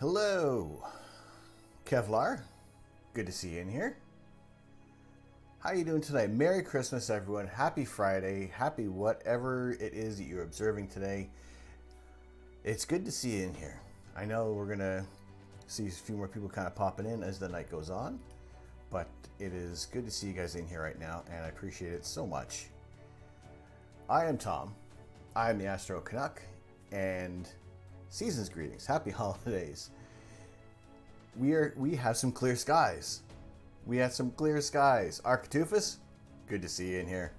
Hello, Kevlar. Good to see you in here. How are you doing tonight? Merry Christmas, everyone. Happy Friday. Happy whatever it is that you're observing today. It's good to see you in here. I know we're going to see a few more people kind of popping in as the night goes on, but it is good to see you guys in here right now, and I appreciate it so much. I am Tom. I am the Astro Canuck, and season's greetings. Happy holidays. We have some clear skies. We have some clear skies. Arcatufus, good to see you in here.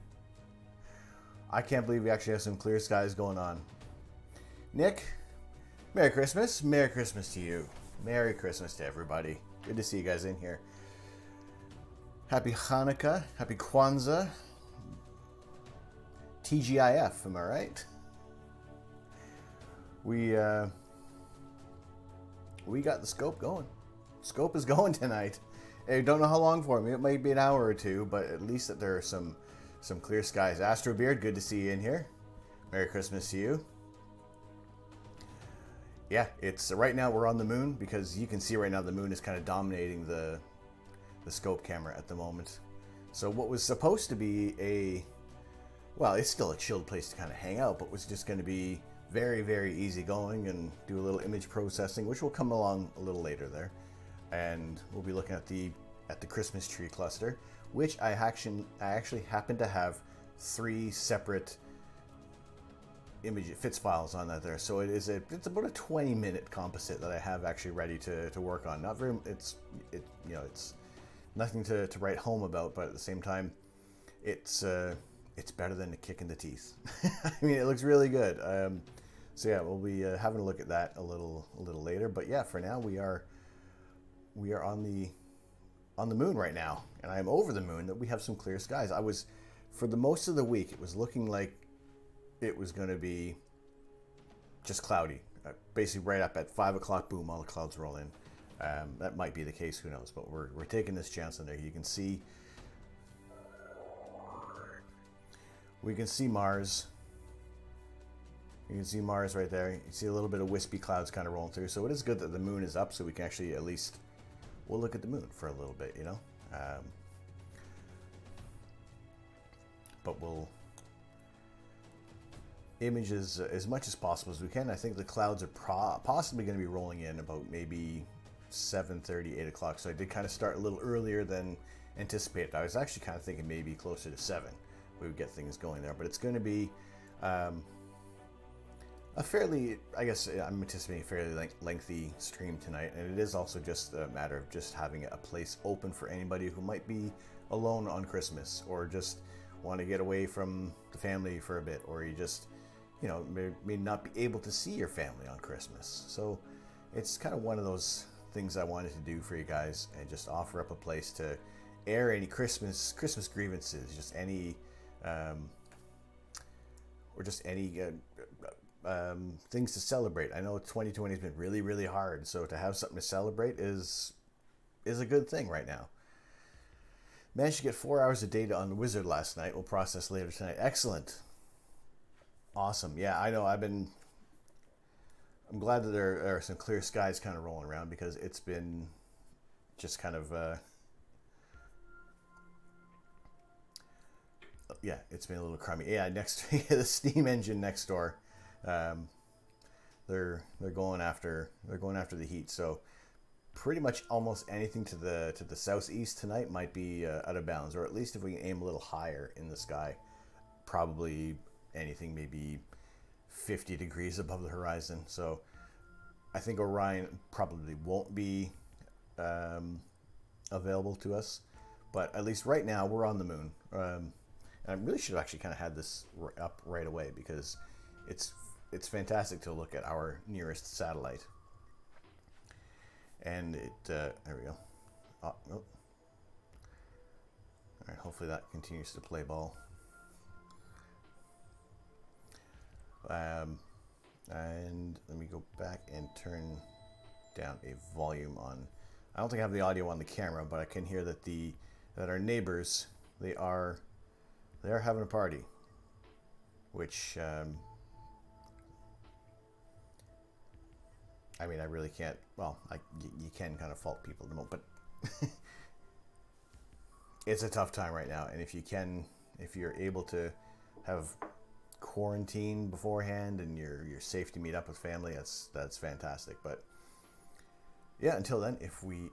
I can't believe we actually have some clear skies going on. Nick, Merry Christmas. Merry Christmas to you. Merry Christmas to everybody. Good to see you guys in here. Happy Hanukkah. Happy Kwanzaa. TGIF, am I right? We got the scope going. Scope is going tonight. I don't know how long for me. It might be an hour or two, but at least that there are some clear skies. Astro Beard, good to see you in here. Merry Christmas to you. Yeah, it's right now we're on the moon because you can see right now the moon is kind of dominating the scope camera at the moment. So what was supposed to be well, it's still a chilled place to kind of hang out, but was just going to be very, very easy going and do a little image processing, which will come along a little later there. And we'll be looking at the Christmas tree cluster, which I actually happen to have 3 separate image FITS files on that there. So it's about a 20-minute composite that I have actually ready to work on. Not very, it's nothing to write home about, but at the same time, it's better than a kick in the teeth. I mean, it looks really good. So yeah, we'll be having a look at that a little later. But yeah, for now we are on the moon right now, and I'm over the moon that we have some clear skies. For the most of the week, it was looking like it was going to be just cloudy. Basically, right up at 5 o'clock, boom, all the clouds roll in. That might be the case. Who knows? But we're taking this chance on there. You can see. We can see Mars. You can see Mars right there. You see a little bit of wispy clouds kind of rolling through. So it is good that the moon is up, so we can actually at least we'll look at the moon for a little bit, you know. But we'll images as much as possible as we can. I think the clouds are possibly going to be rolling in about maybe 7:30, 8 o'clock. So I did kind of start a little earlier than anticipated. I was actually kind of thinking maybe closer to 7. We would get things going there, but it's going to be a fairly, I guess I'm anticipating a fairly lengthy stream tonight, and it is also just a matter of just having a place open for anybody who might be alone on Christmas, or just want to get away from the family for a bit, or you just, may not be able to see your family on Christmas. So it's kind of one of those things I wanted to do for you guys, and just offer up a place to air any Christmas grievances, just any or just any things to celebrate. I know 2020 has been really, really hard, so to have something to celebrate is a good thing right now. Managed to get 4 hours of data on the Wizard last night. We'll process later tonight. Excellent. Awesome. Yeah, I know. I'm glad that there are some clear skies kind of rolling around, because it's been just kind of yeah, it's been a little crummy. Yeah, the steam engine next door, they're going after the heat. So pretty much almost anything to the southeast tonight might be out of bounds, or at least if we can aim a little higher in the sky, probably anything maybe 50 degrees above the horizon. So I think Orion probably won't be available to us, but at least right now we're on the moon. And I really should have actually kind of had this up right away, because it's fantastic to look at our nearest satellite. And there we go. Oh, nope. All right, hopefully that continues to play ball. And let me go back and turn down a volume on. I don't think I have the audio on the camera, but I can hear that our neighbors, they are having a party, which I mean, I really can't. Well, you can kind of fault people at the moment, but it's a tough time right now. And if you're able to have quarantine beforehand and you're safe to meet up with family, that's fantastic. But yeah, until then, if we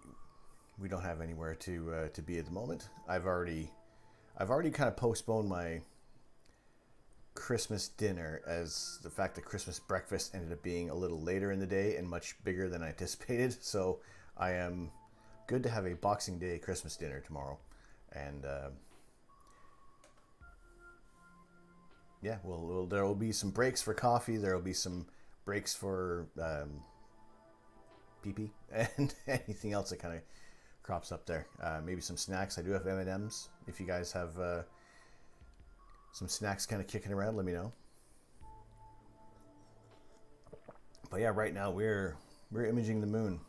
don't have anywhere to be at the moment, I've already kind of postponed my Christmas dinner, as the fact that Christmas breakfast ended up being a little later in the day and much bigger than I anticipated. So I am good to have a Boxing Day Christmas dinner tomorrow, and yeah, there will be some breaks for coffee. There will be some breaks for pee pee and anything else that kind of crops up there. Maybe some snacks. I do have M&Ms. If you guys have some snacks kind of kicking around, let me know. But yeah, right now we're imaging the moon,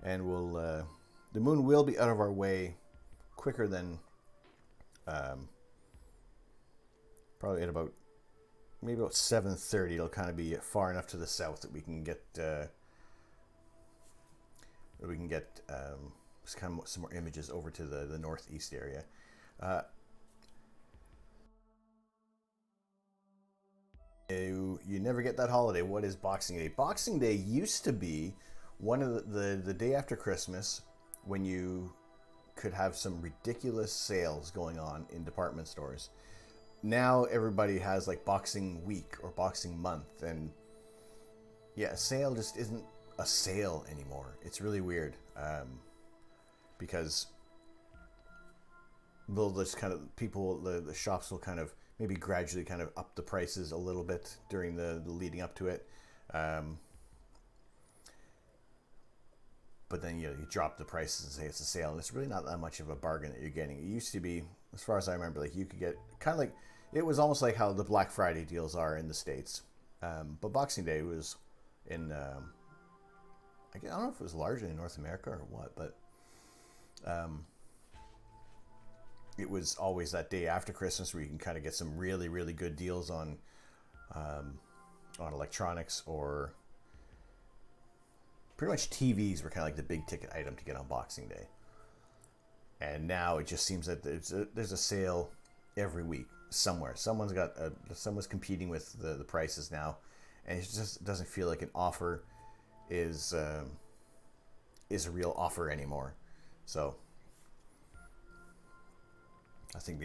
and the moon will be out of our way quicker than probably at about 7:30. It'll kind of be far enough to the south that we can get kind of some more images over to the northeast area. You never get that holiday. What is Boxing Day? Boxing Day used to be one of the day after Christmas, when you could have some ridiculous sales going on in department stores. Now everybody has like Boxing Week or Boxing Month, and yeah, a sale just isn't a sale anymore. It's really weird, because they'll just kind of the shops will kind of maybe gradually kind of up the prices a little bit during the leading up to it, but then you drop the prices and say it's a sale, and it's really not that much of a bargain that you're getting. It used to be, as far as I remember, like you could get kind of like, it was almost like how the Black Friday deals are in the States, but Boxing Day was in I don't know if it was largely in North America or what, but it was always that day after Christmas where you can kind of get some really, really good deals on electronics, or pretty much TVs were kind of like the big ticket item to get on Boxing Day. And now it just seems that there's a sale every week somewhere. Someone's competing with the prices now, and it just doesn't feel like an offer is a real offer anymore. So I think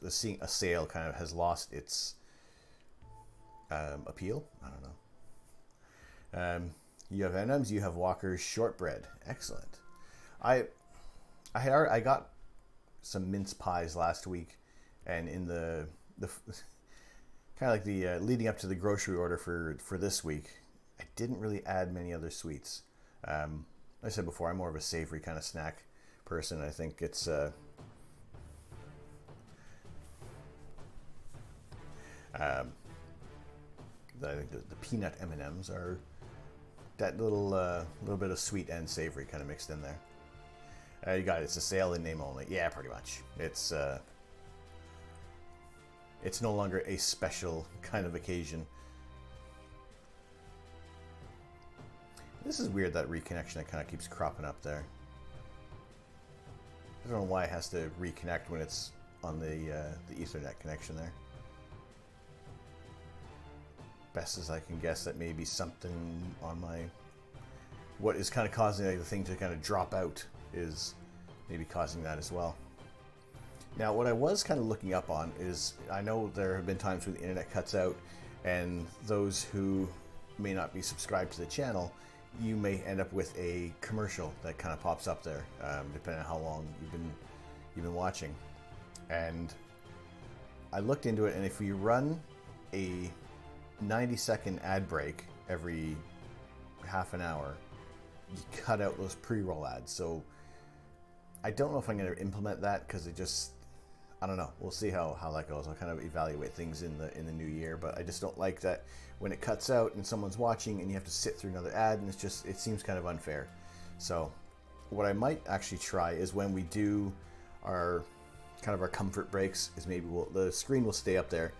seeing a sale kind of has lost its appeal. I don't know. You have M&Ms. You have Walker's shortbread. Excellent. I got some mince pies last week, and in the kind of like the leading up to the grocery order for this week, I didn't really add many other sweets. Like I said before, I'm more of a savory kind of snack person. I think it's I think the peanut M&Ms are that little bit of sweet and savory kind of mixed in there. You got it. It's a sale in name only. Yeah, pretty much. It's no longer a special kind of occasion. This is weird, that reconnection that kind of keeps cropping up there. I don't know why it has to reconnect when it's on the Ethernet connection there. Best as I can guess, that may be something on what is kind of causing the thing to kind of drop out is maybe causing that as well. Now, what I was kind of looking up on is, I know there have been times when the internet cuts out, and those who may not be subscribed to the channel, you may end up with a commercial that kind of pops up there, depending on how long you've been watching. And I looked into it, and if you run a 90-second ad break every half an hour, you cut out those pre-roll ads. So I don't know if I'm going to implement that, because I don't know. We'll see how that goes. I'll kind of evaluate things in the new year, but I just don't like that when it cuts out and someone's watching and you have to sit through another ad, and it seems kind of unfair. So what I might actually try is, when we do our comfort breaks, is maybe the screen will stay up there,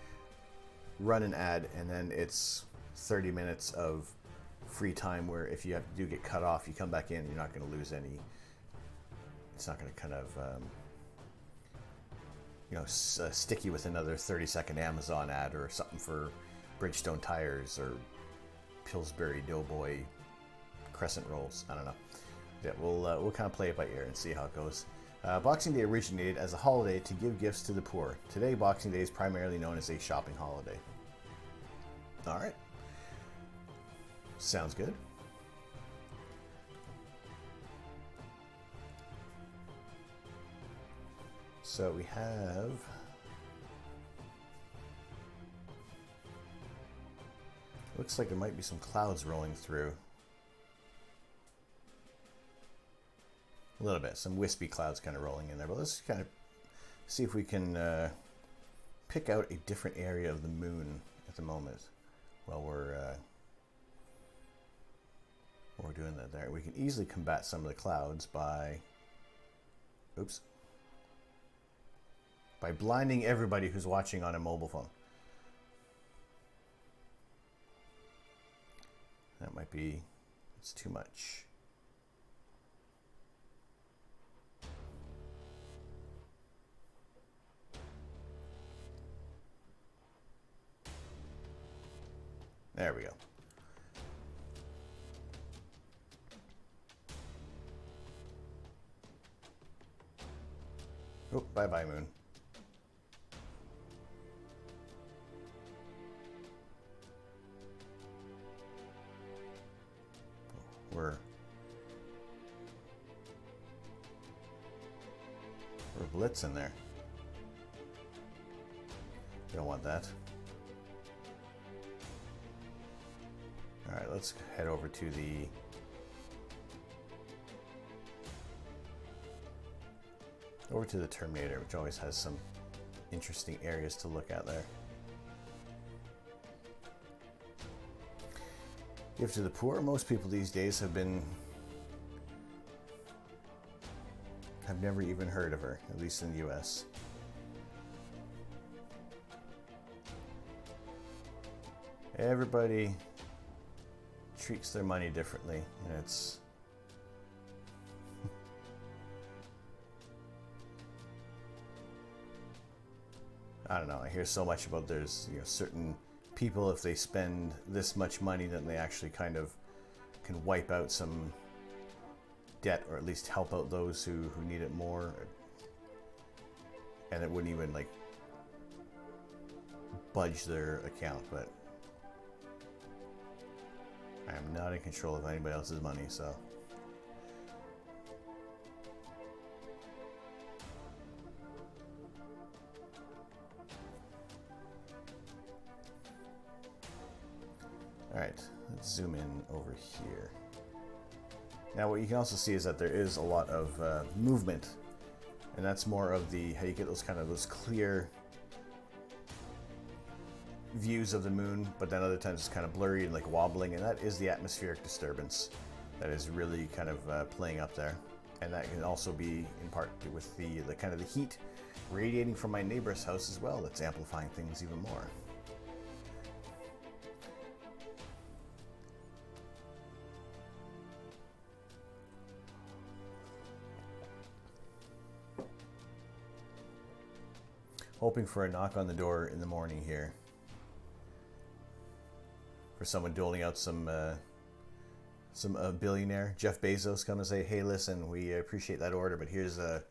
run an ad, and then it's 30 minutes of free time where if you do get cut off, you come back in, you're not going to lose any. It's not going to kind of stick you with another 30-second Amazon ad or something for Bridgestone tires or Pillsbury Doughboy crescent rolls. I don't know. Yeah, we'll kind of play it by ear and see how it goes. Boxing Day originated as a holiday to give gifts to the poor. Today, Boxing Day is primarily known as a shopping holiday. All right. Sounds good. So we have... Looks like there might be some clouds rolling through. A little bit. Some wispy clouds kind of rolling in there. But let's kind of see if we can pick out a different area of the moon at the moment while we're doing that there. We can easily combat some of the clouds by... Oops. By blinding everybody who's watching on a mobile phone. That might be... It's too much. There we go. Oh, bye-bye, moon. We're blitzing there. We don't want that. All right, let's head over to the Terminator, which always has some interesting areas to look at there. Give to the poor. Most people these days have never even heard of her, at least in the US. Everybody treats their money differently, and it's I don't know, I hear so much about there's certain people, if they spend this much money, then they actually kind of can wipe out some debt, or at least help out those who need it more, and it wouldn't even like budge their account. But I am not in control of anybody else's money, so all right, let's zoom in over here. Now what you can also see is that there is a lot of movement, and that's more of the how you get those clear views of the moon, but then other times it's kind of blurry and like wobbling, and that is the atmospheric disturbance that is really kind of playing up there. And that can also be in part with the kind of the heat radiating from my neighbor's house as well, that's amplifying things even more. Hoping for a knock on the door in the morning here. For someone doling out some billionaire, Jeff Bezos, come and say, hey, listen, we appreciate that order, but here's a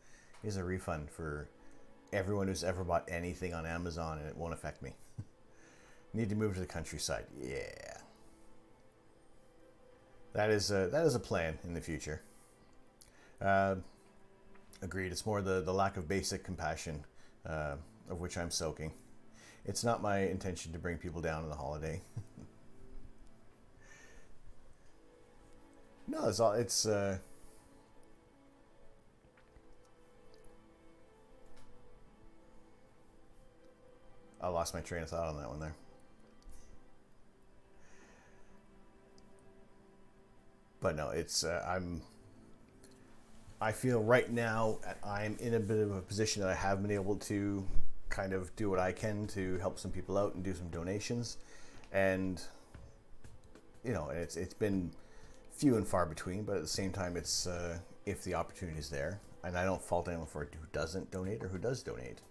refund for everyone who's ever bought anything on Amazon, and it won't affect me. Need to move to the countryside. Yeah. That is a plan in the future. Agreed. It's more the lack of basic compassion, of which I'm soaking. It's not my intention to bring people down on the holiday. No, it's I lost my train of thought on that one there. But no, it's I feel right now I'm in a bit of a position that I have been able to kind of do what I can to help some people out and do some donations. And you know, and it's been few and far between, but at the same time, it's if the opportunity is there, and I don't fault anyone for it who doesn't donate or who does donate.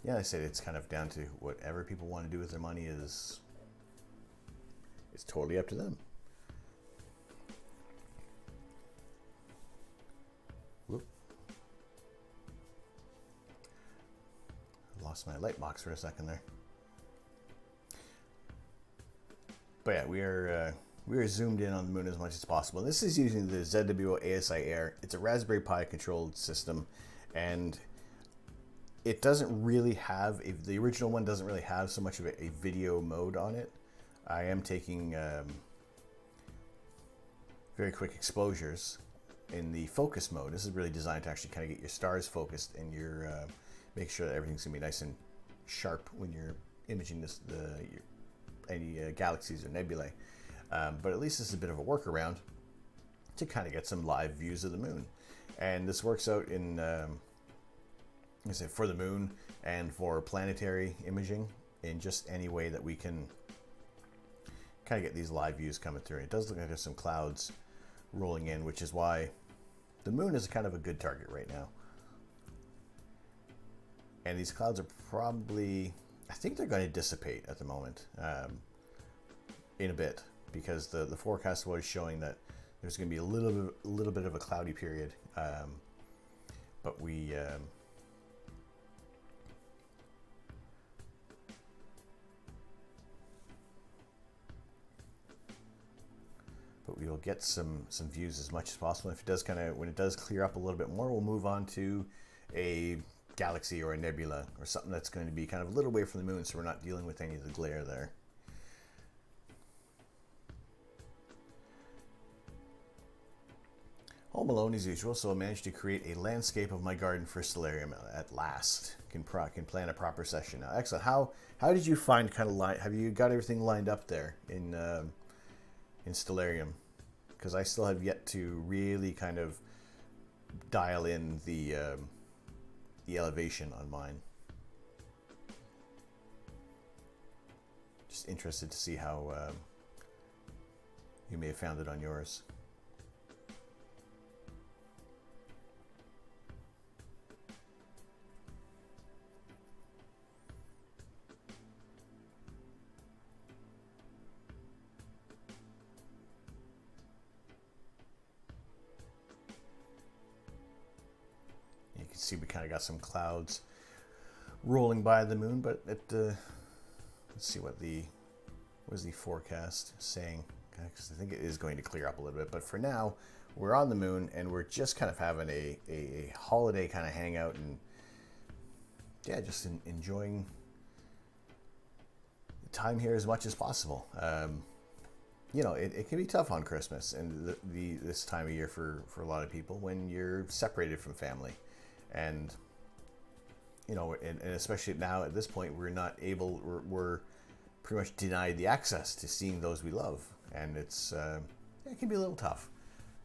Yeah, I said it's kind of down to whatever people want to do with their money is. It's totally up to them. Whoop. Lost my light box for a second there. But yeah, we are zoomed in on the moon as much as possible. This is using the ZWO ASI Air. It's a Raspberry Pi controlled system, and it doesn't really have the original one doesn't really have so much of a video mode on it. I am taking very quick exposures in the focus mode. This is really designed to actually kind of get your stars focused and your make sure that everything's gonna be nice and sharp when you're imaging any galaxies or nebulae. But at least this is a bit of a workaround to kind of get some live views of the moon. And this works out in, I say, for the moon and for planetary imaging in just any way that we can kind of get these live views coming through. It does look like there's some clouds rolling in, which is why the moon is kind of a good target right now. And these clouds are probably, I think they're going to dissipate at the moment in a bit, because the forecast was showing that there's going to be a little bit of a cloudy period, but we will get some views as much as possible. If it does when it does clear up a little bit more, we'll move on to a galaxy or a nebula or something that's going to be kind of a little away from the moon, so we're not dealing with any of the glare there. Home alone as usual, so I managed to create a landscape of my garden for Stellarium at last. Can plan a proper session now. Excellent. How did you find have you got everything lined up there in Stellarium? Because I still have yet to really kind of dial in the elevation on mine. Just interested to see how you may have found it on yours. See, we kind of got some clouds rolling by the moon, but let's see what the forecast saying, because I think it is going to clear up a little bit. But for now, we're on the moon and we're just kind of having a holiday kind of hangout, and yeah, just enjoying the time here as much as possible. You know, it can be tough on Christmas and this time of year for a lot of people when you're separated from family. And you know, and especially now at this point, we're pretty much denied the access to seeing those we love, and it can be a little tough.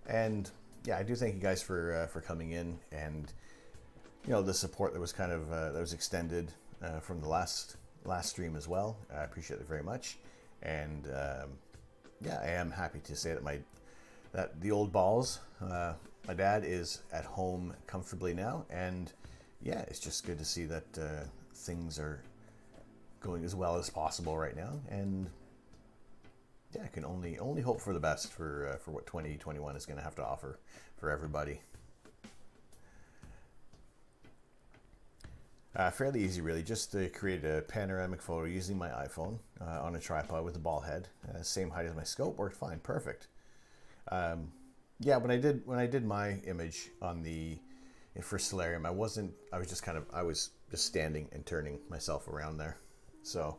And yeah, I do thank you guys for coming in, and you know, the support that was that was extended from the last stream as well. I appreciate it very much, and yeah, I am happy to say that the old balls. My dad is at home comfortably now, and yeah, it's just good to see that things are going as well as possible right now. And yeah, I can only hope for the best for what 2021 is going to have to offer for everybody. Fairly easy, really, just to create a panoramic photo using my iPhone on a tripod with a ball head, same height as my scope, worked fine, perfect. Yeah, when I did my image for Stellarium, I was just standing and turning myself around there. So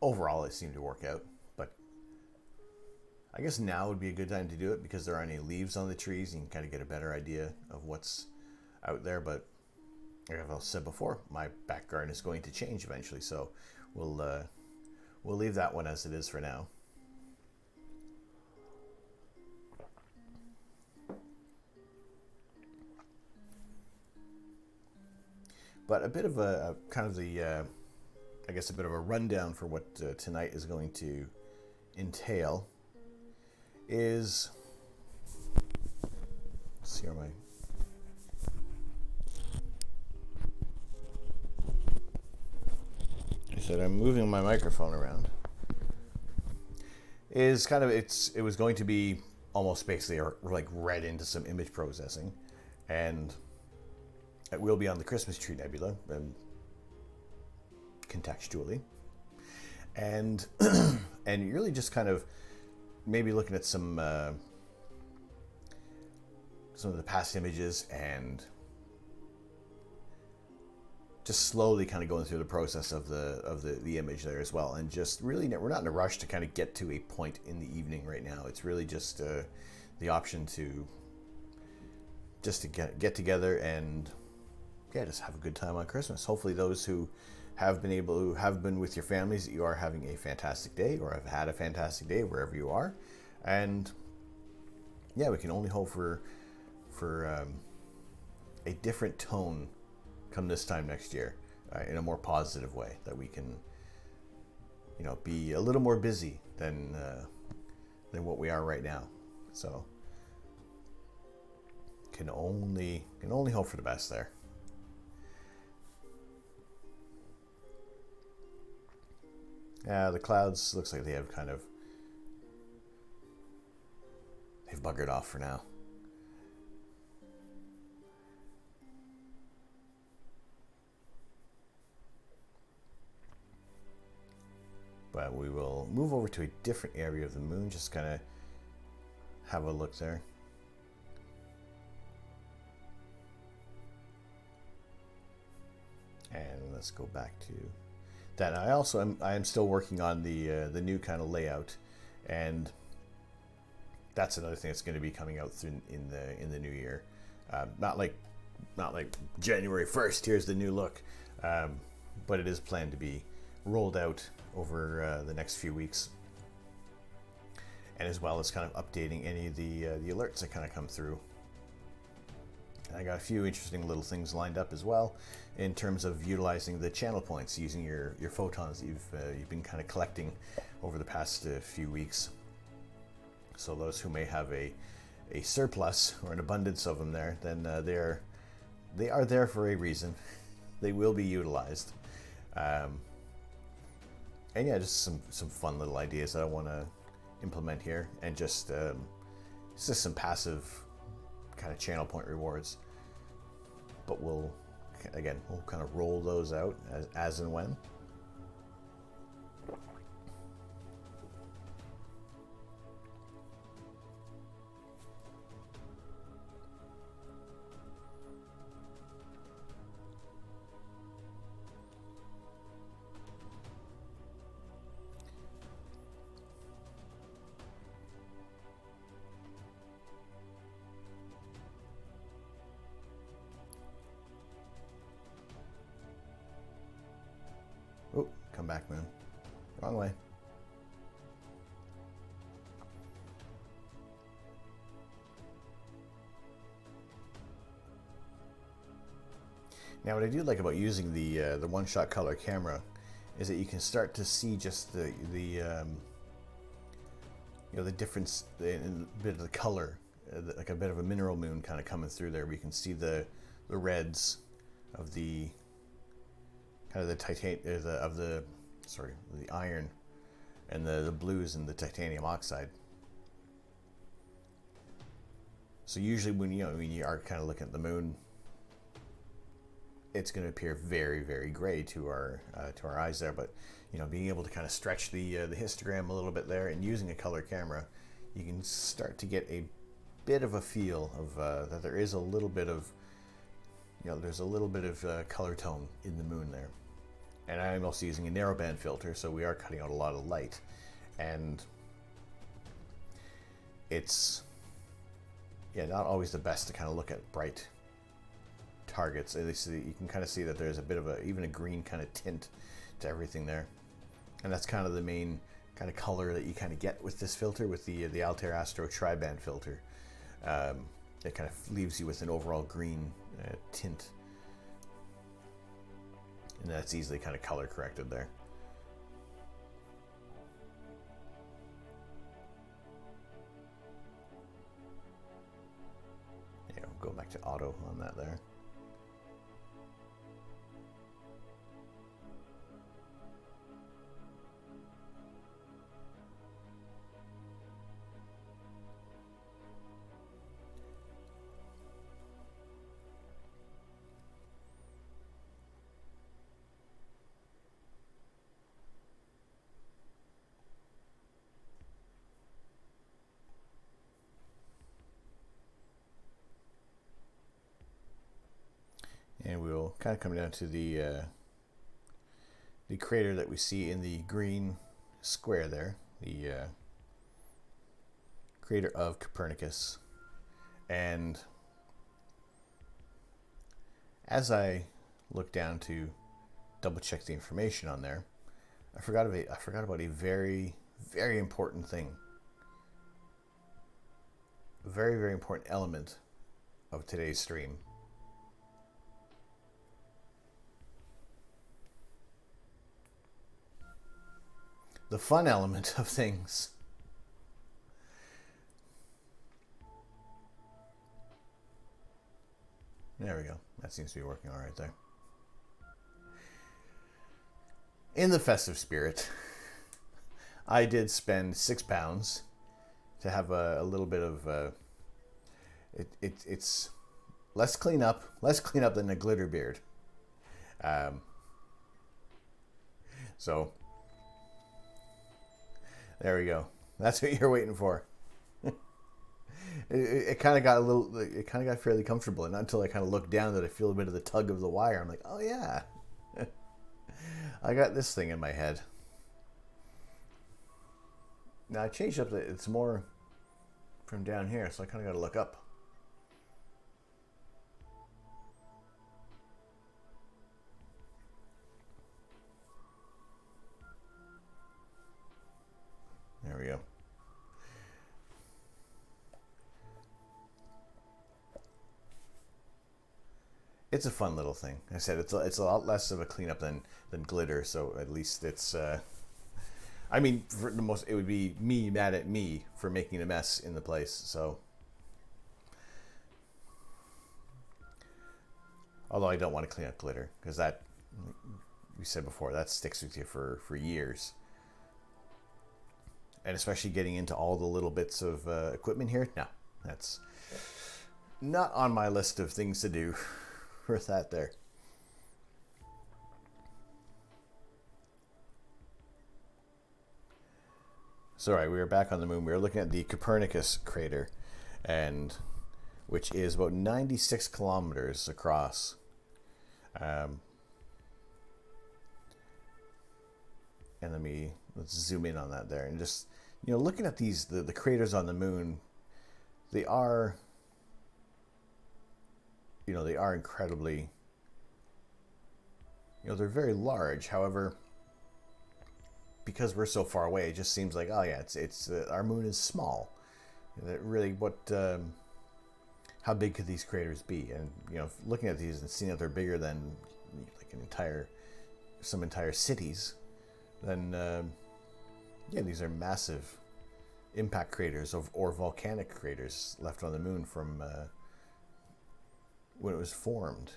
overall, it seemed to work out. But I guess now would be a good time to do it because there aren't any leaves on the trees. You can kind of get a better idea of what's out there. But like I've said before, my back garden is going to change eventually. So we'll leave that one as it is for now. But a bit of a kind of the I guess, a bit of a rundown for what tonight is going to entail is, let's see where my, I said I'm moving my microphone around, is kind of, it was going to be almost basically like read into some image processing, and it will be on the Christmas tree nebula, and contextually, and and really just kind of maybe looking at some of the past images and just slowly kind of going through the process of the image there as well. And just really, we're not in a rush to kind of get to a point in the evening right now. It's really just the option to just to get together and just have a good time on Christmas. Hopefully those who have been with your families, that you are having a fantastic day, or have had a fantastic day wherever you are. And we can only hope for a different tone come this time next year, in a more positive way, that we can be a little more busy than what we are right now. So can only hope for the best there. The clouds looks like they've buggered off for now. But we will move over to a different area of the moon, just kind of have a look there. And let's go back to that. I am still working on the new kind of layout, and that's another thing that's going to be coming out in the new year. Not like January 1st. Here's the new look, but it is planned to be rolled out over the next few weeks, and as well as kind of updating any of the alerts that kind of come through. And I got a few interesting little things lined up as well, in terms of utilizing the channel points, using your photons that you've been kind of collecting over the past few weeks. So those who may have a surplus or an abundance of them there, then they are there for a reason. They will be utilized. And just some fun little ideas that I want to implement here, and just some passive kind of channel point rewards. But we'll kind of roll those out as and when. Oh, come back, moon. Wrong way. Now, what I do like about using the one-shot color camera is that you can start to see just the difference in a bit of the color, like a bit of a mineral moon kind of coming through there. We can see the reds of the kind of the the iron, and the blues and the titanium oxide. So usually when you are kind of looking at the moon, it's going to appear very, very gray to our eyes there. But being able to kind of stretch the histogram a little bit there, and using a color camera, you can start to get a bit of a feel of that there is a little bit of there's a little bit of color tone in the moon there. And I'm also using a narrowband filter, so we are cutting out a lot of light, and it's not always the best to kind of look at bright targets. At least you can kind of see that there's a bit of even a green kind of tint to everything there, and that's kind of the main kind of color that you kind of get with this filter, with the Altair Astro tri-band filter. It kind of leaves you with an overall green tint, and that's easily kind of color corrected there. auto on that there. And we'll kind of come down to the crater that we see in the green square there, the crater of Copernicus. And as I look down to double check the information on there, I forgot about a very, very important thing. A very, very important element of today's stream. The fun element of things. There we go. That seems to be working all right there. In the festive spirit, I did spend £6 to have a little bit of it's less cleanup than a glitter beard. So there we go. That's what you're waiting for. It kind of got fairly comfortable, and not until I kind of looked down that I feel a bit of the tug of the wire. I'm like, oh yeah, I got this thing in my head. Now I changed up it's more from down here, so I kind of got to look up. There we go. It's a fun little thing. I said it's a lot less of a cleanup than glitter, so at least it's. I mean, for the most, it would be me mad at me for making a mess in the place. So, although I don't want to clean up glitter because that, we said before, that sticks with you for years. And especially getting into all the little bits of equipment here, no, that's not on my list of things to do for that there. So, right, we were back on the moon. We were looking at the Copernicus crater, and which is about 96 kilometers across. And let's zoom in on that there, and just looking at these the craters on the moon, they are incredibly, they're very large. However, because we're so far away, it just seems like, oh yeah, it's our moon is small. Really, how big could these craters be? And looking at these and seeing that they're bigger than like some entire cities, then yeah, these are massive impact craters or volcanic craters left on the moon from when it was formed.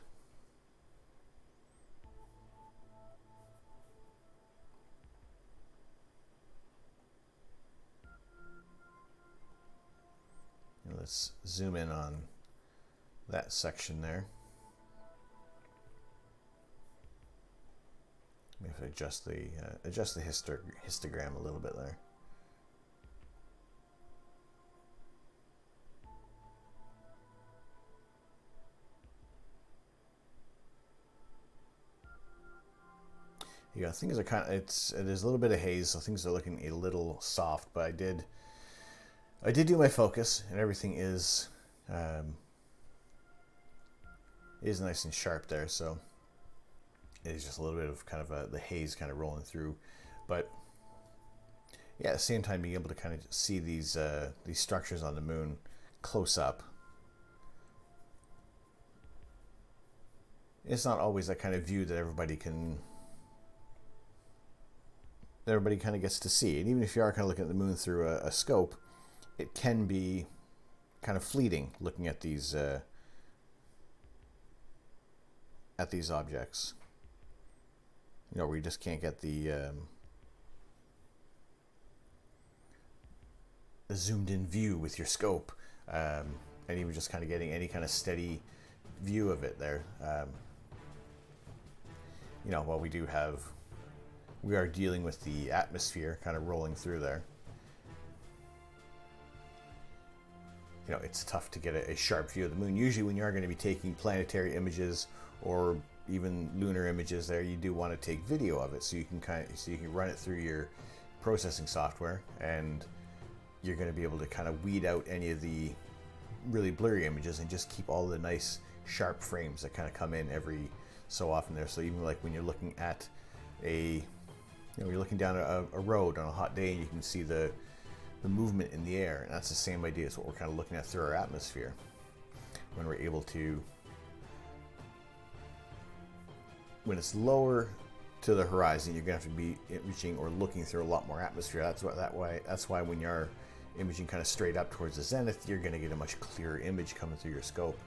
Let's zoom in on that section there. We have to adjust the histogram a little bit there. Yeah, things are there's a little bit of haze, so things are looking a little soft. But I did do my focus, and everything is nice and sharp there. So it is just a little bit of kind of the haze kind of rolling through, but yeah, at the same time being able to kind of see these structures on the moon close up. It's not always that kind of view that everybody kind of gets to see. And even if you are kind of looking at the moon through a scope, it can be kind of fleeting looking at these at these objects. You know, where you just can't get the zoomed in view with your scope, and even just kind of getting any kind of steady view of it there. You know, while we are dealing with the atmosphere kind of rolling through there. You know, it's tough to get a sharp view of the moon. Usually when you are going to be taking planetary images or even lunar images there, you do want to take video of it so you can run it through your processing software, and you're going to be able to kind of weed out any of the really blurry images and just keep all the nice sharp frames that kind of come in every so often there. So even like when you're looking at you're looking down a road on a hot day and you can see the movement in the air, and that's the same idea as what we're kind of looking at through our atmosphere. When we're able to, when it's lower to the horizon, you're going to have to be imaging or looking through a lot more atmosphere. That's why when you're imaging kind of straight up towards the zenith, you're going to get a much clearer image coming through your scope,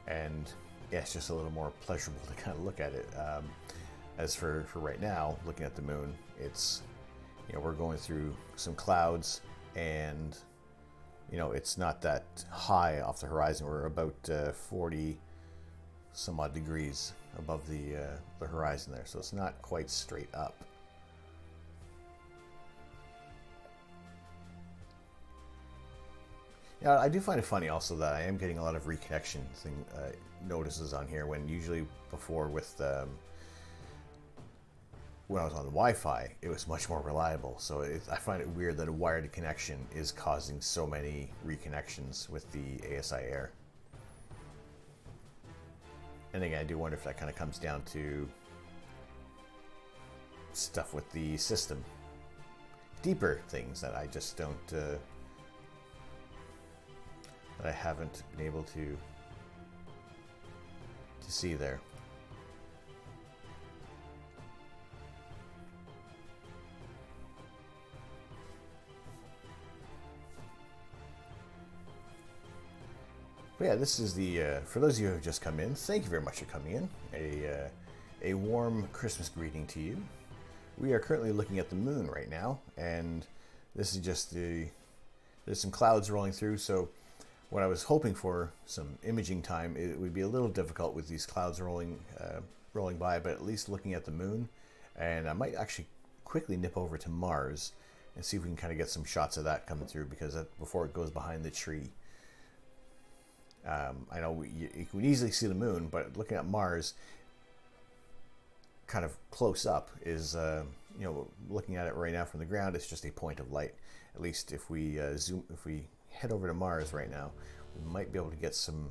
and yeah, it's just a little more pleasurable to kind of look at it. As for right now, looking at the moon, it's, you know, we're going through some clouds, and you know, it's not that high off the horizon. We're about 40 some odd degrees above the horizon there, so it's not quite straight up. Yeah, I do find it funny also that I am getting a lot of reconnection notices on here, when usually before with when I was on the Wi-Fi, it was much more reliable. So I find it weird that a wired connection is causing so many reconnections with the ASI Air. And again, I do wonder if that kind of comes down to stuff with the system. Deeper things that I just don't, that I haven't been able to see there. But yeah, this is for those of you who have just come in, thank you very much for coming in. A warm Christmas greeting to you. We are currently looking at the moon right now, and this is just there's some clouds rolling through, so what I was hoping for, some imaging time, it would be a little difficult with these clouds rolling by, but at least looking at the moon, and I might actually quickly nip over to Mars and see if we can kind of get some shots of that coming through, because before it goes behind the tree. I know you can easily see the moon, but looking at Mars kind of close up is, you know, looking at it right now from the ground, it's just a point of light. At least if we if we head over to Mars right now, we might be able to get some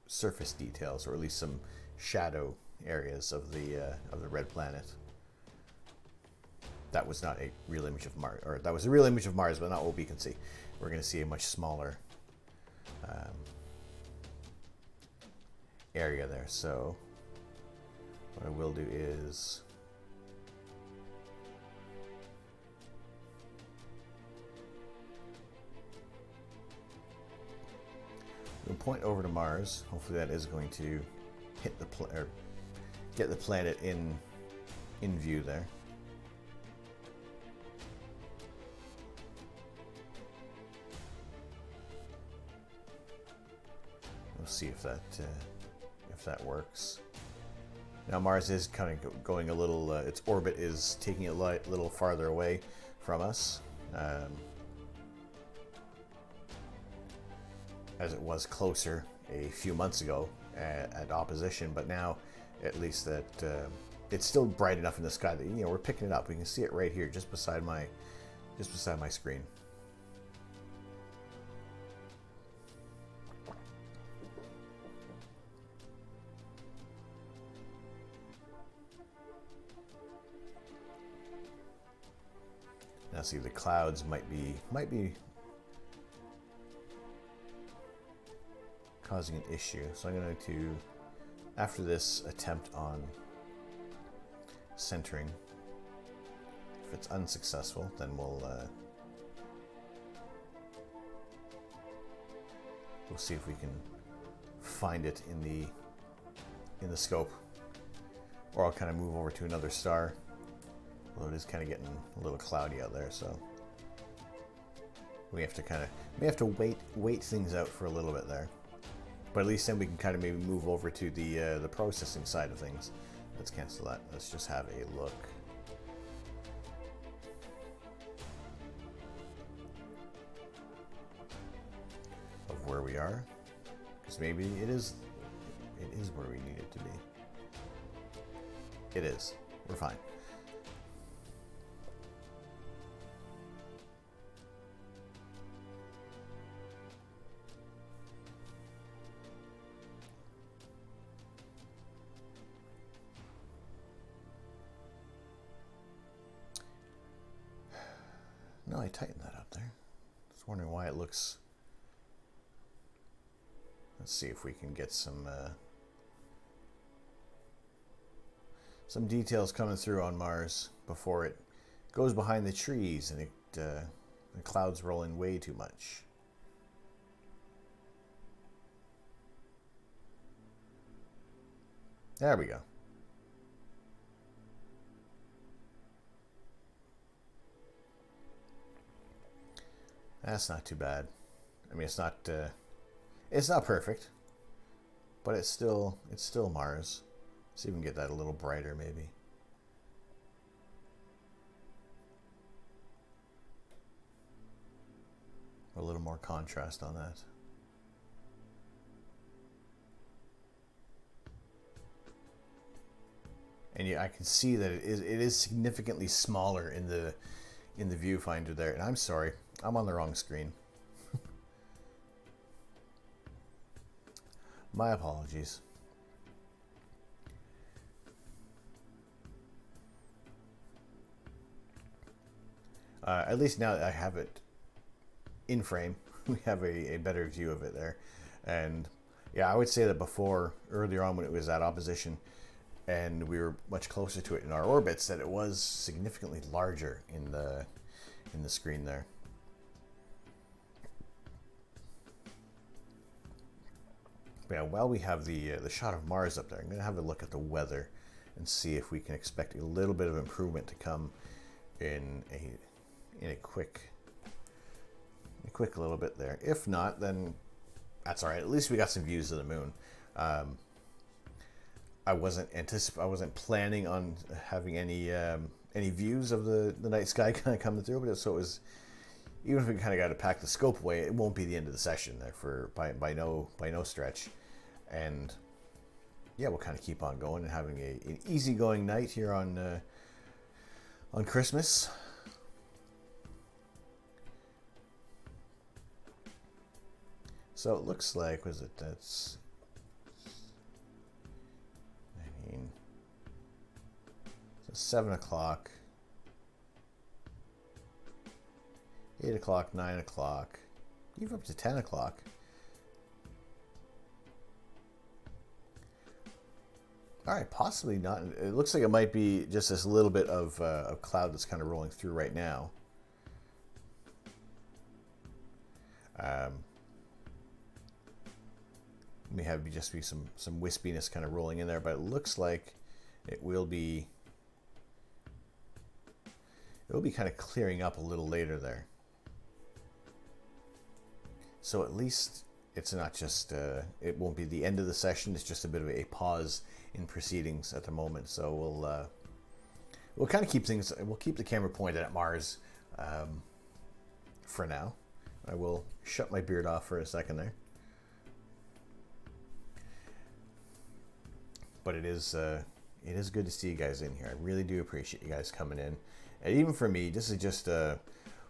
surface details, or at least some shadow areas of the red planet. That was not a real image of Mars, or that was a real image of Mars, but not what we can see. We're going to see a much smaller area there. So what I will do is we'll point over to Mars. Hopefully that is going to hit or get the planet in view there. We'll see if that works. Now Mars is kind of going a little, its orbit is taking it a little farther away from us, as it was closer a few months ago at opposition, but now at least that it's still bright enough in the sky that, you know, we're picking it up. We can see it right here, just beside my screen. Now see, the clouds might be causing an issue. So I'm going to, after this attempt on centering, if it's unsuccessful, then we'll see if we can find it in the scope or I'll kind of move over to another star. Although it is kind of getting a little cloudy out there, so we have to wait things out for a little bit there. But at least then we can kind of maybe move over to the processing side of things. Let's cancel that. Let's just have a look. Of where we are, because maybe it is where we need it to be. It is. We're fine. No, I tightened that up there. Just wondering why it looks. Let's see if we can get some details coming through on Mars before it goes behind the trees and the clouds roll in way too much. There we go. That's not too bad. I mean, it's not perfect, but it's still Mars. See if we can get that a little brighter, maybe. A little more contrast on that. And yeah, I can see that it is significantly smaller in the viewfinder there. And I'm sorry, I'm on the wrong screen. My apologies. At least now that I have it in frame, we have a better view of it there. And yeah, I would say that before, earlier on when it was at opposition and we were much closer to it in our orbits, that it was significantly larger in the screen there. But yeah, while we have the shot of Mars up there, I'm going to have a look at the weather and see if we can expect a little bit of improvement to come in a quick little bit there. If not, then that's all right. At least we got some views of the moon. I wasn't planning on having any views of the night sky kind of coming through, but so it was. Even if we kind of got to pack the scope away, it won't be the end of the session there by no stretch. And yeah, we'll kind of keep on going and having an easygoing night here on Christmas. So it looks like, was it, that's, I mean, so 7 o'clock, 8 o'clock, 9 o'clock, even up to 10 o'clock. All right, possibly not. It looks like it might be just this little bit of cloud that's kind of rolling through right now. May have just be some wispiness kind of rolling in there, but it looks like it will be kind of clearing up a little later there. So at least it's not just it won't be the end of the session. It's just a bit of a pause in proceedings at the moment. So we'll kind of keep things. We'll keep the camera pointed at Mars for now. I will shut my beard off for a second there. But it is good to see you guys in here. I really do appreciate you guys coming in. And even for me, this is just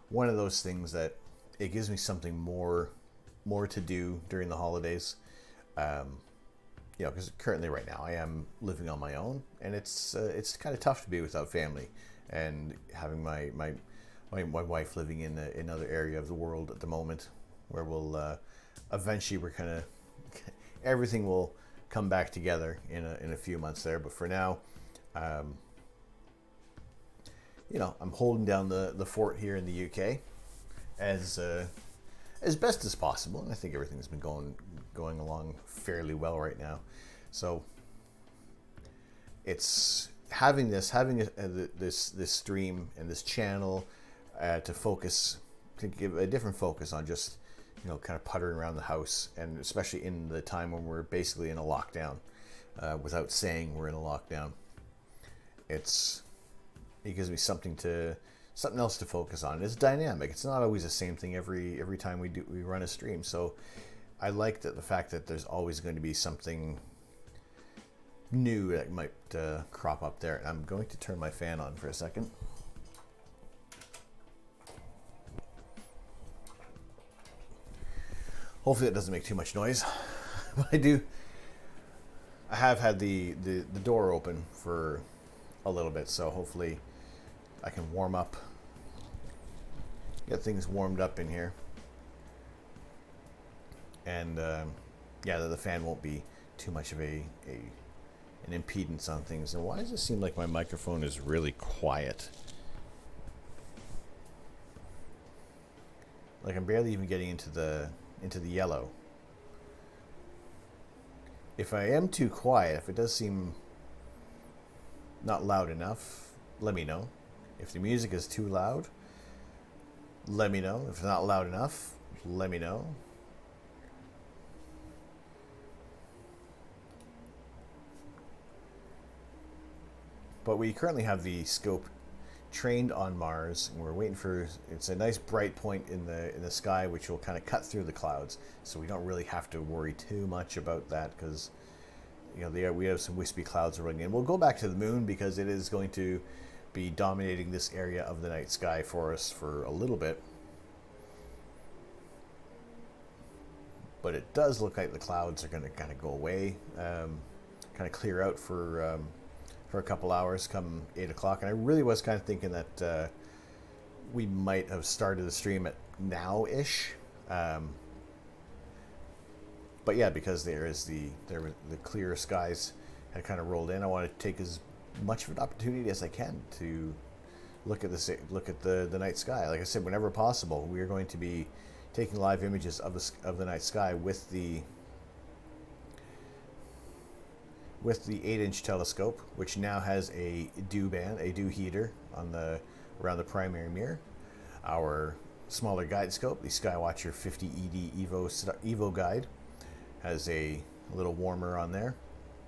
one of those things that it gives me something more to do during the holidays. You know, because currently right now I am living on my own, and it's kind of tough to be without family, and having my wife living in another area of the world at the moment, where we'll eventually we're kind of everything will come back together in a few months there. But for now, you know, I'm holding down the fort here in the UK as best as possible, and I think everything's been going along fairly well right now. So it's having this stream and this channel to focus, to give a different focus on just, kind of puttering around the house, and especially in the time when we're basically in a lockdown, without saying we're in a lockdown. It gives me something else to focus on. It's dynamic. It's not always the same thing every time we run a stream. So I like the fact that there's always going to be something new that might crop up there. I'm going to turn my fan on for a second. Hopefully it doesn't make too much noise. But I have had the door open for a little bit, so hopefully I can warm up, get things warmed up in here, and yeah, the fan won't be too much of an impedance on things. And why does it seem like my microphone is really quiet? Like I'm barely even getting into the yellow. If I am too quiet, if it does seem not loud enough, let me know. If the music is too loud, let me know. If it's not loud enough, let me know. But we currently have the scope trained on Mars, and we're waiting for, it's a nice bright point in the sky which will kind of cut through the clouds, so we don't really have to worry too much about that, because we have some wispy clouds rolling in. We'll go back to the moon because it is going to be dominating this area of the night sky for us for a little bit, but it does look like the clouds are going to kind of go away, kind of clear out for a couple hours come 8 o'clock. And I really was kind of thinking that we might have started the stream at now-ish. But yeah, because there were the clear skies had kind of rolled in, I want to take as much of an opportunity as I can to look at the night sky. Like I said, whenever possible, we are going to be taking live images of the night sky with the 8-inch telescope, which now has a dew heater around the primary mirror. Our smaller guide scope, the Skywatcher 50 ED Evo guide, has a little warmer on there.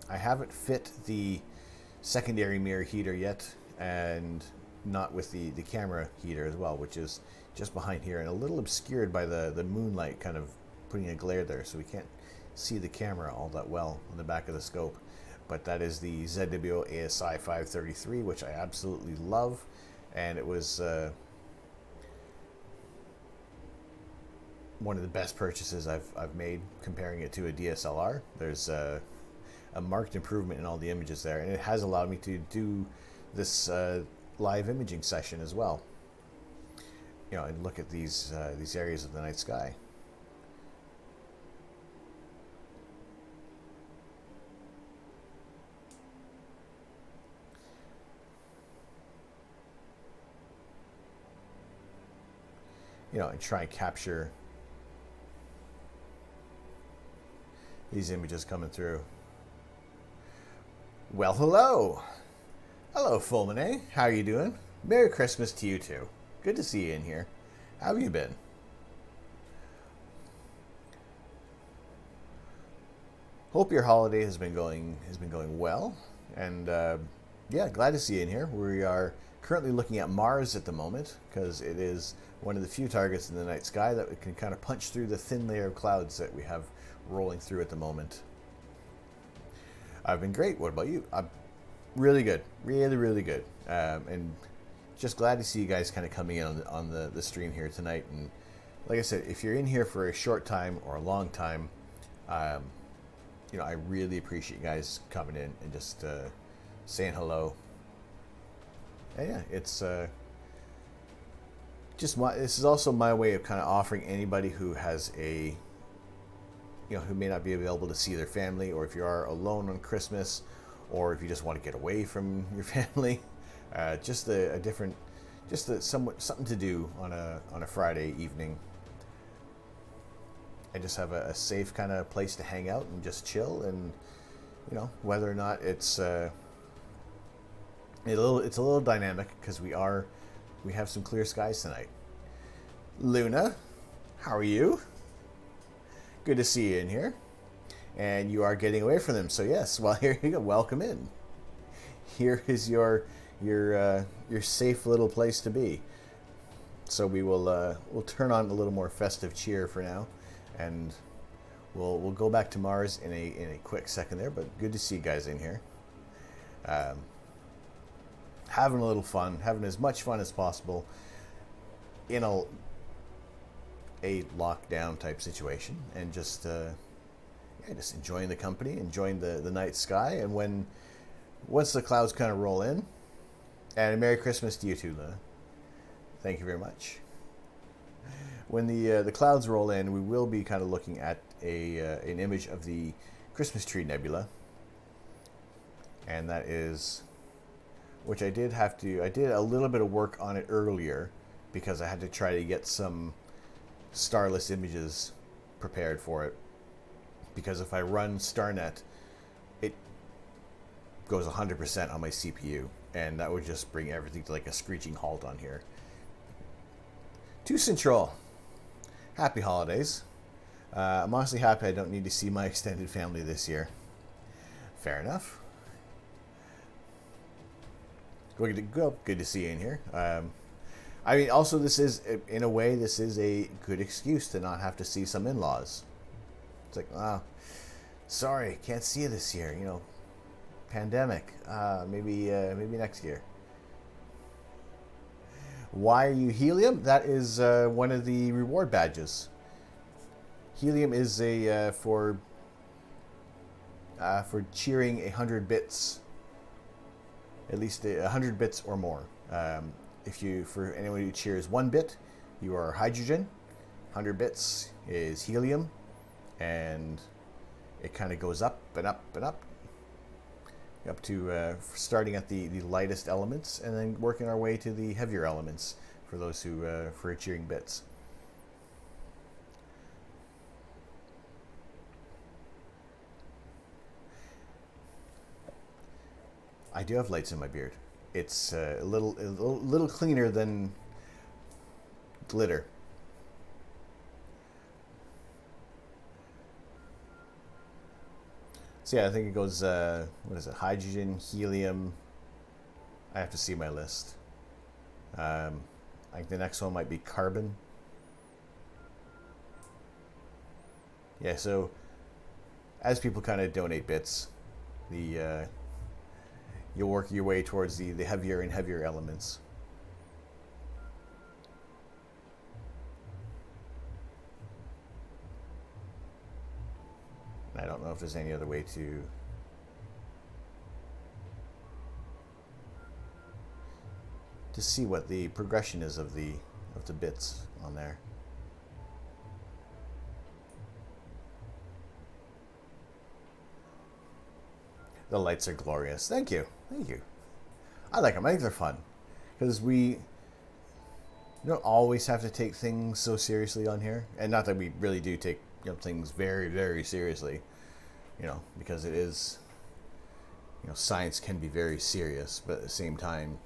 I haven't fit the secondary mirror heater yet, and not with the camera heater as well, which is just behind here and a little obscured by the moonlight kind of putting a glare there, so we can't see the camera all that well on the back of the scope. But that is the ZWO ASI 533, which I absolutely love, and it was one of the best purchases I've made comparing it to a DSLR. There's a marked improvement in all the images there, and it has allowed me to do this live imaging session as well, and look at these areas of the night sky. And try and capture these images coming through. Well, hello, Fulmine. How are you doing? Merry Christmas to you too. Good to see you in here. How have you been? Hope your holiday has been going well, and yeah, glad to see you in here. We are currently looking at Mars at the moment because it is one of the few targets in the night sky that we can kind of punch through the thin layer of clouds that we have rolling through at the moment. I've been great. What about you? I'm really good. Really, really good. And just glad to see you guys kind of coming in on the stream here tonight. And like I said, if you're in here for a short time or a long time, I really appreciate you guys coming in and just saying hello. And yeah, it's this is also my way of kind of offering anybody who has who may not be available to see their family, or if you are alone on Christmas, or if you just want to get away from your family, something to do on a Friday evening, and just have a safe kind of place to hang out and just chill. And whether or not it's It's a little dynamic because we have some clear skies tonight. Luna, how are you? Good to see you in here. And you are getting away from them, so yes. Well, here you go. Welcome in. Here is your safe little place to be. So we'll turn on a little more festive cheer for now, and we'll go back to Mars in a quick second there. But good to see you guys in here. Having a little fun, having as much fun as possible in a lockdown type situation, and just enjoying the company, enjoying the night sky, and once the clouds kind of roll in, and Merry Christmas to you too, Luna. Thank you very much. When the clouds roll in, we will be kind of looking at an image of the Christmas tree nebula, and that is, which I did a little bit of work on it earlier because I had to try to get some starless images prepared for it, because if I run StarNet, it goes 100% on my CPU, and that would just bring everything to like a screeching halt on here. To Central, happy holidays. I'm honestly happy I don't need to see my extended family this year. Fair enough. Good to see you in here. I mean, also, this is, in a way, this is a good excuse to not have to see some in-laws. It's like, sorry, can't see you this year. You know, pandemic. Maybe next year. Why are you helium? That is one of the reward badges. Helium is for cheering 100 bits. At least 100 bits or more. For anyone who cheers 1 bit, you are hydrogen. 100 bits is helium, and it kind of goes up and up and up to starting at the lightest elements, and then working our way to the heavier elements for those who for cheering bits. I do have lights in my beard. It's a little cleaner than glitter. So yeah, I think it goes, what is it? Hydrogen, helium. I have to see my list. I think the next one might be carbon. Yeah, so as people kind of donate bits, you'll work your way towards the heavier and heavier elements. I don't know if there's any other way to see what the progression is of the bits on there. The lights are glorious. Thank you. Thank you. I like them. I think they're fun. Because we don't always have to take things so seriously on here. And not that we really do take things very, very seriously. Because it is, science can be very serious. But at the same time, you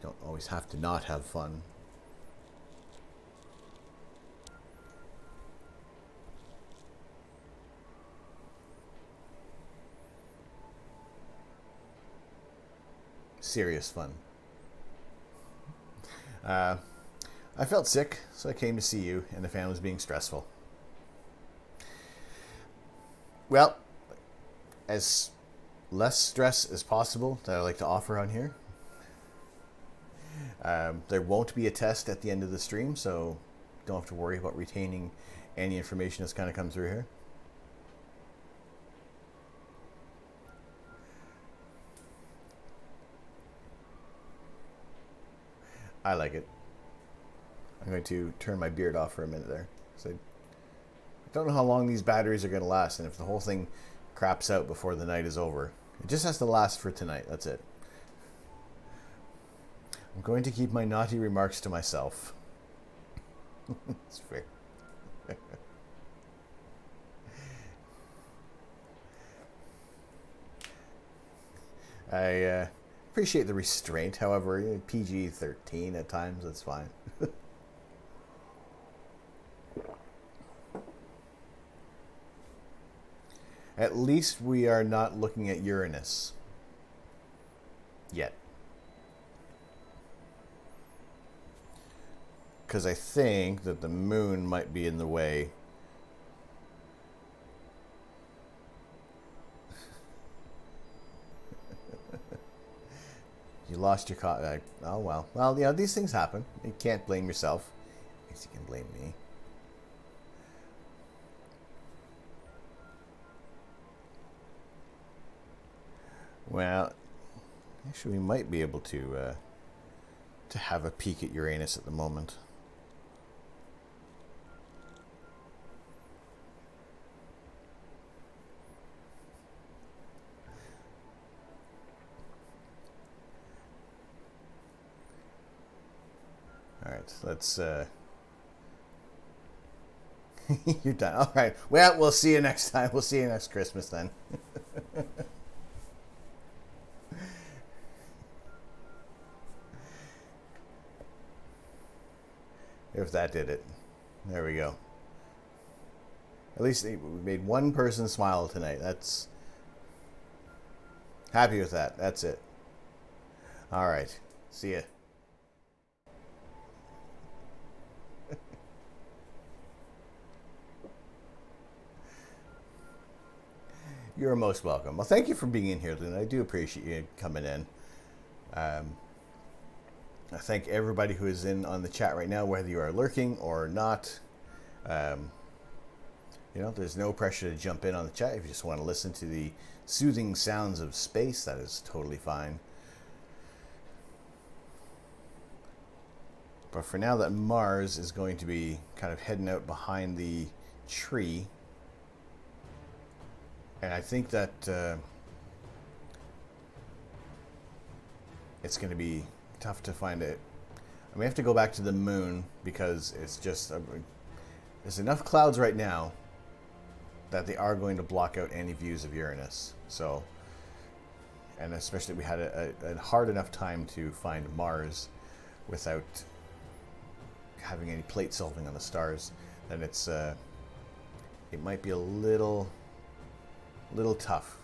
don't always have to not have fun. Serious fun. I felt sick, so I came to see you, and the family was being stressful. Well, as less stress as possible that I like to offer on here. There won't be a test at the end of the stream, so don't have to worry about retaining any information that's kind of come through here. I like it. I'm going to turn my beard off for a minute there. So I don't know how long these batteries are going to last, and if the whole thing craps out before the night is over. It just has to last for tonight. That's it. I'm going to keep my naughty remarks to myself. It's fair. appreciate the restraint. However, PG-13 at times, that's fine. At least we are not looking at Uranus yet. Because I think that the moon might be in the way. You lost your oh, well. Well, you know, these things happen. You can't blame yourself. I guess you can blame me. Well, actually, we might be able to have a peek at Uranus at the moment. All right, let's. You're done. All right. Well, we'll see you next time. We'll see you next Christmas then. If that did it. There we go. At least we made one person smile tonight. That's happy with that. That's it. All right. See ya. You're most welcome. Well, thank you for being in here, Luna. I do appreciate you coming in. I thank everybody who is in on the chat right now, whether you are lurking or not. You know, there's no pressure to jump in on the chat. If you just want to listen to the soothing sounds of space, that is totally fine. But for now, that Mars is going to be kind of heading out behind the tree. And I think that it's going to be tough to find it. I may have to go back to the moon because it's just there's enough clouds right now that they are going to block out any views of Uranus. So, and especially we had a hard enough time to find Mars without having any plate solving on the stars. Then it's it might be a little tough.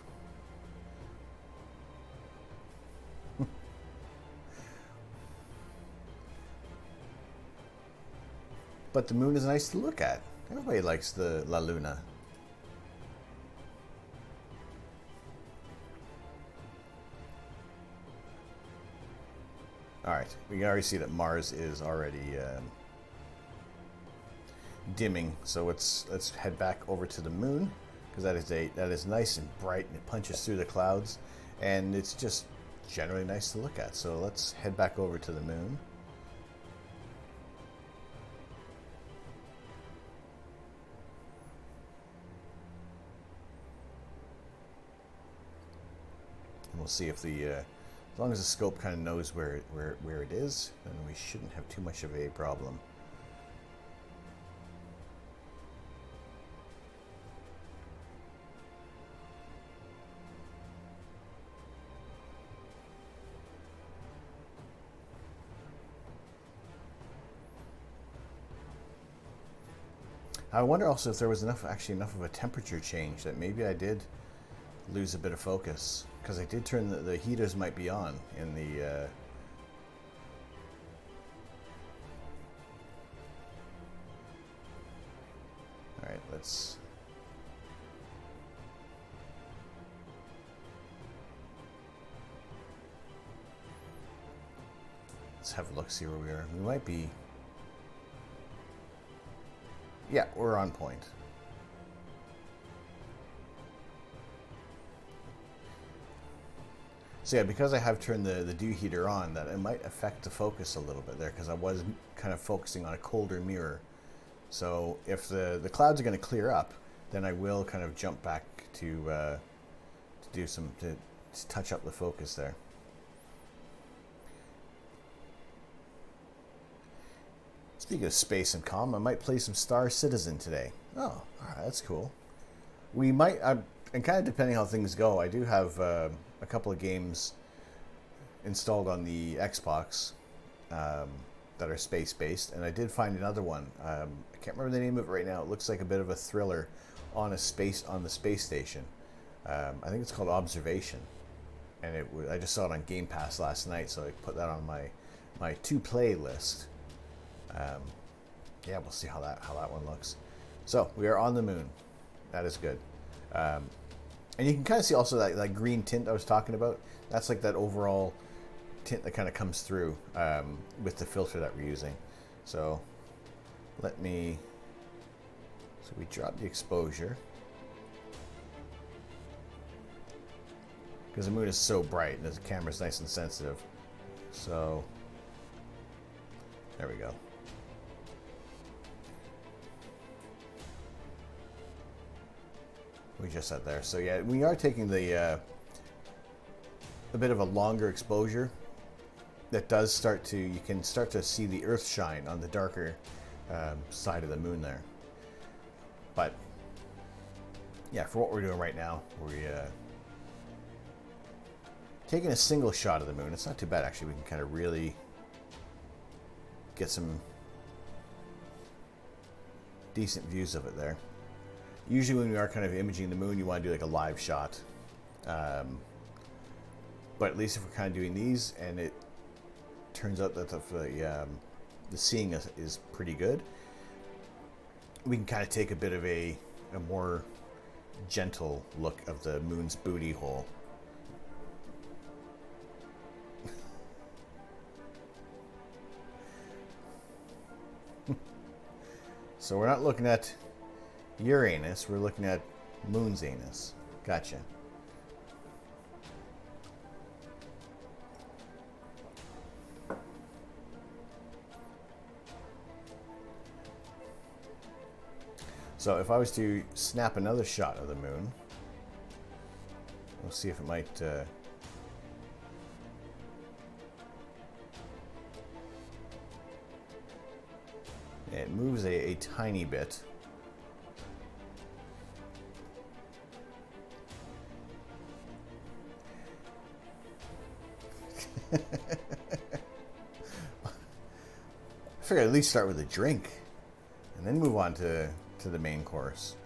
But the moon is nice to look at. Everybody likes the La Luna. All right, we can already see that Mars is already dimming. So let's head back over to the moon, because that is nice and bright and it punches through the clouds, and it's just generally nice to look at. So let's head back over to the moon. And we'll see if as long as the scope kind of knows where it is, then we shouldn't have too much of a problem. I wonder also if there was enough of a temperature change that maybe I did lose a bit of focus, because I did turn the heaters might be on in the all right, let's have a look, see where we are. We might be, yeah, we're on point. So yeah, because I have turned the dew heater on, that it might affect the focus a little bit there, because I was kind of focusing on a colder mirror. So if the clouds are going to clear up, then I will kind of jump back to do to touch up the focus there. Speaking of space and calm, I might play some Star Citizen today. Oh, all right, that's cool. We might, and kind of depending how things go, I do have a couple of games installed on the Xbox that are space-based, and I did find another one. I can't remember the name of it right now. It looks like a bit of a thriller on the space station. I think it's called Observation, and I just saw it on Game Pass last night, so I put that on my to-play list. Yeah, we'll see how that one looks. So we are on the moon. That is good. And you can kind of see also that green tint I was talking about. That's like that overall tint that kind of comes through with the filter that we're using. So so we drop the exposure because the moon is so bright and the camera's nice and sensitive. So there we go. We just set there. So yeah, we are taking the a bit of a longer exposure. That does you can start to see the Earth shine on the darker side of the moon there. But yeah, for what we're doing right now, we're taking a single shot of the moon. It's not too bad actually. We can kind of really get some decent views of it there. Usually when we are kind of imaging the moon, you want to do like a live shot. But at least if we're kind of doing these and it turns out that the seeing is pretty good, we can kind of take a bit of a more gentle look of the moon's booty hole. So we're not looking at Uranus, we're looking at moon's anus. Gotcha. So if I was to snap another shot of the moon, we'll see if it might it moves a tiny bit. I figured I'd at least start with a drink and then move on to the main course.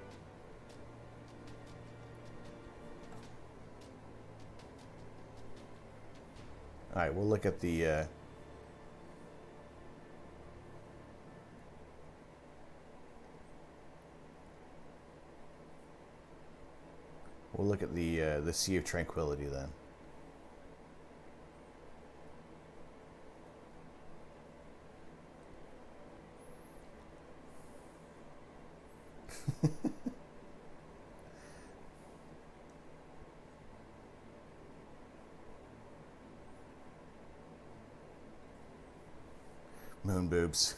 All right, we'll look at the Sea of Tranquility then. Moon boobs.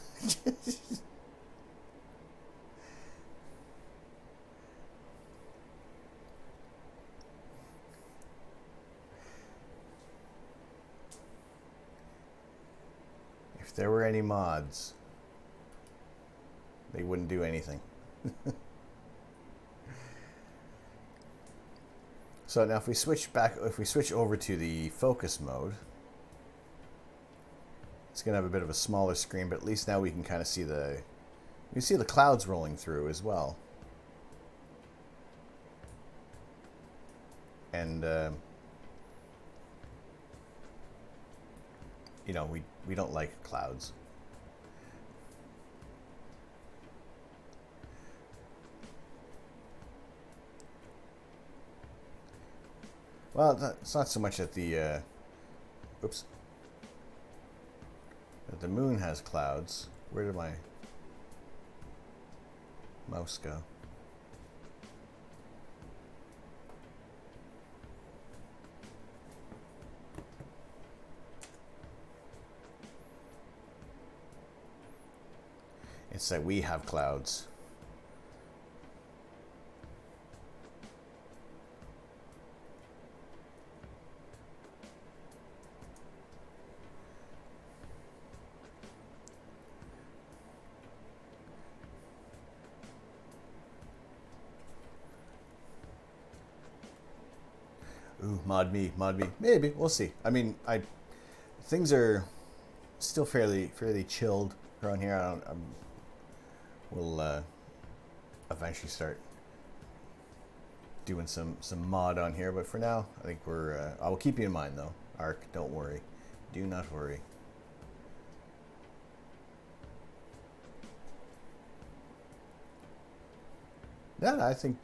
If there were any mods, they wouldn't do anything. So now if we switch over to the focus mode, it's going to have a bit of a smaller screen, but at least now we can kind of see the clouds rolling through as well. And you know, we don't like clouds. Well, it's not so much that the oops. That the moon has clouds. Where did my mouse go? It's that we have clouds. Ooh, mod me. Maybe, we'll see. I mean, I things are still fairly chilled around here. We'll eventually start doing some mod on here, but for now, I think we're. I will keep you in mind though, Ark. Don't worry, do not worry. No, I think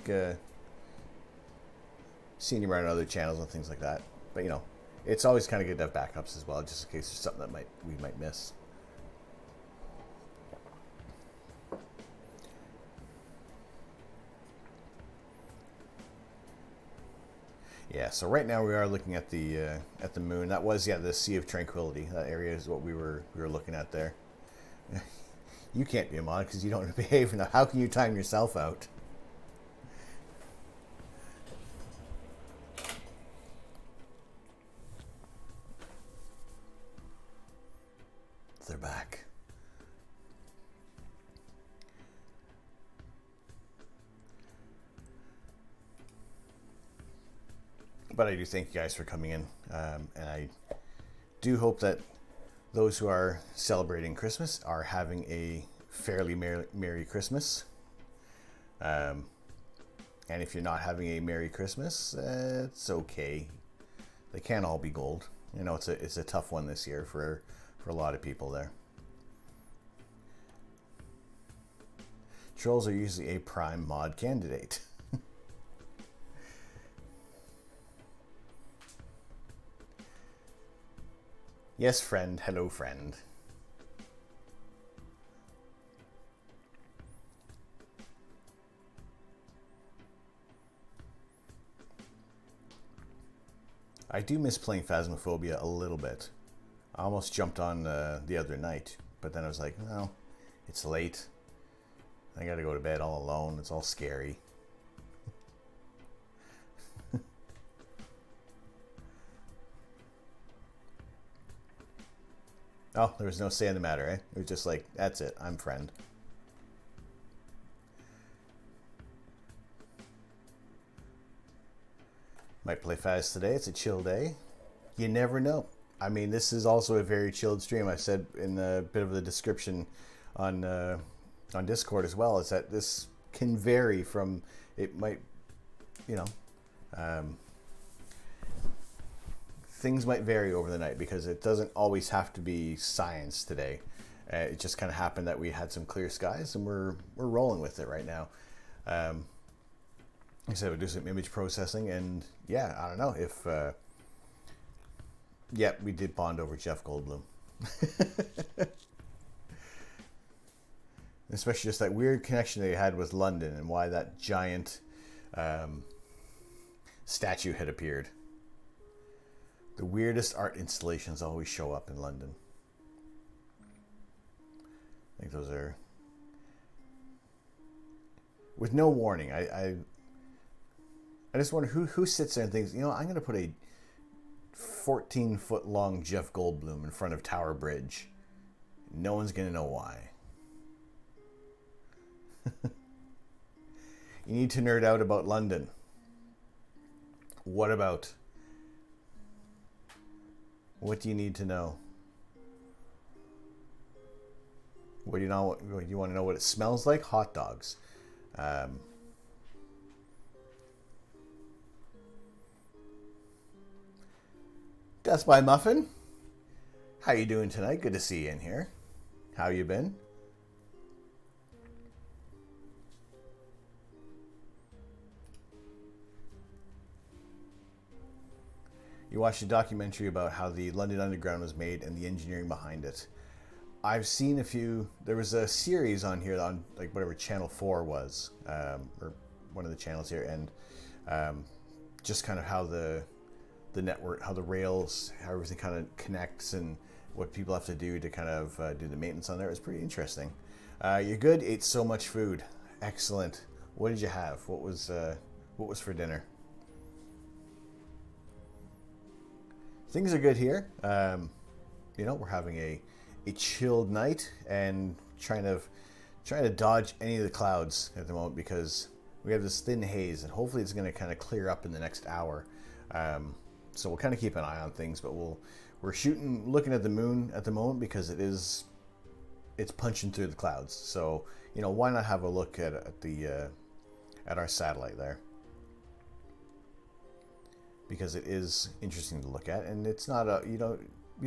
seeing you around other channels and things like that, but you know, it's always kind of good to have backups as well, just in case there's something that we might miss. Yeah, so right now we are looking at the moon. That was the Sea of Tranquility. That area is what we were looking at there. You can't be a mod because you don't behave enough. How can you time yourself out? They're back. But I do thank you guys for coming in, and I do hope that those who are celebrating Christmas are having a fairly Merry Christmas. And if you're not having a Merry Christmas, it's okay. They can't all be gold. You know, it's a tough one this year for a lot of people there. Trolls are usually a prime mod candidate. Yes, friend. Hello, friend. I do miss playing Phasmophobia a little bit. I almost jumped on the other night, but then I was like, no, it's late. I gotta go to bed all alone. It's all scary. Oh, there was no say in the matter, eh? It was just like, that's it, I'm friend. Might play Phas today, it's a chill day. You never know. I mean, this is also a very chilled stream. I said in a bit of the description on Discord as well, is that this can vary from, it might, you know, things might vary over the night because it doesn't always have to be science today. It just kind of happened that we had some clear skies and we're rolling with it right now. Like I said, we'll do some image processing, and yeah, I don't know if yeah, we did bond over Jeff Goldblum. Especially just that weird connection that he had with London and why that giant statue had appeared. The weirdest art installations always show up in London. I think those are... With no warning, I just wonder who sits there and thinks, you know, I'm going to put a 14-foot long Jeff Goldblum in front of Tower Bridge. No one's going to know why. You need to nerd out about London. What about... What do you need to know? What do you know? You want to know what it smells like? Hot dogs. Death by Muffin. How you doing tonight? Good to see you in here. How you been? You watched a documentary about how the London Underground was made and the engineering behind it. I've seen a few. There was a series on here on like whatever Channel 4 was, or one of the channels here, and just kind of how the network, how the rails, how everything kind of connects, and what people have to do to kind of do the maintenance on there. It was pretty interesting. You're good. Ate so much food. Excellent. What did you have? What was for dinner? Things are good here. You know, we're having a chilled night and trying to dodge any of the clouds at the moment because we have this thin haze, and hopefully it's going to kind of clear up in the next hour. So we'll kind of keep an eye on things, but we're we're looking at the moon at the moment because it's punching through the clouds. So, you know, why not have a look at our satellite there? Because it is interesting to look at, and it's not you don't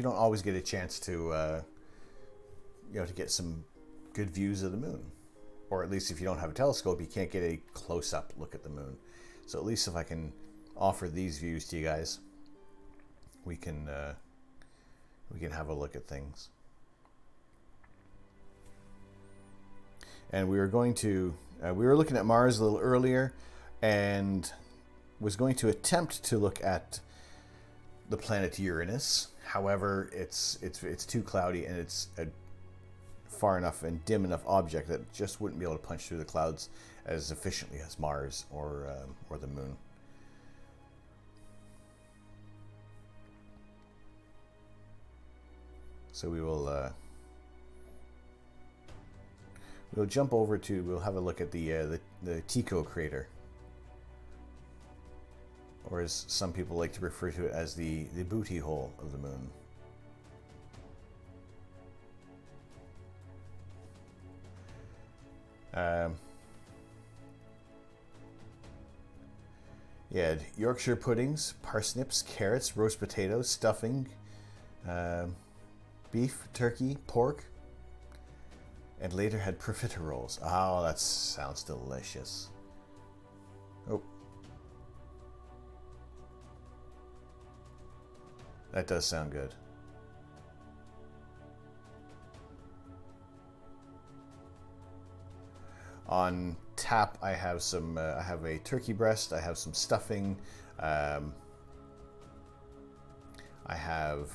always get a chance to to get some good views of the moon, or at least if you don't have a telescope, you can't get a close-up look at the moon. So at least if I can offer these views to you guys, we can have a look at things. And we were looking at Mars a little earlier, and was going to attempt to look at the planet Uranus. However, it's too cloudy, and it's a far enough and dim enough object that it just wouldn't be able to punch through the clouds as efficiently as Mars or the moon. So we'll jump over to, we'll have a look at the Tycho crater, or as some people like to refer to it as the booty hole of the moon. Yeah, Yorkshire puddings, parsnips, carrots, roast potatoes, stuffing, beef, turkey, pork, and later had profiteroles. Oh, that sounds delicious. Oh. That does sound good. On tap, I have some. I have a turkey breast. I have some stuffing. I have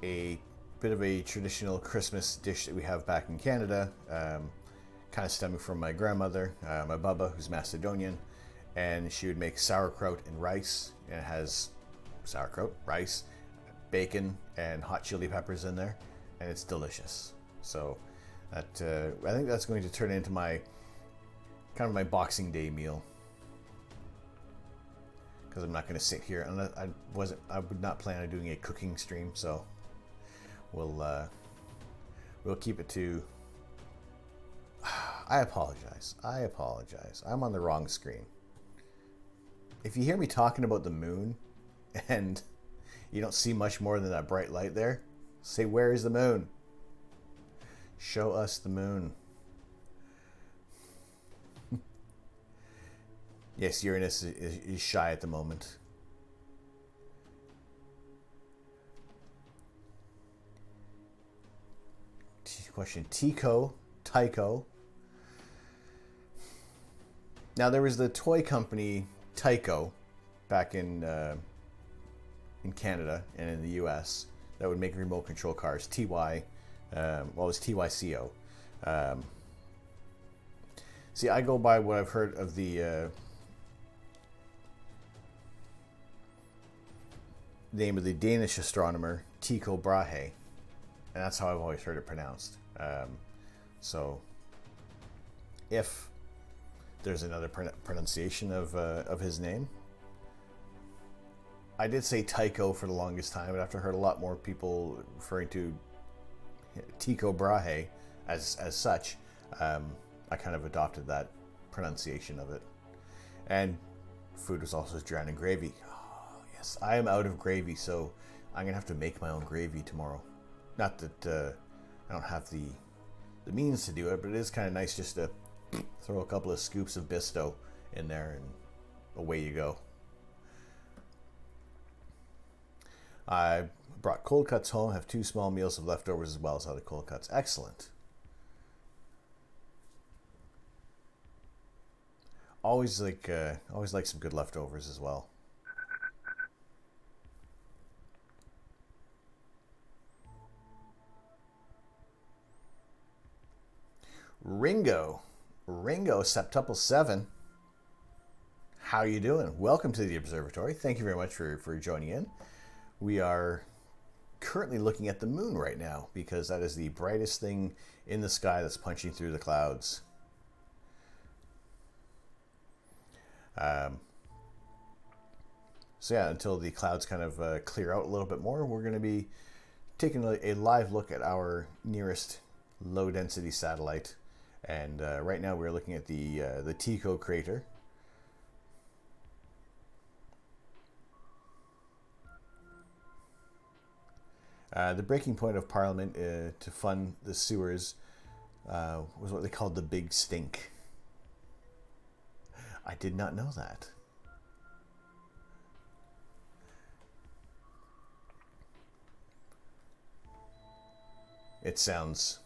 a bit of a traditional Christmas dish that we have back in Canada, kind of stemming from my grandmother, my Baba, who's Macedonian, and she would make sauerkraut and rice, and it has sauerkraut, rice, bacon, and hot chili peppers in there, and it's delicious. So that I think that's going to turn into my kind of my Boxing Day meal, because I'm not going to sit here unless I would not plan on doing a cooking stream. So we'll keep it to. I apologize. I'm on the wrong screen. If you hear me talking about the moon and you don't see much more than that bright light there, say, where is the moon? Show us the moon. Yes, Uranus is shy at the moment. Question, Tycho. Now, there was the toy company Tycho back in Canada and in the US that would make remote control cars. It was TYCO. See, I go by what I've heard of the name of the Danish astronomer Tycho Brahe, and that's how I've always heard it pronounced. So, if there's another pronunciation of his name, I did say Tycho for the longest time, but after I heard a lot more people referring to Tycho Brahe as such, I kind of adopted that pronunciation of it. And food was also drowned in gravy. Oh, yes, I am out of gravy, so I'm gonna have to make my own gravy tomorrow. Not that I don't have the means to do it, but it is kind of nice just to throw a couple of scoops of Bisto in there and away you go. I brought cold cuts home, have 2 small meals of leftovers as well as other cold cuts. Excellent. Always like some good leftovers as well. Ringo Septuple 7. How you doing? Welcome to the observatory. Thank you very much for joining in. We are currently looking at the moon right now because that is the brightest thing in the sky that's punching through the clouds. So yeah, until the clouds kind of clear out a little bit more, we're going to be taking a live look at our nearest low-density satellite. And right now we're looking at the Tycho crater. The breaking point of Parliament to fund the sewers was what they called the Big Stink. I did not know that. It sounds...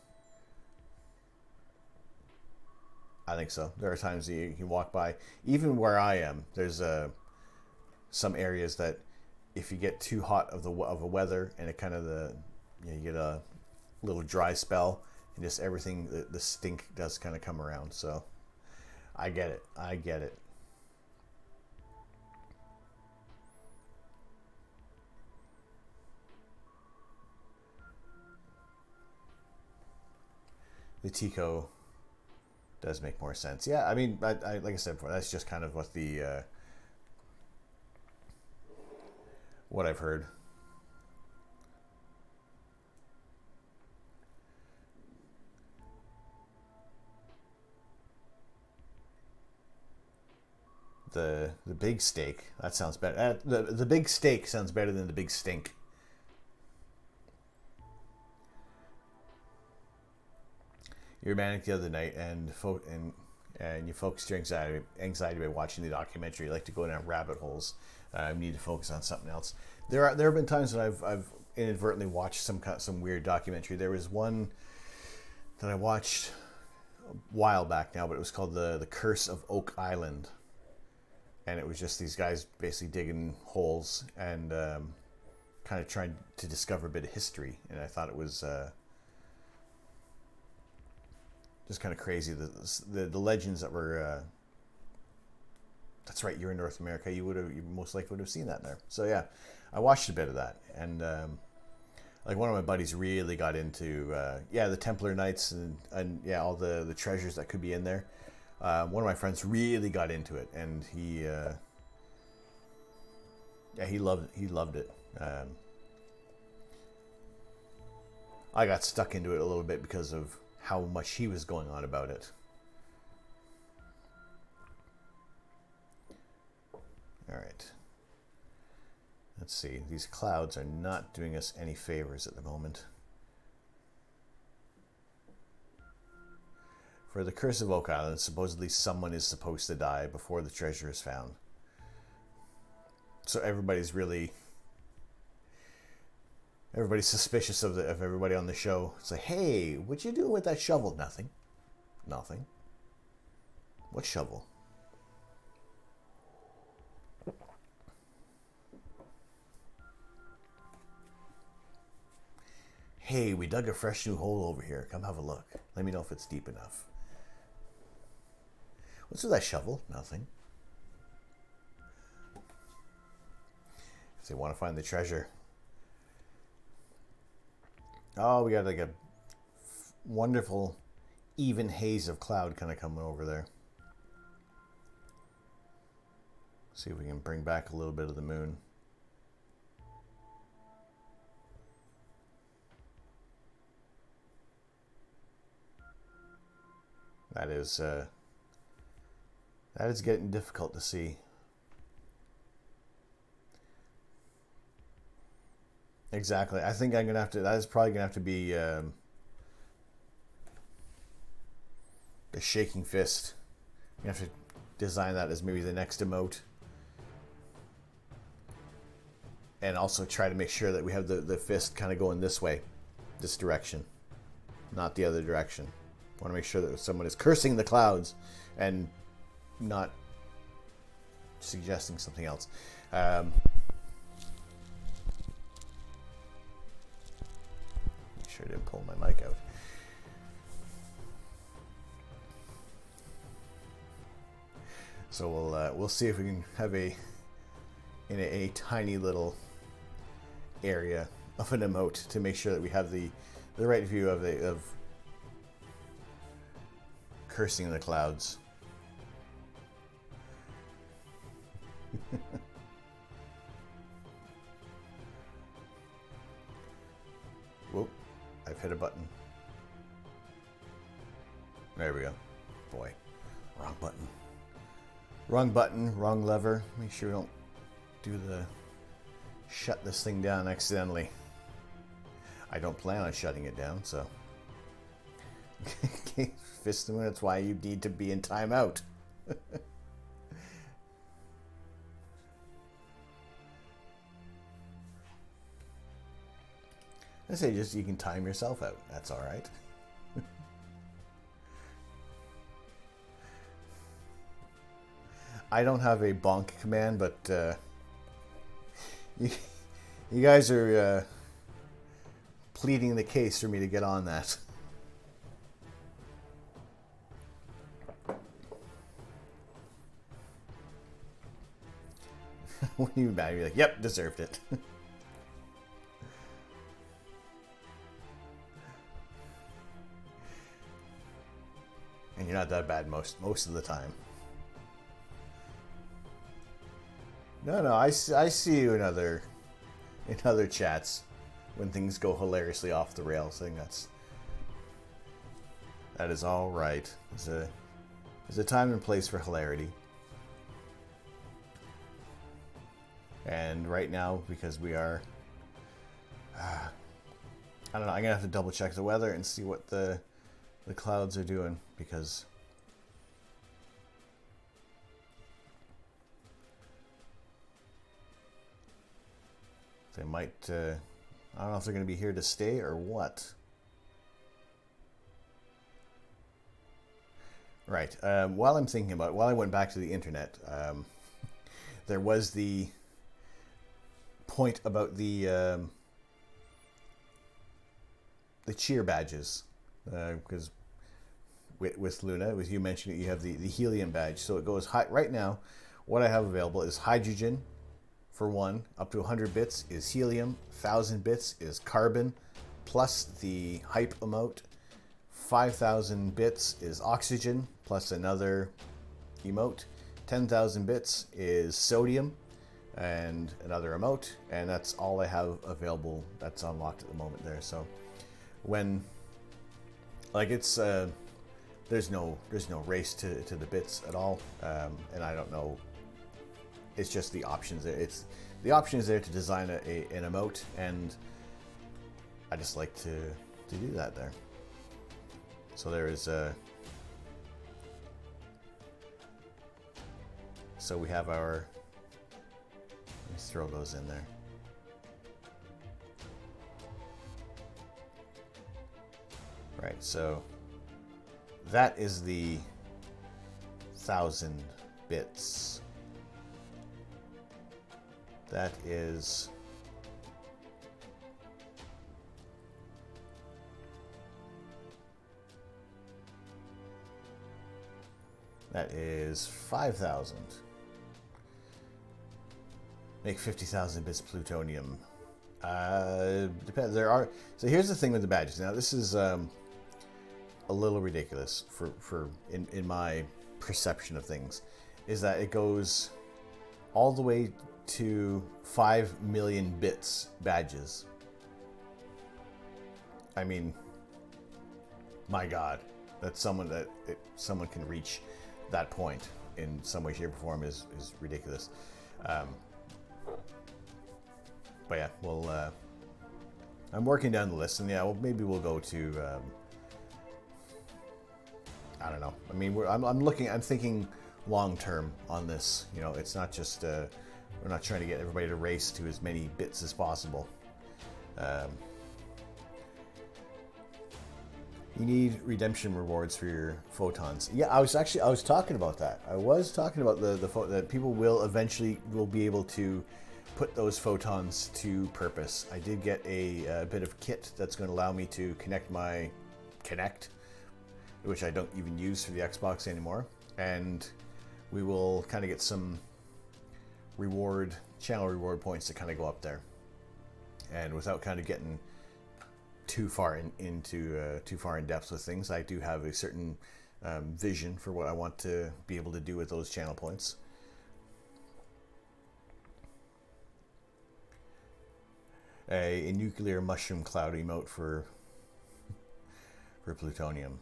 I think so. There are times you can walk by, even where I am, there's some areas that if you get too hot of a weather and it kind of you get a little dry spell and just everything, the stink does kind of come around. So I get it. I get it. The Tycho does make more sense. Yeah, I mean, I like I said before, that's just kind of what the what I've heard. The big steak, that sounds better. The big steak sounds better than the big stink. You're manic the other night, and you focused your anxiety by watching the documentary. You like to go down rabbit holes. You need to focus on something else. There have been times when I've inadvertently watched some weird documentary. There was one that I watched a while back now, but it was called the Curse of Oak Island, and it was just these guys basically digging holes and kind of trying to discover a bit of history. And I thought it was just kind of crazy, the legends that were. That's right, you're in North America. You most likely would have seen that there. So yeah, I watched a bit of that, and like one of my buddies really got into the Templar Knights and yeah, all the treasures that could be in there. One of my friends really got into it, and he loved it. I got stuck into it a little bit because of how much he was going on about it. All right. Let's see. These clouds are not doing us any favors at the moment. For the Curse of Oak Island, supposedly someone is supposed to die before the treasure is found. So everybody's suspicious of everybody on the show. It's like, hey, what you doing with that shovel? Nothing. Nothing. What shovel? Hey, we dug a fresh new hole over here. Come have a look. Let me know if it's deep enough. What's with that shovel? Nothing. If they want to find the treasure. Oh, we got like a wonderful even haze of cloud kind of coming over there. See if we can bring back a little bit of the moon. That is getting difficult to see. Exactly. I think I'm gonna have to. That is probably gonna have to be a shaking fist. You have to design that as maybe the next emote, and also try to make sure that we have the fist kind of going this way, this direction, not the other direction. I want to make sure that someone is cursing the clouds and not suggesting something else. Make sure I didn't pull my mic out. So we'll see if we can have in a tiny little area of an emote to make sure that we have the right view of cursing the clouds. I've hit a button. There we go. Boy, wrong button. Wrong button, wrong lever. Make sure we don't do the shut this thing down accidentally. I don't plan on shutting it down, so. Fist of that's why you need to be in timeout. I say just you can time yourself out. That's all right. I don't have a bonk command, but you guys are pleading the case for me to get on that. When you mad, you're like, "Yep, deserved it." And you're not that bad most of the time. No, I see you in other chats when things go hilariously off the rails. I think that is all right. There's a time and place for hilarity. And right now, because we are, I don't know, I'm gonna have to double check the weather and see what the clouds are doing, because they might, I don't know if they're gonna be here to stay or what. Right, while I'm thinking about it, while I went back to the internet, there was the point about the cheer badges, because with Luna, with you mentioning it, you have the helium badge. So it goes high. Right now, what I have available is hydrogen for 1, up to 100 bits is helium, 1,000 bits is carbon, plus the hype emote. 5,000 bits is oxygen, plus another emote. 10,000 bits is sodium, and another emote, and that's all I have available that's unlocked at the moment there. So when, like, it's there's no race to the bits at all, and I don't know, it's just the options there. It's the options there to design an emote, and I just like to do that there. So there is so we have our, let's throw those in there. Right, so that is the 1,000 bits. That is that is 5,000. Make 50,000 bits plutonium. Depends. There are. So here's the thing with the badges. Now this is a little ridiculous for in my perception of things, is that it goes all the way to 5 million bits badges. I mean, my God, that someone can reach that point in some way, shape, or form is ridiculous. But yeah, we'll. I'm working down the list, and yeah, well, maybe we'll go to. I don't know. I mean, I'm thinking long term on this. You know, it's not just. We're not trying to get everybody to race to as many bits as possible. You need redemption rewards for your photons. Yeah, I was talking about that. I was talking about that people will eventually be able to put those photons to purpose. I did get a bit of kit that's going to allow me to connect my Kinect, which I don't even use for the Xbox anymore, and we will kind of get some channel reward points to kind of go up there, and without kind of getting too far in depth with things, I do have a certain vision for what I want to be able to do with those channel points. A nuclear mushroom cloud emote for for plutonium.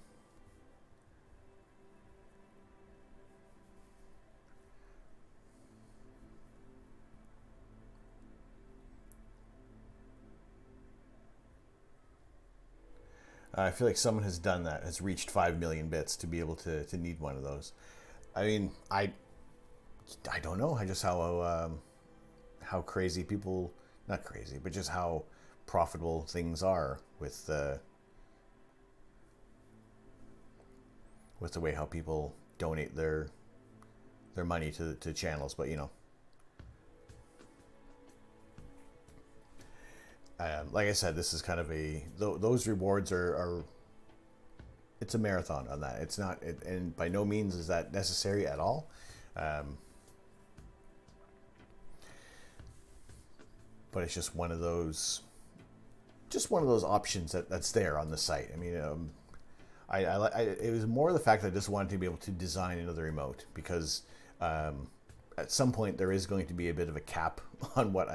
I feel like someone has done that, has reached 5 million bits to be able to need one of those. I mean, I don't know just how crazy people, not crazy, but just how profitable things are with the way how people donate their money to channels. But you know, like I said, this is kind of those rewards are it's a marathon on that. It's not, and by no means is that necessary at all. But it's just one of those options that's there on the site. I mean, it was more the fact that I just wanted to be able to design another emote, because at some point there is going to be a bit of a cap on what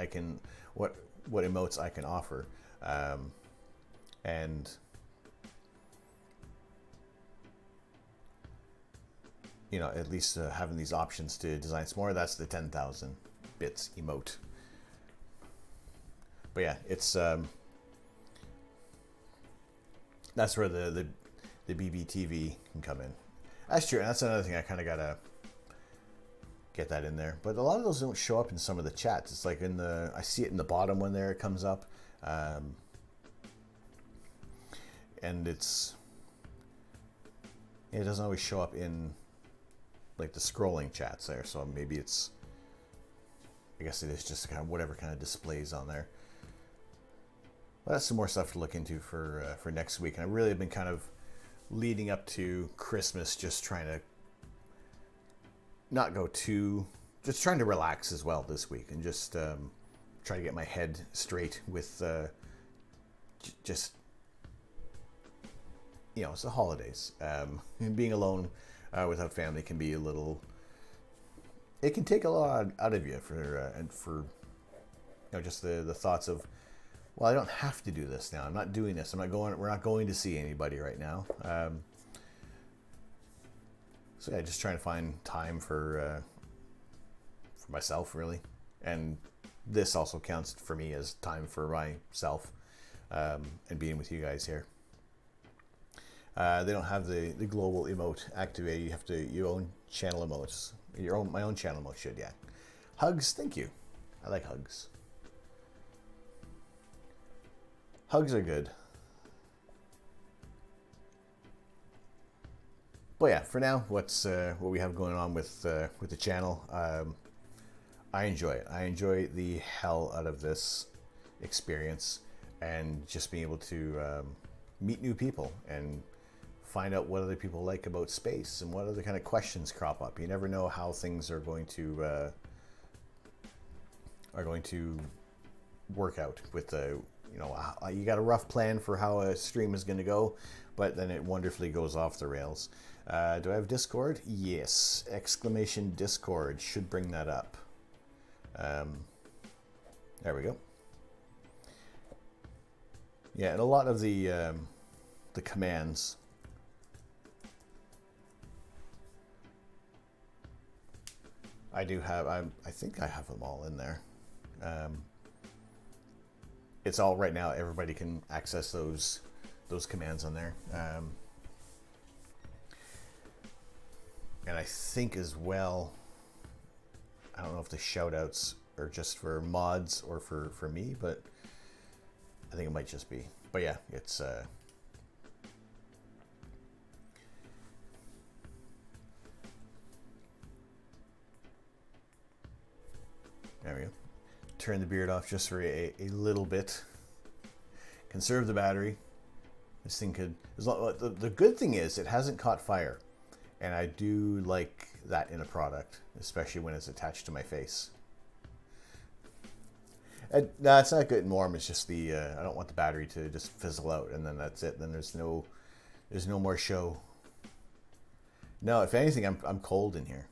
emotes I can offer, and you know, at least having these options to design some more. That's the 10,000 bits emote. But yeah, it's that's where the BBTV can come in. That's true. And that's another thing I kind of gotta get that in there. But a lot of those don't show up in some of the chats. It's like I see it in the bottom one there. It comes up, and it doesn't always show up in like the scrolling chats there. So maybe I guess it is just kind of whatever kind of displays on there. Well, that's some more stuff to look into for next week. And I really have been kind of leading up to Christmas, just trying to not go too, just trying to relax as well this week, and just try to get my head straight with just, you know, it's the holidays. And being alone without family can be it can take a lot out of you for you know, just the thoughts of, well, I don't have to do this now. I'm not doing this. We're not going to see anybody right now. So yeah, just trying to find time for myself, really. And this also counts for me as time for myself, and being with you guys here. They don't have the global emote activated. You have your own channel emotes. My own channel emote should, yeah. Hugs, thank you. I like hugs. Hugs are good. But yeah, for now, what we have going on with the channel, I enjoy it. I enjoy the hell out of this experience, and just being able to meet new people and find out what other people like about space and what other kind of questions crop up. You never know how things are going to work out with the. You know, you got a rough plan for how a stream is going to go, but then it wonderfully goes off the rails. Do I have Discord? Yes! Exclamation Discord should bring that up. There we go. Yeah, and a lot of the commands. I do have. I think I have them all in there. It's all right now. Everybody can access those commands on there, and I think as well. I don't know if the shoutouts are just for mods or for me, but I think it might just be. But yeah, it's there we go. Turn the beard off just for a little bit. Conserve the battery. This thing could. The good thing is it hasn't caught fire, and I do like that in a product, especially when it's attached to my face. No, it's not good and warm. It's just I don't want the battery to just fizzle out, and then that's it. Then there's no more show. No, if anything, I'm cold in here.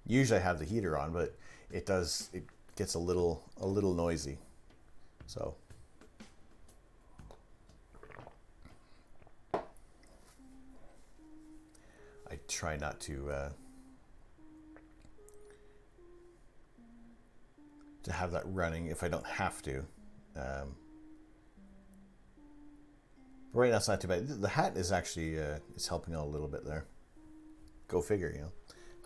Usually I have the heater on, but it gets a little noisy. So try not to have that running if I don't have to. Right now it's not too bad. The hat is actually is helping out a little bit there. Go figure, you know.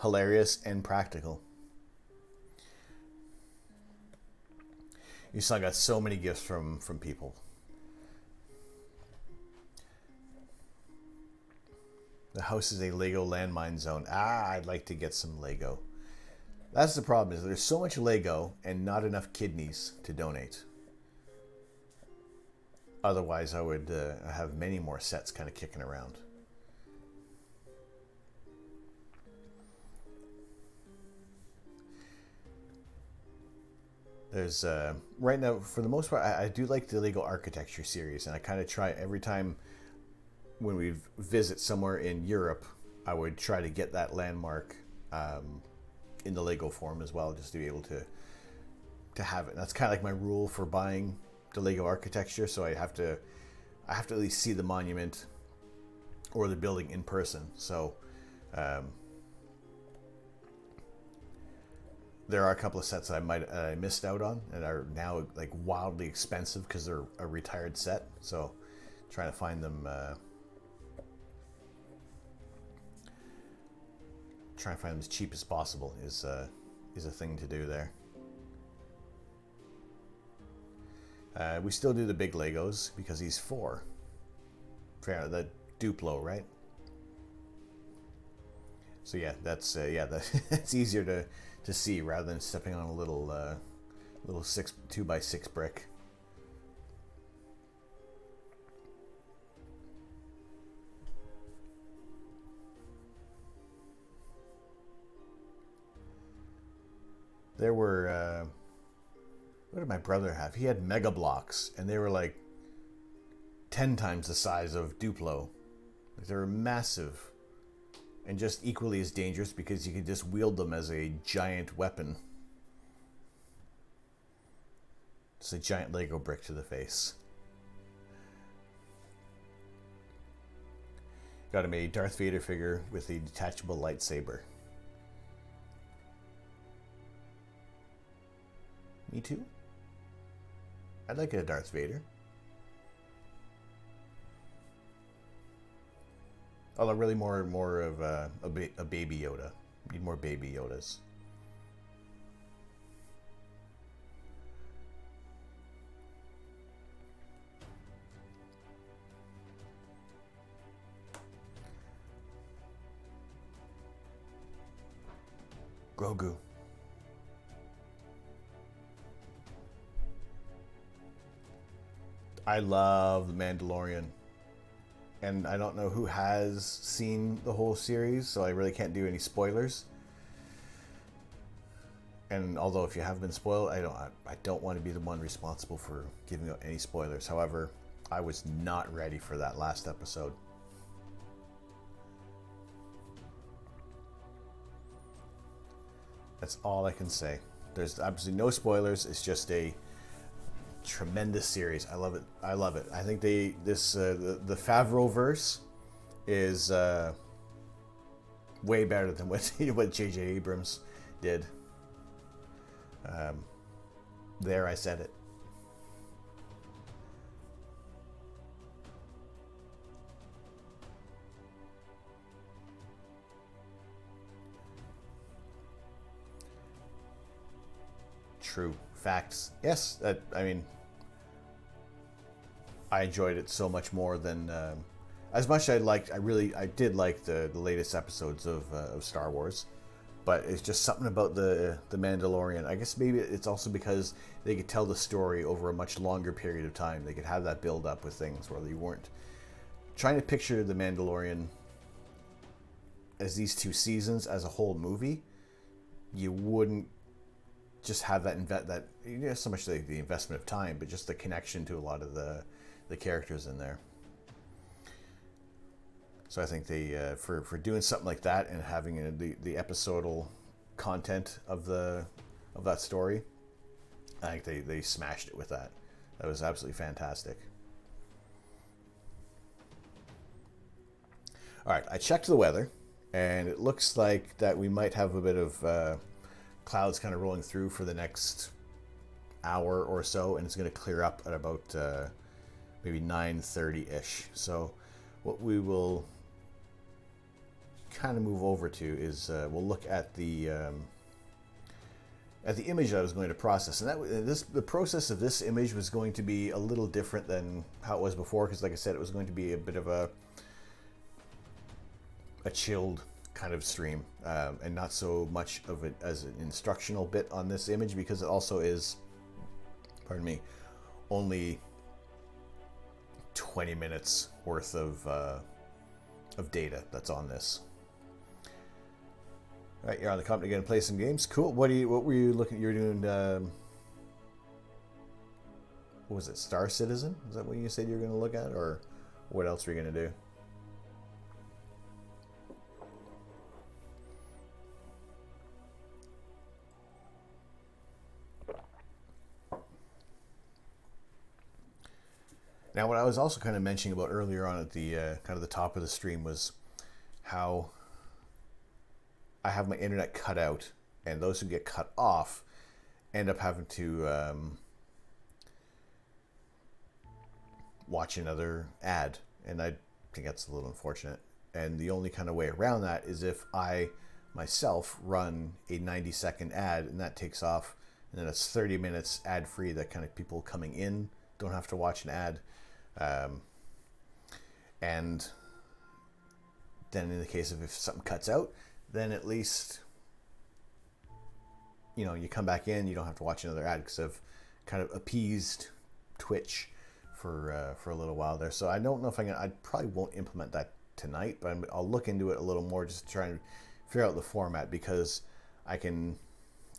Hilarious and practical. You saw I got so many gifts from people. The house is a Lego landmine zone. I'd like to get some Lego. That's the problem, is there's so much Lego and not enough kidneys to donate. Otherwise, I would have many more sets kind of kicking around. There's, right now, for the most part, I do like the Lego Architecture series, and I kind of try every time when we visit somewhere in Europe, I would try to get that landmark in the Lego form as well, just to be able to have it. And that's kind of like my rule for buying the Lego Architecture, so I have to at least see the monument or the building in person. So there are a couple of sets that I missed out on and are now like wildly expensive because they're a retired set. So trying to find them, as cheap as possible is a thing to do there. We still do the big Legos because he's 4. Fair, the Duplo, right? So yeah, that's that's easier to see rather than stepping on a little 2x6 brick. There were, what did my brother have? He had Mega Blocks, and they were like 10 times the size of Duplo. They were massive, and just equally as dangerous because you could just wield them as a giant weapon. Just a giant Lego brick to the face. Got him a Darth Vader figure with a detachable lightsaber. Me too. I'd like a Darth Vader. Although really more of a baby Yoda. Need more baby Yodas. Grogu. I love The Mandalorian. And I don't know who has seen the whole series, so I really can't do any spoilers. And although if you have been spoiled, I don't want to be the one responsible for giving out any spoilers. However, I was not ready for that last episode. That's all I can say. There's absolutely no spoilers. It's just a tremendous series. I love it. I love it. I think the Favreau verse is way better than what J.J. Abrams did. There, I said it. True. Facts. Yes, I mean, I enjoyed it so much more than as much as I did like the latest episodes of Star Wars, but it's just something about the Mandalorian. I guess maybe it's also because they could tell the story over a much longer period of time. They could have that build up with things where you weren't trying to picture the Mandalorian as these 2 seasons as a whole movie. You wouldn't just have that so much the investment of time, but just the connection to a lot of the characters in there. So I think they for doing something like that and having the episodal content of that story, I think they smashed it with that. That was absolutely fantastic. All right, I checked the weather, And it looks like that we might have a bit of clouds kind of rolling through for the next hour or so, and it's going to clear up at about maybe 9:30-ish. So what we will kind of move over to is we'll look at the image that I was going to process, and the process of this image was going to be a little different than how it was before, because like I said, it was going to be a bit of a chilled kind of stream, and not so much of it as an instructional bit on this image, because it also is, pardon me, only 20 minutes worth of data that's on this. All right, you're on the company going to play some games. Cool. What were you looking? You're doing. What was it? Star Citizen? Is that what you said you were going to look at, or what else were you going to do? Now, what I was also kind of mentioning about earlier on at the kind of the top of the stream was how I have my internet cut out, and those who get cut off end up having to watch another ad, and I think that's a little unfortunate. And the only kind of way around that is if I myself run a 90-second ad, and that takes off, and then it's 30 minutes ad-free, that kind of people coming in don't have to watch an ad. And then in the case of if something cuts out, then at least, you know, you come back in, you don't have to watch another ad, because I've kind of appeased Twitch for a little while there. So I don't know if I probably won't implement that tonight, but I'll look into it a little more just to try and figure out the format, because I can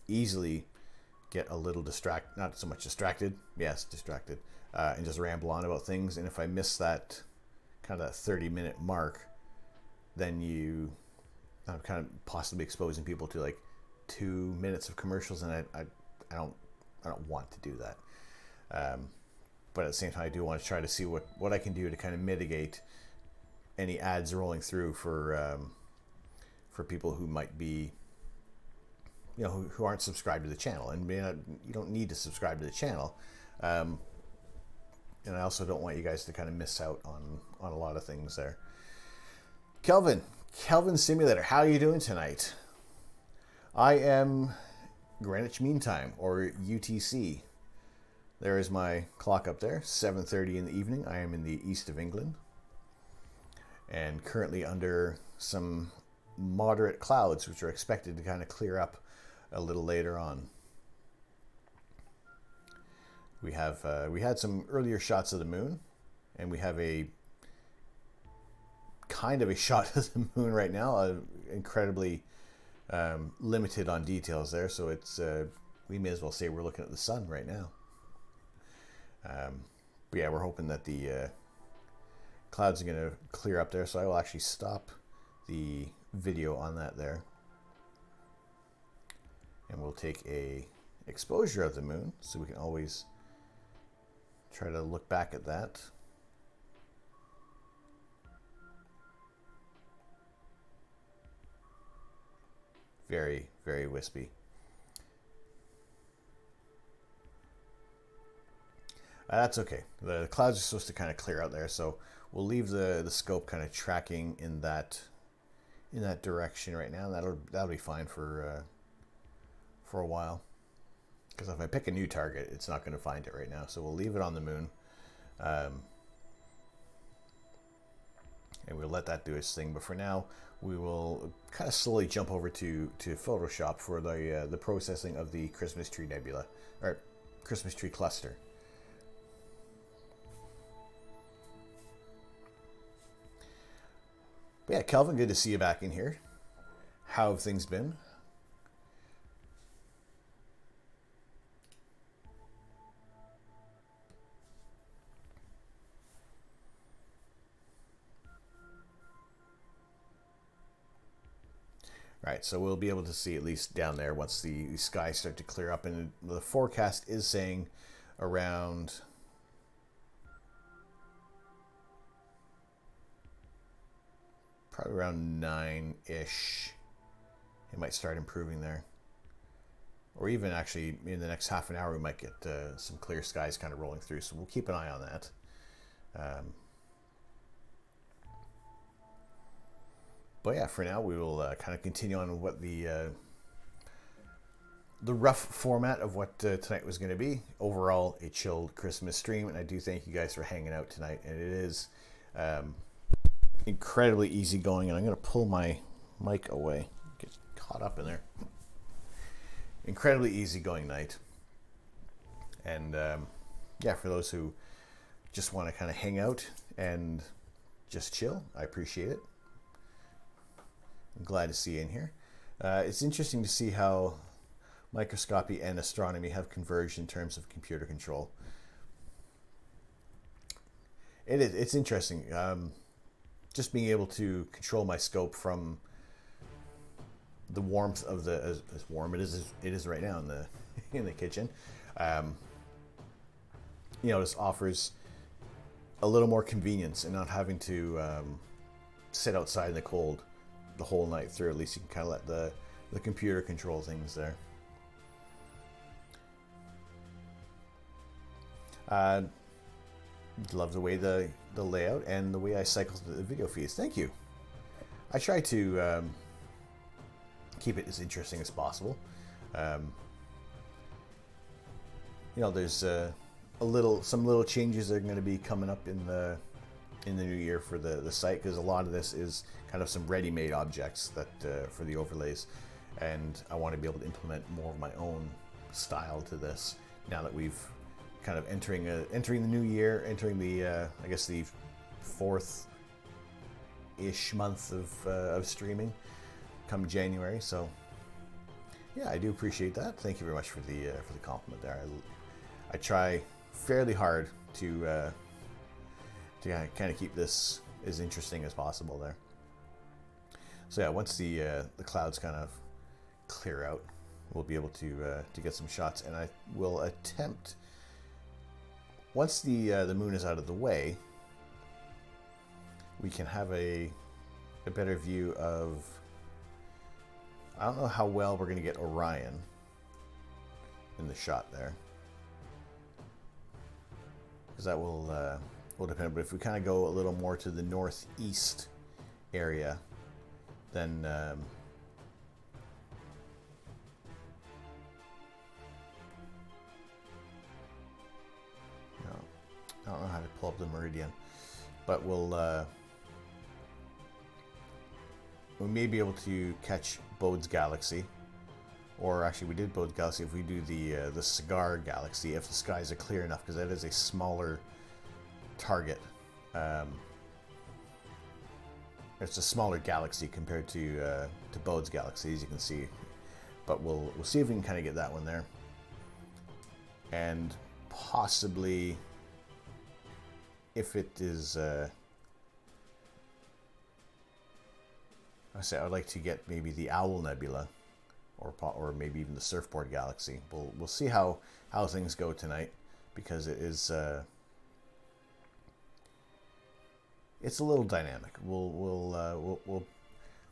easily get a little not so much distracted, and just ramble on about things. And if I miss that kind of 30-minute mark, then I'm kind of possibly exposing people to like 2 minutes of commercials, and I don't want to do that. But at the same time, I do want to try to see what I can do to kind of mitigate any ads rolling through for people who might be, you know, who aren't subscribed to the channel. And you don't need to subscribe to the channel. And I also don't want you guys to kind of miss out on a lot of things there. Kelvin Simulator, how are you doing tonight? I am Greenwich Mean Time, or UTC. There is my clock up there, 7:30 in the evening. I am in the east of England, and currently under some moderate clouds, which are expected to kind of clear up a little later on. We had some earlier shots of the moon, and we have a kind of a shot of the moon right now, incredibly limited on details there, so it's we may as well say we're looking at the sun right now. But yeah, we're hoping that the clouds are going to clear up there, so I will actually stop the video on that there, and we'll take a exposure of the moon, so we can always try to look back at that. Very, very wispy. That's okay. The clouds are supposed to kind of clear out there, so we'll leave the scope kind of tracking in that direction right now. That'll be fine for a while. Because if I pick a new target, it's not going to find it right now. So we'll leave it on the moon, and we'll let that do its thing. But for now, we will kind of slowly jump over to Photoshop for the processing of the Christmas tree nebula, or Christmas tree cluster. But yeah, Kelvin, good to see you back in here. How have things been? Right, so we'll be able to see at least down there once the skies start to clear up, and the forecast is saying around probably around 9-ish. It might start improving there. Or even actually in the next half an hour, we might get some clear skies kind of rolling through. So we'll keep an eye on that. But yeah, for now, we will kind of continue on what the rough format of what tonight was going to be. Overall, a chilled Christmas stream, and I do thank you guys for hanging out tonight. And it is incredibly easygoing, and I'm going to pull my mic away, get caught up in there. Incredibly easygoing night, and yeah, for those who just want to kind of hang out and just chill, I appreciate it. I'm glad to see you in here. It's interesting to see how microscopy and astronomy have converged in terms of computer control. It's interesting. Just being able to control my scope from the warmth of the as warm it is right now in the kitchen. This offers a little more convenience and not having to sit outside in the cold the whole night through. At least you can kind of let the computer control things there. Love the way the layout and the way I cycle the video feeds. Thank you. I try to keep it as interesting as possible. There's some little changes that are going to be coming up in the new year for the site, because a lot of this is kind of some ready-made objects that for the overlays, and I want to be able to implement more of my own style to this now that we've kind of entering the new year, entering the I guess the 4th-ish month of streaming come January. So yeah, I do appreciate that. Thank you very much for the compliment there. I try fairly hard to kind of keep this as interesting as possible there. So yeah, once the clouds kind of clear out, we'll be able to get some shots, and I will attempt, once the moon is out of the way, we can have a better view of, I don't know how well we're going to get Orion in the shot there, because that will depend. But if we kind of go a little more to the northeast area, then I don't know how to pull up the meridian, but we may be able to catch Bode's Galaxy, or actually we did Bode's Galaxy if we do the Cigar Galaxy, if the skies are clear enough, because that is a smaller target. It's a smaller galaxy compared to Bode's Galaxy, as you can see, but we'll see if we can kind of get that one there, and possibly, if it is, I'd like to get maybe the Owl Nebula, or maybe even the Surfboard Galaxy. We'll see how things go tonight, because it is it's a little dynamic. We'll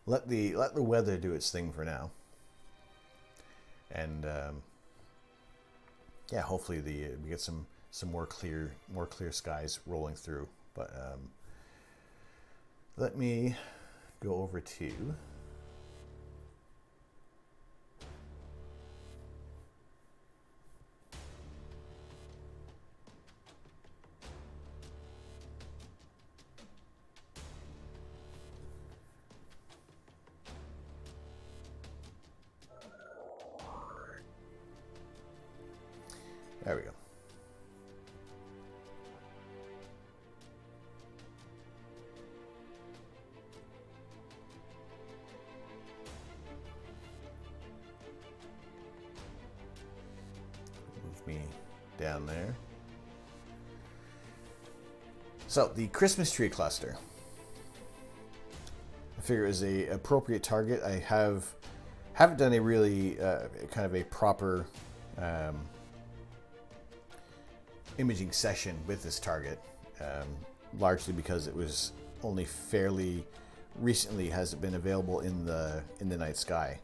let the weather do its thing for now, and yeah, hopefully we get some more clear skies rolling through. But let me go over to there we go. Me down there. So the Christmas tree cluster, I figure, is a appropriate target. I haven't done a really kind of a proper imaging session with this target, largely because it was only fairly recently has been available in the night sky,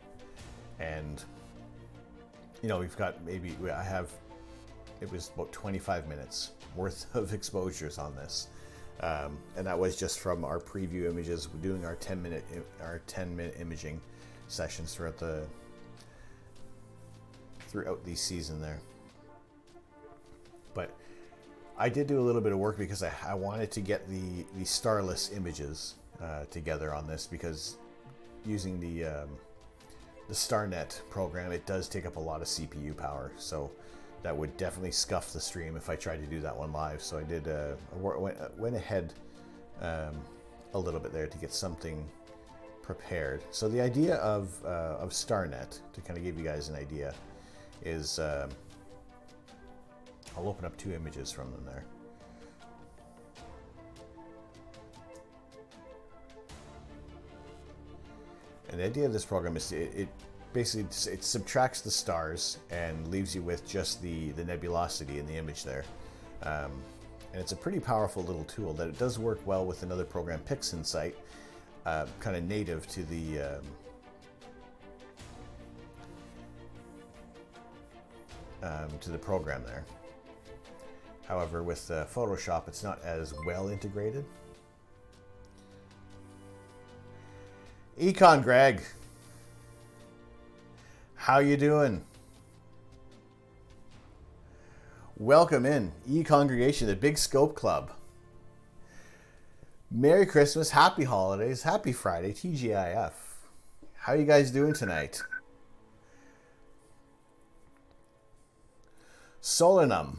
and we've got it was about 25 minutes worth of exposures on this, and that was just from our preview images. We're doing our 10-minute imaging sessions throughout the season there. But I did do a little bit of work because I wanted to get the starless images together on this, because using the StarNet program, it does take up a lot of CPU power, so that would definitely scuff the stream if I tried to do that one live. So I did went ahead a little bit there to get something prepared. So the idea of StarNet, to kind of give you guys an idea, is I'll open up 2 images from them there. And the idea of this program is it basically subtracts the stars and leaves you with just the nebulosity in the image there. And it's a pretty powerful little tool that it does work well with another program, PixInsight, kind of native to the program there. However, with Photoshop, it's not as well integrated. Econ Greg, how you doing? Welcome in, E-Congregation, the Big Scope Club. Merry Christmas, Happy Holidays, Happy Friday, TGIF. How you guys doing tonight? Solanum,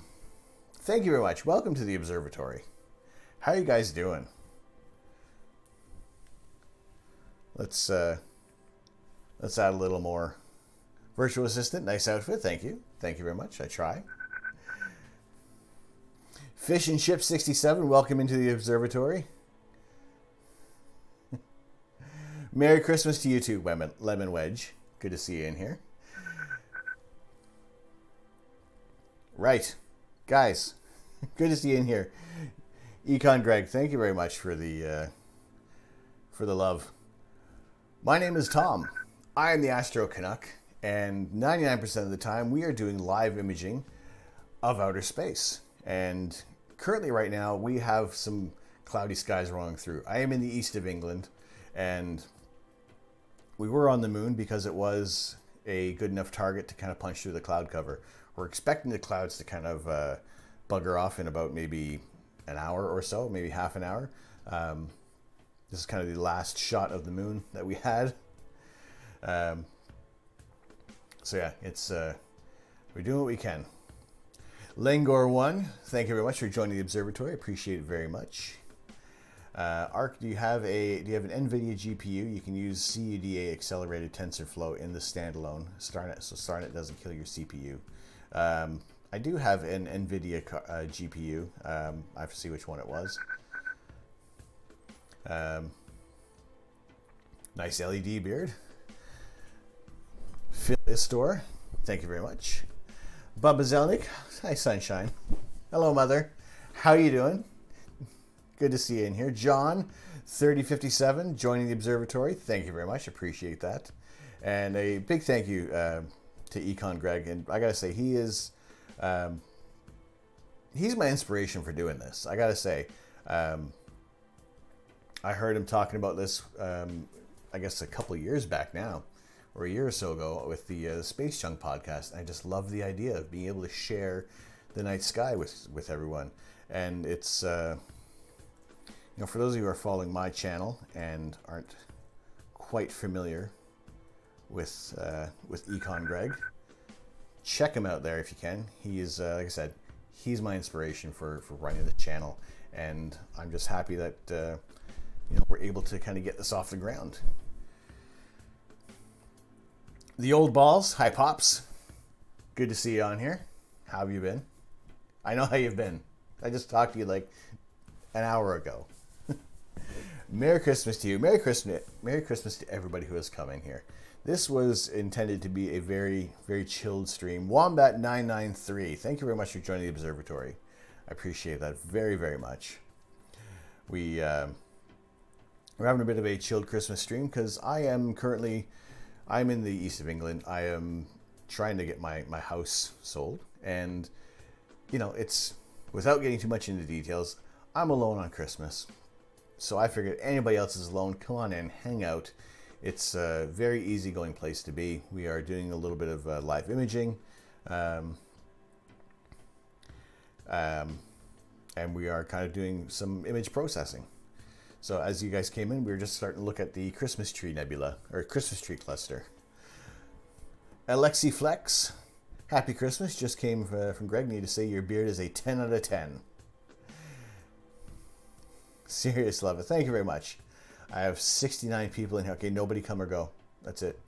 thank you very much. Welcome to the observatory. How are you guys doing? Let's add a little more. Virtual assistant, nice outfit. Thank you. Thank you very much. I try. Fish and Ship 67, welcome into the observatory. Merry Christmas to you too, Lemon Wedge. Good to see you in here. Right, guys, good to see you in here. Econ Greg, thank you very much for the love. My name is Tom. I am the Astro Canuck, and 99% of the time we are doing live imaging of outer space. And currently right now we have some cloudy skies rolling through. I am in the east of England, and we were on the moon because it was a good enough target to kind of punch through the cloud cover. We're expecting the clouds to kind of bugger off in about maybe an hour or so, maybe half an hour. This is kind of the last shot of the moon that we had. So yeah, it's we're doing what we can. Langor1, thank you very much for joining the observatory. Appreciate it very much. Arc, do you have an NVIDIA GPU? You can use CUDA accelerated TensorFlow in the standalone StarNet, so StarNet doesn't kill your CPU. I do have an NVIDIA GPU. I have to see which one it was. Nice LED beard. Phil Istor, thank you very much. Bubba Zelnick, hi Sunshine. Hello Mother, how you doing? Good to see you in here. John, 3057, joining the observatory. Thank you very much, appreciate that. And a big thank you to Econ Greg. And I gotta say, he's my inspiration for doing this. I gotta say, I heard him talking about this, I guess a couple of years back now, or a year or so ago, with the Space Chunk podcast. I just love the idea of being able to share the night sky with everyone. And it's, for those of you who are following my channel and aren't quite familiar with Econ Greg, check him out there if you can. He is, like I said, he's my inspiration for running the channel. And I'm just happy that, we're able to kind of get this off the ground. The Old Balls, hi Pops. Good to see you on here. How have you been? I know how you've been. I just talked to you like an hour ago. Merry Christmas to you. Merry Christmas to everybody who has come in here. This was intended to be a very, very chilled stream. Wombat993, thank you very much for joining the observatory. I appreciate that very, very much. We We're having a bit of a chilled Christmas stream because I'm in the east of England. I am trying to get my house sold, and it's, without getting too much into details, I'm alone on Christmas. So I figured anybody else is alone, come on in, hang out. It's a very easygoing place to be. We are doing a little bit of live imaging, and we are kind of doing some image processing. So as you guys came in, we were just starting to look at the Christmas tree nebula, or Christmas tree cluster. Alexi Flex, happy Christmas, just came from Greg. Need to say your beard is a 10 out of 10. Serious love it. Thank you very much. I have 69 people in here. Okay, nobody come or go. That's it.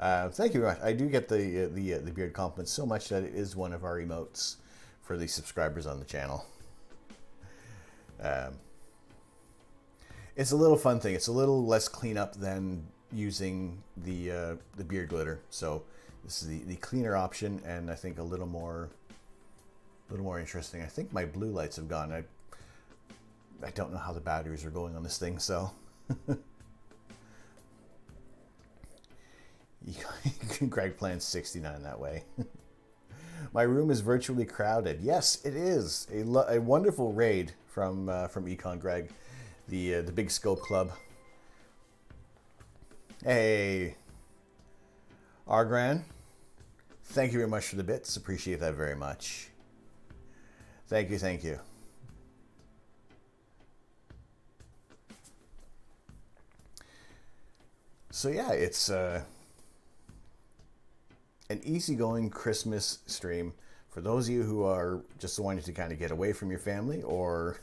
Thank you very much. I do get the beard compliments so much that it is one of our emotes for the subscribers on the channel. It's a little fun thing. It's a little less cleanup than using the beard glitter. So this is the cleaner option, and I think a little more interesting. I think my blue lights have gone. I don't know how the batteries are going on this thing, so Greg plans 69 that way. My room is virtually crowded. Yes, it is a wonderful raid from Econ Greg, the Big Scope Club. Hey, Argran, thank you very much for the bits. Appreciate that very much. Thank you, thank you. So yeah, it's an easygoing Christmas stream for those of you who are just wanting to kind of get away from your family, or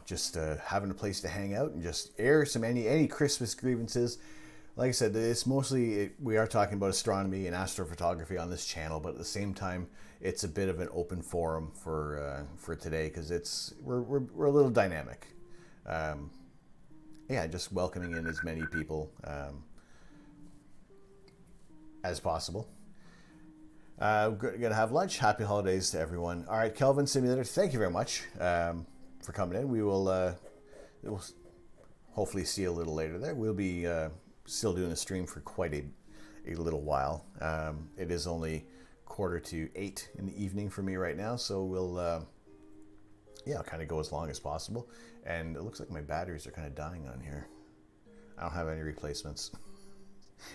just having a place to hang out and just air some any Christmas grievances. Like I said, it's mostly we are talking about astronomy and astrophotography on this channel, but at the same time, it's a bit of an open forum for today because we're a little dynamic. Yeah, just welcoming in as many people as possible. Gonna have lunch. Happy holidays to everyone. All right, Kelvin Simulator, thank you very much for coming in. We'll hopefully see you a little later there. We'll be still doing a stream for quite a little while. It is only 7:45 in the evening for me right now, so we'll kind of go as long as possible. And it looks like my batteries are kind of dying on here. I don't have any replacements.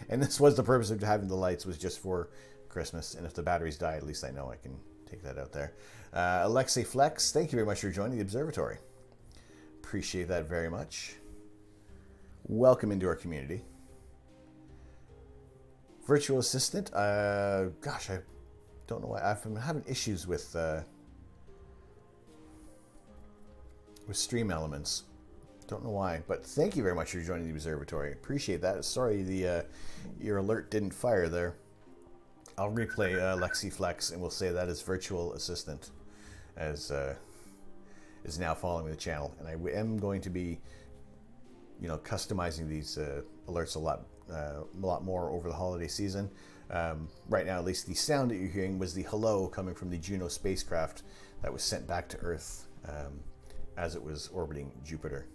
And this was the purpose of having the lights, was just for Christmas. And if the batteries die, at least I know I can take that out there. Alexei Flex, thank you very much for joining the observatory. Appreciate that very much. Welcome into our community. Virtual assistant, gosh, I don't know why. I've been having issues with Stream Elements. Don't know why, but thank you very much for joining the observatory. Appreciate that. Sorry your alert didn't fire there. I'll replay Lexi Flex, and we'll say that is virtual assistant as is now following the channel, and I am going to be customizing these alerts a lot more over the holiday season. Right now, at least, the sound that you're hearing was the hello coming from the Juno spacecraft that was sent back to Earth as it was orbiting Jupiter.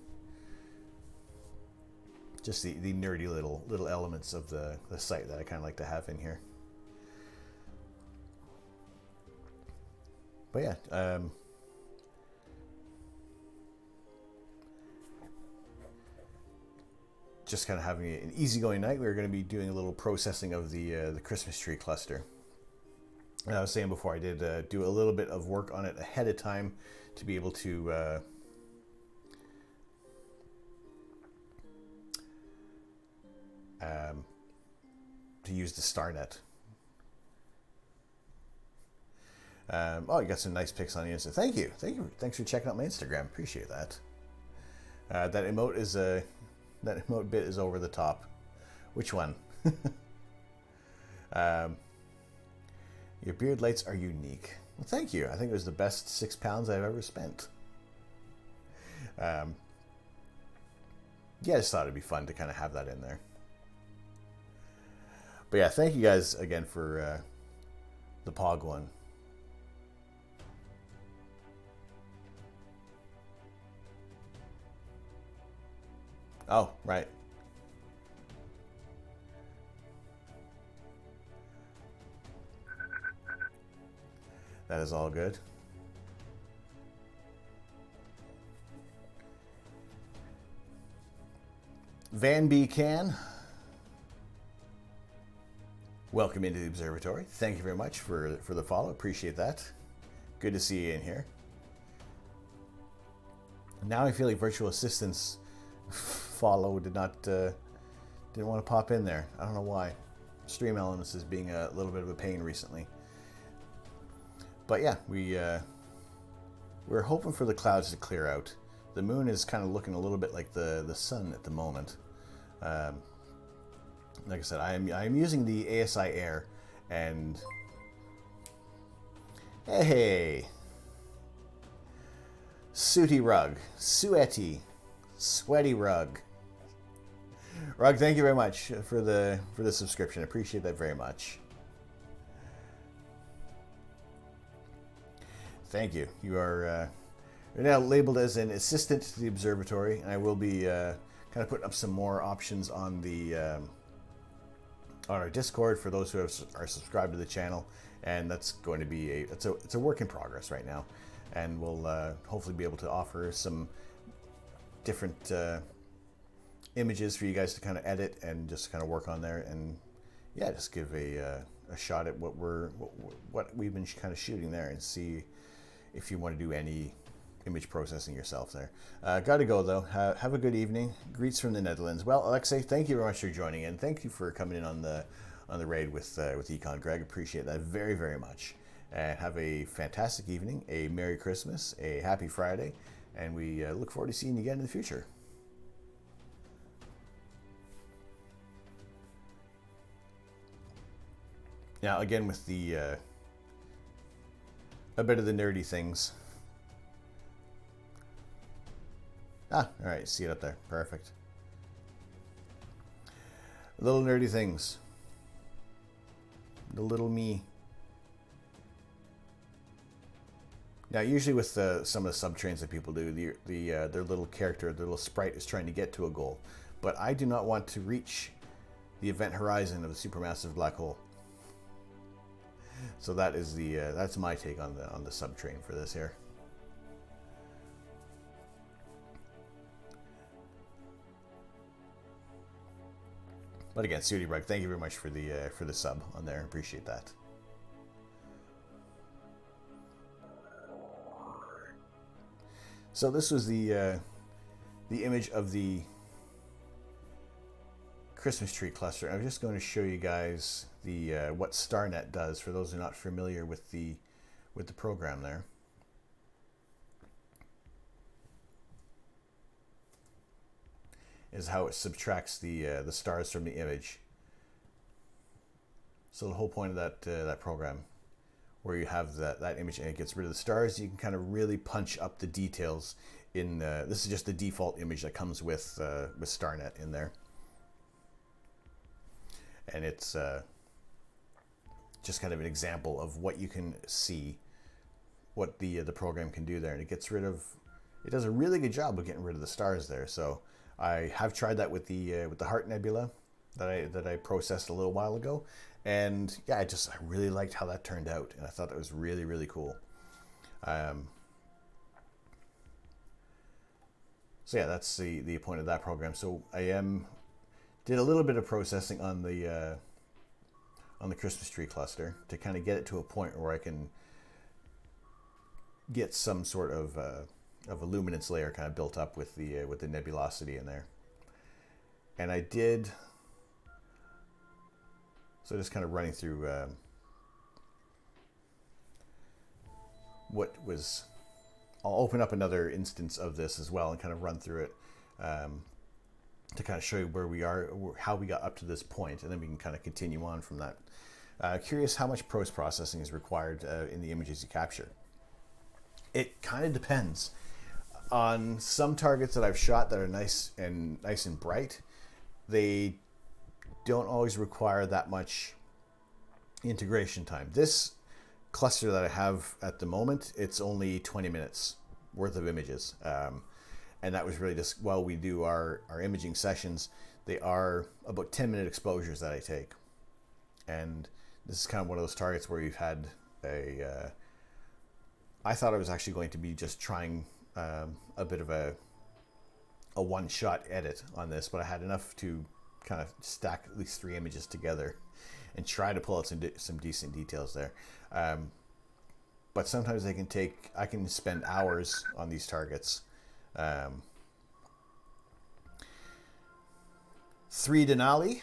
Just the nerdy little elements of the site that I kind of like to have in here. But yeah, just kind of having an easygoing night. We're going to be doing a little processing of the Christmas tree cluster. And I was saying before, I did do a little bit of work on it ahead of time to be able to use the StarNet. Oh, you got some nice pics on the Insta. Thank you. Thanks for checking out my Instagram. Appreciate that. That emote bit is over the top. Which one? Your beard lights are unique. Well, thank you. I think it was the best £6 I've ever spent. Yeah, I just thought it'd be fun to kind of have that in there. But yeah, thank you guys again for the POG one. Oh, right. That is all good. Van B. Can, welcome into the observatory. Thank you very much for the follow. Appreciate that. Good to see you in here. Now I feel like virtual assistants follow didn't want to pop in there. I don't know why. Stream Elements is being a little bit of a pain recently. But yeah, we're hoping for the clouds to clear out. The moon is kind of looking a little bit like the sun at the moment. Like I said, I'm using the ASI Air, and hey, Sooty Rug, Sweaty Rug. Rug, thank you very much for the subscription. I appreciate that very much. Thank you. You are you're now labeled as an assistant to the observatory, and I will be kind of putting up some more options on the on our Discord for those who are subscribed to the channel, and that's going to be it's a work in progress right now, and we'll hopefully be able to offer some different images for you guys to kind of edit and just kind of work on there, and yeah, just give a shot at what we've been kind of shooting there, and see if you want to do any image processing yourself there. Gotta go though. Have a good evening. Greets from the Netherlands. Well, Alexei, thank you very much for joining in. Thank you for coming in on the raid with Econ Greg. Appreciate that very, very much. And have a fantastic evening, a Merry Christmas, a Happy Friday, and we look forward to seeing you again in the future. Now, again, with the a bit of the nerdy things. Ah, all right, see it up there. Perfect. Little nerdy things. The little me. Now, usually with some of the subtrains that people do, their little character, their little sprite is trying to get to a goal. But I do not want to reach the event horizon of the supermassive black hole. So that is that's my take on the subtrain for this here. But again, Sooty Rug, thank you very much for the sub on there. Appreciate that. So this was the image of the Christmas tree cluster. I'm just going to show you guys what StarNet does for those who are not familiar with the program there. Is how it subtracts the stars from the image. So the whole point of that program, where you have that image and it gets rid of the stars, you can kind of really punch up the details in this is just the default image that comes with StarNet in there. And it's just kind of an example of what you can see, what the program can do there, and it does a really good job of getting rid of the stars there. So I have tried that with the Heart Nebula that I processed a little while ago, and yeah, I really liked how that turned out, and I thought that was really, really cool. So yeah, that's the point of that program. So I did a little bit of processing on the Christmas tree cluster to kind of get it to a point where I can get some sort of a luminance layer kind of built up with the nebulosity in there. And I did, so just kind of running through what was, I'll open up another instance of this as well and kind of run through it to kind of show you where we are, how we got up to this point, and then we can kind of continue on from that. Curious how much post-processing is required in the images you capture. It kind of depends. On some targets that I've shot that are nice and bright, they don't always require that much integration time. This cluster that I have at the moment, it's only 20 minutes worth of images. And that was really just while we do our imaging sessions. They are about 10-minute exposures that I take. And this is kind of one of those targets where you've had a... I thought I was actually going to be just trying a bit of a one-shot edit on this, but I had enough to kind of stack at least 3 images together and try to pull out some decent details there. But sometimes I can spend hours on these targets. 3 Denali,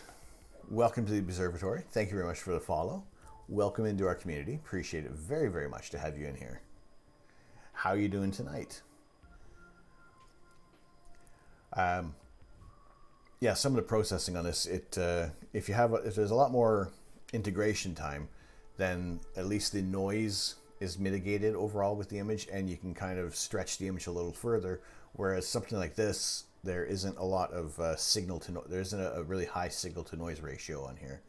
welcome to the observatory. Thank you very much for the follow. Welcome into our community. Appreciate it very, very much to have you in here. How are you doing tonight? Yeah, some of the processing on this, if there's a lot more integration time, then at least the noise is mitigated overall with the image, and you can kind of stretch the image a little further. Whereas something like this, there isn't a lot of there isn't a really high signal to noise ratio on here.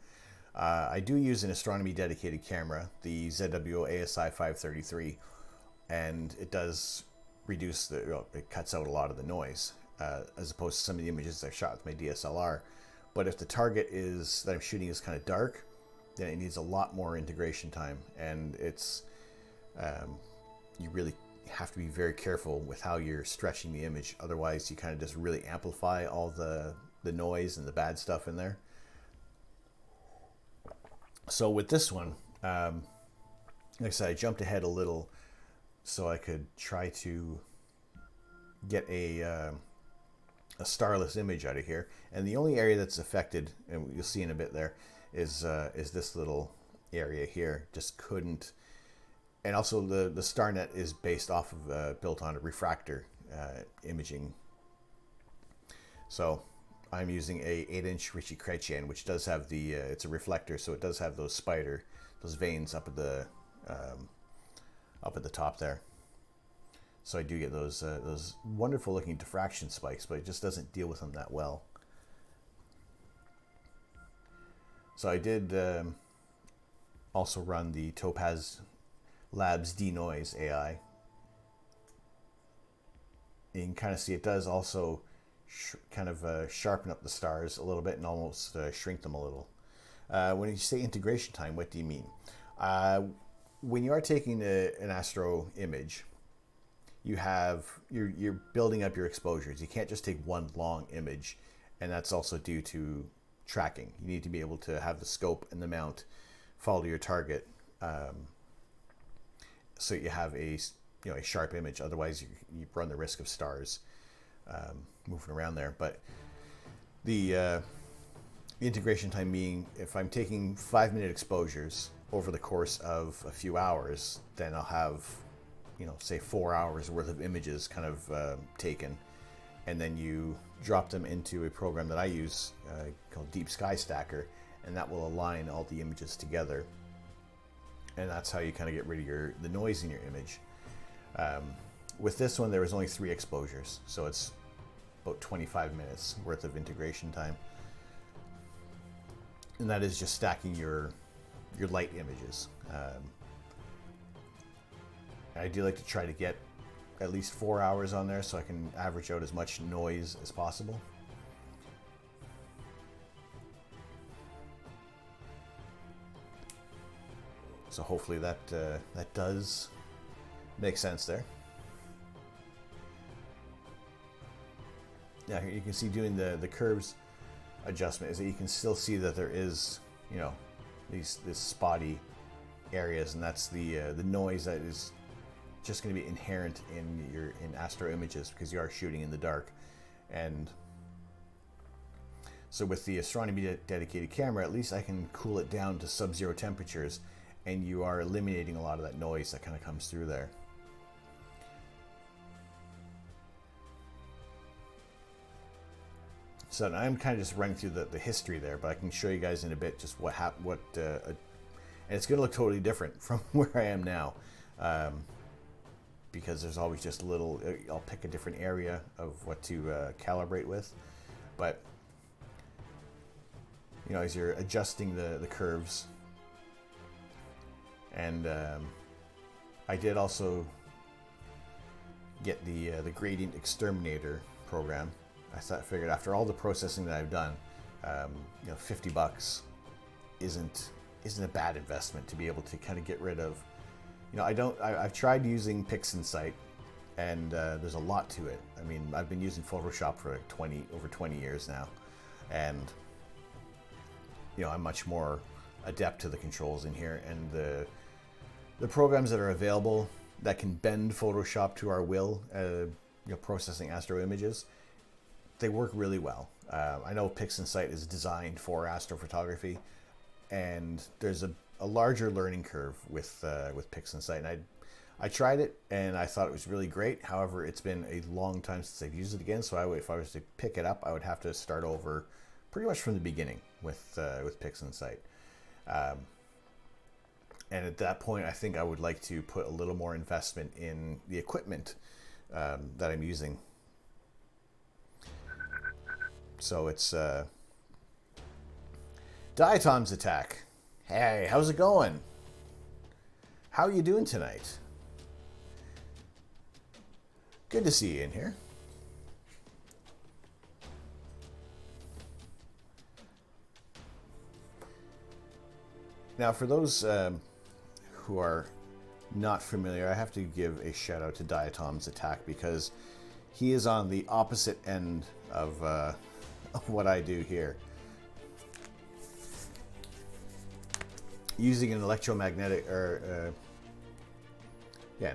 I do use an astronomy dedicated camera, the ZWO ASI 533, and it does reduce it cuts out a lot of the noise, as opposed to some of the images I've shot with my DSLR. But if the target that I'm shooting is kind of dark, then it needs a lot more integration time, and it's you really have to be very careful with how you're stretching the image. Otherwise, you kind of just really amplify all the noise and the bad stuff in there. So with this one, like I said, I jumped ahead a little so I could try to get a starless image out of here. And the only area that's affected, and you'll see in a bit there, is this little area here. Just couldn't. And also the StarNet is based off of built on a refractor imaging. So I'm using a 8-inch Ritchie-Chrétien, which does have it's a reflector, so it does have those veins up at the top there. So I do get those wonderful looking diffraction spikes, but it just doesn't deal with them that well. So I did also run the Topaz Labs denoise AI. You can kind of see it does also sharpen up the stars a little bit and almost shrink them a little. When you say integration time, what do you mean? When you are taking an Astro image, you're building up your exposures. You can't just take one long image, and that's also due to tracking. You need to be able to have the scope and the mount follow your target, so you have a sharp image. Otherwise, you run the risk of stars moving around there. But the integration time being, if I'm taking 5-minute exposures over the course of a few hours, then I'll have, say 4 hours worth of images kind of taken, and then you drop them into a program that I use called Deep Sky Stacker, and that will align all the images together. And that's how you kind of get rid of the noise in your image. With this one, there was only 3 exposures, so it's about 25 minutes worth of integration time. And that is just stacking your light images. I do like to try to get at least 4 hours on there so I can average out as much noise as possible. So hopefully that does make sense there. Yeah, here you can see doing the curves adjustment is that you can still see that there is, these spotty areas, and that's the noise that is just going to be inherent in Astro images because you are shooting in the dark. And so with the astronomy dedicated camera, at least I can cool it down to sub-zero temperatures, and you are eliminating a lot of that noise that kind of comes through there. So I'm kind of just running through the history there, but I can show you guys in a bit just what happened. And it's going to look totally different from where I am now, because there's always just a little. I'll pick a different area of what to calibrate with, but as you're adjusting the curves, and I did also get the gradient exterminator program. Figured after all the processing that I've done, you know, $50 isn't a bad investment to be able to kind of get rid of. You know, I've tried using PixInsight, and there's a lot to it. I mean, I've been using Photoshop for like over 20 years now, and you know, I'm much more adept to the controls in here, and the programs that are available that can bend Photoshop to our will, you know, processing Astro images, they work really well. I know PixInsight is designed for astrophotography, and there's a larger learning curve with PixInsight. And I tried it, and I thought it was really great. However, it's been a long time since I've used it again, so if I was to pick it up, I would have to start over pretty much from the beginning with PixInsight. And at that point, I think I would like to put a little more investment in the equipment that I'm using. So it's Diatom's Attack. Hey, how's it going? How are you doing tonight? Good to see you in here. Now, for those who are not familiar, I have to give a shout out to Diatom's Attack because he is on the opposite end of what I do here. Using an electromagnetic an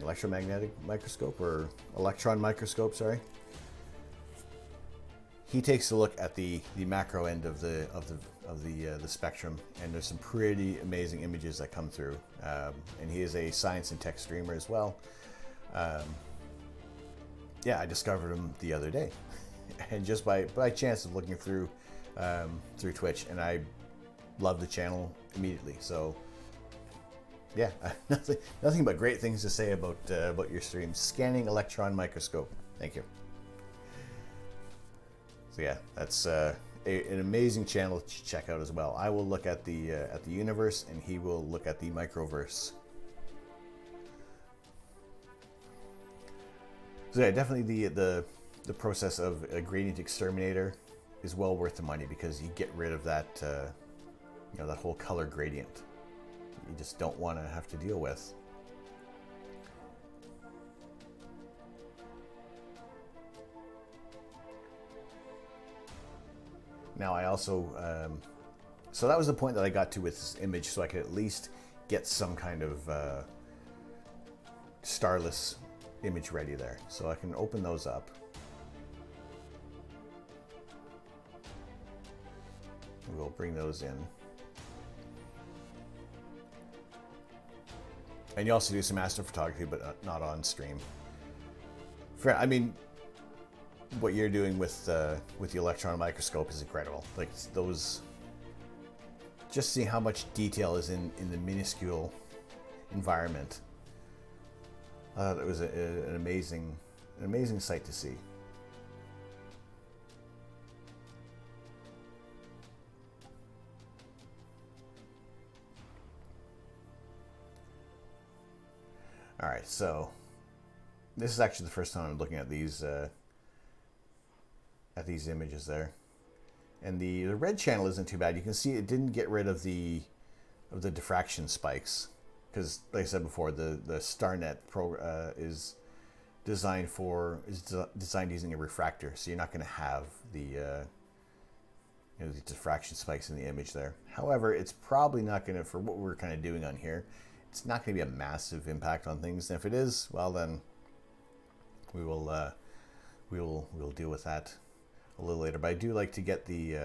electromagnetic microscope, or electron microscope, sorry. He takes a look at the macro end of the spectrum, and there's some pretty amazing images that come through. And he is a science and tech streamer as well. Yeah, I discovered him the other day, and just by chance of looking through Twitch, and I love the channel immediately. So yeah, nothing but great things to say about your stream. Scanning electron microscope. Thank you. So yeah, that's an amazing channel to check out as well. I will look at the universe, and he will look at the microverse. So yeah, definitely the process of a gradient exterminator is well worth the money, because you get rid of that you know, that whole color gradient you just don't want to have to deal with. Now I also so that was the point that I got to with this image, so I could at least get some kind of starless image ready there. So I can open those up. We'll bring those in. And you also do some astrophotography, but not on stream. I mean, what you're doing with the electron microscope is incredible. Like those, just seeing how much detail is in the minuscule environment. It was an amazing sight to see. All right, so this is actually the first time I'm looking at these images there, and the red channel isn't too bad. You can see it didn't get rid of the diffraction spikes, because, like I said before, the StarNet is designed using a refractor, so you're not going to have the the diffraction spikes in the image there. However, it's probably not going to, for what we're kind of doing on here, it's not going to be a massive impact on things. And if it is, well, then we'll deal with that a little later. But I do like to get the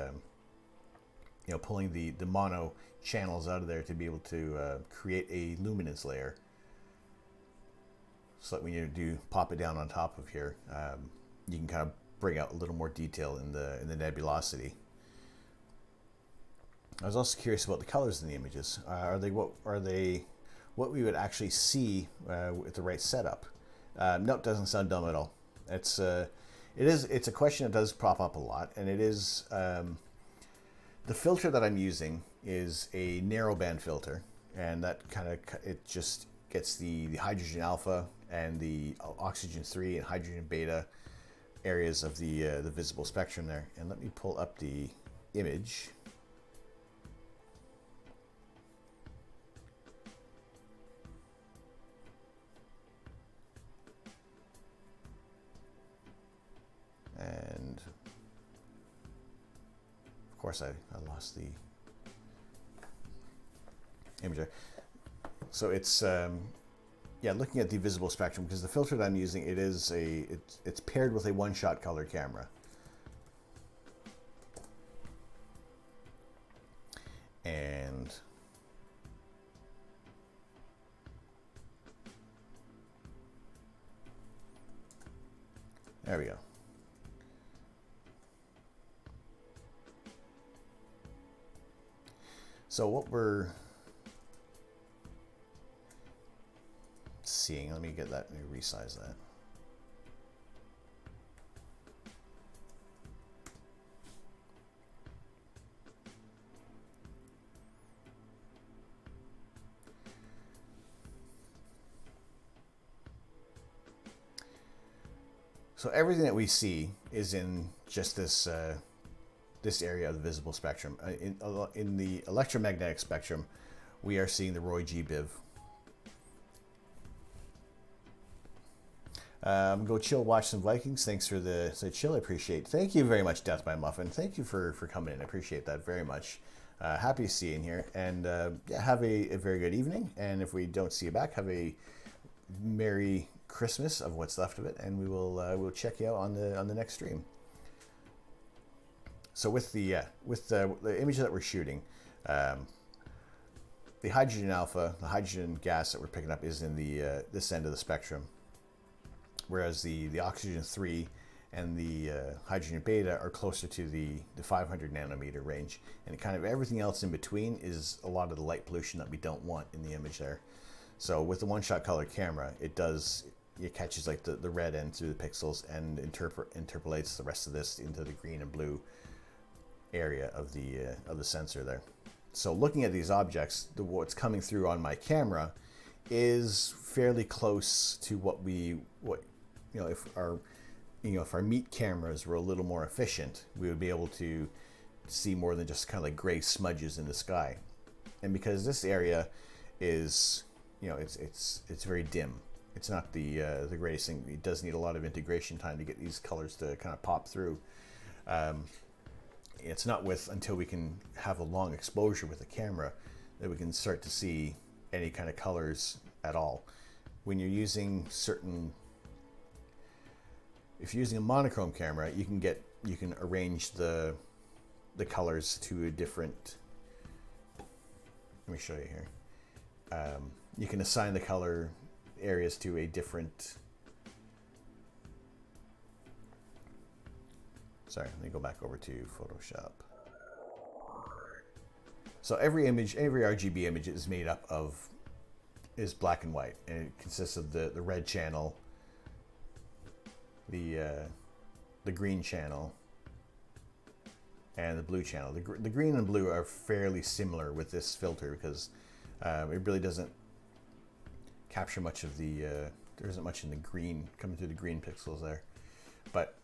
pulling the mono channels out of there to be able to create a luminance layer, so that when you do pop it down on top of here, you can kind of bring out a little more detail in the nebulosity. I was also curious about the colors in the images. Are they what we would actually see with the right setup? Nope, doesn't sound dumb at all. It's a question that does pop up a lot, and it is the filter that I'm using is a narrowband filter, and that kind of, it just gets the hydrogen alpha and the oxygen 3 and hydrogen beta areas of the visible spectrum there. And let me pull up the image. And of course I lost the image there. So it's yeah, looking at the visible spectrum, because the filter that I'm using, it's paired with a one-shot color camera. And there we go. So what we're seeing, let me get that, let me resize that. So everything that we see is in just this this area of the visible spectrum. In the electromagnetic spectrum, we are seeing the Roy G. Biv. Go chill, watch some Vikings. Thanks for the chill. I appreciate. Thank you very much, Death by Muffin. Thank you for coming in. I appreciate that very much. Happy to see you in here, and yeah, have a very good evening. And if we don't see you back, have a Merry Christmas of what's left of it, and we will we'll check you out on the next stream. So with the image that we're shooting, the hydrogen alpha, the hydrogen gas that we're picking up is in the this end of the spectrum, whereas the oxygen 3 and the hydrogen beta are closer to the 500 nanometer range, and kind of everything else in between is a lot of the light pollution that we don't want in the image there. So with the one-shot color camera, it catches like the red end through the pixels and interpolates the rest of this into the green and blue area of the sensor there. So looking at these objects, what's coming through on my camera is fairly close to what if our meat cameras were a little more efficient, we would be able to see more than just kind of like gray smudges in the sky. And because this area is, it's very dim. It's not the greatest thing. It does need a lot of integration time to get these colors to kind of pop through. It's not until we can have a long exposure with the camera that we can start to see any kind of colors at all. When you're using if you're using a monochrome camera, you can arrange the colors to a different. Let me show you here. You can assign the color areas to a different. Sorry, let me go back over to Photoshop. So every RGB image is made up is black and white, and it consists of the red channel, the green channel, and the blue channel. The green and blue are fairly similar with this filter because it really doesn't capture much of there isn't much in the green coming through the green pixels there, but.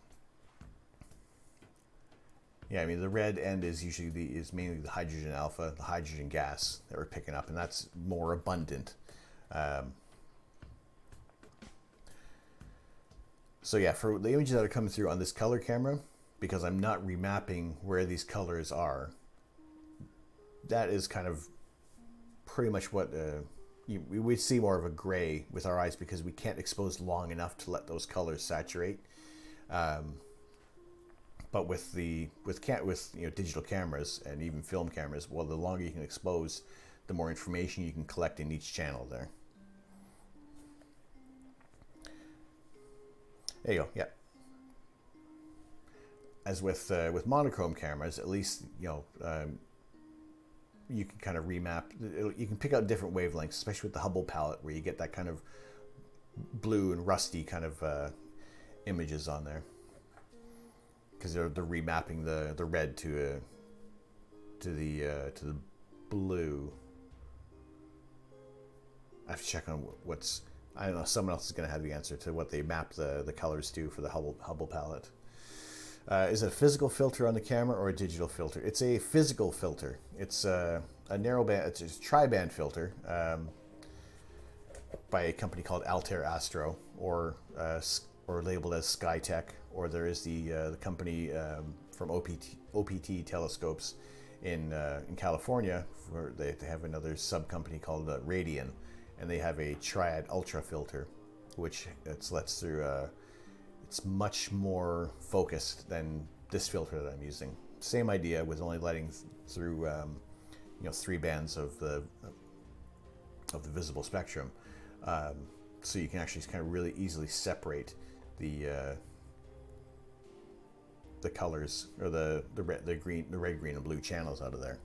Yeah, I mean the red end is mainly the hydrogen alpha, the hydrogen gas that we're picking up, and that's more abundant. So yeah, for the images that are coming through on this color camera, because I'm not remapping where these colors are, that is kind of pretty much what we would see more of a gray with our eyes because we can't expose long enough to let those colors saturate. But with digital cameras and even film cameras, well, the longer you can expose, the more information you can collect in each channel there. There you go. Yeah. As with monochrome cameras, at least you can kind of remap. You can pick out different wavelengths, especially with the Hubble palette, where you get that kind of blue and rusty kind of images on there. Because they're remapping the red to the blue. I have to check on what's I don't know, someone else is going to have the answer to what they map the colors to for the Hubble palette. Is it a physical filter on the camera or a digital filter? It's a physical filter. It's a narrowband, it's a tri-band filter by a company called Altair Astro, or labeled as Skytech, or there is the company from OPT Telescopes in California, where they have another sub company called Radian, and they have a Triad Ultra filter, which lets through. It's much more focused than this filter that I'm using. Same idea, with only letting through 3 bands of the visible spectrum, so you can actually kind of really easily separate the colors, or the red, green, and blue channels out of there.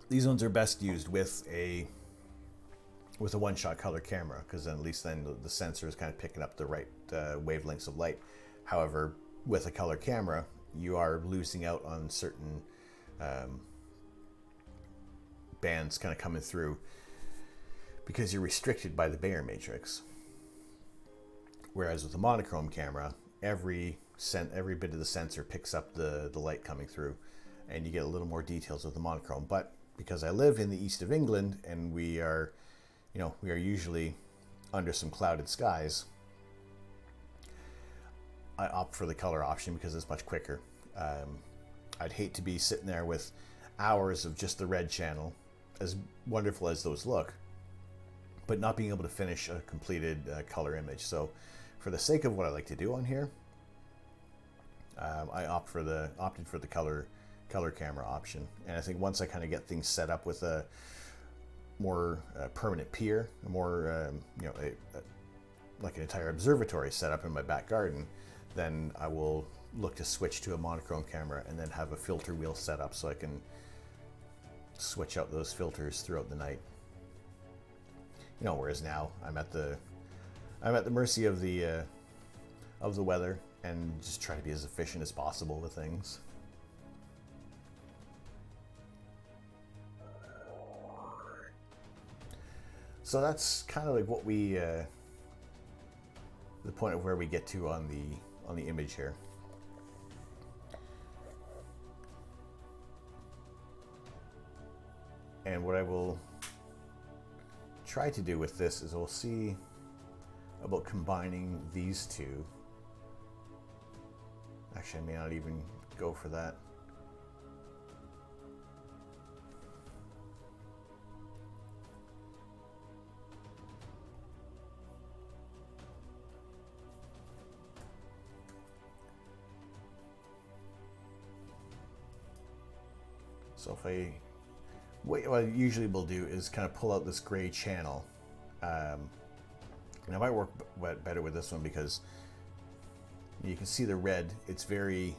These ones are best used with a one-shot color camera, because then at least the sensor is kind of picking up the right wavelengths of light. However, with a color camera, you are losing out on certain bands kind of coming through, because you're restricted by the Bayer matrix. Whereas with a monochrome camera, every bit of the sensor picks up the light coming through, and you get a little more details with the monochrome. But because I live in the east of England, and we are usually under some clouded skies, I opt for the color option because it's much quicker. I'd hate to be sitting there with hours of just the red channel, as wonderful as those look, but not being able to finish a completed color image. So for the sake of what I like to do on here, I opted for the color camera option. And I think once I kind of get things set up with a more permanent pier, a more like an entire observatory set up in my back garden, then I will look to switch to a monochrome camera, and then have a filter wheel set up so I can switch out those filters throughout the night. Whereas now I'm at the mercy of the weather, and just try to be as efficient as possible with things. So that's kind of like what the point of where we get to on the image here. And what I will try to do with this is we'll see about combining these two. Actually, I may not even go for that. So what I usually will do is kind of pull out this gray channel. And it might work better with this one, because you can see the red. It's very,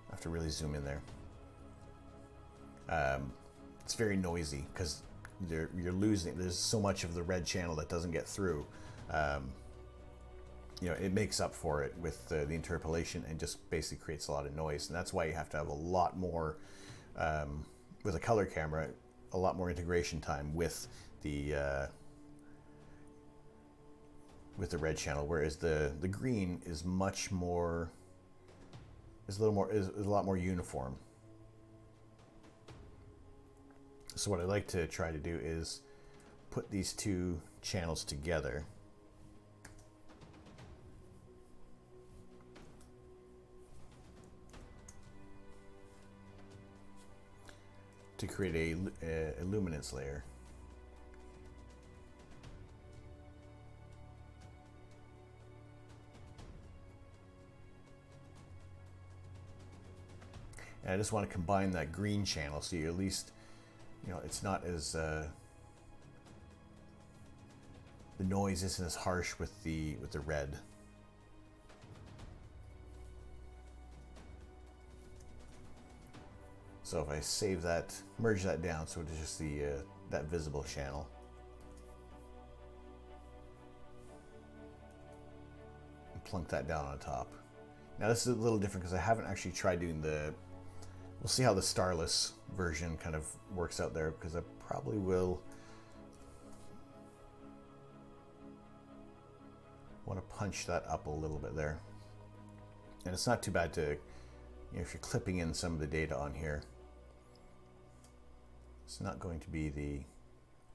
I have to really zoom in there. It's very noisy, because you're losing, there's so much of the red channel that doesn't get through. It makes up for it with the interpolation, and just basically creates a lot of noise. And that's why you have to have a lot more, with a color camera, a lot more integration time with the red channel, whereas the green is much more, is a lot more uniform. So what I like to try to do is put these two channels together. To create a luminance layer. And I just want to combine that green channel, so you at least, it's not as the noise isn't as harsh with the red. So if I save that, merge that down, so it's just that visible channel. And plunk that down on top. Now this is a little different because I haven't actually tried doing we'll see how the starless version kind of works out there, because I probably will want to punch that up a little bit there. And it's not too bad to, if you're clipping in some of the data on here, it's not going to be the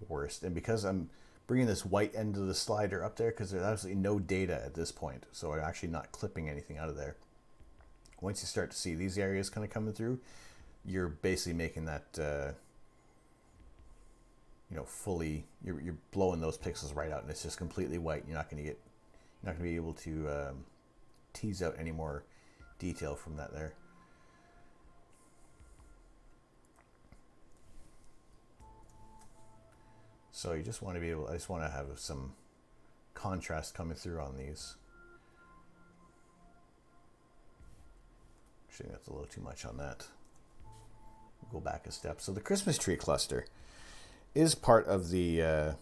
worst. And because I'm bringing this white end of the slider up there, because there's absolutely no data at this point, so I'm actually not clipping anything out of there. Once you start to see these areas kind of coming through, you're basically making that, fully, you're blowing those pixels right out, and it's just completely white. You're not going to be able to tease out any more detail from that there. So you just want to be able, I just want to have some contrast coming through on these. Actually, that's a little too much on that. We'll go back a step. So the Christmas tree cluster is part of the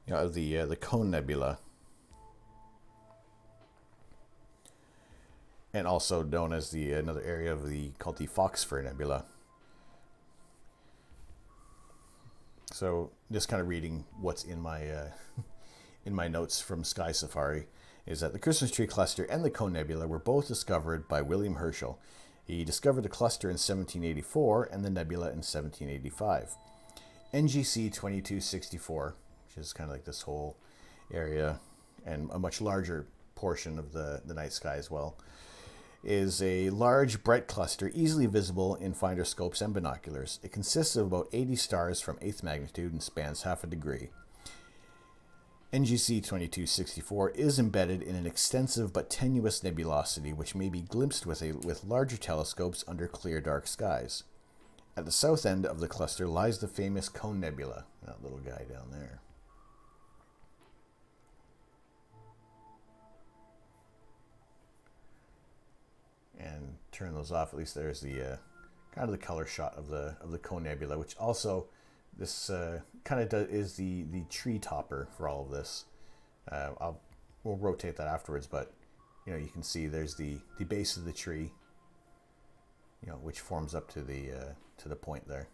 the Cone Nebula, and also known as the another area of the called the Fox-Fir Nebula. So just kind of reading what's in my in my notes from Sky Safari is that the Christmas tree cluster and the Cone Nebula were both discovered by William Herschel. He discovered the cluster in 1784 and the nebula in 1785. NGC 2264, which is kind of like this whole area and a much larger portion of the night sky as well, is a large, bright cluster easily visible in finder scopes and binoculars. It consists of about 80 stars from 8th magnitude and spans half a degree. NGC 2264 is embedded in an extensive but tenuous nebulosity which may be glimpsed with larger telescopes under clear dark skies. At the south end of the cluster lies the famous Cone Nebula, that little guy down there. And turn those off. At least there's the kind of the color shot of the Cone Nebula, which also this kind of is the tree topper for all of this. We'll rotate that afterwards, but you can see there's the base of the tree, which forms up to the point there.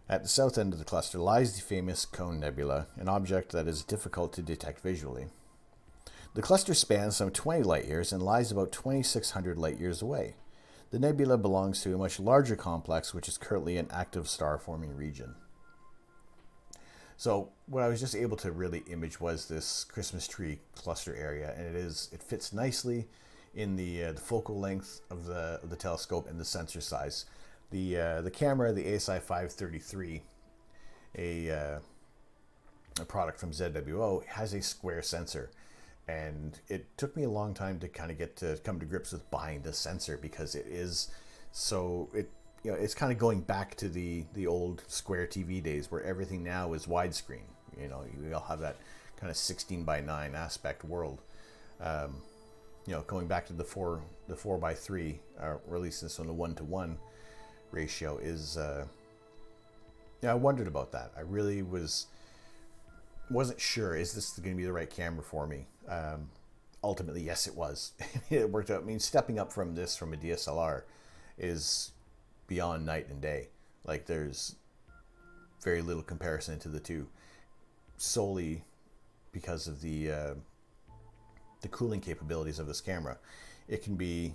At the south end of the cluster lies the famous Cone Nebula, an object that is difficult to detect visually. The cluster spans some 20 light years and lies about 2,600 light years away. The nebula belongs to a much larger complex, which is currently an active star-forming region. So what I was just able to really image was this Christmas tree cluster area, and it fits nicely in the focal length of the telescope and the sensor size. The camera, the ASI 533, a product from ZWO, has a square sensor. And it took me a long time to kind of come to grips with buying this sensor, because it is so, it's kind of going back to the old square TV days where everything now is widescreen. You all have that kind of 16:9 aspect world. Going back to the 4:3, or at least this one, the 1:1 ratio is. I wondered about that. I really wasn't sure, is this going to be the right camera for me? Ultimately, yes, it was. It worked out. I mean, stepping up from a DSLR is beyond night and day. Like, there's very little comparison to the two, solely because of the cooling capabilities of this camera. It can be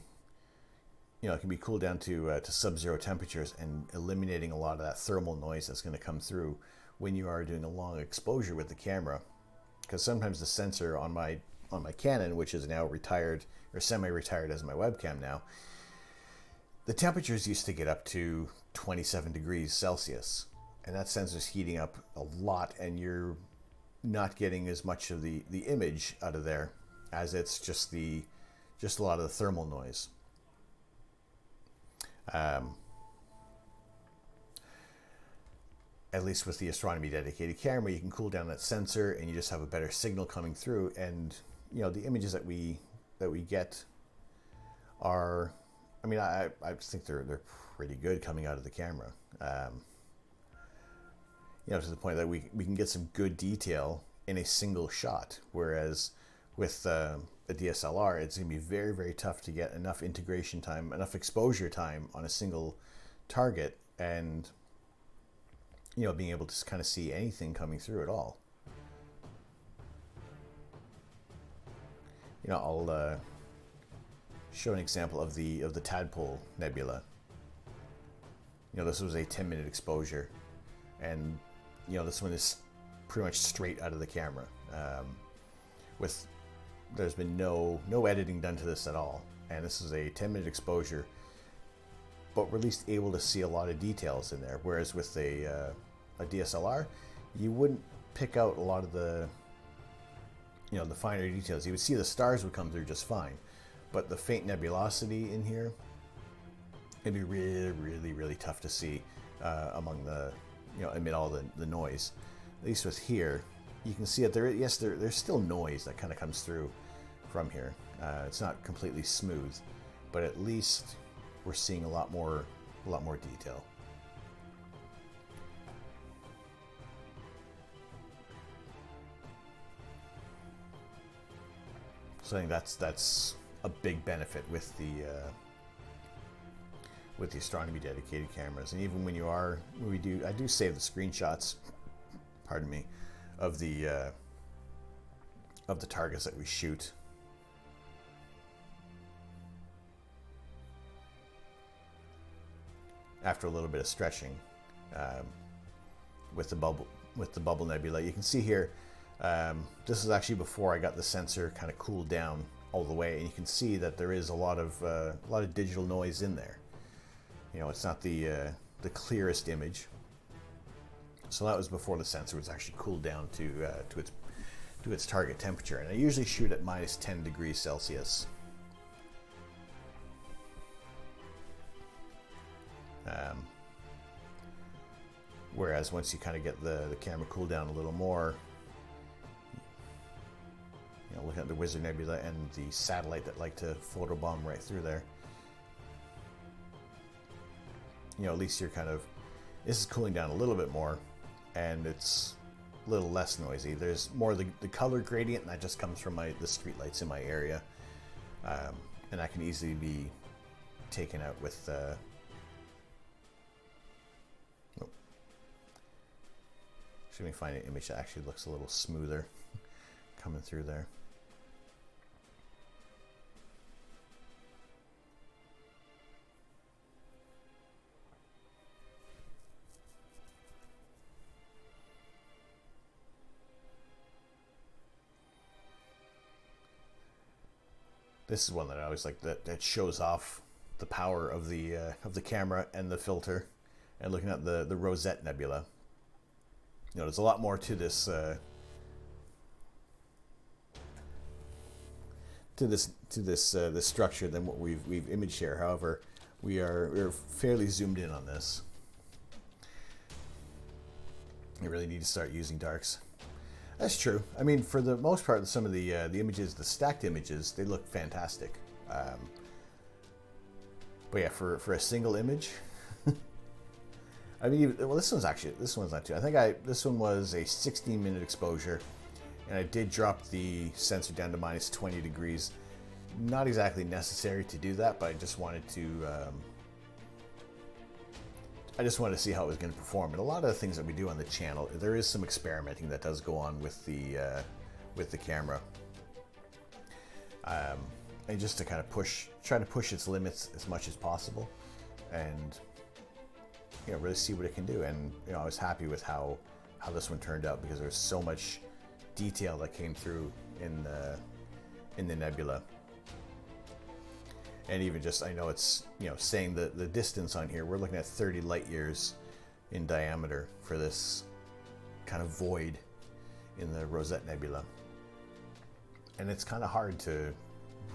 cooled down to sub-zero temperatures, and eliminating a lot of that thermal noise that's going to come through when you are doing a long exposure with the camera. Because sometimes the sensor on my Canon, which is now retired or semi-retired as my webcam now, the temperatures used to get up to 27 degrees Celsius, and that sensor's heating up a lot, and you're not getting as much of the image out of there, as it's just a lot of the thermal noise. At least with the astronomy dedicated camera, you can cool down that sensor and you just have a better signal coming through. And the images that we get are, I think they're pretty good coming out of the camera. To the point that we can get some good detail in a single shot, whereas with a DSLR, it's going to be very, very tough to get enough integration time, enough exposure time on a single target, and you know, being able to kind of see anything coming through at all. You know, I'll show an example of the Tadpole Nebula. You know, this was a 10-minute exposure, and you know, this one is pretty much straight out of the camera. There's been no editing done to this at all, and this is a 10-minute exposure, but we're at least able to see a lot of details in there. Whereas with a DSLR, you wouldn't pick out a lot of the, you know, the finer details. You would see the stars would come through just fine, but the faint nebulosity in here, it'd be really, really, really tough to see among the, you know, amid all the noise. At least with here, you can see that there's still noise that kind of comes through from here. It's not completely smooth, but at least we're seeing a lot more detail. So I think that's a big benefit with the astronomy dedicated cameras. And even when I do save the screenshots, pardon me, of the targets that we shoot. After a little bit of stretching with the bubble nebula, you can see here. This is actually before I got the sensor kind of cooled down all the way, and you can see that there is a lot of digital noise in there. You know, it's not the clearest image. So that was before the sensor was actually cooled down to its target temperature, and I usually shoot at minus 10 degrees Celsius. Whereas once you kind of get the camera cooled down a little more, you know, looking at the Wizard Nebula and the satellite that like to photobomb right through there, you know, at least you're this is cooling down a little bit more, and it's a little less noisy. There's more the color gradient, and that just comes from the street lights in my area, and that can easily be taken out with should we find an image that actually looks a little smoother coming through there. This is one that I always like, that shows off the power of the camera and the filter. And looking at the Rosette Nebula, you know, there's a lot more to this this structure than what we've imaged here. However, we're fairly zoomed in on this. You really need to start using darks. That's true. I mean, for the most part, some of the images, the stacked images, they look fantastic. But yeah, for a single image, I mean, well, this one's not too. I think this one was a 16-minute exposure, and I did drop the sensor down to minus 20 degrees. Not exactly necessary to do that, but I just wanted to. I just wanted to see how it was going to perform. And a lot of the things that we do on the channel, there is some experimenting that does go on with the camera, and just to kind of try to push its limits as much as possible, and you know, really see what it can do. And you know, I was happy with how this one turned out, because there's so much detail that came through in the nebula. And even just, I know it's, you know, saying the distance on here, we're looking at 30 light years in diameter for this kind of void in the Rosette Nebula. And it's kind of hard to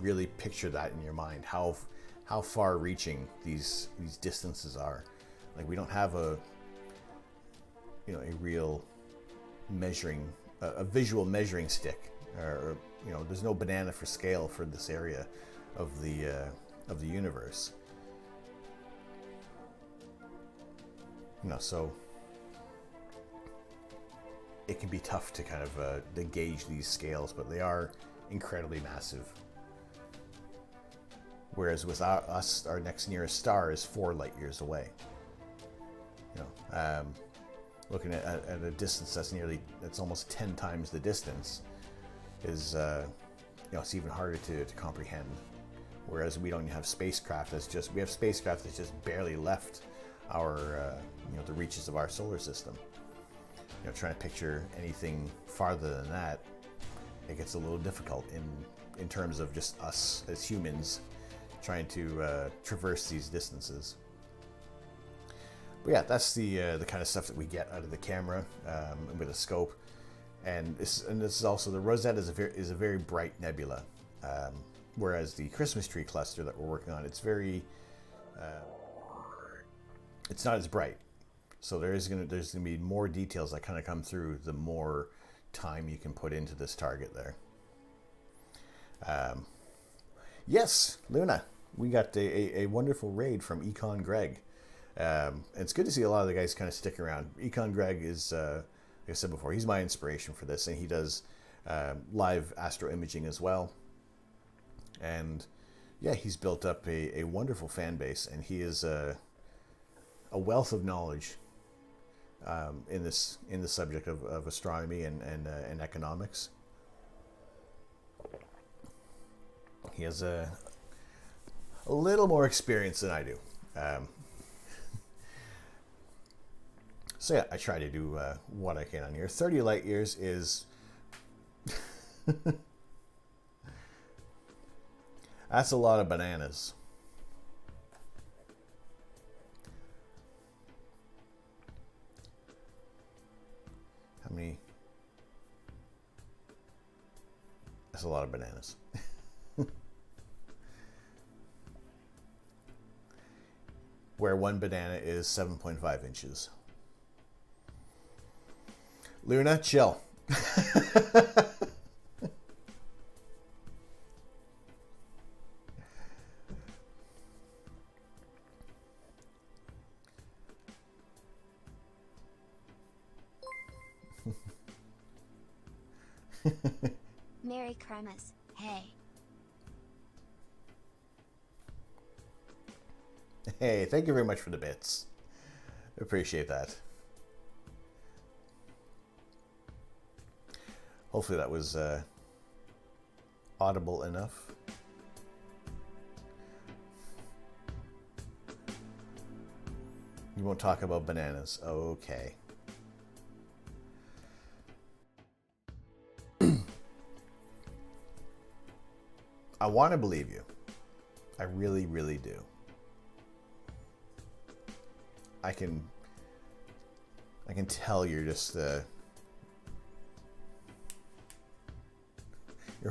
really picture that in your mind, how far reaching these distances are. Like, we don't have a real measuring, a visual measuring stick, or you know, there's no banana for scale for this area of the universe. You know, so it can be tough to kind of to gauge these scales, but they are incredibly massive. Whereas with our next nearest star is 4 light years away. You know, looking at a distance that's almost 10 times the distance is, it's even harder to comprehend. Whereas we don't have spacecraft we have spacecraft that's just barely left our, the reaches of our solar system. Trying to picture anything farther than that, it gets a little difficult in terms of just us as humans trying to traverse these distances. But yeah, that's the kind of stuff that we get out of the camera with a scope. And this is also, the Rosette is a very bright nebula, whereas the Christmas tree cluster that we're working on, it's not as bright. So there's gonna be more details that kind of come through the more time you can put into this target there. Yes, Luna, we got a wonderful raid from Econ Greg. It's good to see a lot of the guys kind of stick around. Econ Greg is, like I said before, he's my inspiration for this, and he does live astro imaging as well. And yeah, he's built up a wonderful fan base, and he is a wealth of knowledge in the subject of astronomy and economics. He has a little more experience than I do. So yeah, I try to do what I can on here. 30 light years is... That's a lot of bananas. How many? That's a lot of bananas. Where one banana is 7.5 inches. Luna, chill. Merry Christmas. Hey. Hey, thank you very much for the bits. Appreciate that. Hopefully that was audible enough. You won't talk about bananas. Okay. I want to believe you. I really, really do. I can tell you're just you're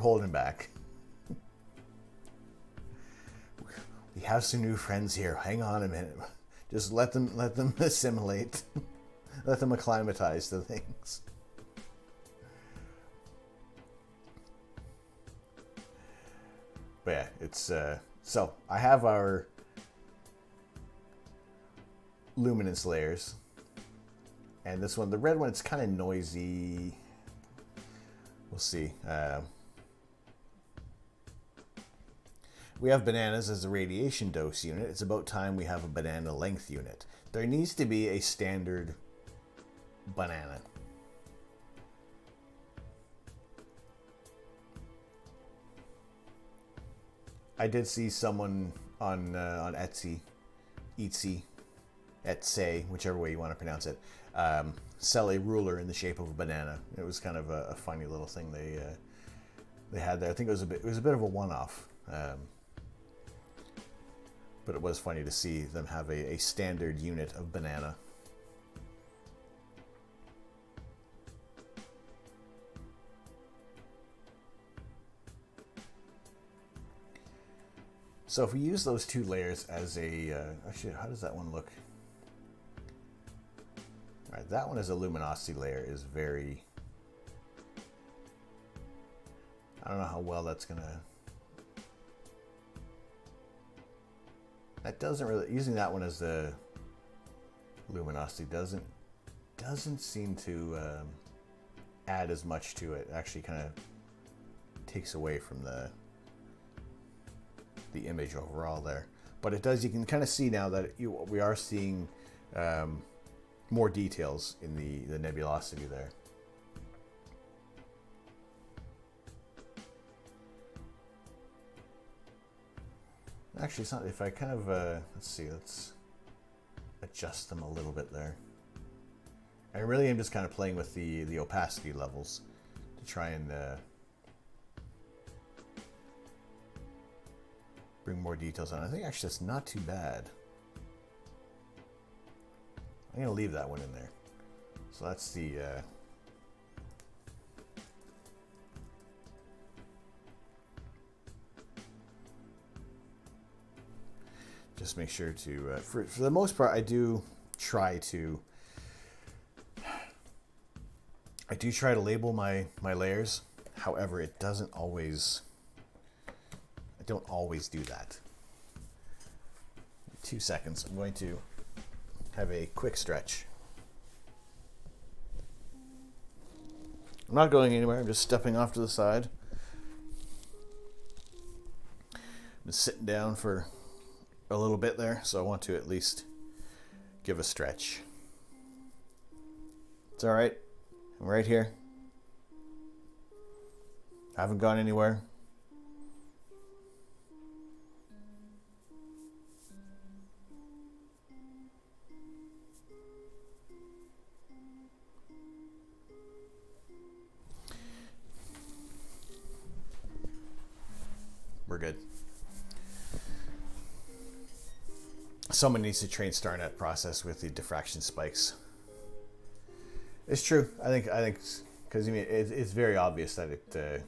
holding back. We have some new friends here. Hang on a minute. Just let them assimilate. Let them acclimatize to things. But yeah, it's so I have our luminance layers, and this one, the red one, it's kind of noisy. We'll see. We have bananas as a radiation dose unit. It's about time we have a banana length unit. There needs to be a standard banana. I did see someone on Etsy, Etsy, whichever way you want to pronounce it, sell a ruler in the shape of a banana. It was kind of a funny little thing they had there. I think it was a bit of a one-off, but it was funny to see them have a standard unit of banana. So if we use those two layers as a... actually, how does that one look? All right, that one as a luminosity layer is very... I don't know how well that's going to... That doesn't really... Using that one as the luminosity doesn't seem to add as much to it. It actually kind of takes away from the image overall there, but it does. You can kind of see now that we are seeing more details in the nebulosity there. Actually, it's not. If I kind of let's see, let's adjust them a little bit there. I really am just kind of playing with the opacity levels to try and bring more details on. I think actually that's not too bad. I'm gonna leave that one in there. So that's the just make sure to for the most part I do try to label my layers. However, it doesn't always, I don't always do that. 2 seconds. I'm going to have a quick stretch. I'm not going anywhere. I'm just stepping off to the side. I'm just sitting down for a little bit there, so I want to at least give a stretch. It's all right. I'm right here. I haven't gone anywhere. We're good. Someone needs to train StarNet process with the diffraction spikes. It's true. I think because I mean it's very obvious that it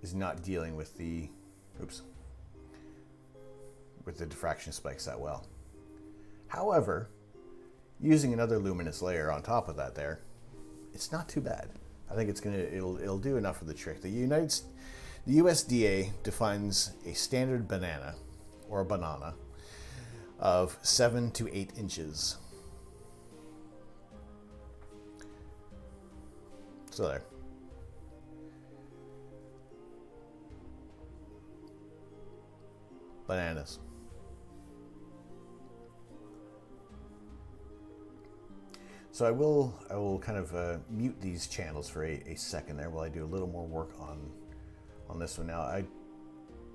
is not dealing with the diffraction spikes that well. However, using another luminous layer on top of that there, it's not too bad. I think it'll do enough of the trick. The USDA defines a standard banana or a banana of 7 to 8 inches. So there. Bananas. So I will kind of mute these channels for a second there while I do a little more work on this one. Now I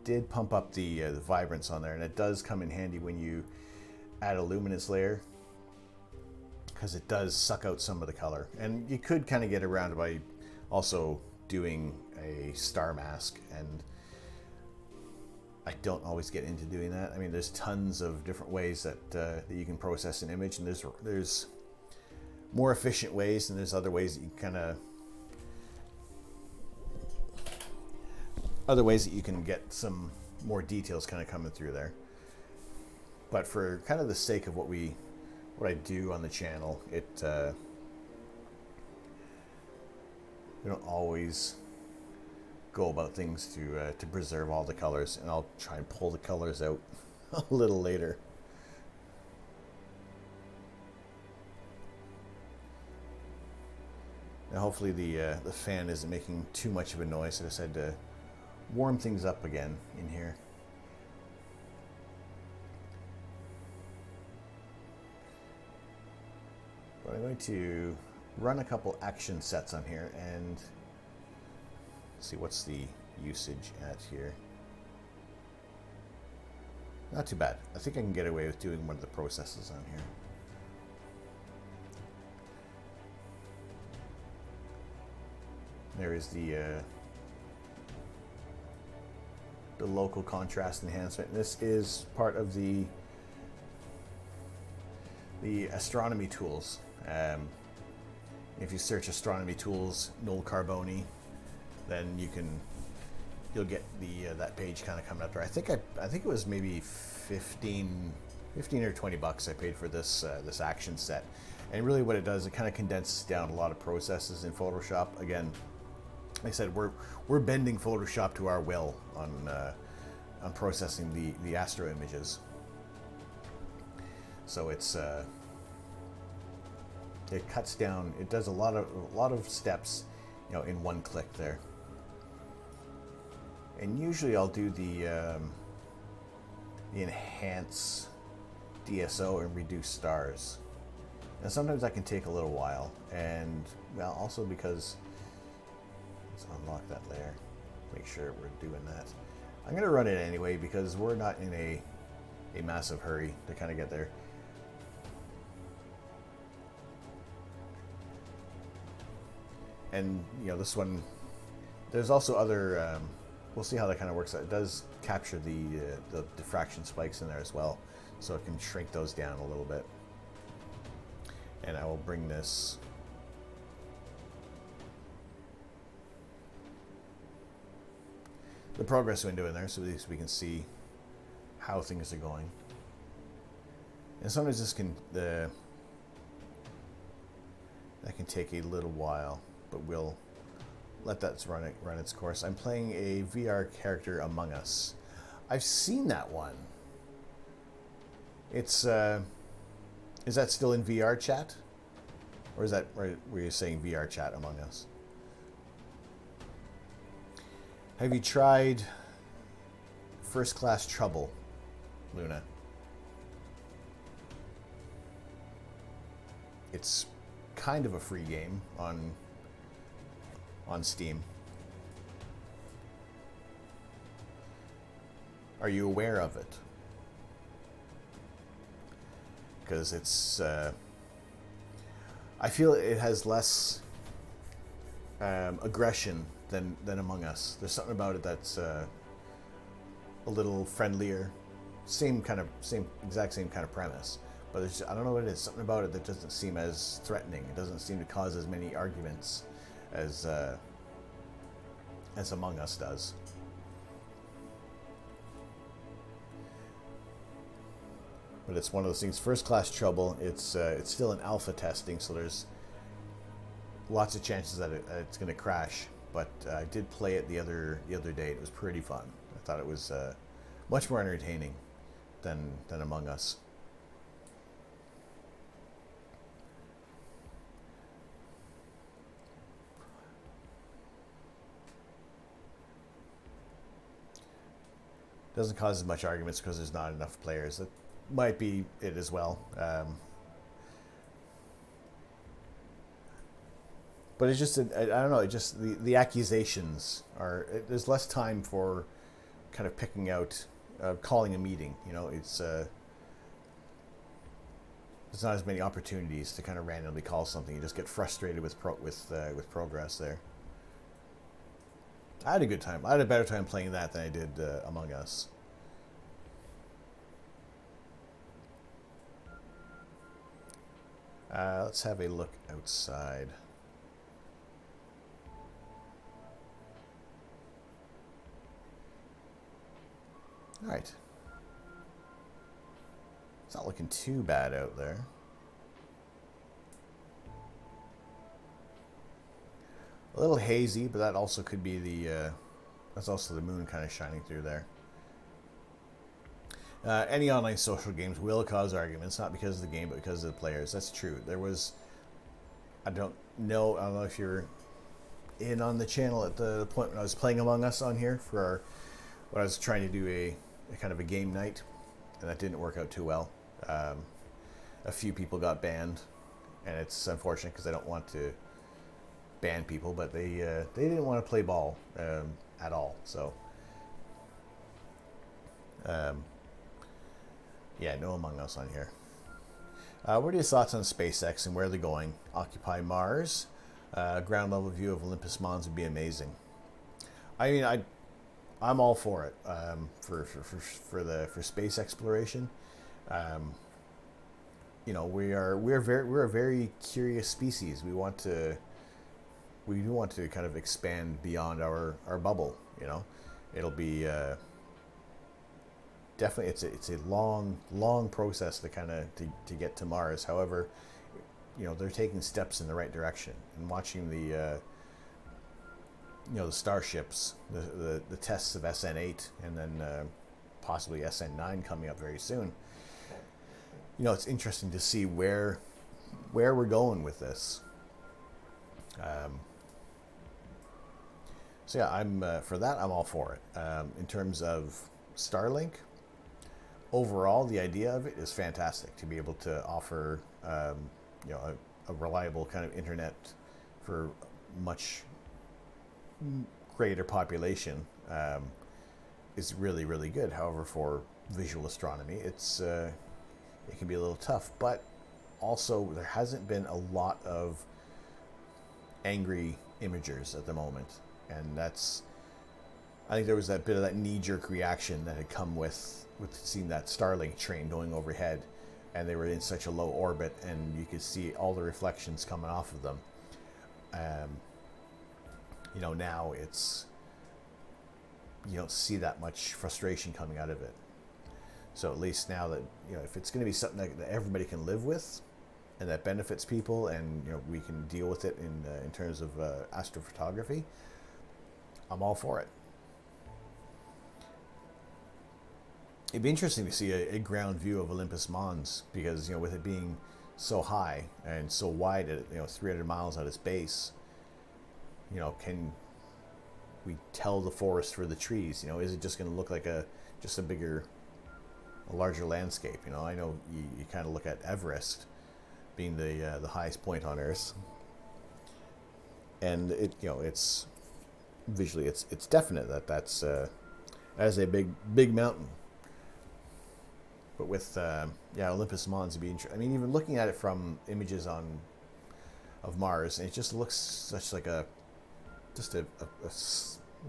did pump up the vibrance on there, and it does come in handy when you add a luminance layer, because it does suck out some of the color. And you could kind of get around by also doing a star mask, and I don't always get into doing that. I mean, there's tons of different ways that you can process an image, and there's more efficient ways, and there's other ways that you can get some more details kind of coming through there. But for kind of the sake of what I do on the channel, we don't always go about things to preserve all the colors, and I'll try and pull the colors out a little later. Now hopefully the fan isn't making too much of a noise. I just had to warm things up again in here. But I'm going to run a couple action sets on here and see what's the usage at here. Not too bad. I think I can get away with doing one of the processes on here. There is the local contrast enhancement. This is part of the astronomy tools. If you search astronomy tools null carboni, then you'll get that page kind of coming up there. I think it was maybe 15 or 20 bucks I paid for this action set. And really what it does, it kind of condenses down a lot of processes in Photoshop. Again, like I said, we're bending Photoshop to our will on processing the Astro images. So it cuts down. It does a lot of steps, in one click there. And usually I'll do the enhance DSO and reduce stars. And sometimes that can take a little while, and well, also because, let's unlock that layer, make sure we're doing that. I'm going to run it anyway because we're not in a massive hurry to kind of get there. And, you know, this one, there's also other, we'll see how that kind of works out. It does capture the diffraction spikes in there as well, so it can shrink those down a little bit. And I will bring this the progress window in there so at least we can see how things are going. And sometimes this can that can take a little while, but we'll let that run its course. I'm playing a VR character, Among Us. I've seen that one. It's is that still in VR chat? Or is that where you're saying VR chat Among Us? Have you tried First Class Trouble, Luna? It's kind of a free game on Steam. Are you aware of it? Because it's I feel it has less aggression than Among Us. There's something about it that's a little friendlier. Exact same kind of premise. But there's, I don't know what it is. Something about it that doesn't seem as threatening. It doesn't seem to cause as many arguments as Among Us does. But it's one of those things. First Class Trouble. It's still in alpha testing, so there's lots of chances that it's going to crash. But I did play it the other day. It was pretty fun. I thought it was much more entertaining than Among Us. Doesn't cause as much arguments because there's not enough players. That might be it as well. But it's just, I don't know, it just, the accusations are, there's less time for kind of picking out, calling a meeting, you know, it's, there's not as many opportunities to kind of randomly call something. You just get frustrated with progress there. I had a good time. I had a better time playing that than I did Among Us. Let's have a look outside. All right. It's not looking too bad out there. A little hazy, but that also could be that's also the moon kind of shining through there. Any online social games will cause arguments, not because of the game, but because of the players. That's true. There was, I don't know if you're in on the channel at the point when I was playing Among Us on here for when I was trying to do a kind of a game night, and that didn't work out too well. A few people got banned, and it's unfortunate because I don't want to ban people, but they didn't want to play ball at all. So yeah, no Among Us on here. What are your thoughts on SpaceX and where they're going? Occupy Mars, ground level view of Olympus Mons would be amazing. I mean, I'm all for it. For space exploration. You know, we're a very curious species. We do want to kind of expand beyond our bubble. You know, it'll be definitely it's a long process to kind of to get to Mars. However, you know, they're taking steps in the right direction, and watching the the starships, the tests of SN8, and then possibly SN9 coming up very soon. You know, it's interesting to see where we're going with this. So yeah, I'm for that. I'm all for it. In terms of Starlink, overall, the idea of it is fantastic. To be able to offer you know, a reliable kind of internet for much greater population is really, really good. However, for visual astronomy, it can be a little tough. But also, there hasn't been a lot of angry imagers at the moment, and that's, I think there was that bit of that knee-jerk reaction that had come with seeing that Starlink train going overhead, and they were in such a low orbit, and you could see all the reflections coming off of them. You know, now you don't see that much frustration coming out of it. So at least now that, you know, if it's going to be something that everybody can live with and that benefits people, and, you know, we can deal with it in terms of astrophotography, I'm all for it. It'd be interesting to see a ground view of Olympus Mons, because, you know, with it being so high and so wide at, you know, 300 miles at its base, you know, can we tell the forest for the trees? You know, is it just going to look like a larger landscape? You know, I know you kind of look at Everest being the highest point on Earth, and it, you know, it's visually it's definite that that's a big mountain. But with Olympus Mons, would be I mean, even looking at it from images of Mars, it just looks such like a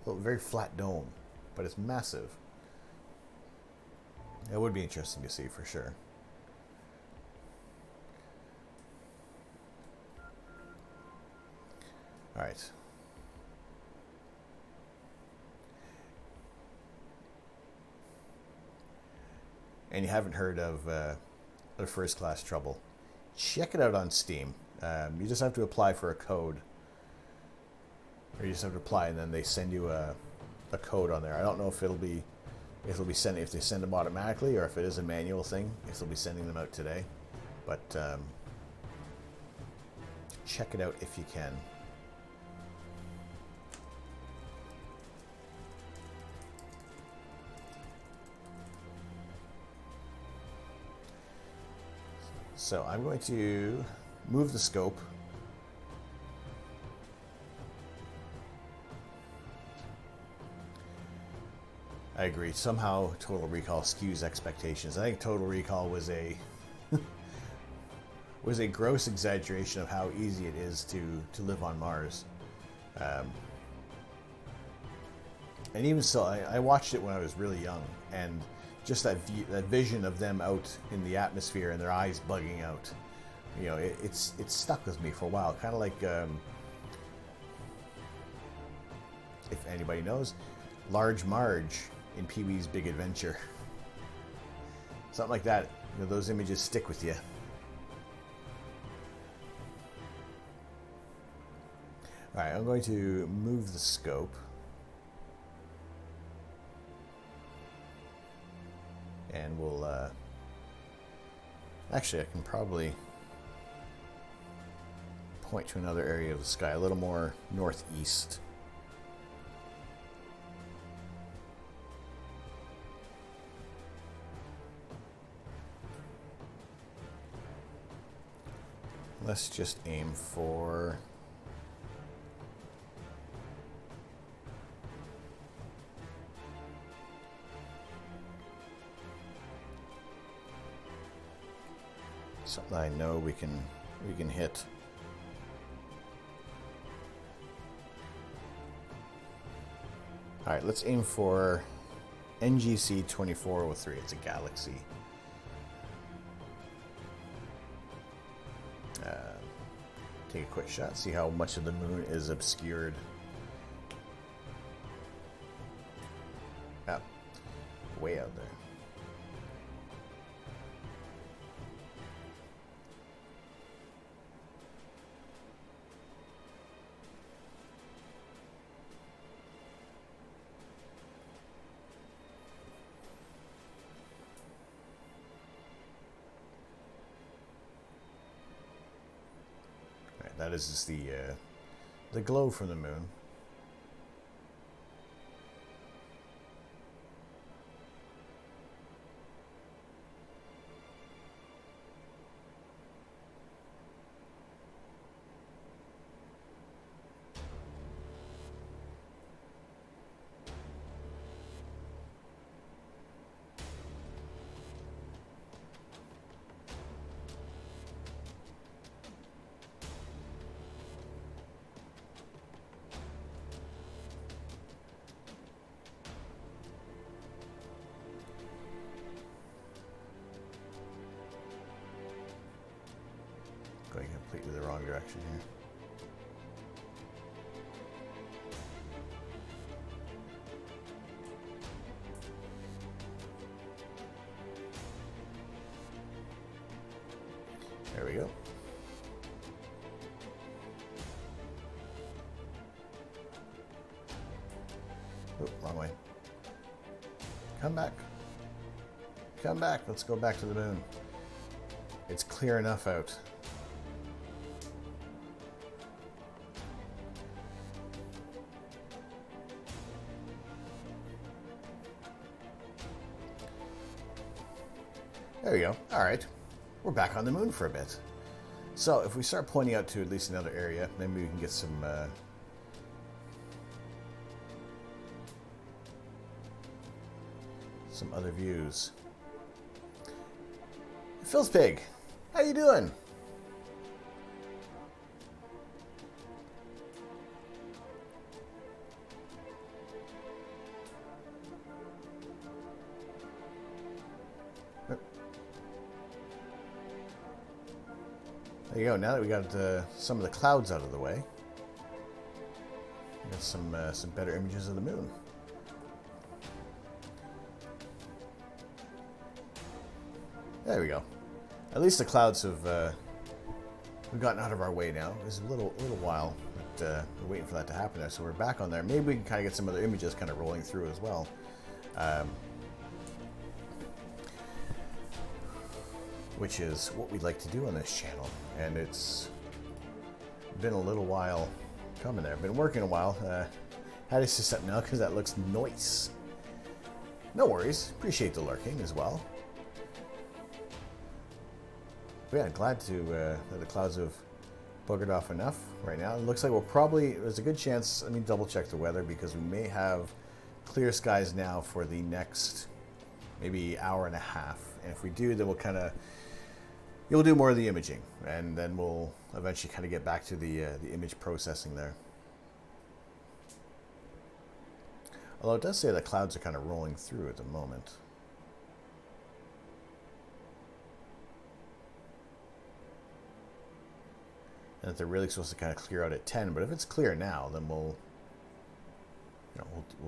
very flat dome, but it's massive. It would be interesting to see for sure. All right. And you haven't heard of First Class Trouble, check it out on Steam. You just have to apply for a code, or you just have to apply, and then they send you a code on there. I don't know if if they send them automatically, or if it is a manual thing. If they'll be sending them out today, but check it out if you can. So I'm going to move the scope. I agree. Somehow Total Recall skews expectations. I think Total Recall was a gross exaggeration of how easy it is to live on Mars. And even so, I watched it when I was really young, and just that vision of them out in the atmosphere and their eyes bugging out, you know, it's stuck with me for a while. Kind of like, if anybody knows, Large Marge in Pee-wee's Big Adventure. Something like that. You know, those images stick with you. All right, I'm going to move the scope. And we'll, actually, I can probably point to another area of the sky, a little more northeast. Let's just aim for something I know we can hit. All right, let's aim for NGC 2403. It's a galaxy. Take a quick shot, see how much of the moon is obscured. Ah, way out there. That is just the glow from the moon. direction here. There we go. Oh, wrong way. Come back. Come back. Let's go back to the moon. It's clear enough out. There we go. All right. We're back on the moon for a bit. So if we start pointing out to at least another area, maybe we can get some other views. Phil's Pig, how you doing? There you go. Now that we got some of the clouds out of the way, we got some better images of the moon. There we go. At least the clouds have we've gotten out of our way now. It was a little while, but we're waiting for that to happen there. So we're back on there. Maybe we can kind of get some other images kind of rolling through as well. Which is what we'd like to do on this channel. And it's been a little while coming there. Been working a while. Had to set up now because that looks nice. No worries. Appreciate the lurking as well. But yeah, glad to that the clouds have buggered off enough right now. It looks like we'll probably, there's a good chance, let me double check the weather because we may have clear skies now for the next maybe hour and a half. And if we do, then we'll kind of, you'll do more of the imaging and then we'll eventually kind of get back to the image processing there. Although it does say the clouds are kind of rolling through at the moment. And that they're really supposed to kind of clear out at 10, but if it's clear now, then we'll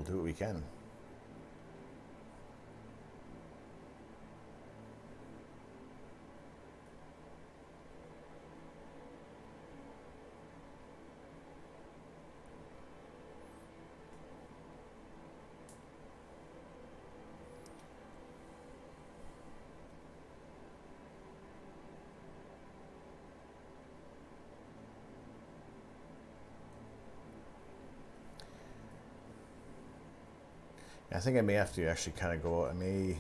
do what we can. I think I may have to actually kind of go, I may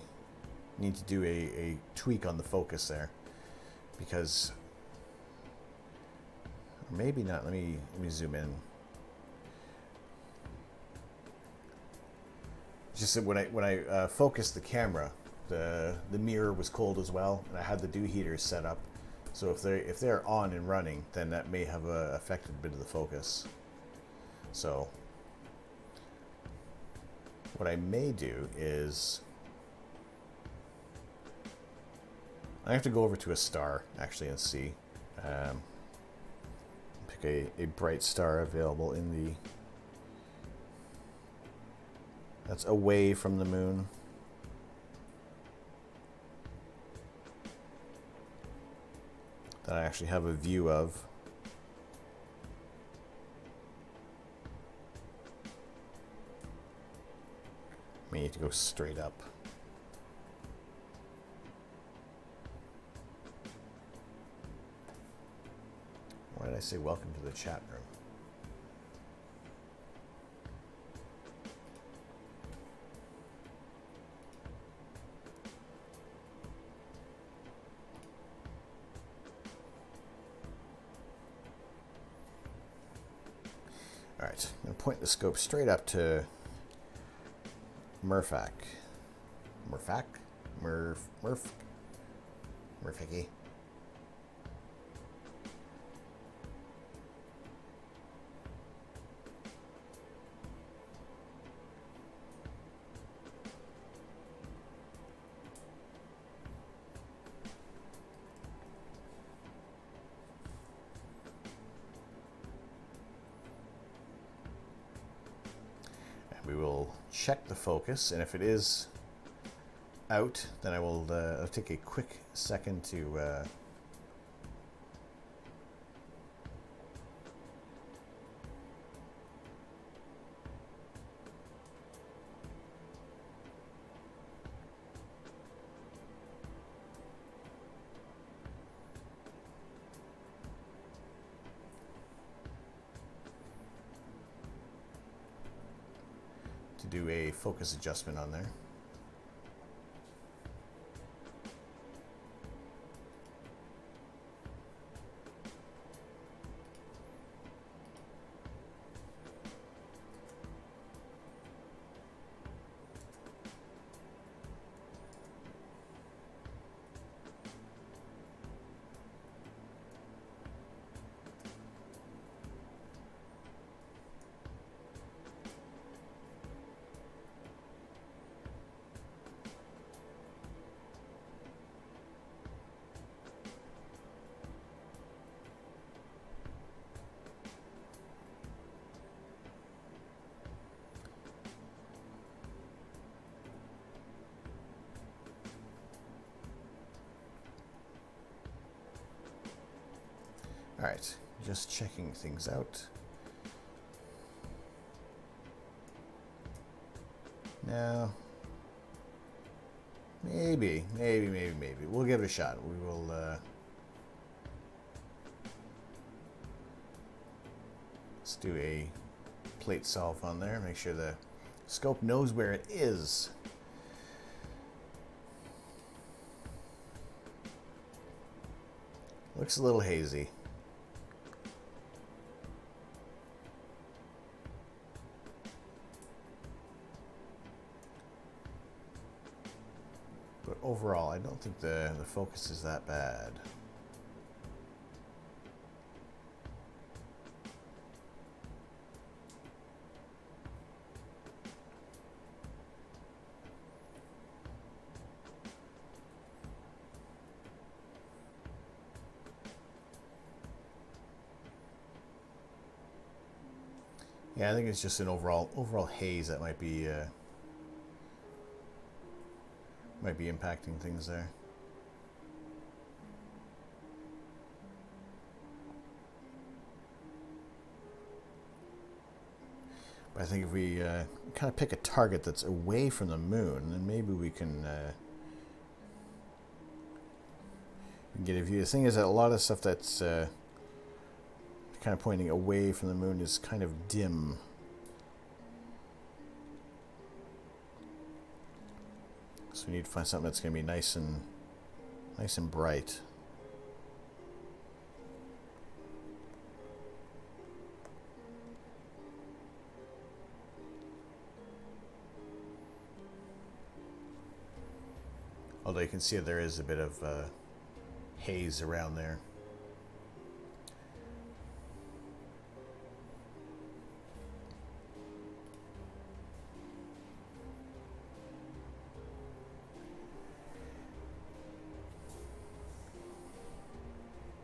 need to do a tweak on the focus there because, or maybe not, let me zoom in. Just that when I focused the camera, the mirror was cold as well, and I had the dew heaters set up. So if they're on and running, then that may have affected a bit of the focus. So what I may do is I have to go over to a star actually and see. Pick a bright star available in the that's away from the moon. That I actually have a view of. We need to go straight up. Why did I say welcome to the chat room? All right, I'm going to point the scope straight up to Murphicky. we will check the focus, and if it is out, then I will I'll take a quick second to do a focus adjustment on there. All right, just checking things out. Now, maybe. We'll give it a shot. We will, let's do a plate solve on there. Make sure the scope knows where it is. Looks a little hazy. But overall, I don't think the focus is that bad. Yeah, I think it's just an overall haze that might be impacting things there. But I think if we kind of pick a target that's away from the moon, then maybe we can get a view. The thing is that a lot of stuff that's kind of pointing away from the moon is kind of dim. So we need to find something that's going to be nice and bright. Although you can see that there is a bit of haze around there.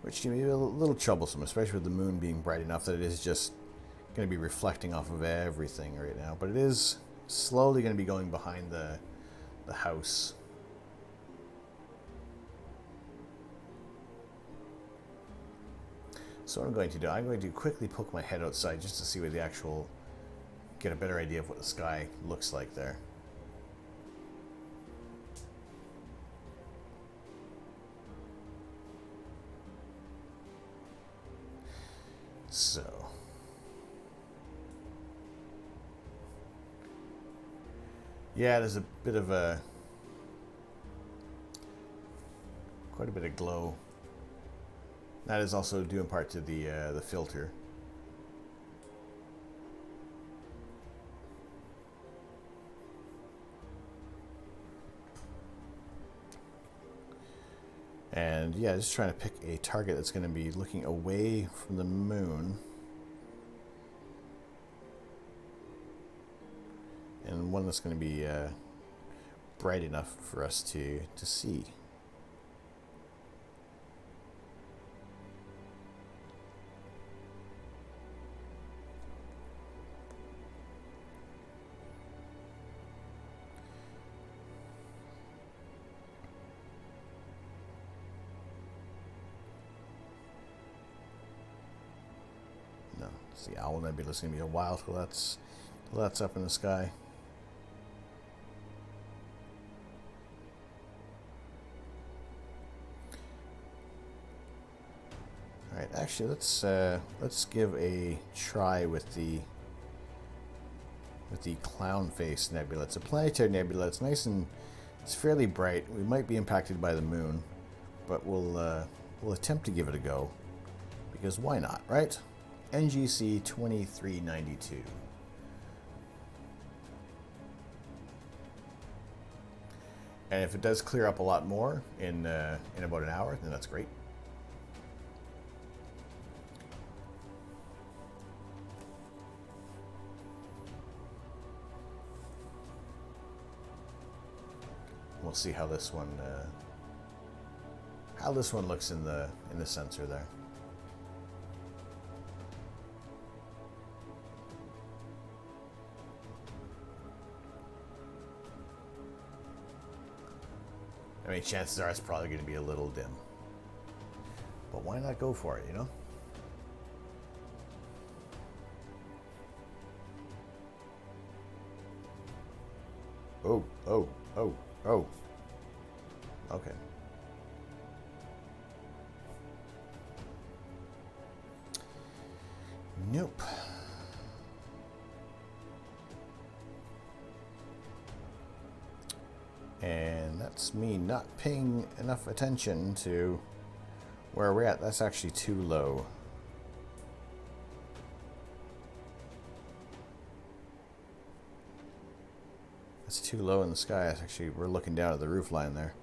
Which can be a little troublesome, especially with the moon being bright enough that it is just going to be reflecting off of everything right now. But it is slowly going to be going behind the house. So what I'm going to do, I'm going to quickly poke my head outside just to see what get a better idea of what the sky looks like there. So, yeah, there's a bit of quite a bit of glow. That is also due in part to the filter. And yeah, just trying to pick a target that's going to be looking away from the moon. And one that's going to be bright enough for us to see. See, Owl Nebula is going to be a while till that's up in the sky. All right, actually, let's give a try with the Clown Face Nebula. It's a planetary nebula. It's nice and it's fairly bright. We might be impacted by the moon, but we'll attempt to give it a go because why not, right? NGC 2392. And if it does clear up a lot more in about an hour, then that's great. We'll see how this one looks in the sensor there. I mean, chances are it's probably going to be a little dim, but why not go for it, you know? Oh. Okay. Nope. And that's me not paying enough attention to where we're at. That's actually too low. It's too low in the sky. It's actually, we're looking down at the roof line there.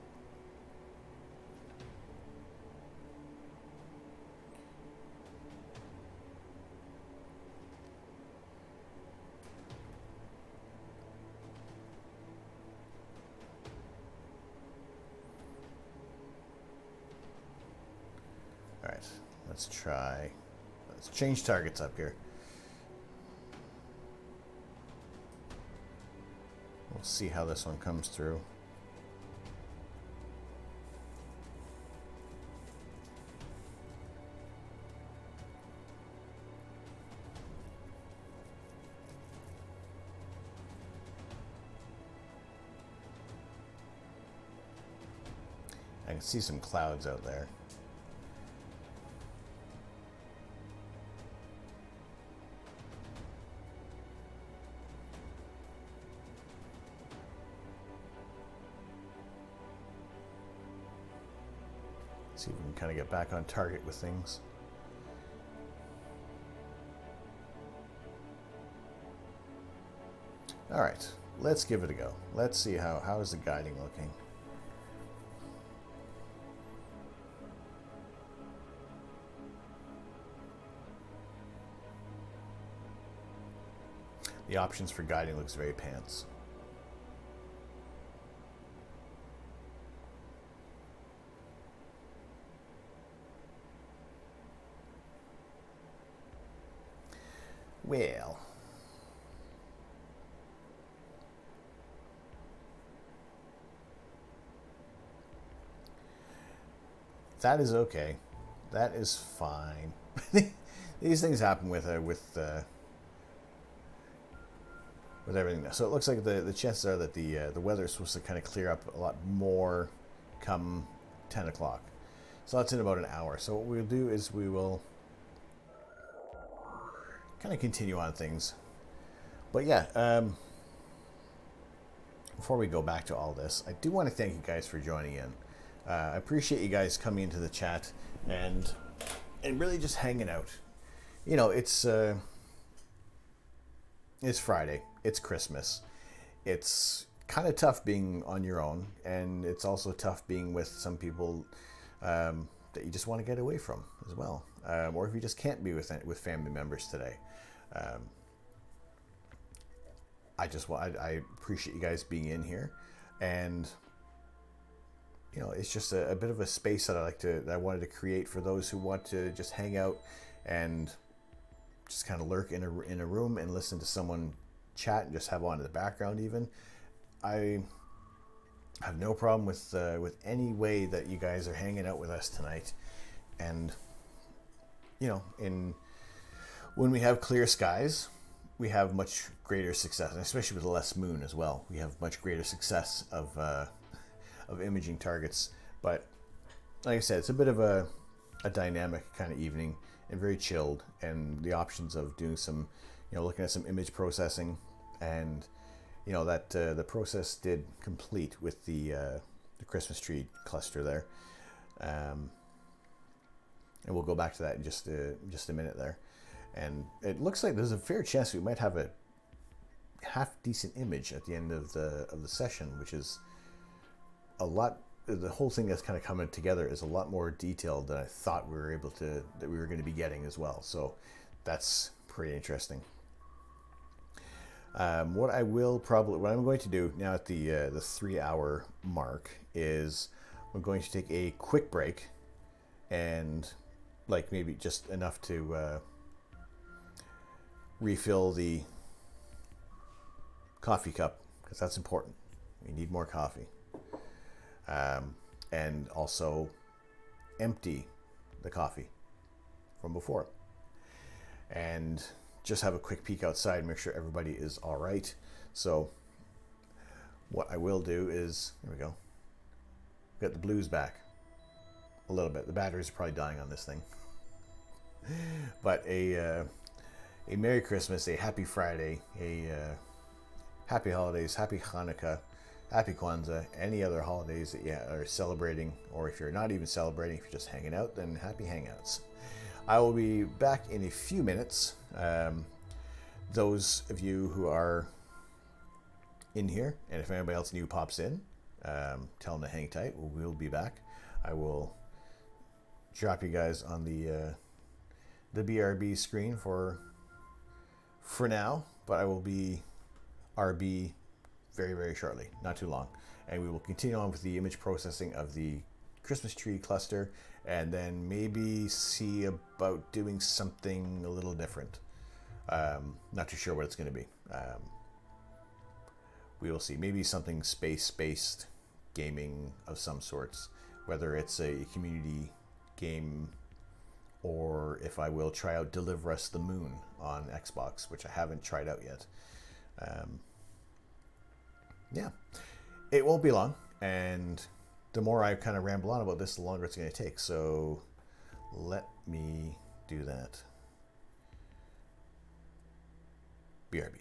All right, let's try. Let's change targets up here. We'll see how this one comes through. I can see some clouds out there. See if we can kind of get back on target with things. All right, let's give it a go. Let's see how is the guiding looking. The options for guiding looks very pants. Well, that is okay. That is fine. These things happen with everything. So it looks like the chances are that the weather is supposed to kind of clear up a lot more come 10 o'clock. So that's in about an hour. So what we'll do is we will kind of continue on things. But yeah, before we go back to all this, I do want to thank you guys for joining in. I appreciate you guys coming into the chat and really just hanging out. You know, it's Friday. It's Christmas. It's kind of tough being on your own, and it's also tough being with some people that you just want to get away from as well, or if you just can't be with family members today. I appreciate you guys being in here, and you know, it's just a bit of a space that I wanted to create for those who want to just hang out and just kind of lurk in a room and listen to someone chat and just have on in the background. Even I have no problem with any way that you guys are hanging out with us tonight, and you know, in When we have clear skies, we have much greater success, and especially with less moon as well. We have much greater success of imaging targets. But like I said, it's a bit of a dynamic kind of evening and very chilled. And the options of doing some, looking at some image processing, and that the process did complete with the Christmas tree cluster there. And we'll go back to that in just a minute there. And it looks like there's a fair chance we might have a half decent image at the end of the session, which is a lot. The whole thing that's kind of coming together is a lot more detailed than I thought we were going to be getting as well. So that's pretty interesting. What I'm going to do now at the 3-hour mark is I'm going to take a quick break, and like maybe just enough to refill the coffee cup, because that's important. We need more coffee. And also empty the coffee from before. And just have a quick peek outside, make sure everybody is all right. So what I will do is, here we go, get the blues back a little bit. The batteries are probably dying on this thing. But a Merry Christmas, a Happy Friday, a Happy Holidays, Happy Hanukkah, Happy Kwanzaa, any other holidays that you are celebrating, or if you're not even celebrating, if you're just hanging out, then happy hangouts. I will be back in a few minutes. Those of you who are in here, and if anybody else new pops in, tell them to hang tight. We'll be back. I will drop you guys on the BRB screen for now, but I will be RB very, very shortly, not too long. And we will continue on with the image processing of the Christmas tree cluster, and then maybe see about doing something a little different. Not too sure what it's going to be. We will see. Maybe something space-based gaming of some sorts, whether it's a community game, or if I will try out Deliver Us the Moon on Xbox, which I haven't tried out yet. Yeah, it won't be long, and the more I kind of ramble on about this, the longer it's going to take. So let me do that. BRB.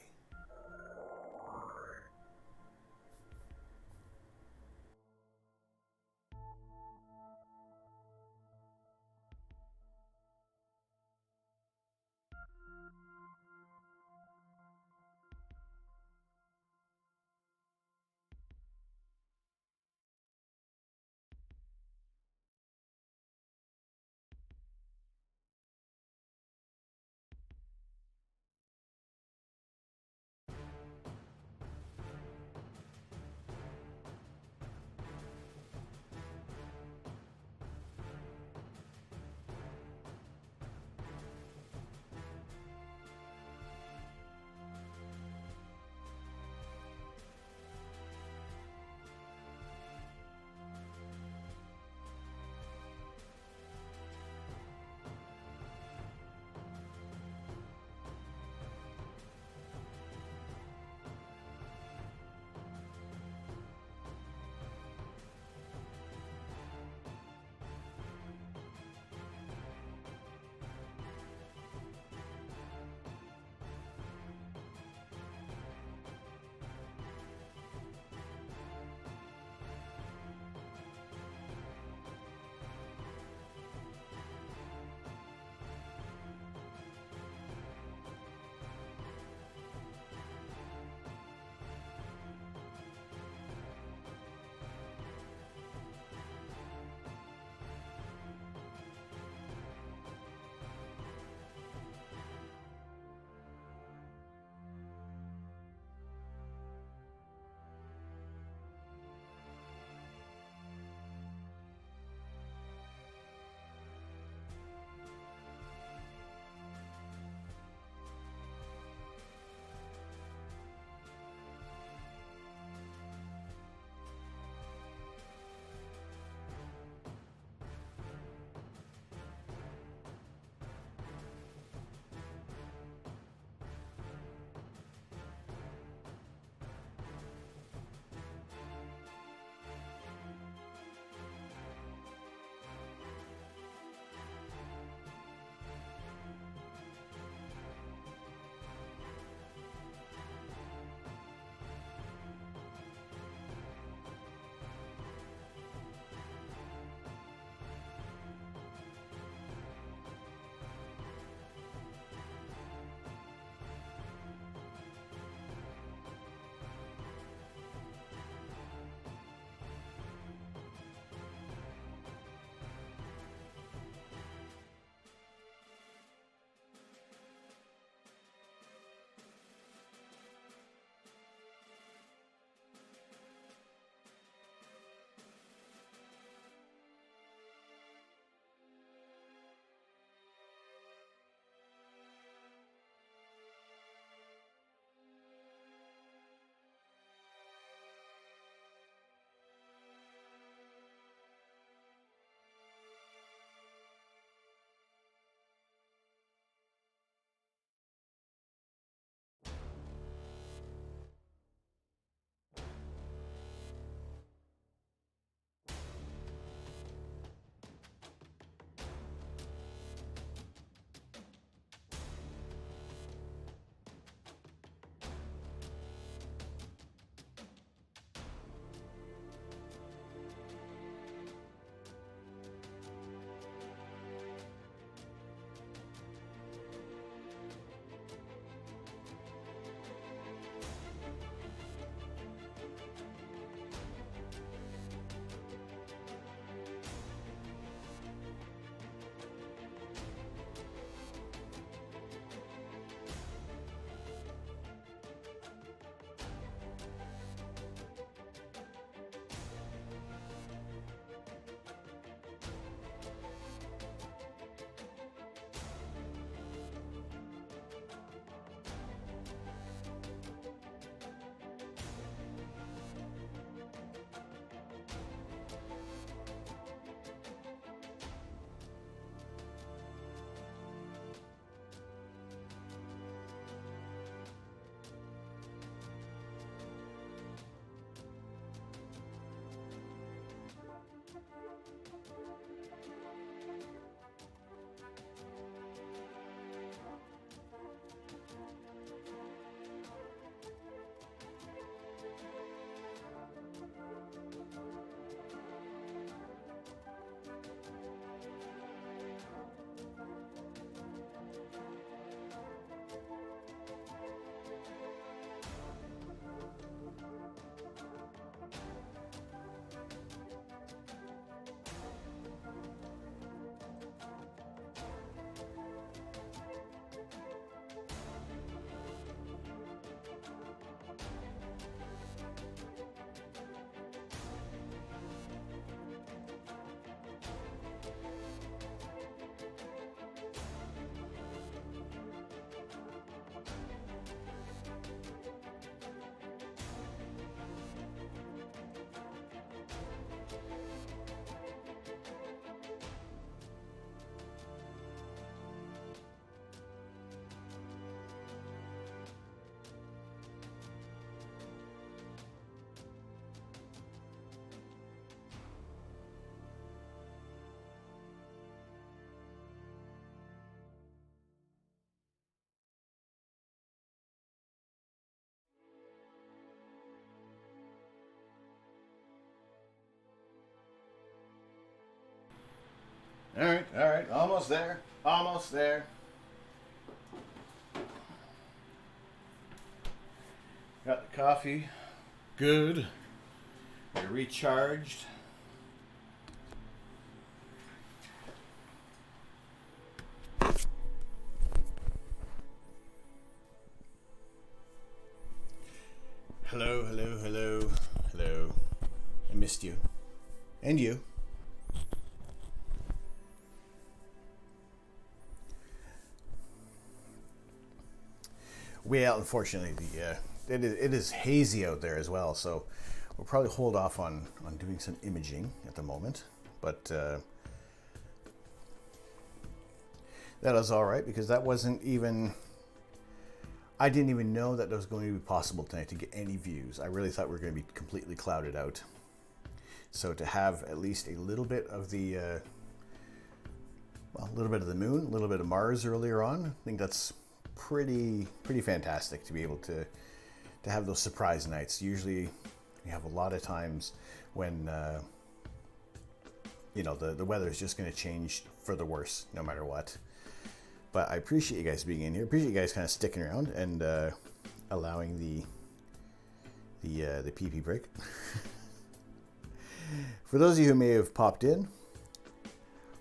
All right, almost there, almost there. Got the coffee. Good. You're recharged. Hello, hello, hello, hello. I missed you. And you. Well, unfortunately, it is hazy out there as well, so we'll probably hold off on doing some imaging at the moment. But that was all right, because that wasn't even... I didn't even know that it was going to be possible tonight to get any views. I really thought we were going to be completely clouded out. So to have at least a little bit of the... well, a little bit of the moon, a little bit of Mars earlier on, I think that's pretty fantastic to be able to have those surprise nights. Usually you have a lot of times when you know, the weather is just going to change for the worse no matter what. But I appreciate you guys being in here. Appreciate you guys kind of sticking around and allowing the pee break. For those of you who may have popped in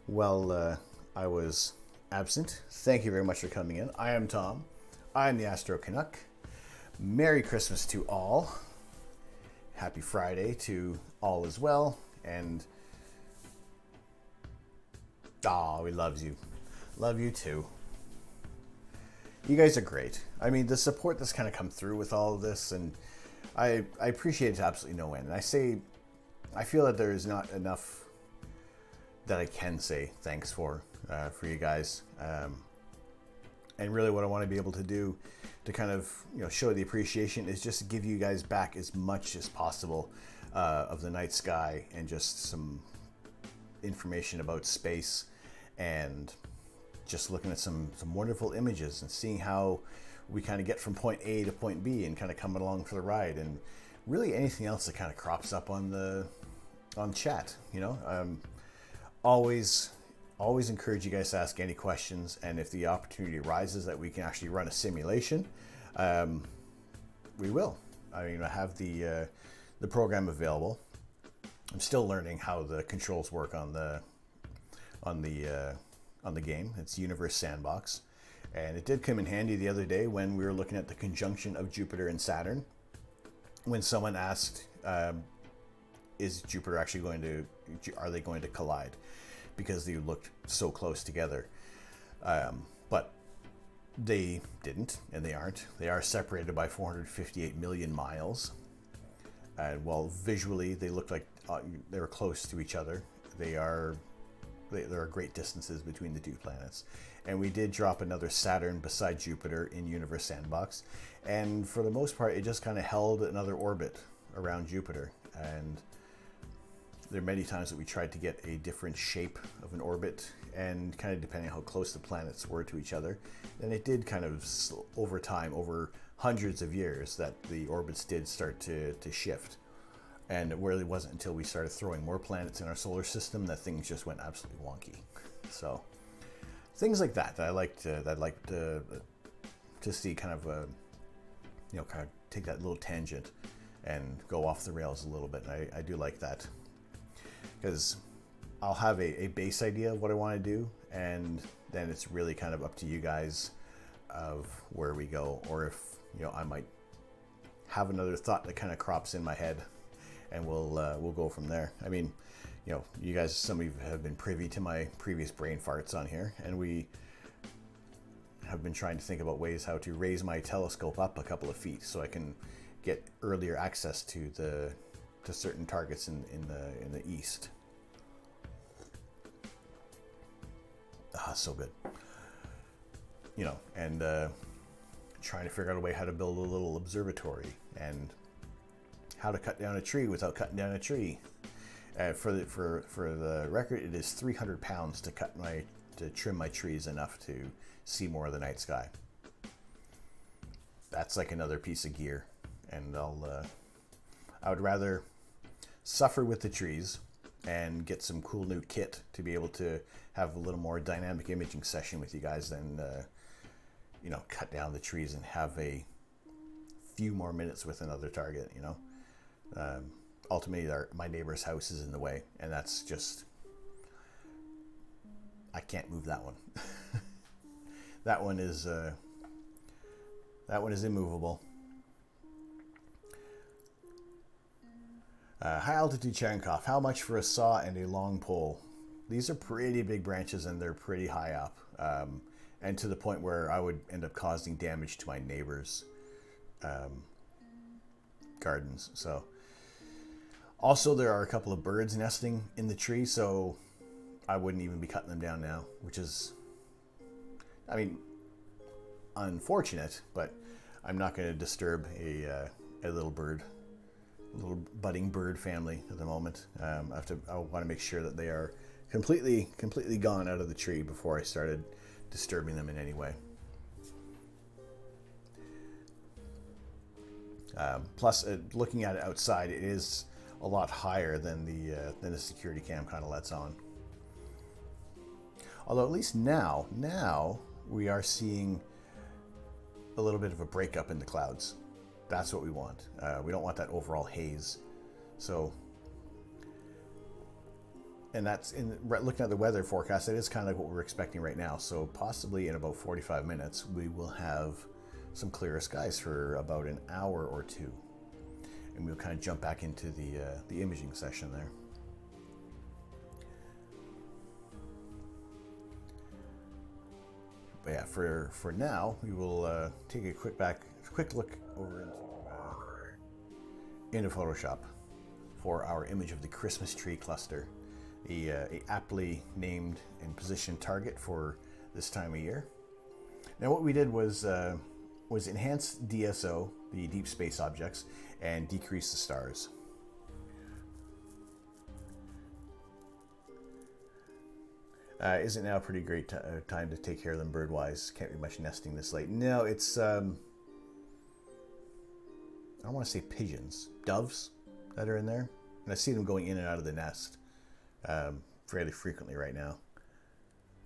while I was absent, thank you very much for coming in. I am Tom. I am the Astro Canuck. Merry Christmas to all. Happy Friday to all as well. And we love you. Love you too. You guys are great. I mean, the support that's kind of come through with all of this, and I appreciate it to absolutely no end. And I feel that there is not enough that I can say thanks for you guys. And really what I want to be able to do to kind of, you know, show the appreciation is just to give you guys back as much as possible of the night sky and just some information about space, and just looking at some wonderful images and seeing how we kind of get from point A to point B and kind of coming along for the ride, and really anything else that kind of crops up on chat, you know. Always encourage you guys to ask any questions, and if the opportunity arises that we can actually run a simulation, we will. I mean, I have the program available. I'm still learning how the controls work on the game. It's Universe Sandbox, and it did come in handy the other day when we were looking at the conjunction of Jupiter and Saturn, when someone asked, is Jupiter actually are they going to collide, because they looked so close together. But they didn't, and they aren't. They are separated by 458 million miles. And while visually they look like they were close to each other, there are great distances between the two planets. And we did drop another Saturn beside Jupiter in Universe Sandbox, and for the most part it just kind of held another orbit around Jupiter. And there are many times that we tried to get a different shape of an orbit, and kind of depending on how close the planets were to each other, and it did kind of, over time, over hundreds of years, that the orbits did start to shift. And it really wasn't until we started throwing more planets in our solar system that things just went absolutely wonky. So things like that I like to see kind of kind of take that little tangent and go off the rails a little bit. And I do like that, because I'll have a base idea of what I want to do, and then it's really kind of up to you guys of where we go, or if, you know, I might have another thought that kind of crops in my head, and we'll go from there. I mean, you know, you guys, some of you have been privy to my previous brain farts on here, and we have been trying to think about ways how to raise my telescope up a couple of feet so I can get earlier access to certain targets in the east. So good. You know, and trying to figure out a way how to build a little observatory, and how to cut down a tree without cutting down a tree. For the record, it is 300 pounds to trim my trees enough to see more of the night sky. That's like another piece of gear, and I would rather suffer with the trees, and get some cool new kit to be able to have a little more dynamic imaging session with you guys than, you know, cut down the trees and have a few more minutes with another target, you know. Ultimately, my neighbor's house is in the way, and that's just, I can't move that one. That one is immovable. High altitude Cherenkov. How much for a saw and a long pole? These are pretty big branches and they're pretty high up, and to the point where I would end up causing damage to my neighbor's gardens. So, also there are a couple of birds nesting in the tree, so I wouldn't even be cutting them down now, which is, I mean, unfortunate, but I'm not going to disturb a little budding bird family at the moment. I want to make sure that they are completely gone out of the tree before I started disturbing them in any way. Plus, looking at it outside, it is a lot higher than the security cam kind of lets on. Although at least now we are seeing a little bit of a breakup in the clouds. That's what we want. We don't want that overall haze. So, and that's looking at the weather forecast, it is kind of like what we're expecting right now. So possibly in about 45 minutes, we will have some clearer skies for about an hour or two. And we'll kind of jump back into the imaging session there. But yeah, for now, we will take a quick look over into Photoshop for our image of the Christmas tree cluster, a aptly named and positioned target for this time of year. Now, what we did was enhance DSO, the deep space objects, and decrease the stars. Is it now a pretty great time to take care of them bird-wise? Can't be much nesting this late. No, it's, I don't want to say pigeons, doves that are in there. And I see them going in and out of the nest fairly frequently right now.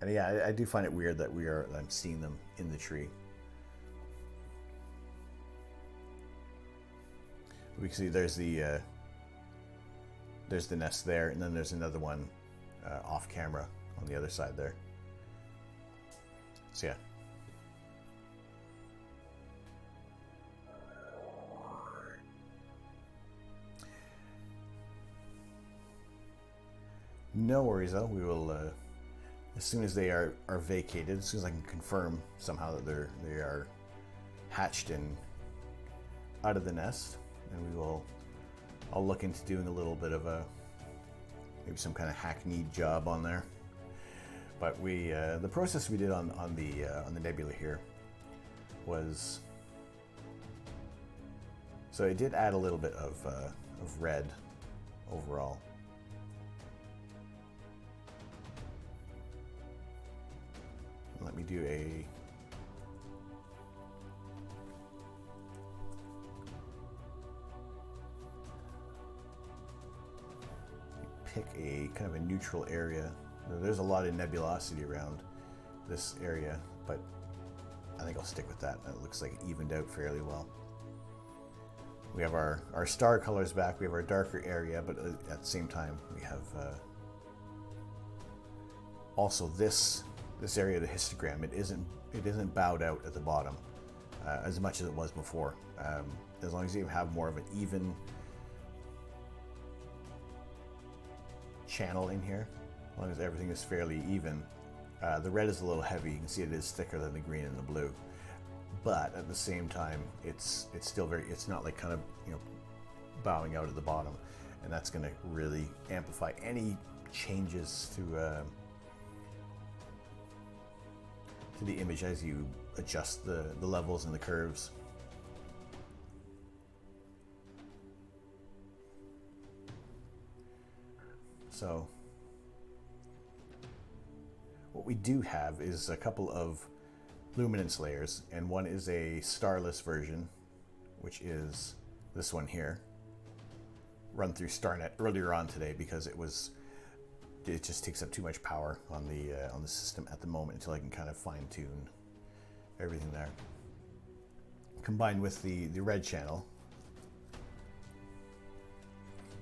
And yeah, I do find it weird that I'm seeing them in the tree. We can see there's the nest there, and then there's another one off camera on the other side there. So yeah. No worries though. We will, as soon as they are vacated, as soon as I can confirm somehow that they are hatched and out of the nest, and I'll look into doing a little bit of maybe some kind of hackneyed job on there. But the process we did on the nebula here was, so it did add a little bit of red overall. Let me do pick a kind of a neutral area. There's a lot of nebulosity around this area, but I think I'll stick with that. It looks like it evened out fairly well. We have our star colors back. We have our darker area, but at the same time, we have also this area of the histogram. It isn't bowed out at the bottom as much as it was before. As long as you have more of an even channel in here, as long as everything is fairly even. The red is a little heavy. You can see it is thicker than the green and the blue, but at the same time, it's still it's not like kind of, you know, bowing out at the bottom, and that's going to really amplify any changes to the image as you adjust the levels and the curves. So what we do have is a couple of luminance layers, and one is a starless version, which is this one here, run through StarNet earlier on today because it was it just takes up too much power on the system at the moment until I can kind of fine tune everything there. Combined with the red channel,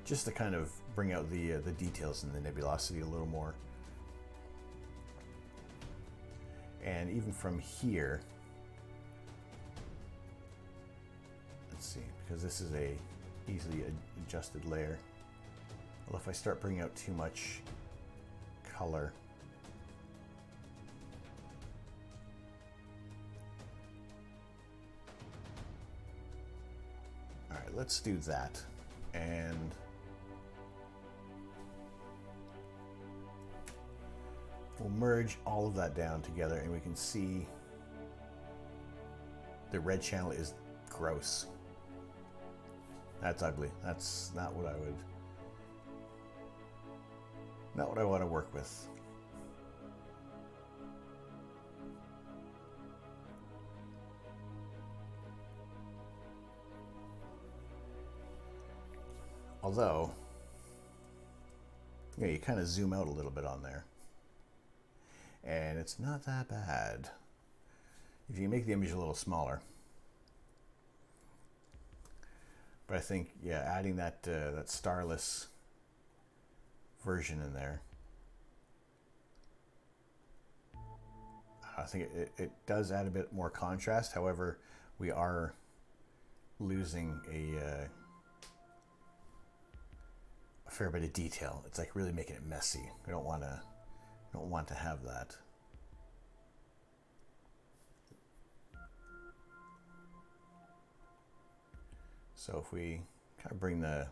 just to kind of bring out the details in the nebulosity a little more. And even from here, let's see, because this is a easily adjusted layer. Well, if I start bringing out too much color, all right, let's do that. And we'll merge all of that down together, and we can see the red channel is gross. That's ugly. That's not what I want to work with. Although, yeah, you kind of zoom out a little bit on there, and it's not that bad. If you make the image a little smaller. But I think, yeah, adding that that starless version in there, I think it does add a bit more contrast. However, we are losing a fair bit of detail. It's like really making it messy. We don't want to have that. So if we kind of bring the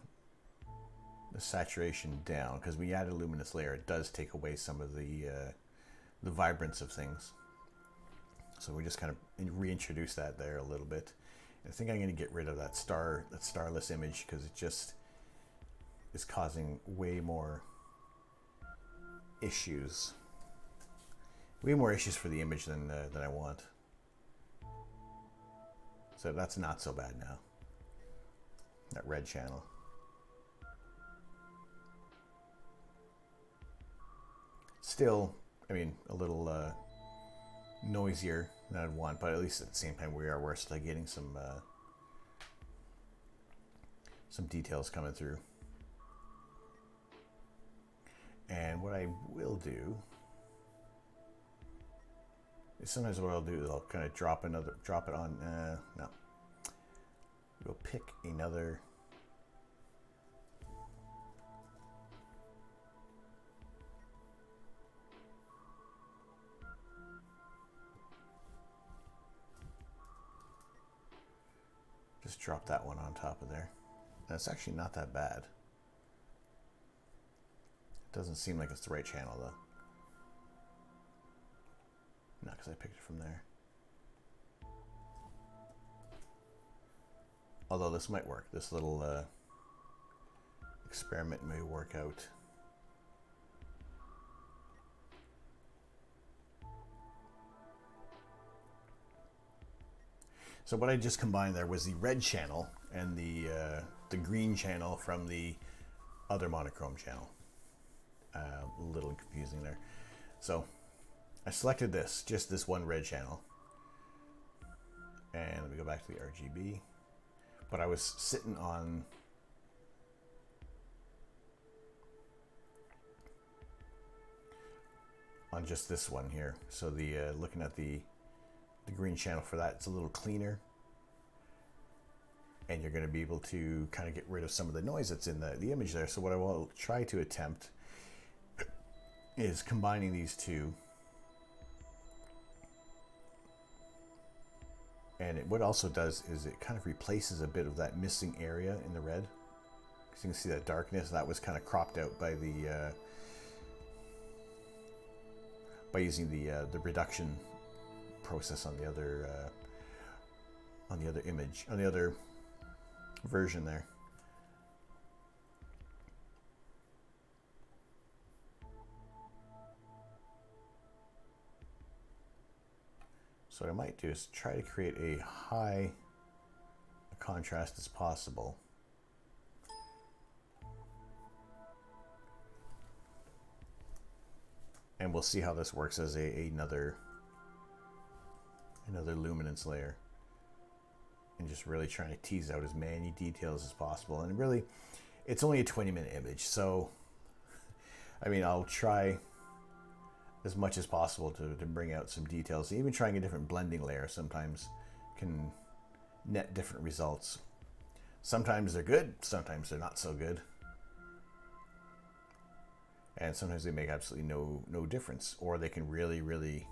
saturation down, because when you add a luminous layer, it does take away some of the vibrance of things. So we just kind of reintroduce that there a little bit. And I think I'm going to get rid of that starless image, because it just is causing way more issues. Way more issues for the image than I want. So that's not so bad now. That red channel. Still, I mean, a little noisier than I'd want, but at least at the same time we're still getting some details coming through. And what I will do is sometimes what I'll do is I'll kind of drop it on, no. We'll pick another just drop that one on top of there. That's actually not that bad. It doesn't seem like it's the right channel though. Not because I picked it from there. Although this might work. This little experiment may work out. So what I just combined there was the red channel and the green channel from the other monochrome channel. A little confusing there. So I selected just this one red channel. And let me go back to the RGB. But I was sitting on just this one here. So the looking at the green channel for that, it's a little cleaner. And you're going to be able to kind of get rid of some of the noise that's in the image there. So what I will try to attempt is combining these two. And what it also does is it kind of replaces a bit of that missing area in the red. Because you can see that darkness that was kind of cropped out by the by using the reduction process on the other image, on the other version there. So what I might do is try to create a high contrast as possible. And we'll see how this works as another luminance layer. And just really trying to tease out as many details as possible. And really, it's only a 20-minute image, so I mean, I'll try as much as possible to bring out some details. Even trying a different blending layer sometimes can net different results. Sometimes they're good, sometimes they're not so good. And sometimes they make absolutely no difference, or they can really, really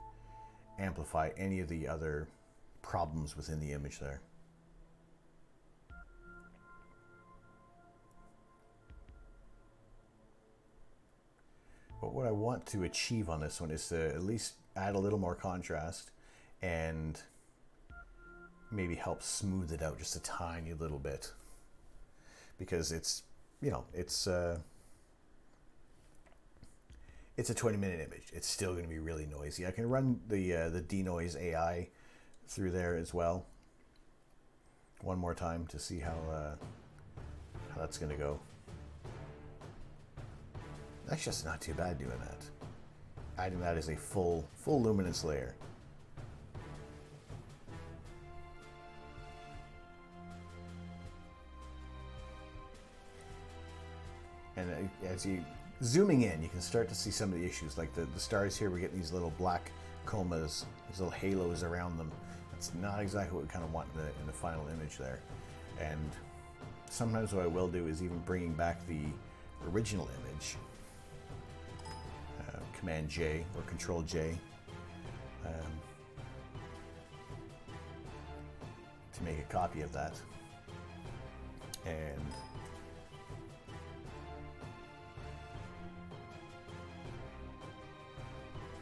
amplify any of the other problems within the image there. But what I want to achieve on this one is to at least add a little more contrast and maybe help smooth it out just a tiny little bit. Because it's, you know, it's a 20-minute image. It's still going to be really noisy. I can run the denoise AI through there as well one more time to see how that's going to go. That's just not too bad doing that. Adding that as a full luminance layer. And as you zooming in, you can start to see some of the issues, like the stars here. We're getting these little black comas, these little halos around them. That's not exactly what we kind of want in the final image there. And sometimes what I will do is even bringing back the original image. Command J or Control J to make a copy of that, and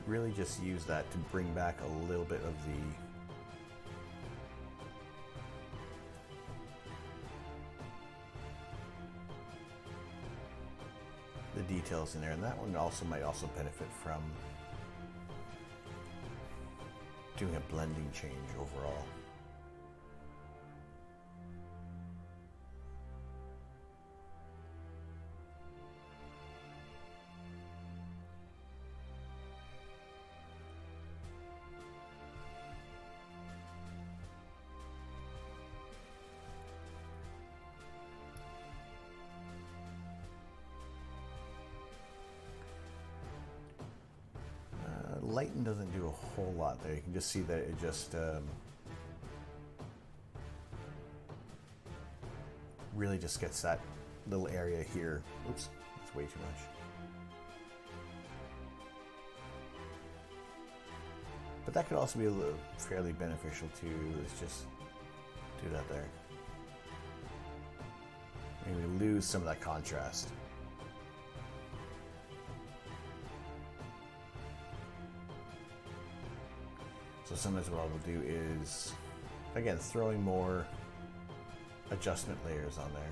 really just use that to bring back a little bit of the details in there. And that one might also benefit from doing a blending change overall. Lighten doesn't do a whole lot there. You can just see that it just really just gets that little area here. Oops, that's way too much. But that could also be fairly beneficial too. Let's just do that there. Maybe lose some of that contrast. So sometimes what I will do is, again, throwing more adjustment layers on there.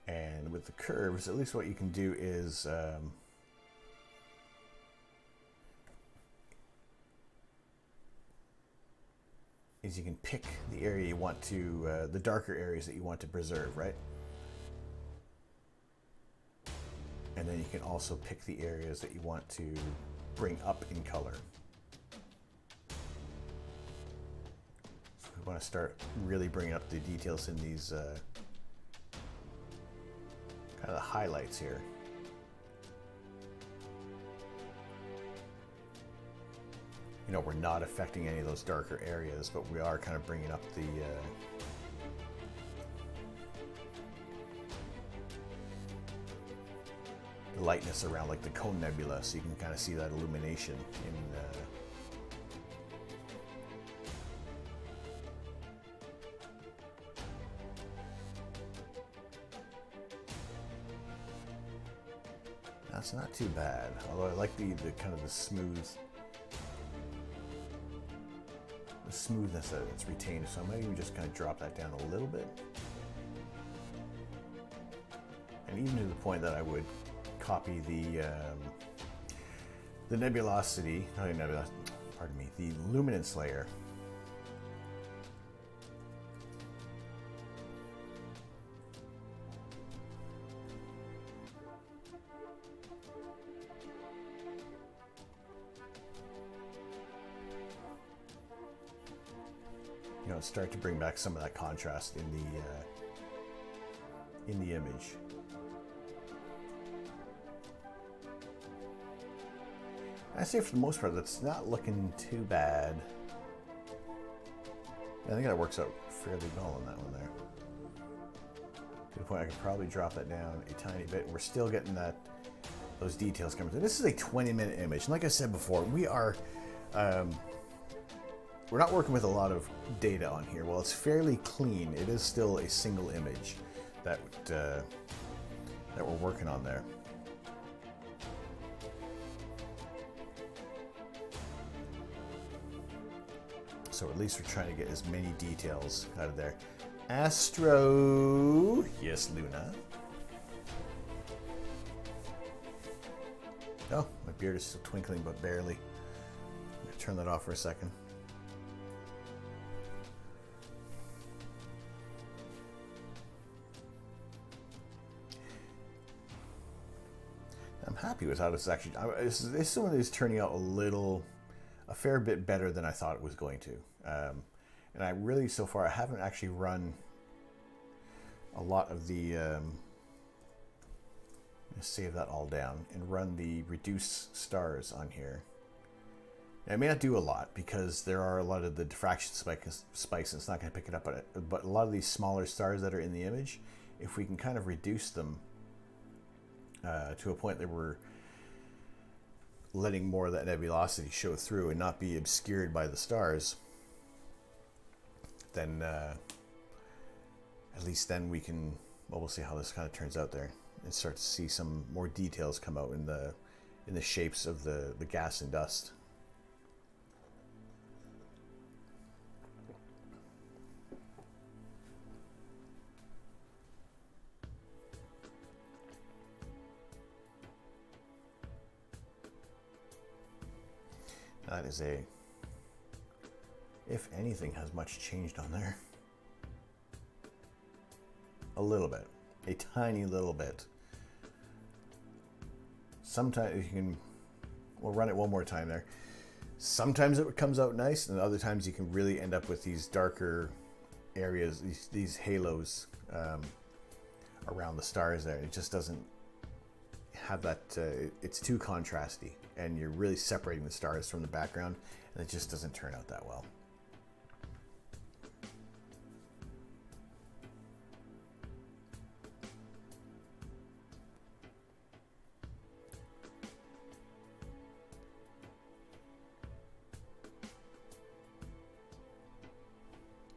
And with the curves, at least what you can do is you can pick the area you want to, the darker areas that you want to preserve, right? And then you can also pick the areas that you want to bring up in color. So we want to start really bringing up the details in these kind of the highlights here. You know, we're not affecting any of those darker areas, but we are kind of bringing up the lightness around, like the cone nebula, so you can kind of see that illumination in That's not too bad. Although I like the kind of the smoothness that it's retained. So I might even just kind of drop that down a little bit. And even to the point that I would copy the nebulosity, pardon me, the luminance layer. You know, start to bring back some of that contrast in the image. I say for the most part, that's not looking too bad. I think that works out fairly well on that one there. To the point I could probably drop that down a tiny bit. We're still getting those details coming through. This is a 20-minute image, and like I said before, we're not working with a lot of data on here. While it's fairly clean, it is still a single image that we're working on there. So at least we're trying to get as many details out of there. Astro, yes, Luna. Oh, my beard is still twinkling, but barely. I'm gonna turn that off for a second. I'm happy with how this actually. This one is turning out a fair bit better than I thought it was going to. And I really, so far, I haven't actually run a lot of the. Save that all down and run the reduce stars on here. I may not do a lot because there are a lot of the diffraction spikes and it's not going to pick it up, but a lot of these smaller stars that are in the image, if we can kind of reduce them to a point that we're letting more of that nebulosity show through and not be obscured by the stars, then at least then we can, well, we'll see how this kind of turns out there and start to see some more details come out in the shapes of the gas and dust. That is if anything has much changed on there. A little bit. A tiny little bit. Sometimes you can, we'll run it one more time there. Sometimes it comes out nice, and other times you can really end up with these darker areas, these halos around the stars there. It just doesn't have that, it's too contrasty, and you're really separating the stars from the background, and it just doesn't turn out that well.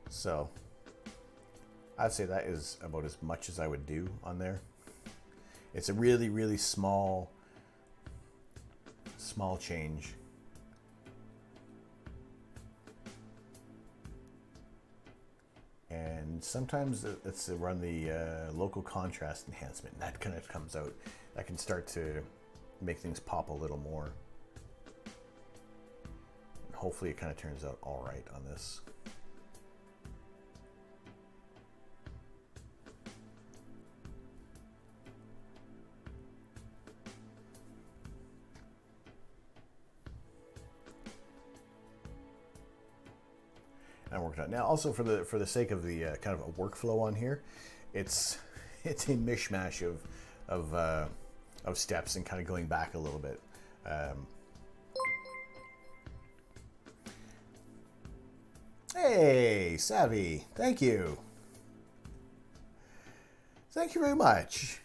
So I'd say that is about as much as I would do on there. It's a really, really small change. And sometimes it's to run the local contrast enhancement, and that kind of comes out. That can start to make things pop a little more. And hopefully it kind of turns out all right on this. And worked out. Now, also for the sake of the kind of a workflow on here, it's a mishmash of steps and kind of going back a little bit. Hey, Savvy, thank you. Thank you very much.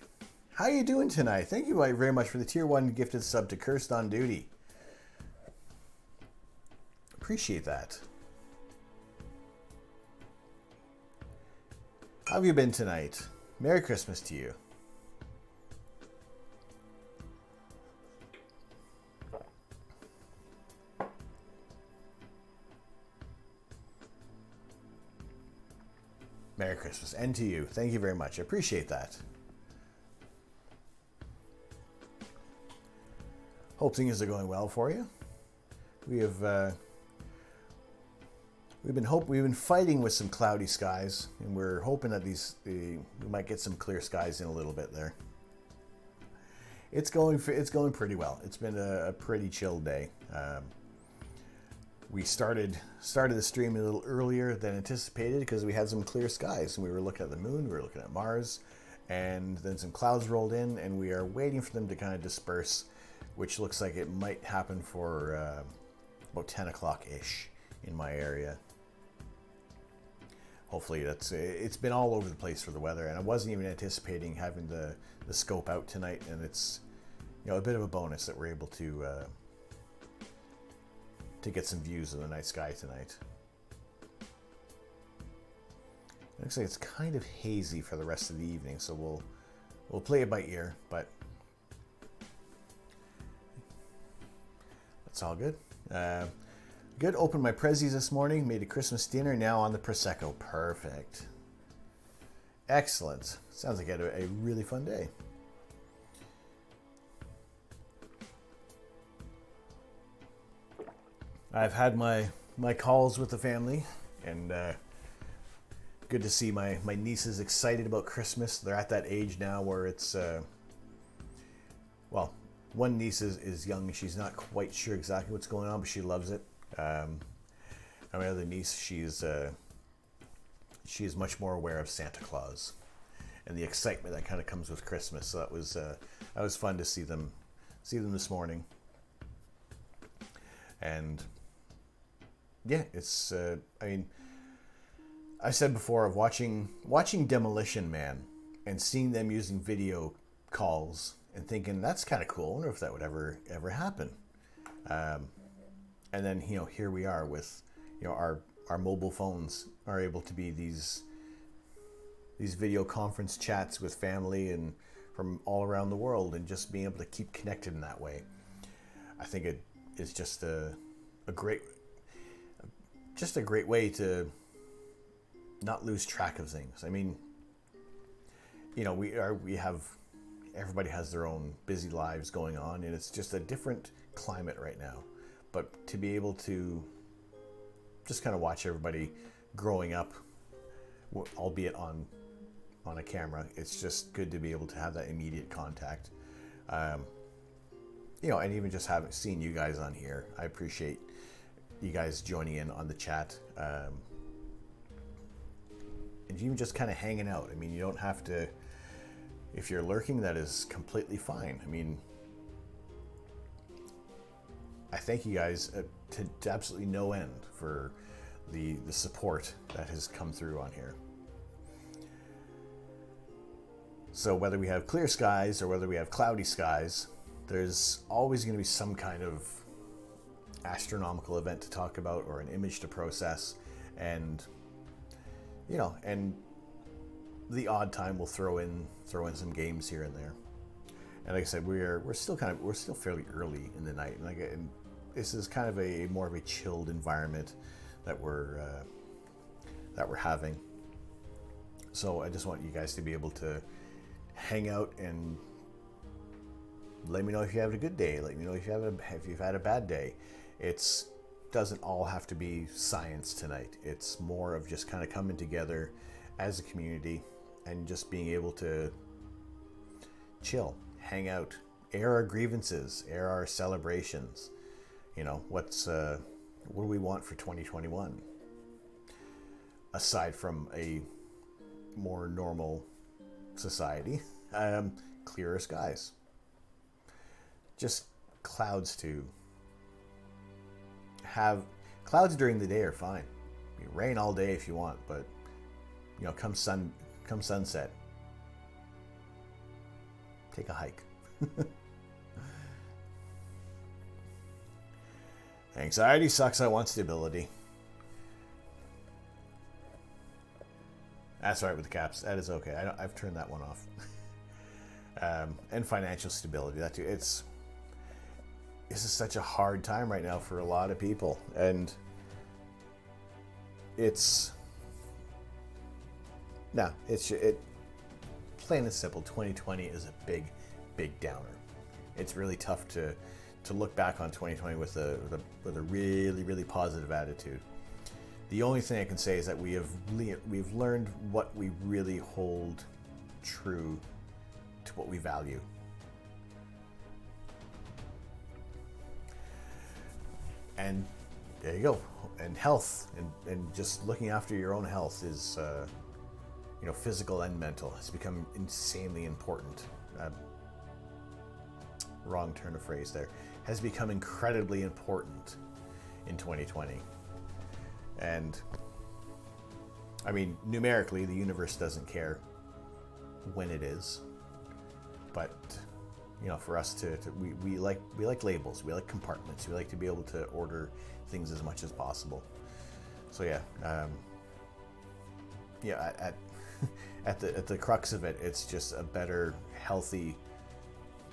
How you doing tonight? Thank you very much for the tier 1 gifted sub to Cursed on Duty. Appreciate that. How have you been tonight? Merry Christmas to you. Merry Christmas. And to you. Thank you very much. I appreciate that. Hope things are going well for you. We've been fighting with some cloudy skies, and we're hoping that we might get some clear skies in a little bit there. It's going pretty well. It's been a pretty chill day. We started the stream a little earlier than anticipated because we had some clear skies, and we were looking at the moon, we were looking at Mars, and then some clouds rolled in, and we are waiting for them to kind of disperse, which looks like it might happen for about 10 o'clock-ish in my area. Hopefully it's been all over the place for the weather, and I wasn't even anticipating having the scope out tonight, and it's a bit of a bonus that we're able to get some views of the night sky tonight. It looks like it's kind of hazy for the rest of the evening, so we'll play it by ear, but that's all good. Good. Opened my prezzies this morning. Made a Christmas dinner. Now on the Prosecco. Perfect. Excellent. Sounds like I had a really fun day. I've had my calls with the family, and good to see my nieces excited about Christmas. They're at that age now where it's well, one niece is young. She's not quite sure exactly what's going on, but she loves it. My other niece, she is much more aware of Santa Claus and the excitement that kind of comes with Christmas. So that was fun to see them this morning. And yeah, it's I mean, I said before of watching Demolition Man and seeing them using video calls and thinking that's kind of cool. I wonder if that would ever happen. And then here we are with our mobile phones are able to be these video conference chats with family and from all around the world, and just being able to keep connected in that way. I think it is just a great way to not lose track of things. I mean, everybody has their own busy lives going on, and it's just a different climate right now. But to be able to just kind of watch everybody growing up, albeit on a camera, it's just good to be able to have that immediate contact. And even just seen you guys on here, I appreciate you guys joining in on the chat. And even just kind of hanging out. I mean, you don't have to, if you're lurking, that is completely fine. I mean, I thank you guys to absolutely no end for the support that has come through on here. So whether we have clear skies or whether we have cloudy skies, there's always going to be some kind of astronomical event to talk about or an image to process, and and the odd time we'll throw in some games here and there. And like I said, we're still fairly early in the night, and this is kind of a more of a chilled environment that we're having. So I just want you guys to be able to hang out and let me know if you have a good day. Let me know if you've had a bad day. It doesn't all have to be science tonight. It's more of just kind of coming together as a community and just being able to chill, hang out, air our grievances, air our celebrations. What do we want for 2021? Aside from a more normal society, clearer skies. Just clouds to have. Clouds during the day are fine. Rain all day if you want, but come sunset, take a hike. Anxiety sucks. I want stability. That's right with the caps. That is okay. I've turned that one off. And financial stability. That too. This is such a hard time right now for a lot of people, and No, plain and simple. 2020 is a big downer. It's really tough to look back on 2020 with a really positive attitude. The only thing I can say is that we've learned what we really hold true to what we value. And there you go. And health and just looking after your own health is, physical and mental has become insanely important. Wrong turn of phrase there. Has become incredibly important in 2020. And I mean, numerically, the universe doesn't care when it is, but for us we like labels, we like compartments, we like to be able to order things as much as possible. So at the crux of it, it's just a better, healthy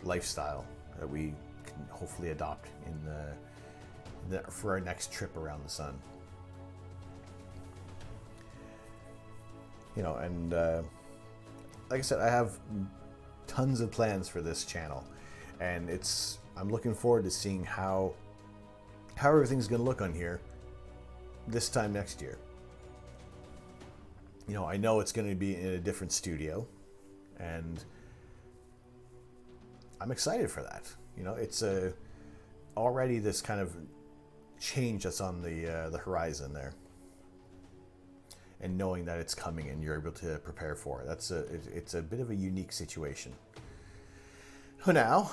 lifestyle that we can hopefully adopt for our next trip around the sun. And like I said, I have tons of plans for this channel, and I'm looking forward to seeing how everything's going to look on here this time next year. I know it's going to be in a different studio, and I'm excited for that. It's already this kind of change that's on the horizon there, and knowing that it's coming and you're able to prepare for it. It's a bit of a unique situation. Oh, now,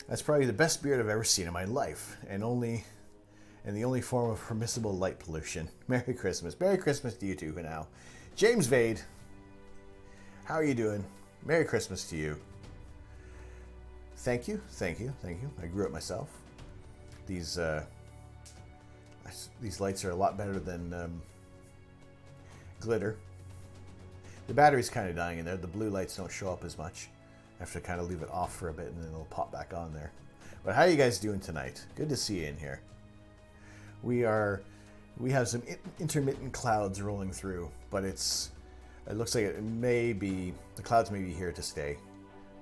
that's probably the best beard I've ever seen in my life, and the only form of permissible light pollution. Merry Christmas. Merry Christmas to you too, now. James Vade, how are you doing? Merry Christmas to you. Thank you. I grew it myself. These lights are a lot better than glitter. The battery's kind of dying in there. The blue lights don't show up as much. I have to kind of leave it off for a bit and then it'll pop back on there. But how are you guys doing tonight? Good to see you in here. We have some intermittent clouds rolling through, but it looks like the clouds may be here to stay.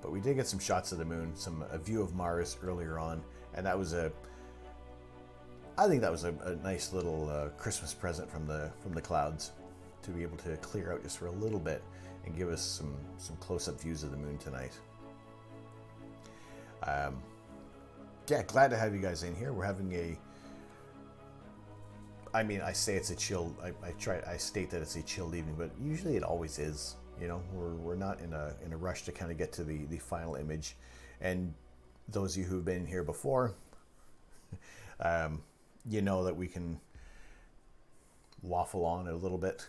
But we did get some shots of the moon, a view of Mars earlier on, and I think that was a nice little Christmas present from the clouds, to be able to clear out just for a little bit and give us some close-up views of the moon tonight. Glad to have you guys in here. We're having I say it's a chill. I state that it's a chilled evening, but usually it always is. We're not in a rush to kind of get to the final image. And those of you who've been here before, that we can waffle on a little bit.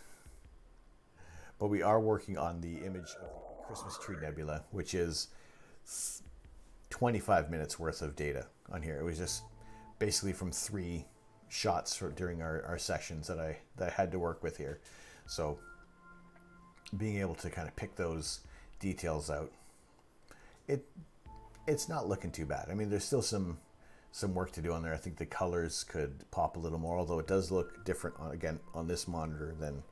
But we are working on the image of the Christmas tree nebula, which is 25 minutes worth of data on here. It was just basically from 3 shots during our sessions that I had to work with here. So being able to kind of pick those details out, it's not looking too bad. I mean, there's still some work to do on there. I think the colors could pop a little more, although it does look different on this monitor than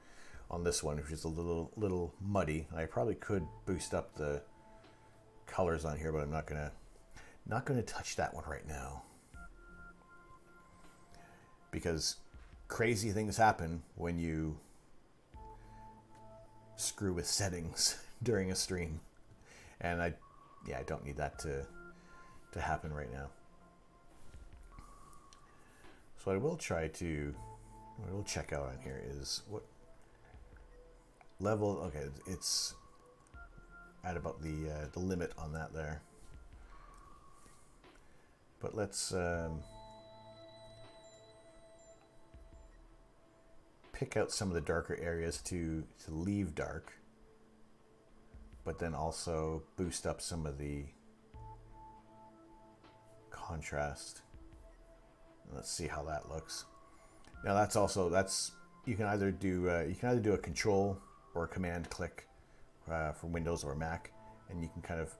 on this one, which is a little muddy. I probably could boost up the colors on here, but I'm not gonna touch that one right now, because crazy things happen when you screw with settings during a stream, and I don't need that to happen right now. So what I will check out on here is what level. Okay, it's at about the limit on that there. But let's pick out some of the darker areas to leave dark, but then also boost up some of the contrast. Let's see how that looks. Now you can either do a control or a command click for Windows or Mac, and you can kind of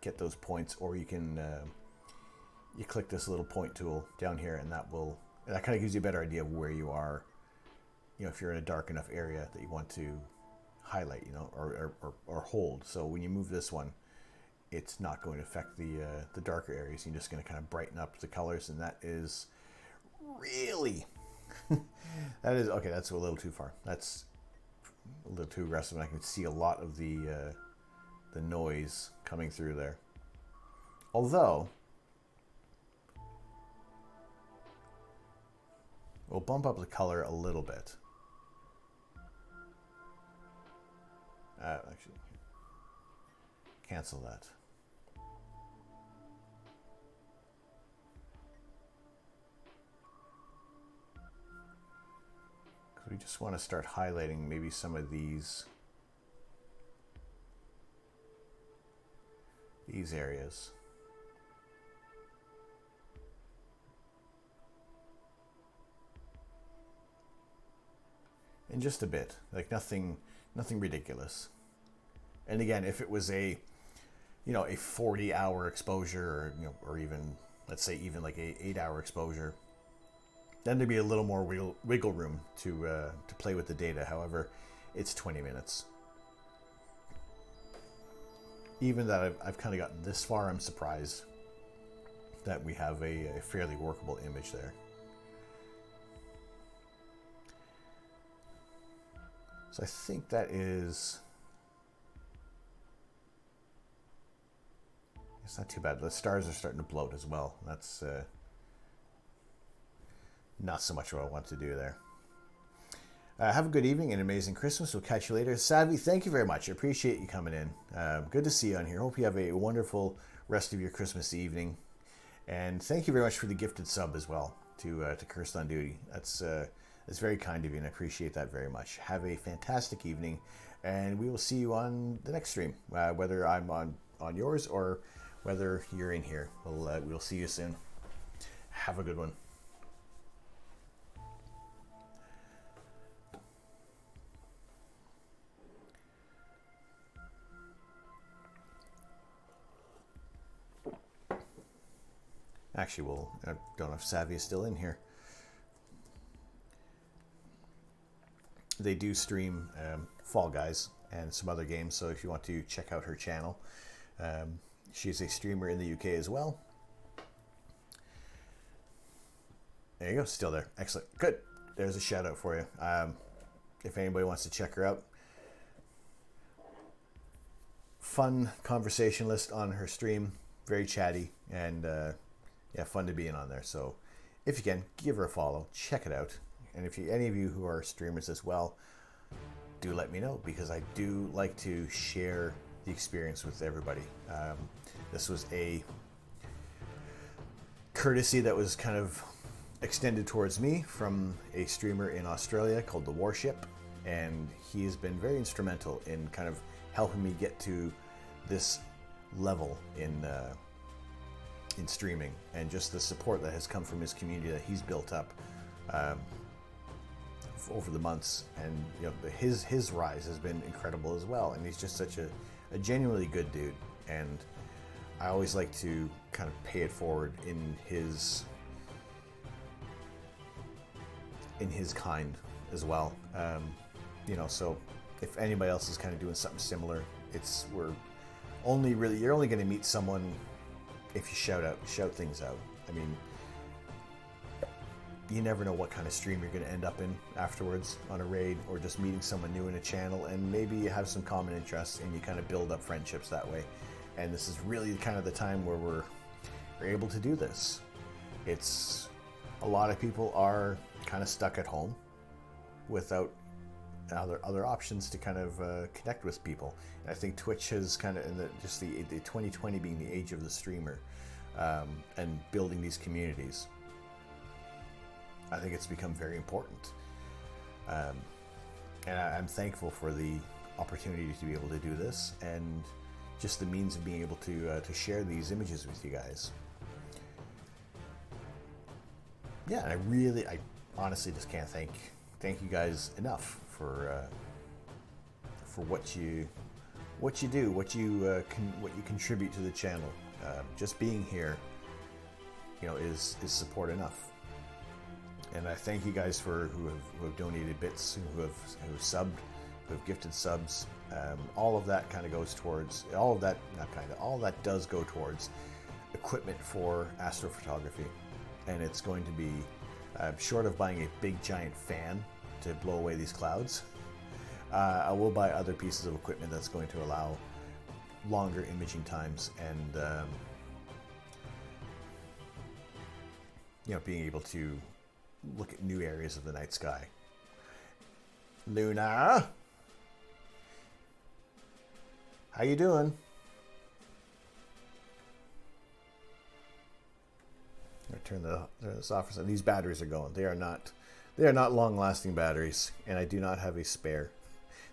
get those points, or you can you click this little point tool down here, and that kind of gives you a better idea of where you are you know, if you're in a dark enough area that you want to highlight, you know, or hold. So when you move this one, it's not going to affect the darker areas. You're just going to kind of brighten up the colors, and that is really that is okay. That's a little too far. That's a little too aggressive, and I can see a lot of the noise coming through there. Although we'll bump up the color a little bit. Actually, cancel that. Because we just want to start highlighting maybe some of these areas. And just a bit, like nothing ridiculous. And again, if it was a, you know, a 40-hour exposure, or, you know, or even, let's say even like a 8-hour exposure, then there'd be a little more wiggle room to play with the data. However, it's 20 minutes. Even that I've kind of gotten this far, I'm surprised that we have a fairly workable image there. So I think that is, it's not too bad. The stars are starting to bloat as well. That's not so much what I want to do there. Have a good evening and amazing Christmas. We'll catch you later. Savvy, thank you very much. I appreciate you coming in. Good to see you on here. Hope you have a wonderful rest of your Christmas evening. And thank you very much for the gifted sub as well to Cursed on Duty. That's very kind of you, and I appreciate that very much. Have a fantastic evening, and we will see you on the next stream, whether I'm on yours or whether you're in here. We'll see you soon. Have a good one. Actually, I don't know if Savvy is still in here. They do stream Fall Guys and some other games, so if you want to check out her channel, she's a streamer in the UK as well. There you go, still there. Excellent. Good. There's a shout out for you. If anybody wants to check her out. Fun conversationalist on her stream. Very chatty, and yeah, fun to be in on there. So if you can, give her a follow. Check it out. And if any of you who are streamers as well, do let me know, because I do like to share the experience with everybody. This was a courtesy that was kind of extended towards me from a streamer in Australia called The Warship, and he has been very instrumental in kind of helping me get to this level in streaming, and just the support that has come from his community that he's built up over the months. And you know, his rise has been incredible as well, and he's just such a genuinely good dude, and I always like to kind of pay it forward in his kind as well. You know, so if anybody else is kind of doing something similar, you're only going to meet someone if you shout things out. I mean, you never know what kind of stream you're going to end up in afterwards on a raid, or just meeting someone new in a channel, and maybe you have some common interests and you kind of build up friendships that way. And this is really kind of the time where we're able to do this. It's a lot of people are kind of stuck at home without other options to kind of connect with people. And I think Twitch has kind of, in the 2020 being the age of the streamer, and building these communities, I think it's become very important. And I'm thankful for the opportunity to be able to do this, and just the means of being able to share these images with you guys. Yeah, I honestly just can't thank you guys enough for what you do, what you contribute to the channel. Just being here, you know, is support enough. And I thank you guys for who have donated bits, who have subbed, who have gifted subs. All of that kind of goes towards, all of that does go towards equipment for astrophotography. And it's going to be, short of buying a big giant fan to blow away these clouds, I will buy other pieces of equipment that's going to allow longer imaging times and being able to look at new areas of the night sky. Luna, how you doing? I turn this off. So these batteries are going. They are not long-lasting batteries, and I do not have a spare.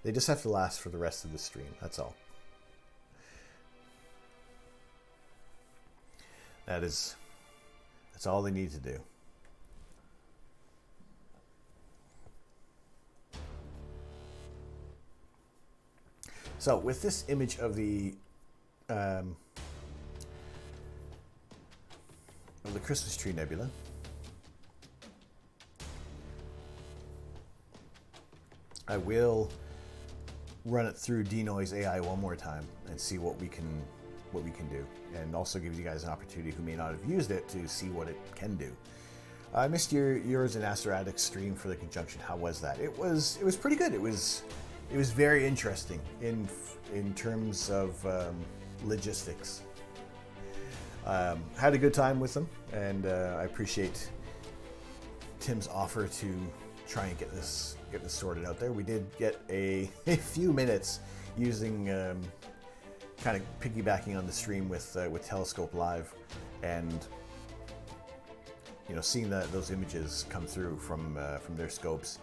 They just have to last for the rest of the stream. That's all. That's all they need to do. So with this image of the Christmas tree nebula, I will run it through Denoise AI one more time and see what we can do, and also give you guys an opportunity who may not have used it to see what it can do. I missed yours and Astro Addict's stream for the conjunction. How was that? It was pretty good. It was very interesting in terms of logistics. Had a good time with them, and I appreciate Tim's offer to try and get this sorted out there. We did get a few minutes using kind of piggybacking on the stream with Telescope Live, and seeing those images come through from their scopes,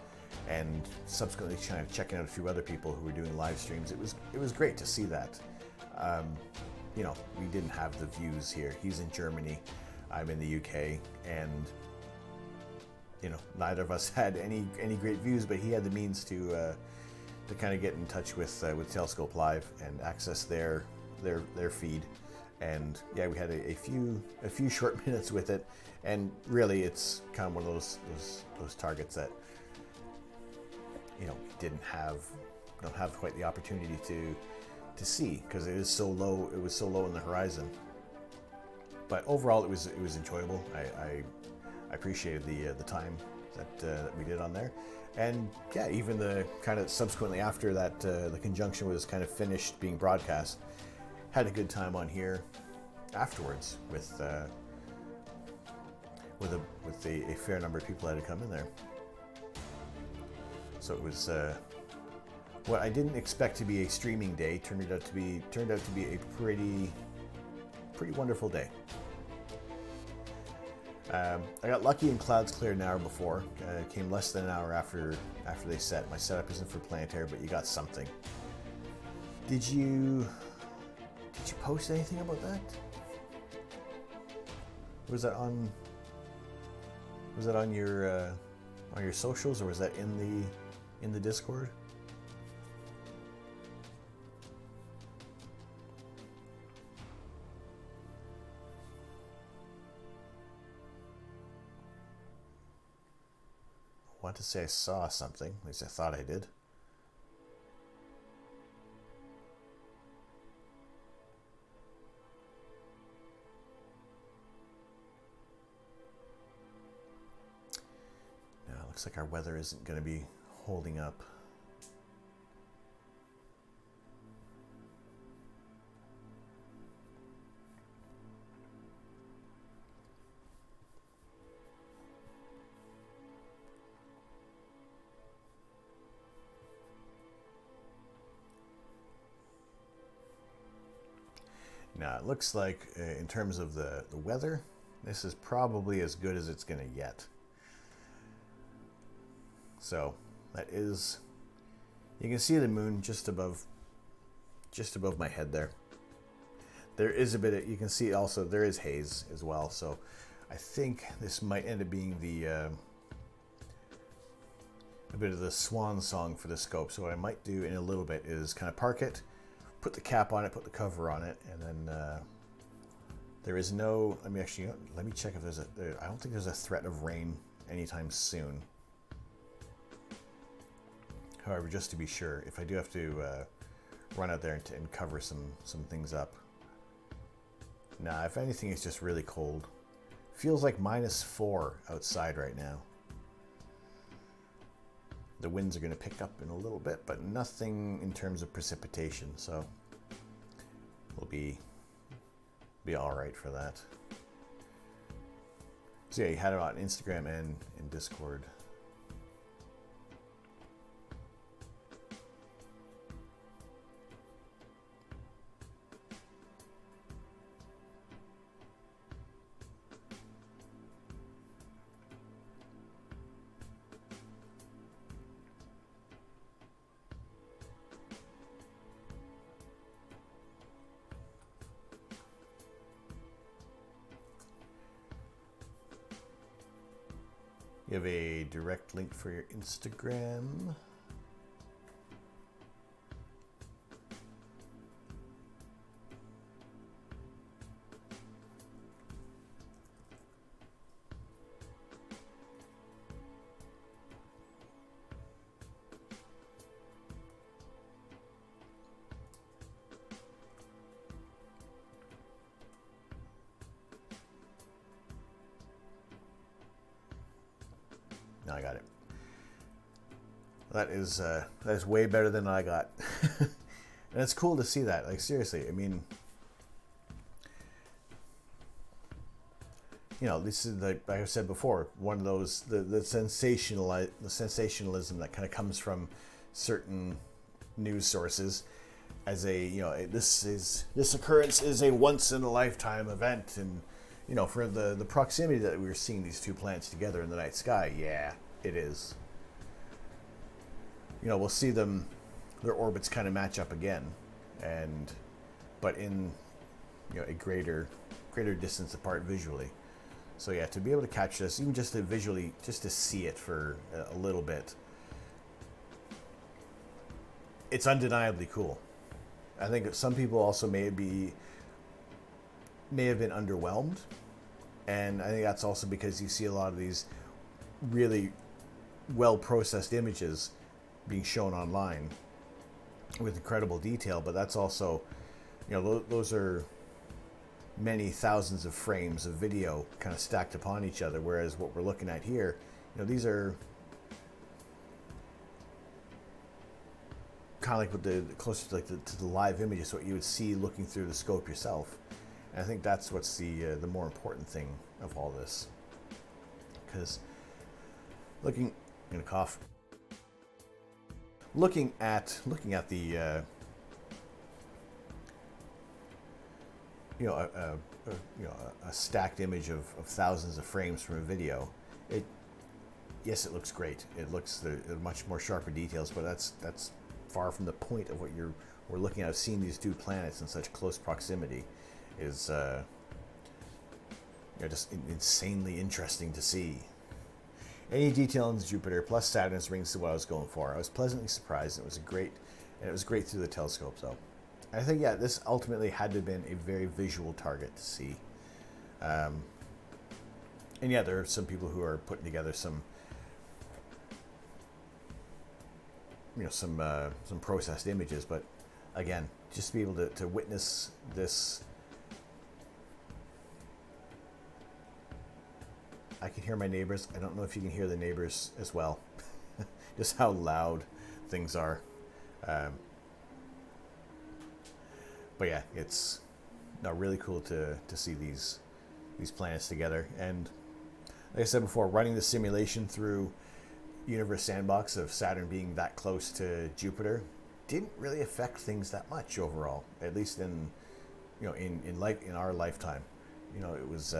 and subsequently kind of checking out a few other people who were doing live streams. It was great to see that. We didn't have the views here. He's in Germany, I'm in the UK, and neither of us had any great views, but he had the means to kind of get in touch with Telescope Live and access their feed. And yeah, we had a few short minutes with it, and really it's kind of one of those targets that don't have quite the opportunity to see, because it was so low in the horizon. But overall, it was enjoyable. I appreciated the time that we did on there, and yeah, even the kind of subsequently after that the conjunction was kind of finished being broadcast, had a good time on here afterwards with a fair number of people that had come in there. So it was what I didn't expect to be a streaming day turned out to be a pretty wonderful day. I got lucky and clouds cleared an hour before. Came less than an hour after they set. My setup isn't for planetary, but you got something. Did you post anything about that? Was that on your socials, or was that in the Discord? I want to say I saw something. At least I thought I did. Now, it looks like our weather isn't going to be holding up. Now, it looks like in terms of the weather, this is probably as good as it's going to get. So that is, you can see the moon just above my head there. There is a bit of, you can see also there is haze as well. So I think this might end up being a bit of the swan song for the scope. So what I might do in a little bit is kind of park it, put the cap on it, put the cover on it, and then there is no, let me check if I don't think there's a threat of rain anytime soon. However, just to be sure, if I do have to run out there and cover some things up. Nah, if anything, it's just really cold. Feels like -4 outside right now. The winds are going to pick up in a little bit, but nothing in terms of precipitation, so we'll be all right for that. So yeah, you had it on Instagram and in Discord. You have a direct link for your Instagram. No, I got it. That is way better than I got. And it's cool to see that. Like, seriously, I mean, you know, this is, like I said before, one of those, the sensationalism that kind of comes from certain news sources as a, you know, this occurrence is a once in a lifetime event. And, you know, for the proximity that we were seeing these two planets together in the night sky, yeah, it is. You know, we'll see them, their orbits kind of match up again, but in, you know, a greater distance apart visually. So yeah, to be able to catch this, even just to visually, just to see it for a little bit, it's undeniably cool. I think some people also may have been underwhelmed, and I think that's also because you see a lot of these really well processed images being shown online with incredible detail, but that's also, you know, those are many thousands of frames of video kind of stacked upon each other, whereas what we're looking at here, you know, these are kind of like with the closer to, like to the live images, what you would see looking through the scope yourself. And I think that's what's the more important thing of all this, because I'm gonna cough. Looking at the a stacked image of thousands of frames from a video, yes, it looks great. It looks the much more sharper details, but that's far from the point of what we're looking at. Seeing these two planets in such close proximity is just insanely interesting to see. Any detail in Jupiter plus Saturn's rings to what I was going for. I was pleasantly surprised. It was great through the telescope. So I think, yeah, this ultimately had to have been a very visual target to see. And yeah, there are some people who are putting together some processed images, but again, just to be able to witness this. I can hear my neighbors. I don't know if you can hear the neighbors as well. Just how loud things are. But yeah, it's really cool to see these planets together. And like I said before, running the simulation through Universe Sandbox of Saturn being that close to Jupiter didn't really affect things that much overall. At least in our lifetime. You know, it was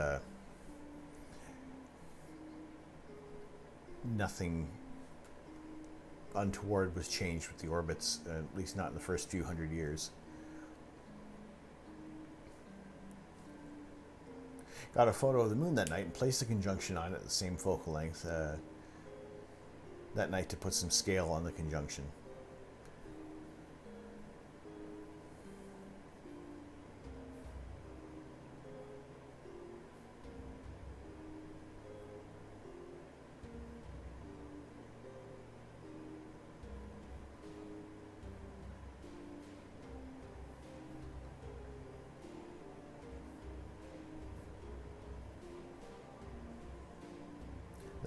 nothing untoward was changed with the orbits, at least not in the first few hundred years. Got a photo of the moon that night and placed a conjunction on it at the same focal length that night to put some scale on the conjunction.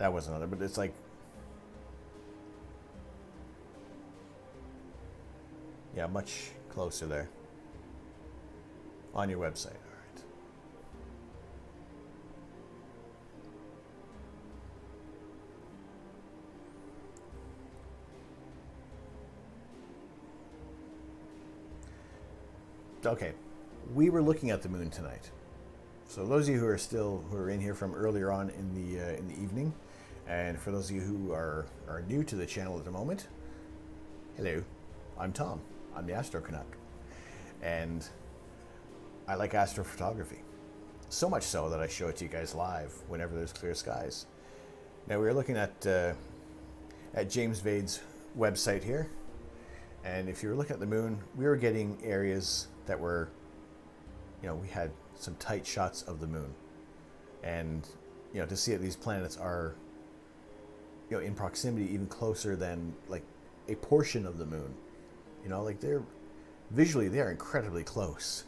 That wasn't on there, but it's like, yeah, much closer there on your website. All right. Okay, we were looking at the moon tonight. So those of you who are in here from earlier on in the evening, and for those of you who are new to the channel at the moment, hello, I'm Tom. I'm the Astro Canuck, and I like astrophotography. So much so that I show it to you guys live whenever there's clear skies. Now we were looking at James Vade's website here, and if you were looking at the moon, we were getting areas that were, we had some tight shots of the moon, and to see that these planets are, in proximity even closer than like a portion of the moon, like they're incredibly close,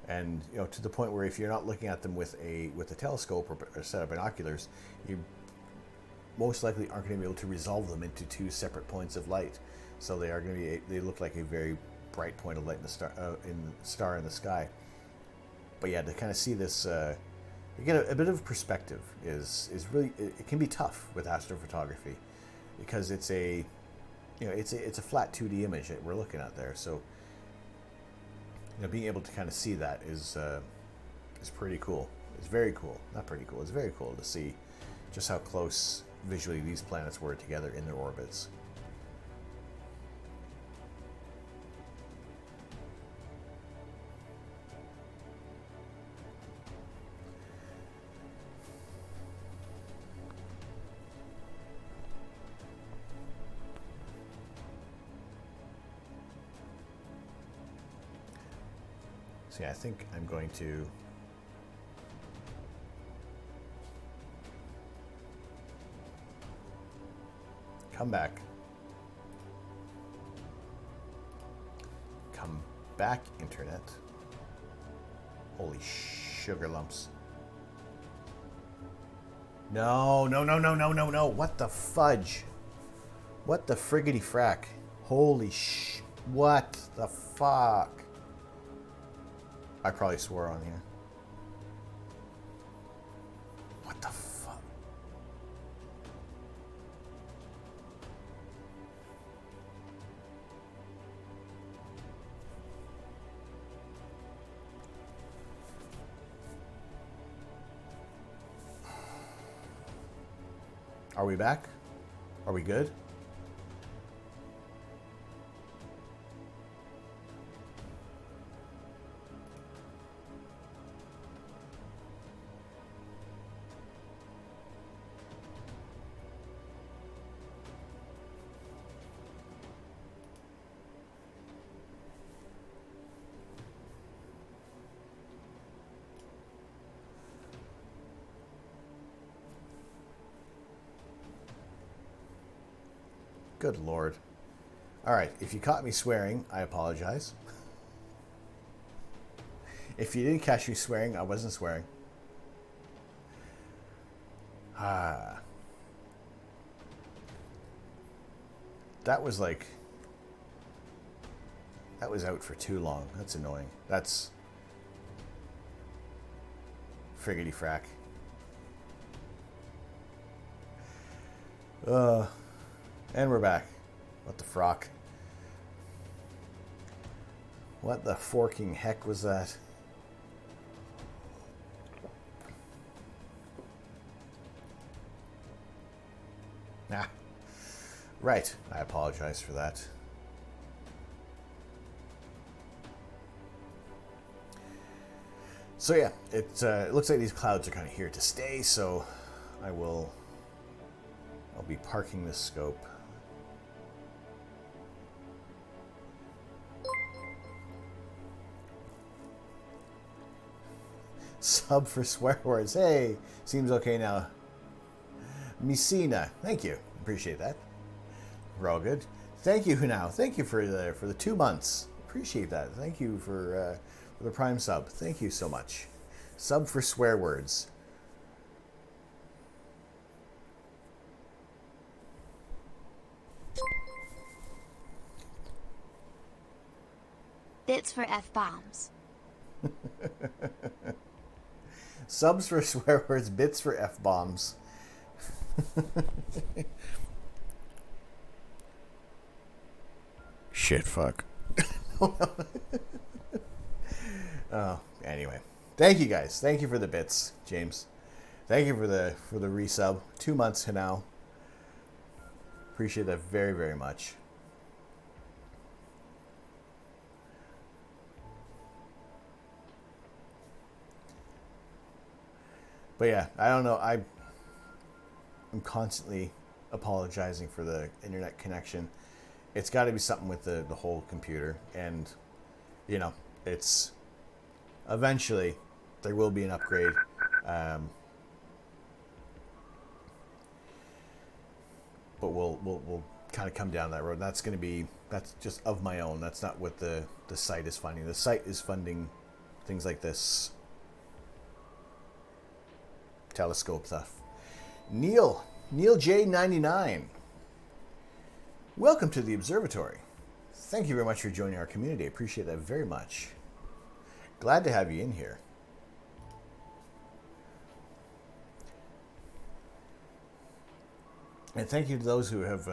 and to the point where if you're not looking at them with a telescope or a set of binoculars, you most likely aren't going to be able to resolve them into two separate points of light. So they are going to be they look like a very bright point of light in the star in the sky. But yeah, to kind of see this, you get a bit of perspective. Is really, it can be tough with astrophotography because it's a flat 2D image that we're looking at there. So being able to kind of see that is pretty cool. It's very cool. Not pretty cool. It's very cool to see just how close visually these planets were together in their orbits. So yeah, I think I'm going to come back. Come back, internet. Holy sugar lumps. No. What the fudge? What the friggity frack? Holy what the fuck? I probably swore on here. What the fuck? Are we back? Are we good? Good Lord. All right, if you caught me swearing, I apologize. If you didn't catch me swearing, I wasn't swearing. That was like... That was out for too long. That's annoying. That's... friggity frack. And we're back. What the frock? What the forking heck was that? Ah. Right. I apologize for that. So yeah, it looks like these clouds are kind of here to stay, so I'll be parking this scope. Sub for swear words. Hey, seems okay now. Misina, thank you. Appreciate that. We're all good. Thank you now. Thank you for the 2 months. Appreciate that. Thank you for the Prime sub. Thank you so much. Sub for swear words. Bits for F-bombs. Subs for swear words, bits for F-bombs. Shit, fuck. Oh, anyway. Thank you guys. Thank you for the bits, James. Thank you for the resub. 2 months now. Appreciate that very, very much. But yeah, I don't know. I'm constantly apologizing for the internet connection. It's got to be something with the whole computer, and you know, it's eventually there will be an upgrade. But we'll kind of come down that road. That's just of my own. That's not what the site is funding. The site is funding things like this telescope stuff. Neil J99, welcome to the observatory. Thank you very much for joining our community. I appreciate that very much. Glad to have you in here. And thank you to those who have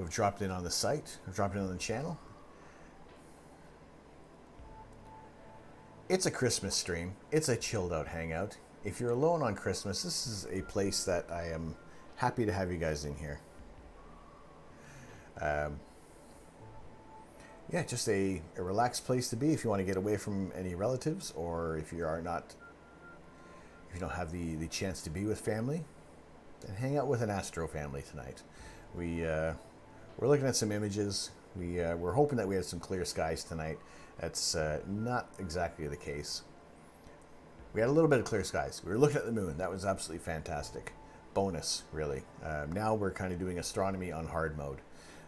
dropped in on the site, or dropped in on the channel. It's a Christmas stream. It's a chilled out hangout. If you're alone on Christmas, this is a place that I am happy to have you guys in here. Yeah, just a relaxed place to be if you want to get away from any relatives, or if you don't have the chance to be with family, then hang out with an Astro family tonight. We're looking at some images. We're hoping that we have some clear skies tonight. That's not exactly the case. We had a little bit of clear skies. We were looking at the moon. That was absolutely fantastic. Bonus, really. Now we're kind of doing astronomy on hard mode,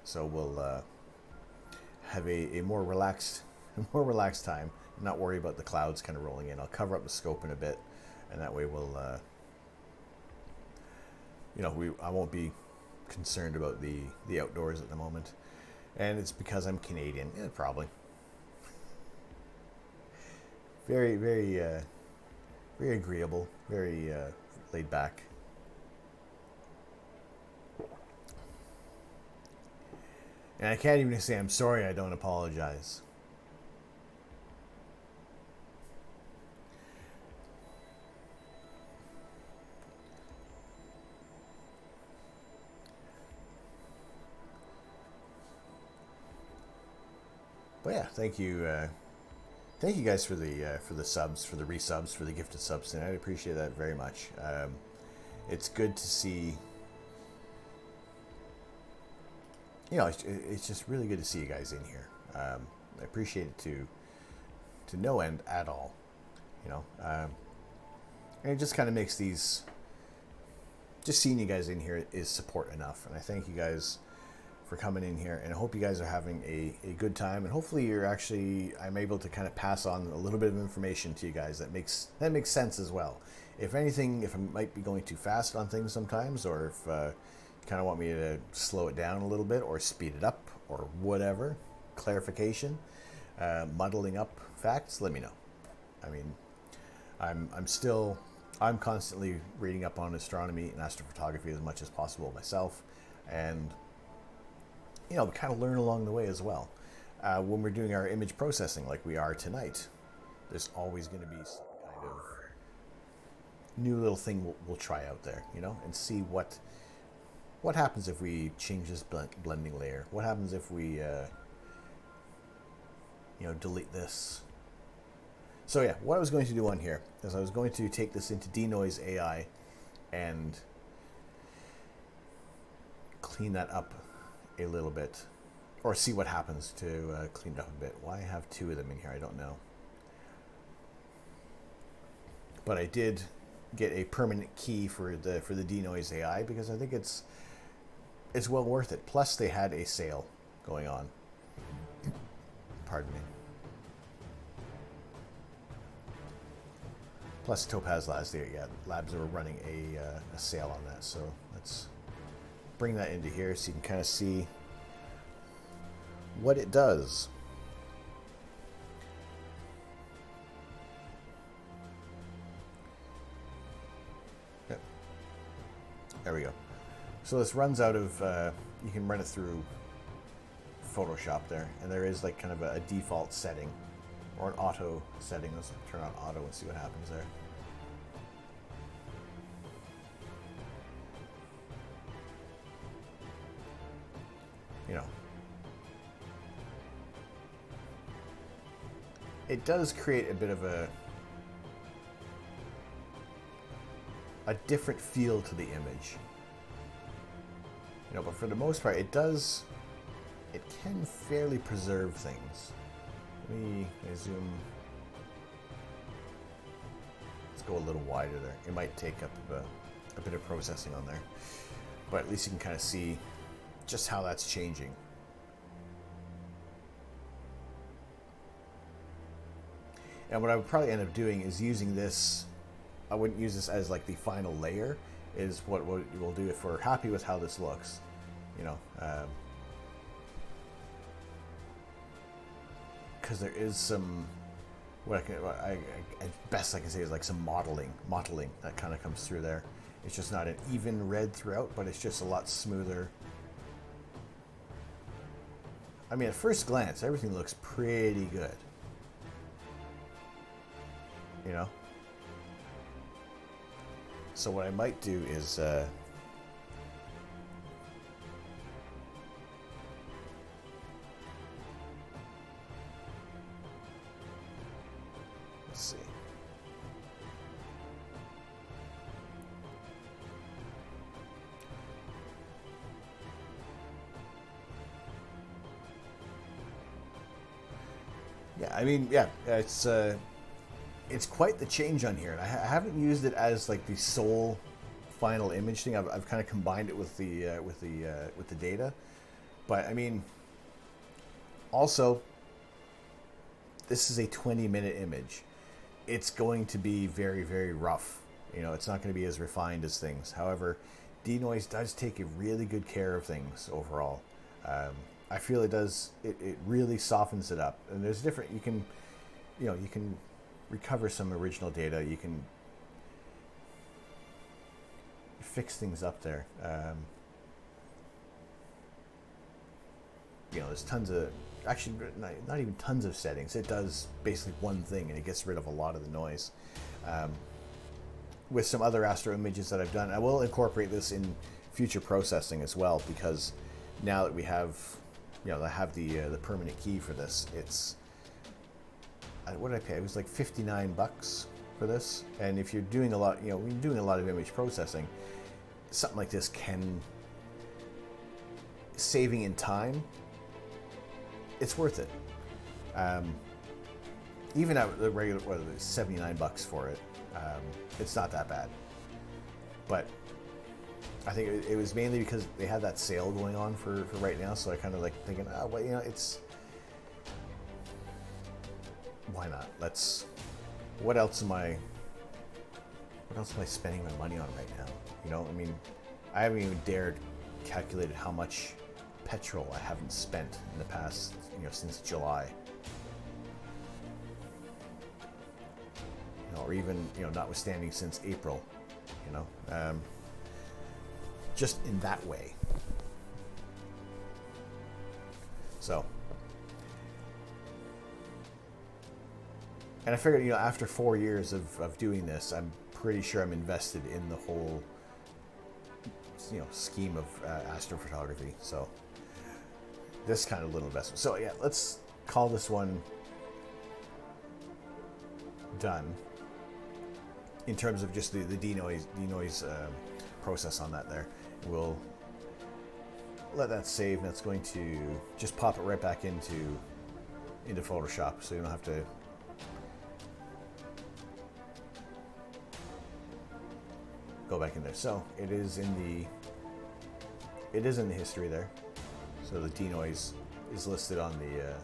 so we'll have a more relaxed time. Not worry about the clouds kind of rolling in. I'll cover up the scope in a bit, and that way we'll, I won't be concerned about the outdoors at the moment. And it's because I'm Canadian. Yeah, probably. Very, very, very agreeable. Very laid back. And I can't even say I'm sorry. I don't apologize. But yeah, thank you guys for the subs, for the resubs, for the gifted subs tonight. I appreciate that very much. It's good to see. It's just really good to see you guys in here. I appreciate it to no end at all. And it just kind of makes these. Just seeing you guys in here is support enough, and I thank you guys for coming in here, and I hope you guys are having a good time, and hopefully I'm able to kind of pass on a little bit of information to you guys that makes sense as well. If anything, if I might be going too fast on things sometimes, or if you kind of want me to slow it down a little bit or speed it up or whatever, clarification, muddling up facts, let me know. I mean, I'm constantly reading up on astronomy and astrophotography as much as possible myself, and kind of learn along the way as well. When we're doing our image processing like we are tonight, there's always going to be some kind of new little thing we'll try out there, and see what happens if we change this blending layer. What happens if we delete this. So yeah, what I was going to do on here is I was going to take this into Denoise AI and clean that up a little bit, or see what happens to clean it up a bit. Why have two of them in here? I don't know. But I did get a permanent key for the Denoise AI because I think it's well worth it. Plus, they had a sale going on. Pardon me. Plus, Topaz Labs were running a sale on that. So let's bring that into here so you can kind of see what it does. There we go. So this runs out of, you can run it through Photoshop there, and there is like kind of a default setting or an auto setting. Let's turn on auto and see what happens there. You know, it does create a bit of a different feel to the image. You know, but for the most part, it can fairly preserve things. Let me zoom. Let's go a little wider there. It might take up a bit of processing on there, but at least you can kind of see just how that's changing. And what I would probably end up doing is using this. I wouldn't use this as like the final layer. Is what we'll do if we're happy with how this looks. You know, because there is some, best I can say is like some mottling that kind of comes through there. It's just not an even red throughout, but it's just a lot smoother. I mean, at first glance, everything looks pretty good. You know? So what I might do is, let's see. Yeah, I mean, yeah, it's quite the change on here, and I haven't used it as like the sole final image thing. I've kind of combined it with the data, but I mean, also, this is a 20-minute image. It's going to be very, very rough. You know, it's not going to be as refined as things. However, Denoise does take a really good care of things overall. I feel it does. It really softens it up, and there's different. You can recover some original data. You can fix things up there. You know, there's tons of, actually not even tons of settings. It does basically one thing and it gets rid of a lot of the noise. With some other Astro images that I've done, I will incorporate this in future processing as well, because now that we have, you know, I have the permanent key for this, it's, what did I pay? It was like $59 for this. And if you're doing a lot, you know, when you're doing a lot of image processing, something like this can, saving in time, it's worth it. Even at the regular, what, $79 for it, it's not that bad. But I think it was mainly because they had that sale going on for right now. So I kind of like thinking, oh, well, you know, it's, why not? What else am I spending my money on right now? You know, I mean, I haven't even dared calculate how much petrol I haven't spent in the past, you know, since July. You know, or even, you know, notwithstanding since April, you know, just in that way. So, and I figured, you know, after 4 years of doing this, I'm pretty sure I'm invested in the whole, you know, scheme of astrophotography. So this kind of little investment. So yeah, let's call this one done in terms of just the denoise process on that there. We'll let that save, and it's going to just pop it right back into Photoshop, so you don't have to go back in there. So it is in the history there. So the denoise is listed on the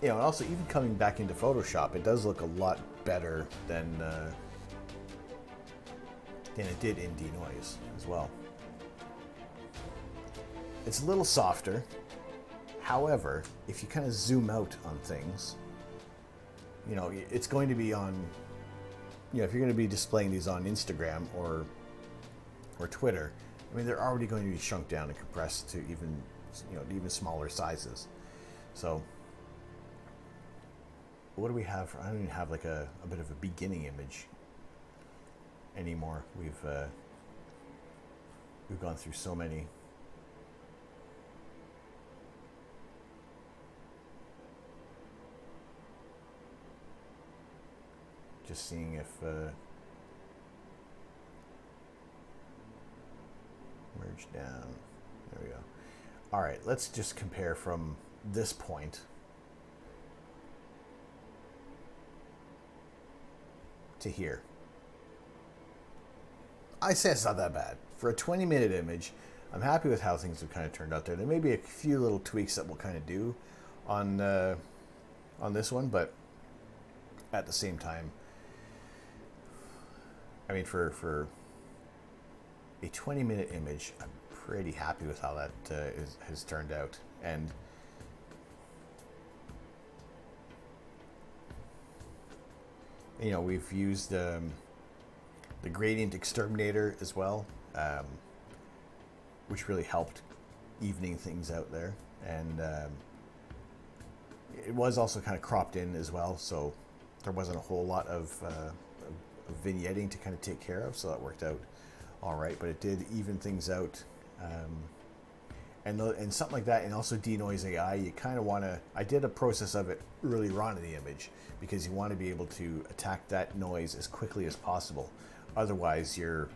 you know, and also even coming back into Photoshop, it does look a lot better than it did in denoise as well. It's a little softer. However, if you kind of zoom out on things, you know, it's going to be on, you know, if you're going to be displaying these on Instagram or Twitter, I mean, they're already going to be shrunk down and compressed to even, you know, even smaller sizes. So what do we have? I don't even have like a bit of a beginning image anymore. We've gone through so many. Just seeing if merge down. There we go. All right, let's just compare from this point to here. I say it's not that bad. For a 20-minute image, I'm happy with how things have kind of turned out there. There may be a few little tweaks that we'll kind of do on this one, but at the same time, I mean, for a 20-minute image, I'm pretty happy with how that has turned out. And you know, we've used the gradient exterminator as well, which really helped evening things out there. And it was also kind of cropped in as well, so there wasn't a whole lot of vignetting to kind of take care of, so that worked out all right. But it did even things out, and something like that, and also denoise AI. You kind of want to. I did a process of it early on in the image because you want to be able to attack that noise as quickly as possible. Otherwise, you're.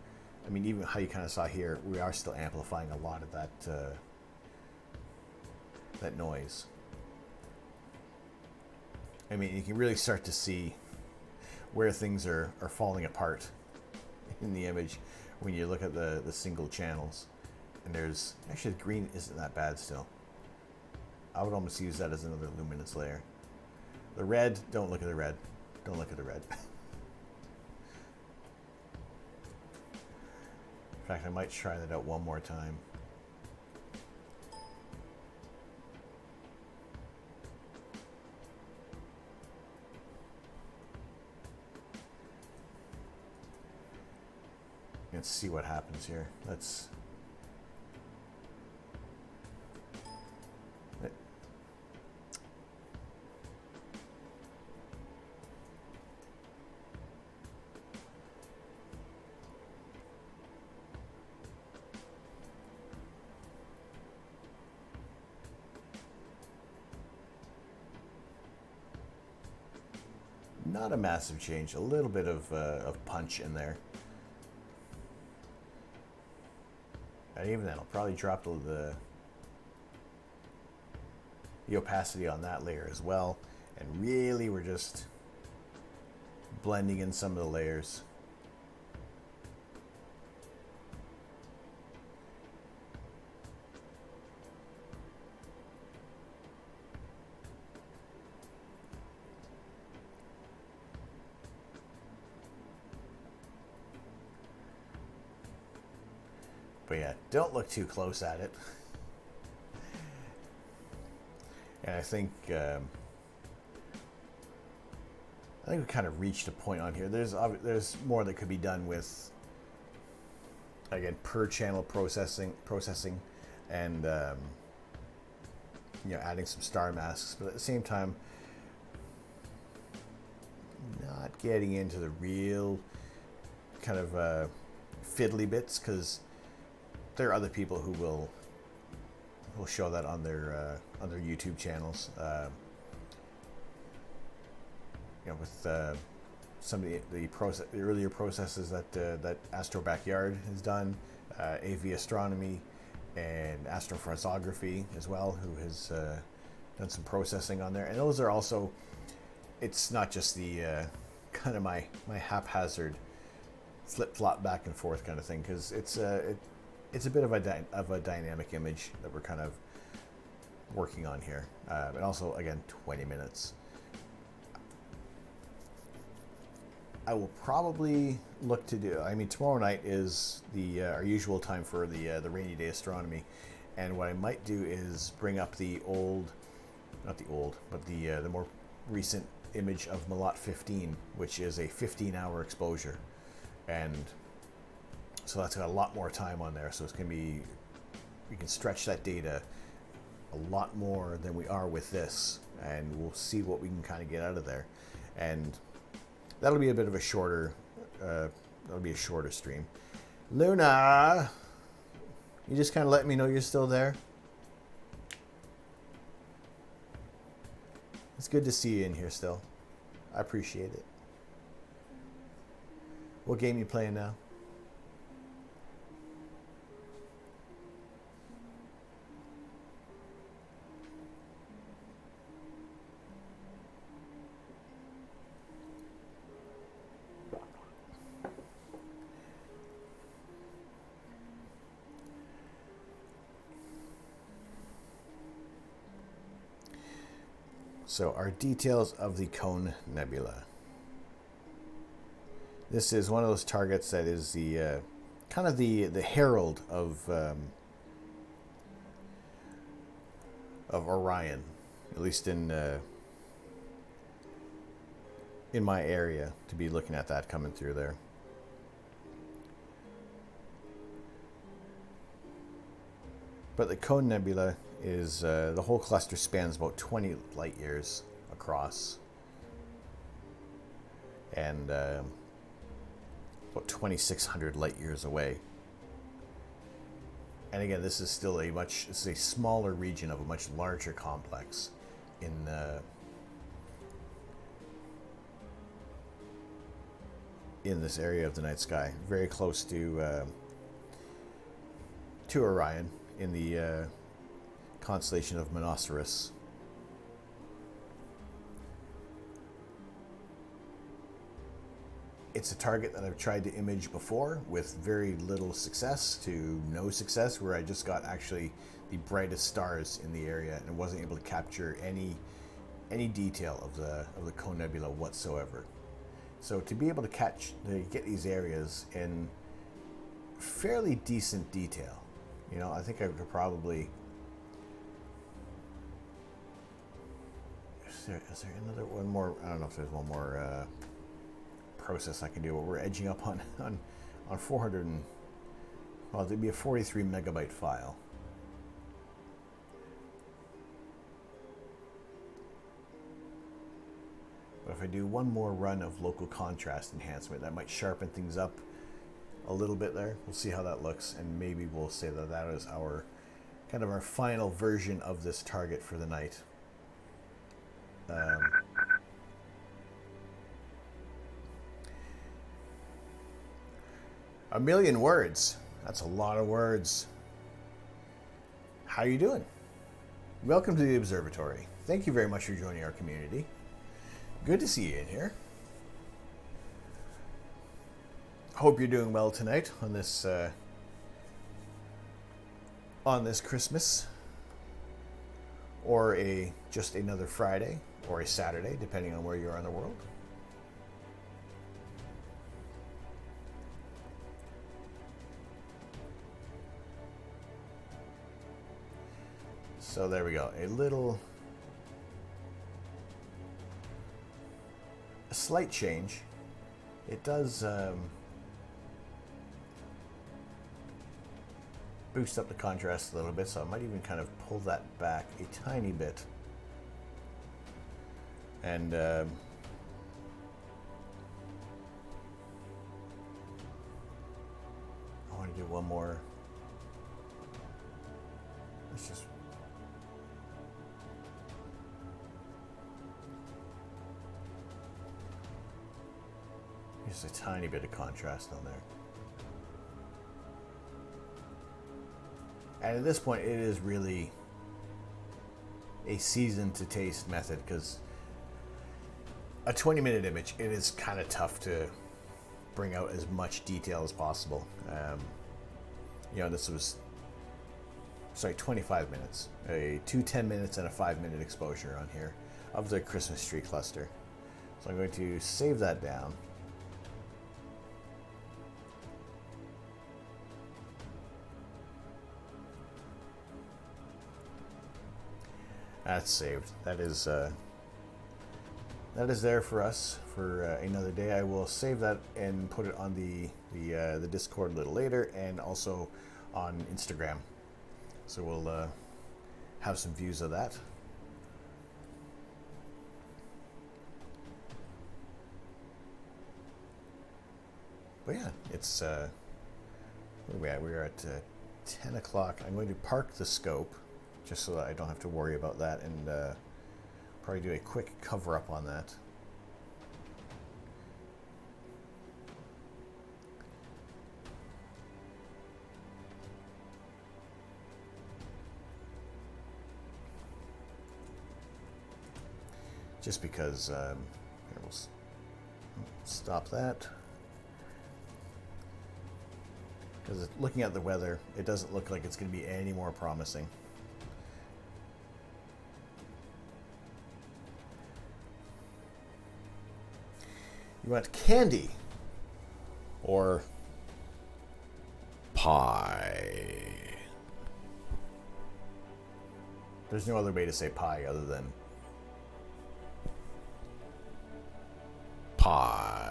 I mean, even how you kind of saw here, we are still amplifying a lot of that noise. I mean, you can really start to see where things are falling apart in the image when you look at the single channels. And there's actually, the green isn't that bad still. I would almost use that as another luminance layer. The red, don't look at the red. Don't look at the red. In fact, I might try that out one more time. Let's see what happens here. Let's. Not a massive change, a little bit of punch in there. And even then, I'll probably drop the opacity on that layer as well. And really, we're just blending in some of the layers. But yeah, don't look too close at it. And I think we kind of reached a point on here. There's more that could be done with, again, per channel processing, and you know, adding some star masks. But at the same time, not getting into the real kind of fiddly bits, because there are other people who will show that on their YouTube channels. You know, with some of the earlier processes that Astro Backyard has done, AV Astronomy, and Astrophotography as well, who has done some processing on there. And those are also. It's not just the kind of my haphazard flip-flop back and forth kind of thing, because it's a bit of a dynamic image that we're kind of working on here, and also, again, 20 minutes. I will probably look to do. I mean, tomorrow night is our usual time for the rainy day astronomy, And what I might do is bring up the old, not the old, but the more recent image of Malot 15, which is a 15-hour exposure. And so that's got a lot more time on there. So it's going to be, we can stretch that data a lot more than we are with this. And we'll see what we can kind of get out of there. And that'll be a bit of a shorter, that'll be a shorter stream. Luna, you just kind of let me know you're still there. It's good to see you in here still. I appreciate it. What game you playing now? So our details of the Cone Nebula. This is one of those targets that is the kind of the herald of Orion, at least in my area, to be looking at that coming through there. But the Cone Nebula is the whole cluster spans about 20 light years across, and about 2,600 light years away. And again, this is still this is a smaller region of a much larger complex in this area of the night sky, very close to Orion in the constellation of Monoceros. It's a target that I've tried to image before with very little success to no success, where I just got actually the brightest stars in the area and wasn't able to capture any detail of the Cone Nebula whatsoever. So to be able to get these areas in fairly decent detail, you know, I think I could probably. Is there another one more? I don't know if there's one more process I can do, but we're edging up on 400 and, well, it'd be a 43 megabyte file. But if I do one more run of local contrast enhancement, that might sharpen things up a little bit there. We'll see how that looks, and maybe we'll say that that is our kind of our final version of this target for the night. A million words. That's a lot of words. How you doing? Welcome to the observatory. Thank you very much for joining our community. Good to see you in here. Hope you're doing well tonight on this Christmas, or just another Friday, or a Saturday, depending on where you are in the world. So there we go. A slight change. It does boost up the contrast a little bit, so I might even kind of pull that back a tiny bit. And I want to do one more. Let's just use a tiny bit of contrast on there. And at this point, it is really a season to taste method, because a 20-minute image, it is kind of tough to bring out as much detail as possible. You know, this was, 25 minutes. 2 10 minutes and a 5-minute exposure on here of the Christmas tree cluster. So I'm going to save that down. That's saved. That is there for us for another day. I will save that and put it on the Discord a little later, and also on Instagram. So we'll have some views of that. But yeah, it's where are we at? We're at 10 o'clock. I'm going to park the scope just so that I don't have to worry about that, and probably do a quick cover up on that. Just because here, we'll stop that. Because looking at the weather, it doesn't look like it's going to be any more promising. You want candy or pie? There's no other way to say pie other than pie.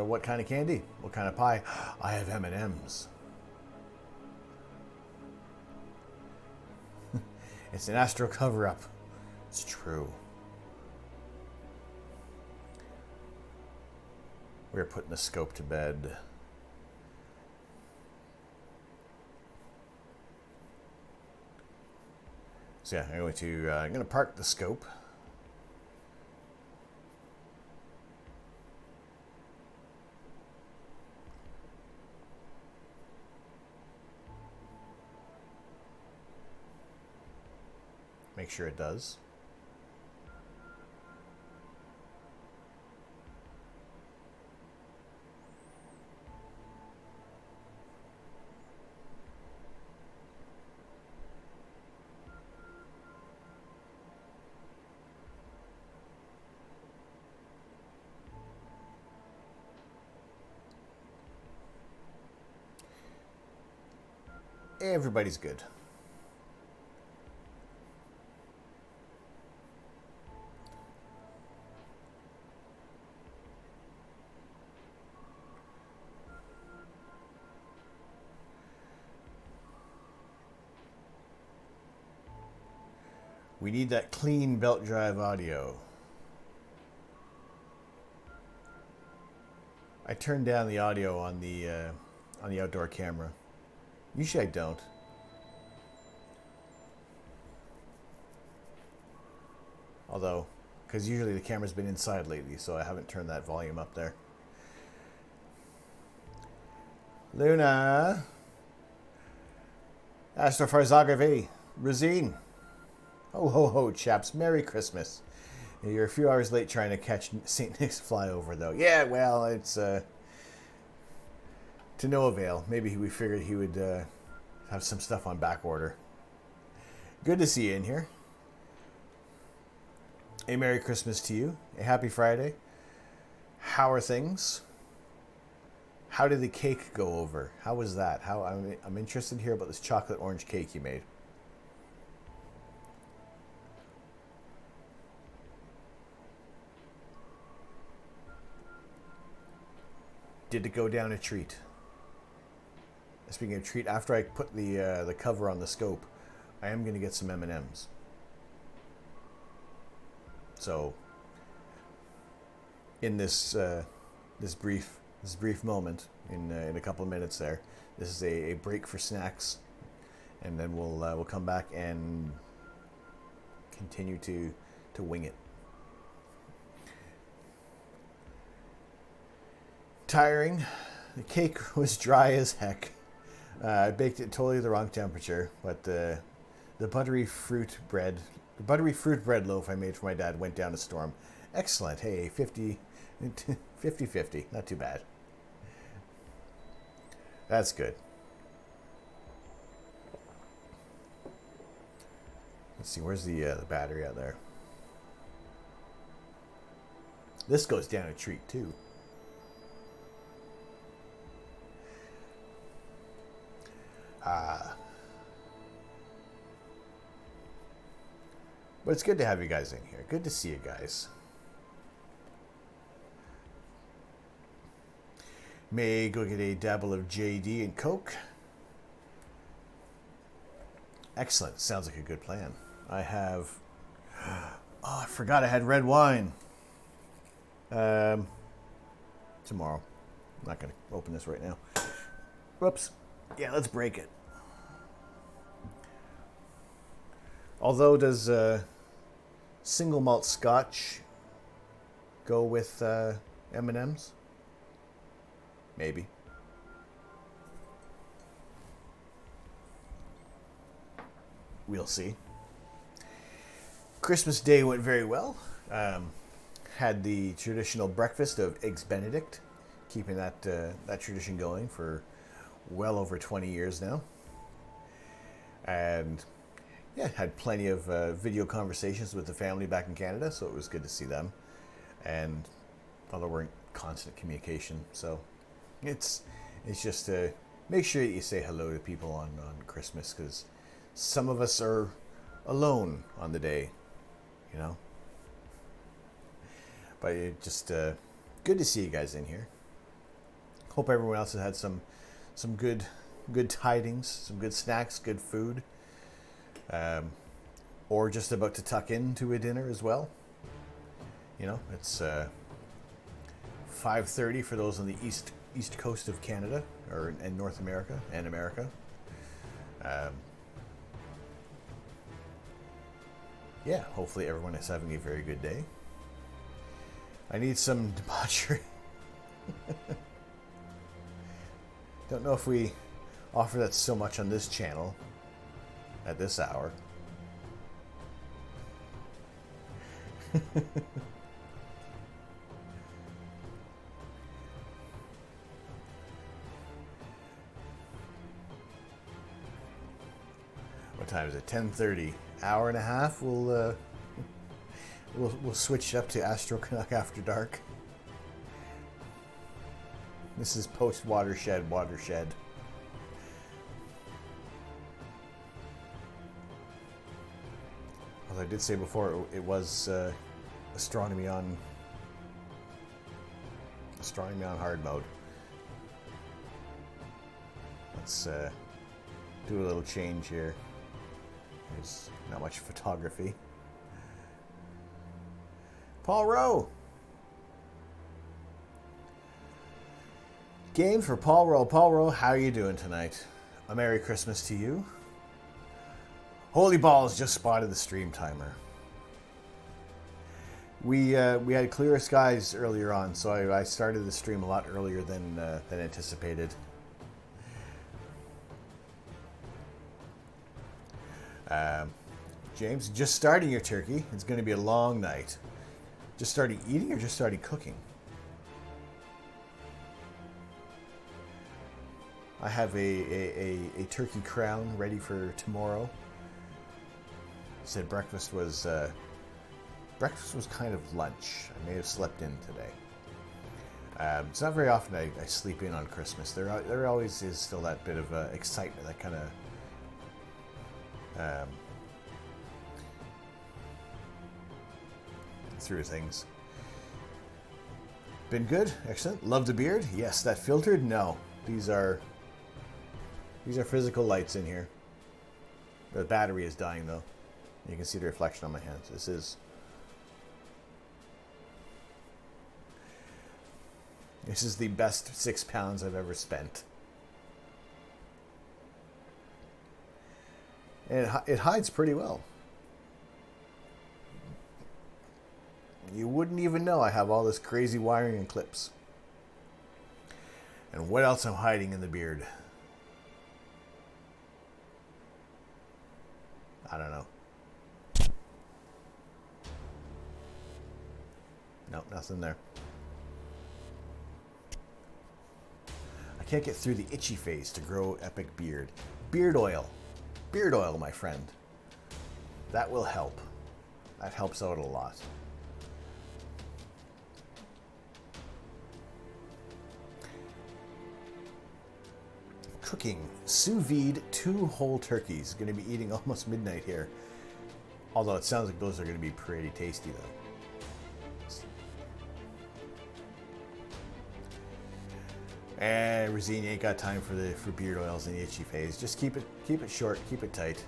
What kind of candy? What kind of pie? I have M&Ms. It's an Astro cover-up. It's true. We're putting the scope to bed. So yeah, I'm going to park the scope. Make sure it does. Everybody's good. We need that clean belt drive audio. I turned down the audio on the outdoor camera. Usually I don't. Although, because usually the camera's been inside lately, so I haven't turned that volume up there. Luna. Astro Farzagave. Rosine. Ho ho ho, chaps. Merry Christmas. You're a few hours late trying to catch St. Nick's flyover, though. Yeah, well, it's to no avail. Maybe we figured he would have some stuff on back order. Good to see you in here. A Merry Christmas to you. A Happy Friday. How are things? How did the cake go over? How was that? I'm interested to hear about this chocolate orange cake you made. Did it go down a treat? Speaking of treat, after I put the cover on the scope, I am going to get some M&Ms. So, in this brief moment, in a couple of minutes there, this is a break for snacks, and then we'll come back and continue to wing it. Tiring. The cake was dry as heck. I baked it totally the wrong temperature, but the buttery fruit bread loaf I made for my dad went down a storm. Excellent. Hey, 50-50. Not too bad. That's good. Let's see, where's the battery out there? This goes down a treat too. But it's good to have you guys in here. Good to see you guys. May go get a dabble of JD and Coke. Excellent. Sounds like a good plan. I have... Oh, I forgot I had red wine. Tomorrow. I'm not going to open this right now. Whoops. Yeah, let's break it. Although, does single malt scotch go with M&Ms? Maybe. We'll see. Christmas Day went very well. Had the traditional breakfast of Eggs Benedict, keeping that tradition going for well over 20 years now. And yeah, had plenty of video conversations with the family back in Canada, so it was good to see them. And although we're in constant communication, so it's just to make sure that you say hello to people on Christmas, because some of us are alone on the day, you know. But it just good to see you guys in here. Hope everyone else has had some good tidings, some good snacks, good food, or just about to tuck into a dinner as well. You know, it's 5:30 for those on the east coast of Canada or in North America and America. Yeah, hopefully everyone is having a very good day. I need some debauchery. Don't know if we offer that so much on this channel at this hour. What time is it? 10:30. Hour and a half. We'll switch it up to Astro After Dark. This is post watershed. As I did say before, it was astronomy on hard mode. Let's do a little change here. There's not much photography. Paul Rowe. Games for Paul Rowe. Paul Rowe, how are you doing tonight? A Merry Christmas to you. Holy Balls just spotted the stream timer. We had clearer skies earlier on, so I started the stream a lot earlier than anticipated. James, just starting your turkey. It's going to be a long night. Just started eating or just started cooking? I have a turkey crown ready for tomorrow. Said breakfast was kind of lunch. I may have slept in today. It's not very often I sleep in on Christmas. There always is still that bit of excitement, that kind of through things. Been good, excellent. Love the beard. Yes, that filtered. No, these are physical lights in here. The battery is dying though. You can see the reflection on my hands. This is the best £6 I've ever spent. And it hides pretty well. You wouldn't even know I have all this crazy wiring and clips. And what else I'm hiding in the beard? I don't know. Nope, nothing there. I can't get through the itchy phase to grow epic beard. Beard oil. Beard oil, my friend. That will help. That helps out a lot. cooking sous vide 2 whole turkeys. Going to be eating almost midnight here. Although it sounds like those are going to be pretty tasty though. And Rosine ain't got time for beard oils and the itchy phase. Just keep it short, keep it tight.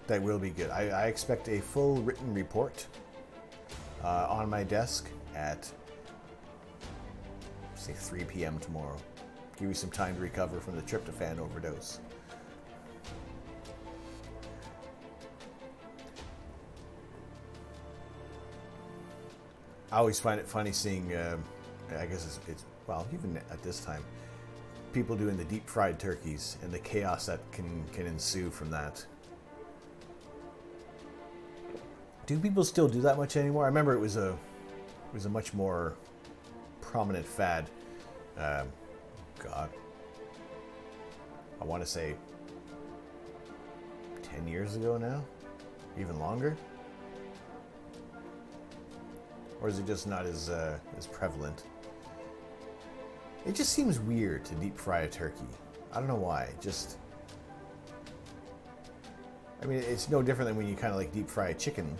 That will be good. I expect a full written report on my desk at, say, 3 p.m. tomorrow. Give you some time to recover from the tryptophan overdose. I always find it funny seeing, I guess it's, well, even at this time, people doing the deep fried turkeys and the chaos that can ensue from that. Do people still do that much anymore? I remember it was a much more prominent fad. God, I want to say 10 years ago now, even longer. Or is it just not as prevalent? It just seems weird to deep fry a turkey. I don't know why. I mean, it's no different than when you kind of like deep fry a chicken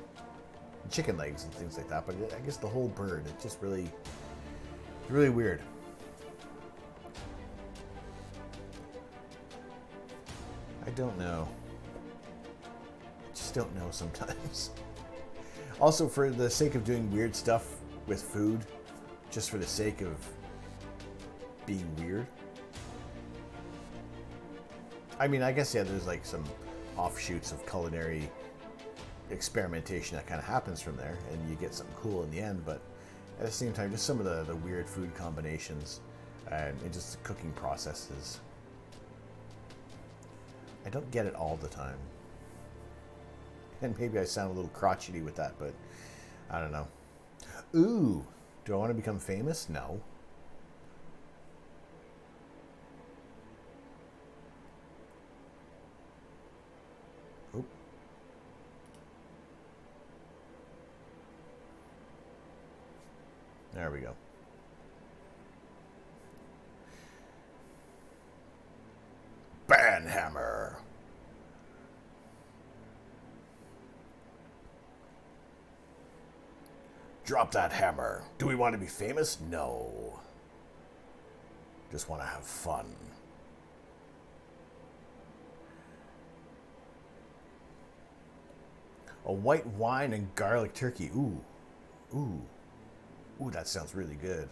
legs and things like that. But I guess the whole bird, it's just really weird. I don't know. I just don't know sometimes. Also, for the sake of doing weird stuff with food, just for the sake of being weird. I mean, I guess, yeah, there's like some offshoots of culinary experimentation that kind of happens from there, and you get something cool in the end, but at the same time, just some of the weird food combinations and just the cooking processes. I don't get it all the time. And maybe I sound a little crotchety with that, but I don't know. Ooh, do I want to become famous? No. Oop. There we go. Banhammer. Drop that hammer. Do we want to be famous? No. Just want to have fun. A white wine and garlic turkey. Ooh. Ooh. Ooh, that sounds really good.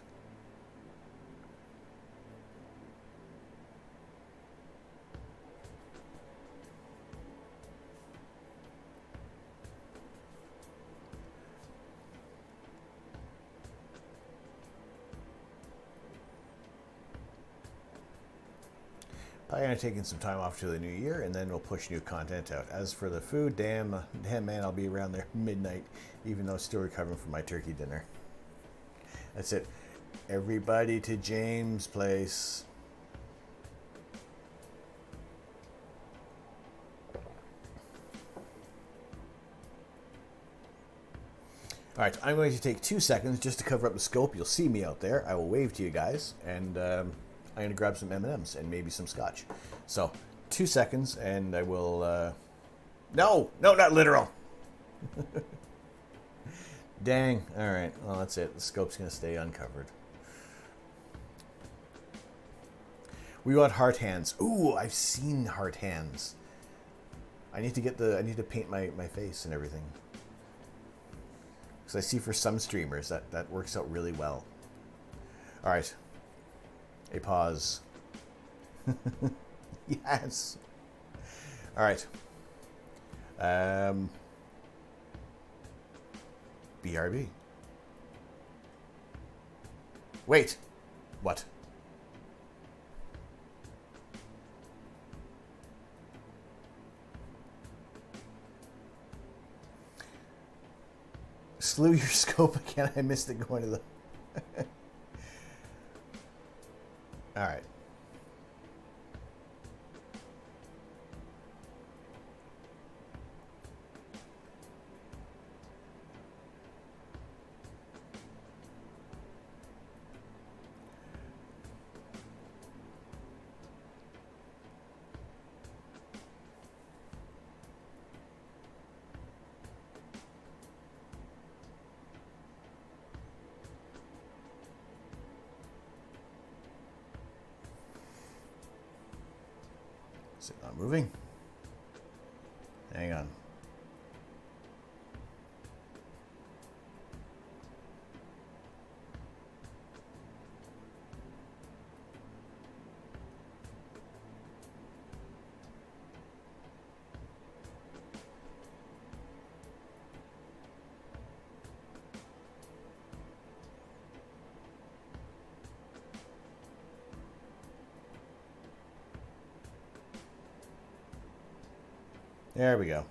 Probably gonna take some time off to the new year, and then we'll push new content out. As for the food, damn man, I'll be around there midnight, even though still recovering from my turkey dinner. That's it. Everybody to James' place. All right, I'm going to take 2 seconds just to cover up the scope. You'll see me out there. I will wave to you guys, and I'm going to grab some M&Ms and maybe some scotch. So, 2 seconds, and I will... No, not literal. Dang. All right. Well, that's it. The scope's going to stay uncovered. We got heart hands. Ooh, I've seen heart hands. I need to paint my face and everything. Because I see for some streamers that works out really well. All right. A pause. Yes. All right. BRB. Wait. What? Slew your scope again. I missed it going to the... All right. Is it not moving? Hang on. There we go.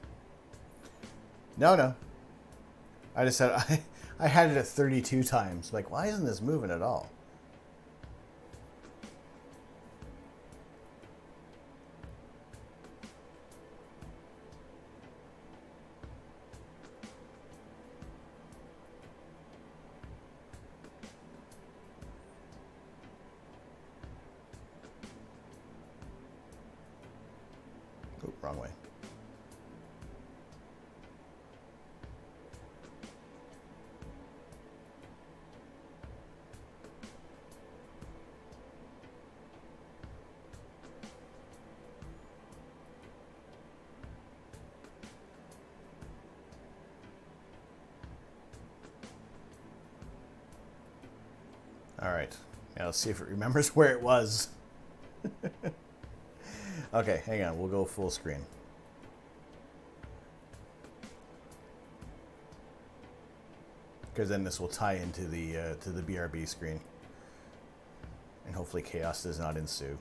No. I just said I had it at 32 times. Like, why isn't this moving at all? Oh, wrong way. All right. Now let's see if it remembers where it was. Okay, hang on. We'll go full screen. Because then this will tie into the to the BRB screen, and hopefully chaos does not ensue.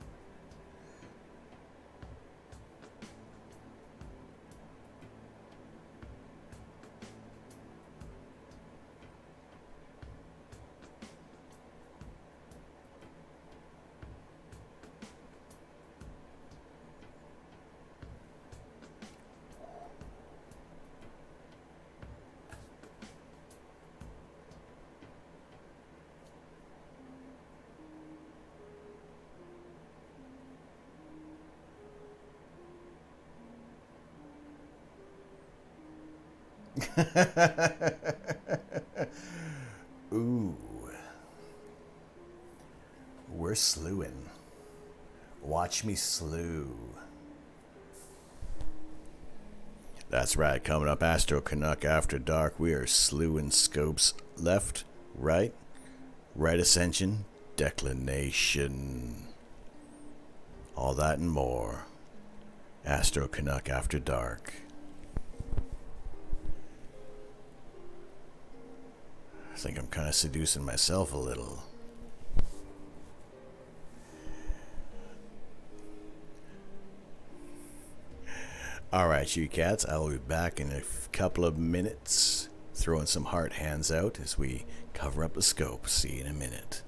Ooh. We're slewing. Watch me slew. That's right, coming up Astro Canuck After Dark. We are slewing scopes left, right ascension, declination. All that and more. Astro Canuck After Dark. I think I'm kind of seducing myself a little. Alright, you cats, I will be back in a couple of minutes, throwing some heart hands out as we cover up the scope. See you in a minute.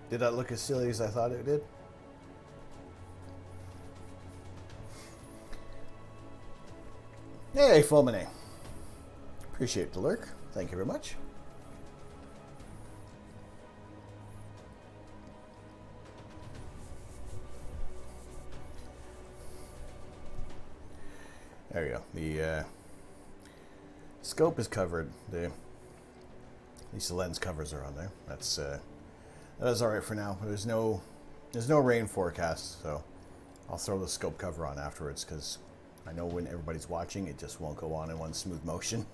Did that look as silly as I thought it did? Hey, Fulmine. Appreciate the lurk. Thank you very much. There we go. The scope is covered. At least the lens covers are on there. That is all right for now. There's no rain forecast, so I'll throw the scope cover on afterwards because I know when everybody's watching, it just won't go on in one smooth motion.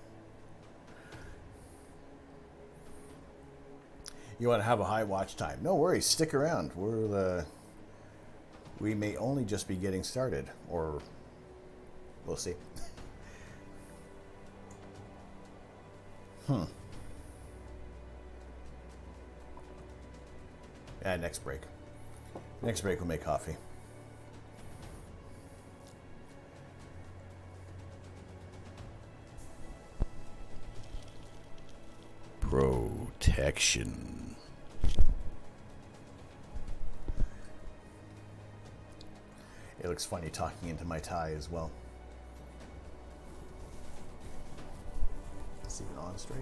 You want to have a high watch time? No worries. Stick around. We may only just be getting started, or we'll see. Yeah, next break. Next break we'll make coffee. Protection. It looks funny talking into my tie as well. Is it on straight?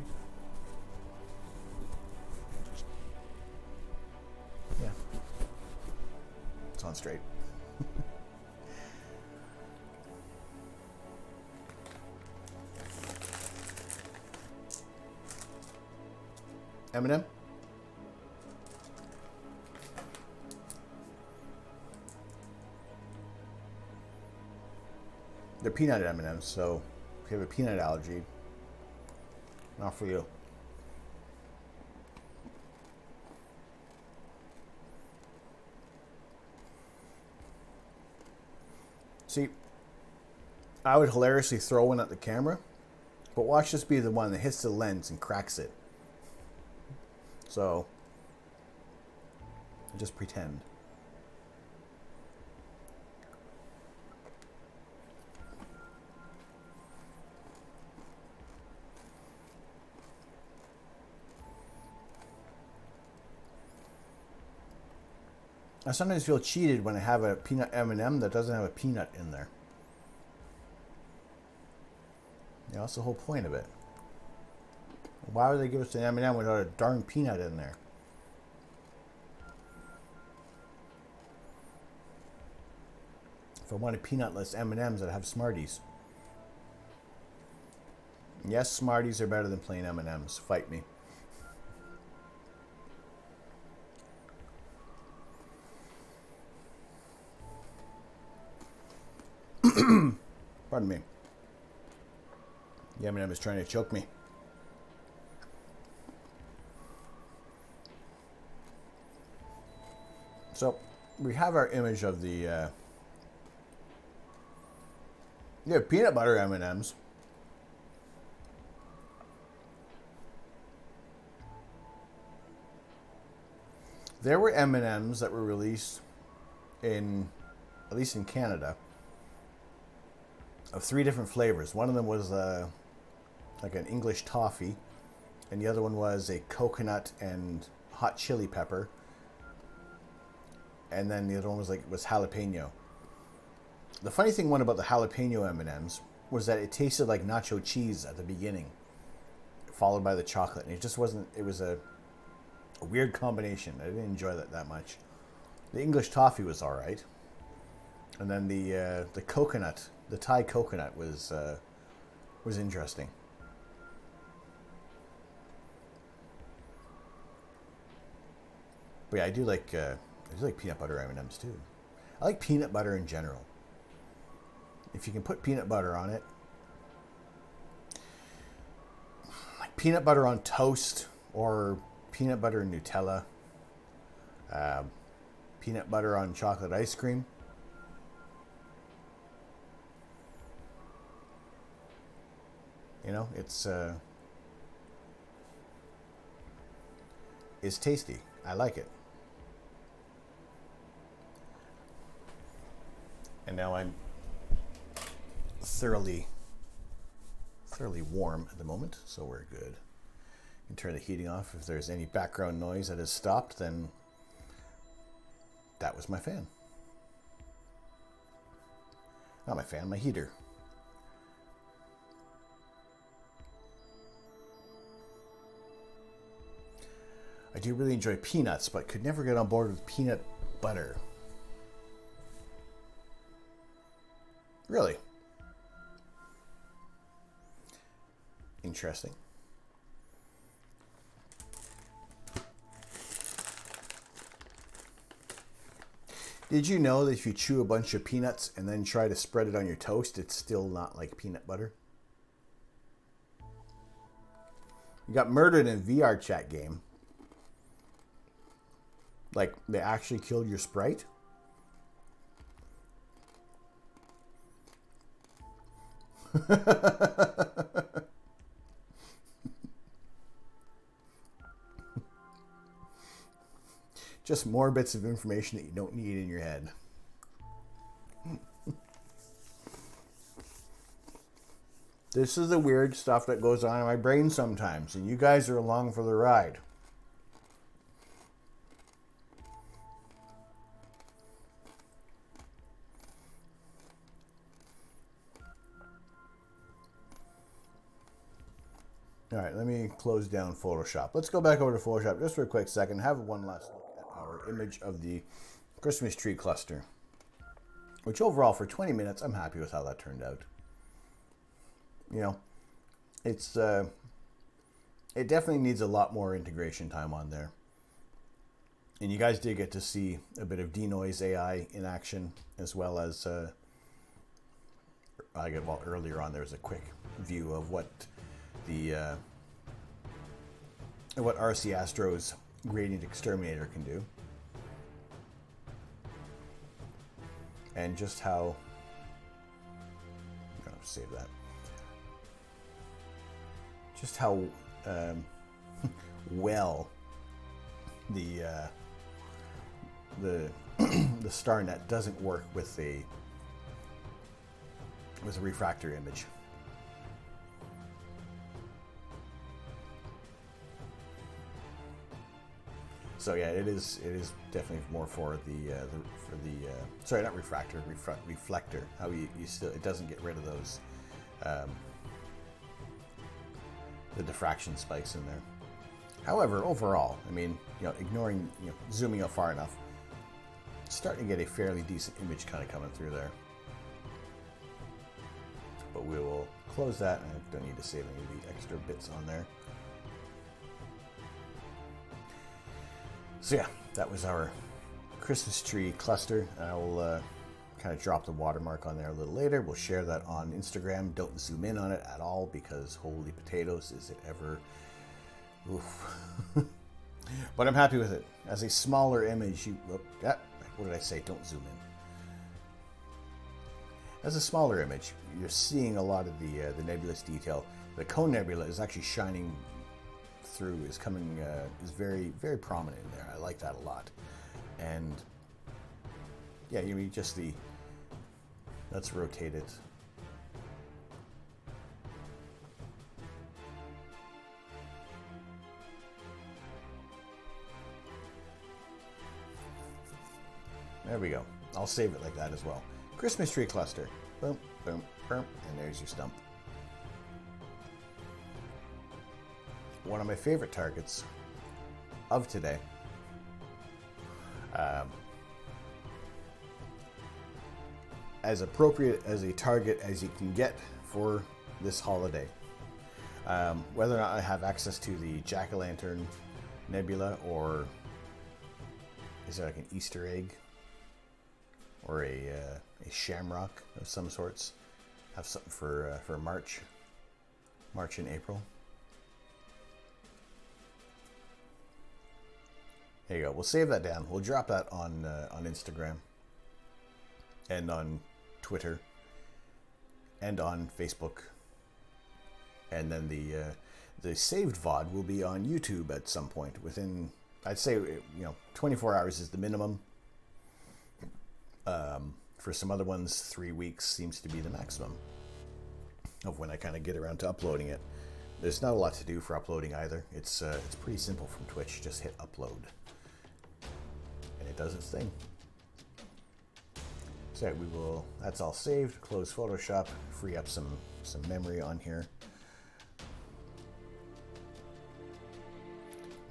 Yeah. It's on straight. M&M? They're peanut M&Ms, so if you have a peanut allergy, not for you. See, I would hilariously throw one at the camera, but watch this be the one that hits the lens and cracks it. So, just pretend. I sometimes feel cheated when I have a peanut M&M that doesn't have a peanut in there. Yeah, that's the whole point of it. Why would they give us an M&M without a darn peanut in there? If I wanted peanutless M&Ms, I'd have Smarties. Yes, Smarties are better than plain M&Ms. Fight me. Pardon me. The M&M is trying to choke me. So we have our image of the peanut butter M&Ms. There were M&Ms that were released in, at least in Canada, of 3 different flavors. One of them was like an English toffee, and the other one was a coconut and hot chili pepper, and then the other one was jalapeno. The funny thing one about the jalapeno M&Ms was that it tasted like nacho cheese at the beginning, followed by the chocolate, and it just wasn't. It was a weird combination. I didn't enjoy that much. The English toffee was all right, and then the coconut. The Thai coconut was interesting. But yeah, I do like peanut butter M&Ms too. I like peanut butter in general. If you can put peanut butter on it, like peanut butter on toast or peanut butter and Nutella, peanut butter on chocolate ice cream. You know, it's tasty. I like it. And now I'm thoroughly warm at the moment, so we're good. You can turn the heating off. If there's any background noise that has stopped, then that was my fan. Not my fan, my heater. I do really enjoy peanuts, but could never get on board with peanut butter. Really? Interesting. Did you know that if you chew a bunch of peanuts and then try to spread it on your toast, it's still not like peanut butter? You got murdered in a VR chat game. Like, they actually killed your sprite? Just more bits of information that you don't need in your head. This is the weird stuff that goes on in my brain sometimes, and you guys are along for the ride. All right, let me close down Photoshop. Let's go back over to Photoshop just for a quick second. Have one last look at our image of the Christmas tree cluster, which overall for 20 minutes, I'm happy with how that turned out. You know, it's it definitely needs a lot more integration time on there. And you guys did get to see a bit of denoise AI in action, as well as earlier on there was a quick view of what the what RC Astro's gradient exterminator can do, and just how I'm gonna save that. Just how well the the star net doesn't work with a refractor image. So yeah, it is definitely more for the sorry, not refractor, reflector. How you still, it doesn't get rid of those the diffraction spikes in there. However, overall, I mean, you know, ignoring, you know, zooming out far enough, starting to get a fairly decent image kind of coming through there. But we will close that, and I don't need to save any of the extra bits on there. So yeah, that was our Christmas tree cluster. I will kind of drop the watermark on there a little later. We'll share that on Instagram. Don't zoom in on it at all, because holy potatoes, is it ever... Oof. But I'm happy with it. As a smaller image, what did I say? Don't zoom in. As a smaller image, you're seeing a lot of the nebulous detail. The cone nebula is actually shining through, is very, very prominent in there. I like that a lot. And yeah, you mean just let's rotate it. There we go. I'll save it like that as well. Christmas tree cluster. Boom, boom, boom, and there's your stump. One of my favorite targets of today. As appropriate as a target as you can get for this holiday. Whether or not I have access to the Jack-o'-lantern nebula, or is there like an Easter egg, or a shamrock of some sorts. Have something for March and April. There you go. We'll save that down. We'll drop that on Instagram, and on Twitter, and on Facebook, and then the saved VOD will be on YouTube at some point. Within, I'd say, 24 hours is the minimum. For some other ones, 3 weeks seems to be the maximum of when I kind of get around to uploading it. There's not a lot to do for uploading either. It's pretty simple from Twitch. Just hit upload, and it does its thing. So we will, that's all saved, close Photoshop, free up some memory on here.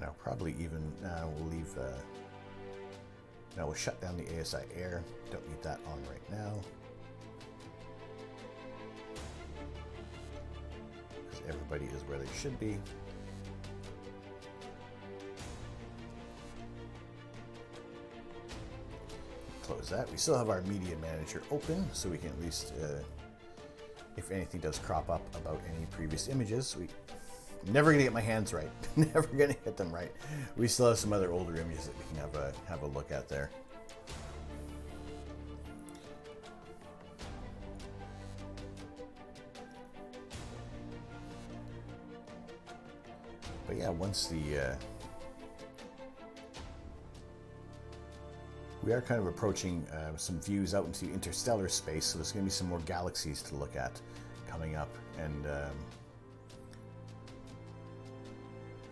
Now probably even, we'll leave, now we'll shut down the ASI Air, don't need that on right now. Because everybody is where they should be. Close that. We still have our media manager open, so we can at least, if anything does crop up about any previous images, never gonna get my hands right. Never gonna get them right. We still have some other older images that we can have a look at there. But yeah, once the we are kind of approaching some views out into interstellar space, so there's going to be some more galaxies to look at coming up, and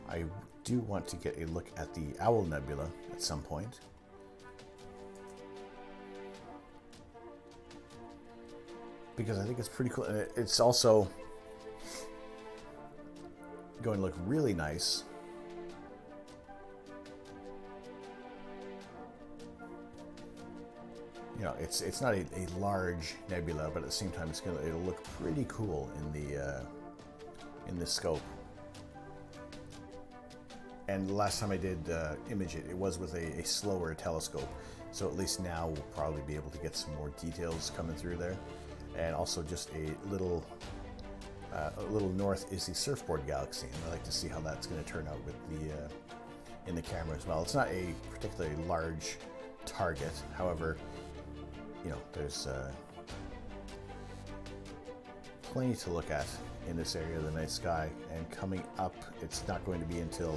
I do want to get a look at the Owl Nebula at some point. Because I think it's pretty cool, and it's also going to look really nice. You know, it's not a large nebula, but at the same time, it'll look pretty cool in the scope. And the last time I did image it, it was with a slower telescope, so at least now we'll probably be able to get some more details coming through there. And also just a little north is the Surfboard Galaxy, and I like to see how that's going to turn out with the in the camera as well. It's not a particularly large target, however, you know, there's plenty to look at in this area of the night sky. And coming up, it's not going to be until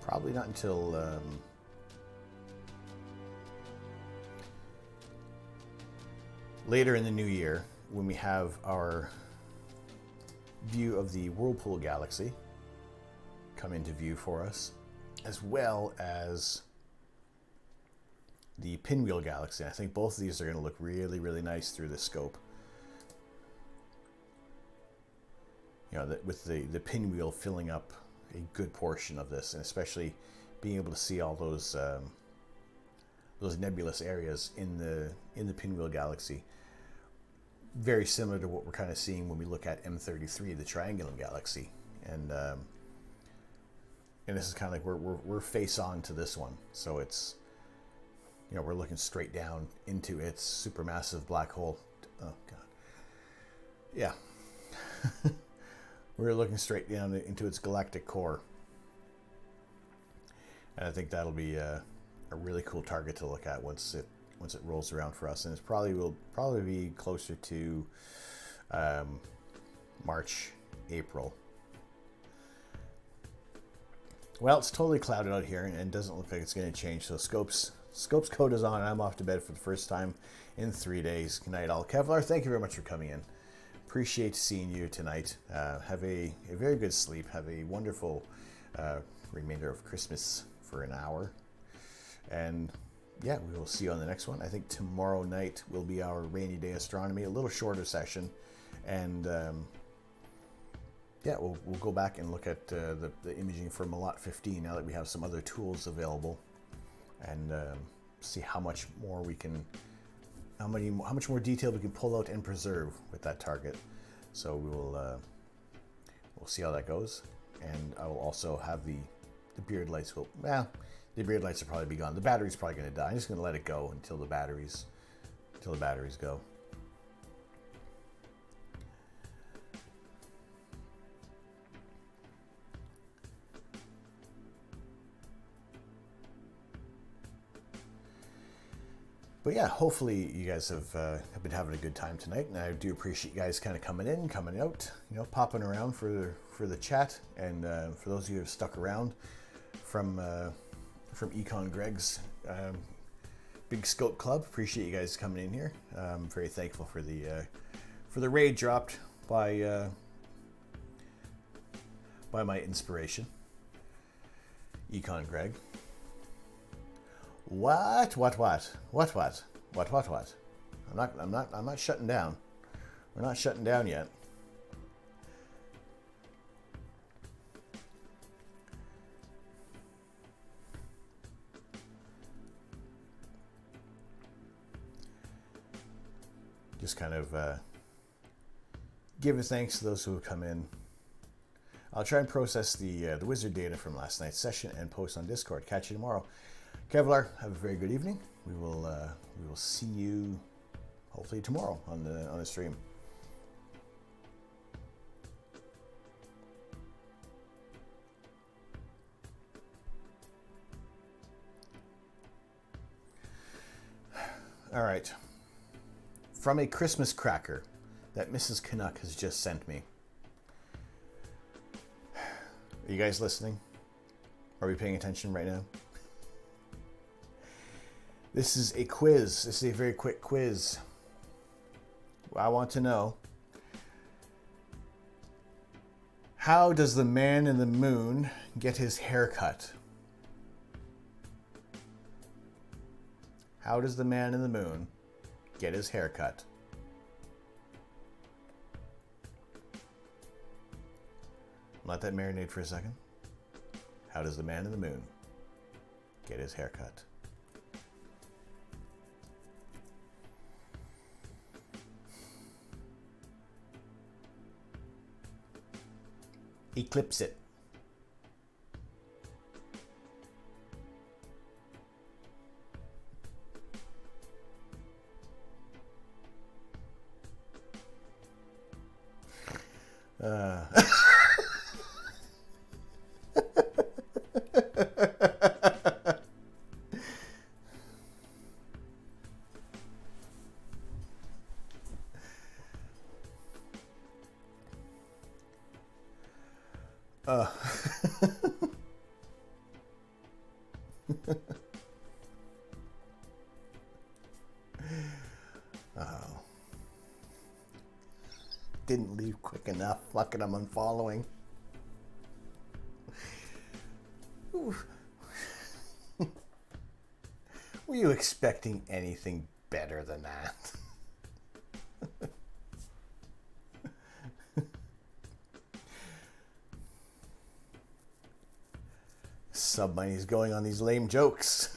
probably not until later in the new year, when we have our view of the Whirlpool Galaxy come into view for us, as well as the Pinwheel Galaxy. I think both of these are going to look really, really nice through the scope. You know, with the pinwheel filling up a good portion of this, and especially being able to see all those nebulous areas in the Pinwheel Galaxy. Very similar to what we're kind of seeing when we look at M33, the Triangulum Galaxy, and this is kind of like we're face on to this one, so it's, you know, we're looking straight down into its supermassive black hole. Oh God, yeah. We're looking straight down into its galactic core, and I think that'll be a really cool target to look at once it rolls around for us. And it will probably be closer to March, April. Well, it's totally clouded out here and doesn't look like it's going to change. So Scopes code is on. I'm off to bed for the first time in 3 days. Good night, all. Kevlar, thank you very much for coming in. Appreciate seeing you tonight. Have a very good sleep. Have a wonderful remainder of Christmas for an hour. And yeah, we will see you on the next one. I think tomorrow night will be our rainy day astronomy, a little shorter session. And yeah, we'll go back and look at the imaging from Lot 15 now that we have some other tools available, and see how much more we can, how much more detail we can pull out and preserve with that target. So we'll see how that goes. And I will also have the beard lights will, well, the beard lights will probably be gone. The battery's probably going to die. I'm just going to let it go until the batteries go. But yeah, hopefully you guys have been having a good time tonight, and I do appreciate you guys kind of coming in, coming out, you know, popping around for the chat, and for those of you who have stuck around from Econ Greg's Big Scope Club, appreciate you guys coming in here. I'm very thankful for the raid dropped by my inspiration, Econ Greg. What? What? I'm not shutting down. We're not shutting down yet. Just kind of give a thanks to those who have come in. I'll try and process the wizard data from last night's session and post on Discord. Catch you tomorrow. Kevlar, have a very good evening. We will see you hopefully tomorrow on the stream. All right. From a Christmas cracker that Mrs. Canuck has just sent me. Are you guys listening? Are we paying attention right now? This is a quiz. This is a very quick quiz. I want to know, how does the man in the moon get his hair cut? How does the man in the moon get his hair cut? Let that marinate for a second. How does the man in the moon get his hair cut? Eclipse it. Oh. Didn't leave quick enough. Fuck it, I'm unfollowing. Were you expecting anything better than that? Sub money's going on these lame jokes.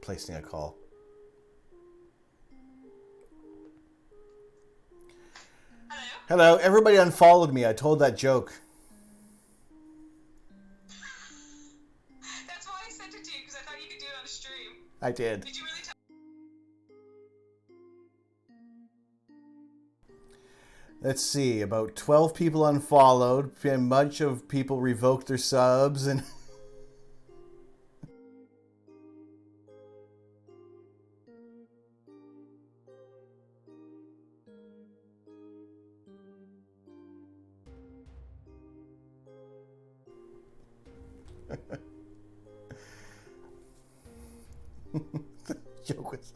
Placing a call. Hello. Everybody unfollowed me. I told that joke. That's why I sent it to you, because I thought you could do it on a stream. I did. Did you really tell? Let's see. About 12 people unfollowed. A bunch of people revoked their subs and... The joke was...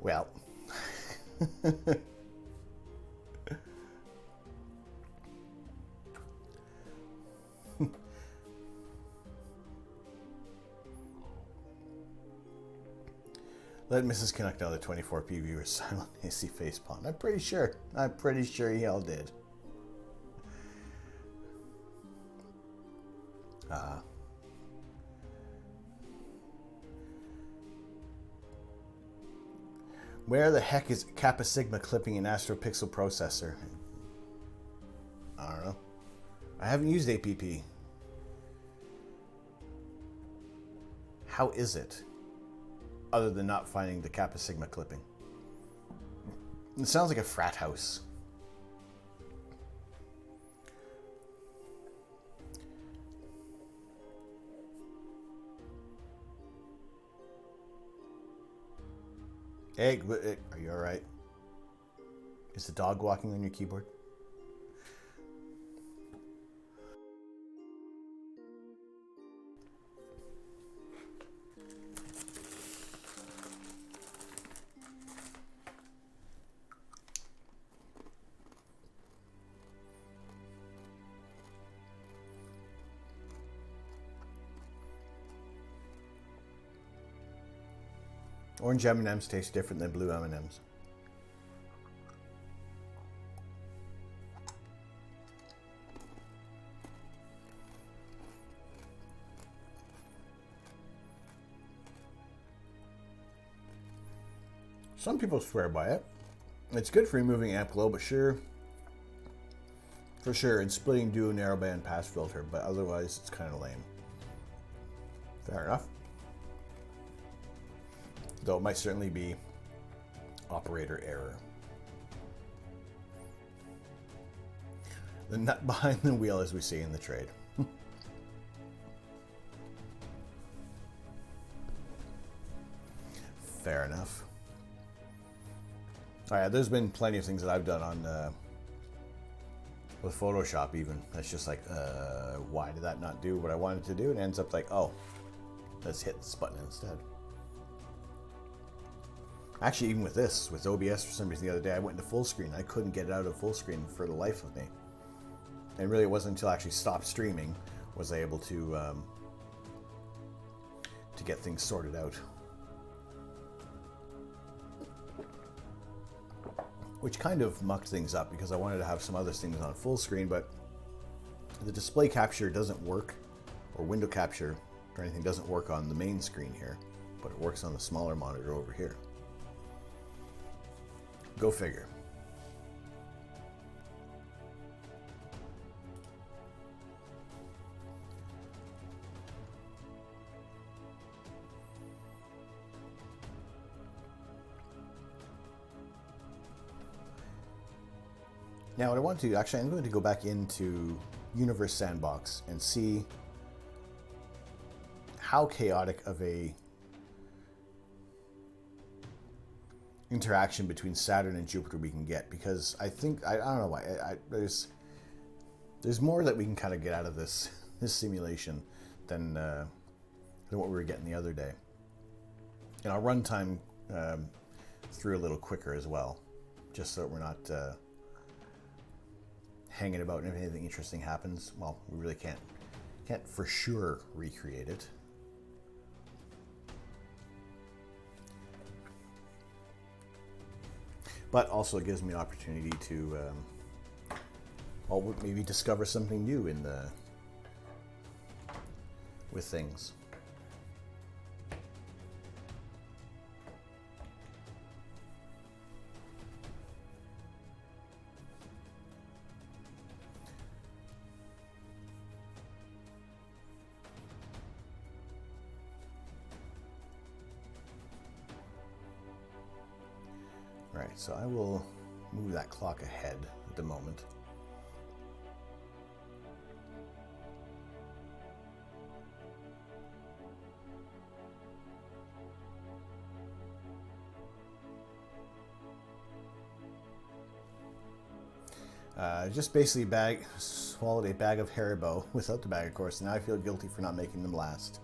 Well... Let Mrs. Canuck know the 24p viewers simultaneously facepalm. I'm pretty sure he all did. Where the heck is Kappa Sigma clipping an Astro Pixel processor? I don't know. I haven't used APP. How is it? Other than not finding the Kappa Sigma clipping. It sounds like a frat house. Egg, are you alright? Is the dog walking on your keyboard? Orange M&Ms taste different than blue M&Ms. Some people swear by it. It's good for removing amp glow, but for sure, and splitting duo narrowband pass filter, but otherwise it's kind of lame. Fair enough. Though it might certainly be operator error. The nut behind the wheel, as we see in the trade. Fair enough. All right, there's been plenty of things that I've done on with Photoshop even. That's just like, why did that not do what I wanted to do? And it ends up like, oh, let's hit this button instead. Actually, even with this, with OBS for some reason the other day, I went into full screen. I couldn't get it out of full screen for the life of me. And really it wasn't until I actually stopped streaming was I able to get things sorted out. Which kind of mucked things up because I wanted to have some other things on full screen, but the display capture doesn't work, or window capture or anything doesn't work on the main screen here, but it works on the smaller monitor over here. Go figure. Now what I want to do, actually I'm going to go back into Universe Sandbox and see how chaotic of a interaction between Saturn and Jupiter we can get, because I think, I don't know why, there's more that we can kind of get out of this simulation than what we were getting the other day. And our runtime through a little quicker as well, just so that we're not hanging about, and if anything interesting happens, well, we really can't for sure recreate it. But also it gives me an opportunity to well, maybe discover something new in with things. Alright, so I will move that clock ahead at the moment. Just basically swallowed a bag of Haribo without the bag, of course, and now I feel guilty for not making them last.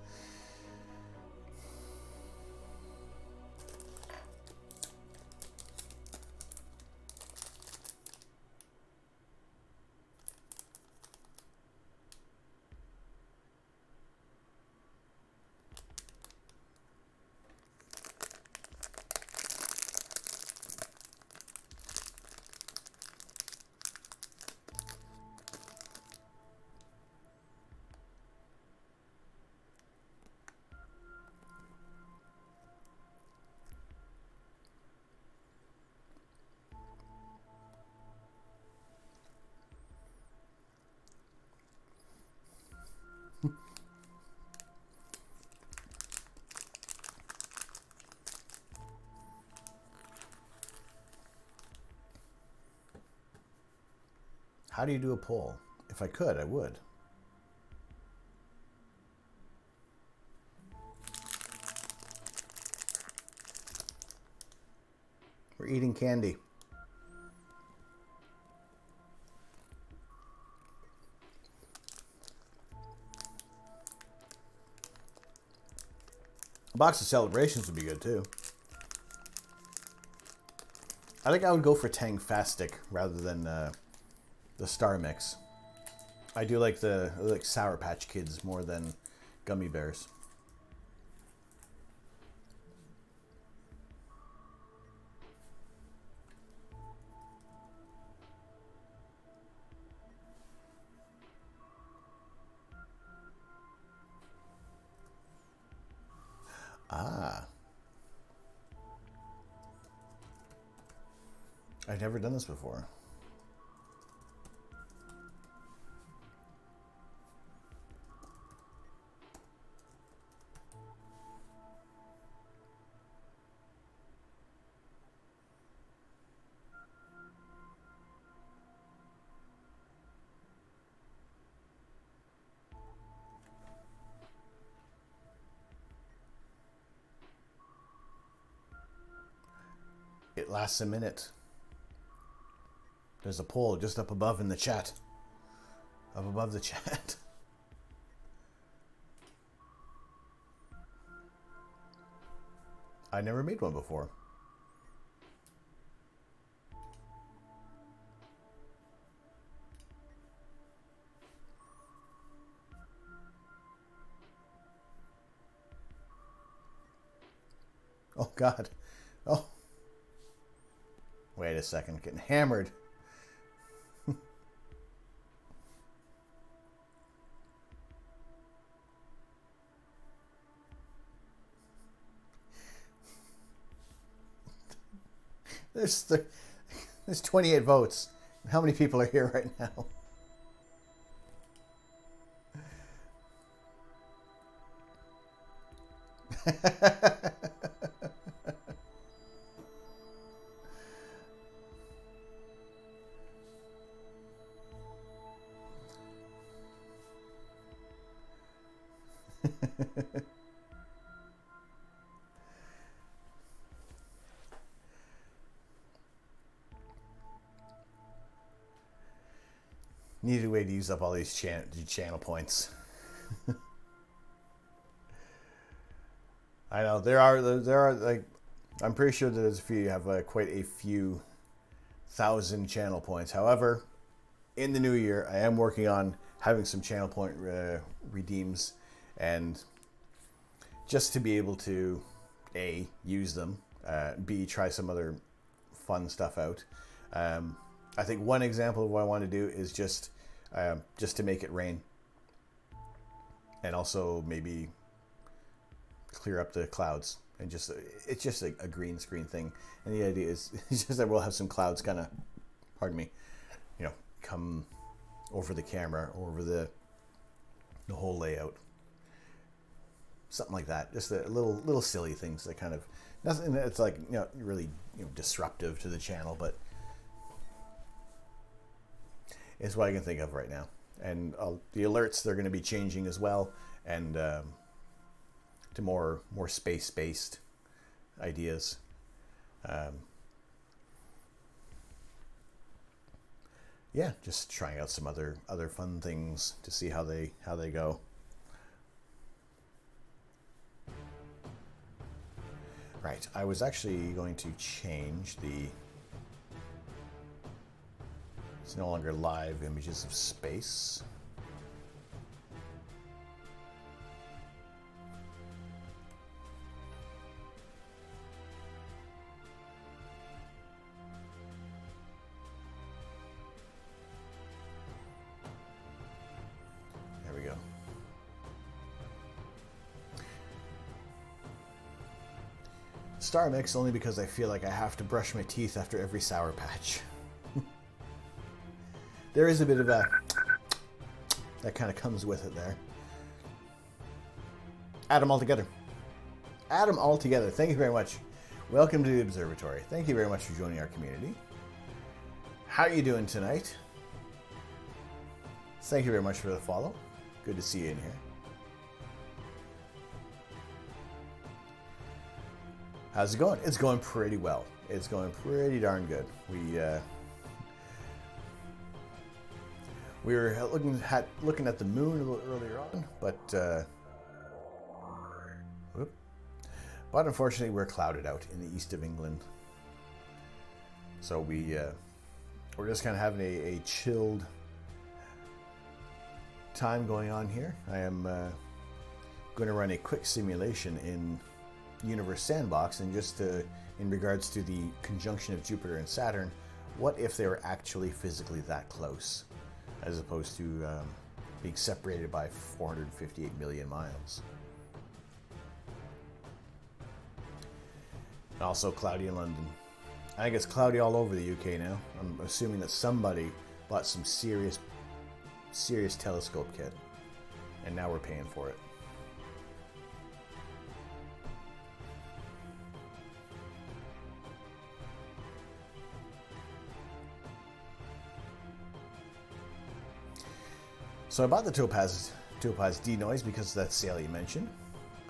How do you do a poll? If I could, I would. We're eating candy. A box of Celebrations would be good too. I think I would go for Tang Fastic rather than the Star Mix. I do like I like Sour Patch Kids more than Gummy Bears. I've never done this before. It lasts a minute. There's a poll just up above in the chat. Up above the chat. I never made one before. Oh God. Oh. Wait a second. Getting hammered. There's 28 votes. How many people are here right now? Needed a way to use up all these channel points. I know there are like, I'm pretty sure that there's a few, you have quite a few thousand channel points. However, in the new year, I am working on having some channel point redeems, and just to be able to A, use them, B, try some other fun stuff out. I think one example of what I want to do is just to make it rain, and also maybe clear up the clouds, and just it's just a green screen thing. And the idea is it's just that we'll have some clouds kind of, pardon me, come over the camera, over the whole layout, something like that. Just a little silly things that kind of, nothing that's like really disruptive to the channel, but it's what I can think of right now. And the alerts, they're going to be changing as well, and to more space-based ideas. Yeah, just trying out some other fun things to see how they go. Right, I was actually going to change the. It's no longer live images of space. There we go. Star Mix only because I feel like I have to brush my teeth after every Sour Patch. There is a bit of that kind of comes with it there. Adam altogether. Adam altogether. Thank you very much. Welcome to the Observatory. Thank you very much for joining our community. How are you doing tonight? Thank you very much for the follow. Good to see you in here. How's it going? It's going pretty well. It's going pretty darn good. We were looking at the moon a little earlier on, but unfortunately we're clouded out in the east of England. So we're just kind of having a chilled time going on here. I am going to run a quick simulation in Universe Sandbox, and just in regards to the conjunction of Jupiter and Saturn, what if they were actually physically that close, as opposed to being separated by 458 million miles. And also cloudy in London. I think it's cloudy all over the UK now. I'm assuming that somebody bought some serious telescope kit, and now we're paying for it. So I bought the Topaz denoise because of that sale you mentioned.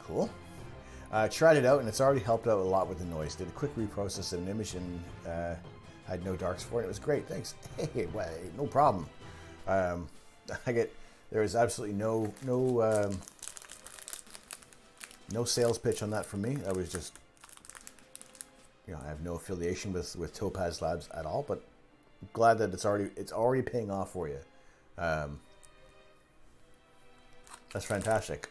Cool. Tried it out, and it's already helped out a lot with the noise. Did a quick reprocess of an image, and had no darks for it. It was great. Thanks. Hey, well, no problem. There was absolutely no sales pitch on that from me. I was just, I have no affiliation with Topaz Labs at all, but I'm glad that it's already paying off for you. That's fantastic.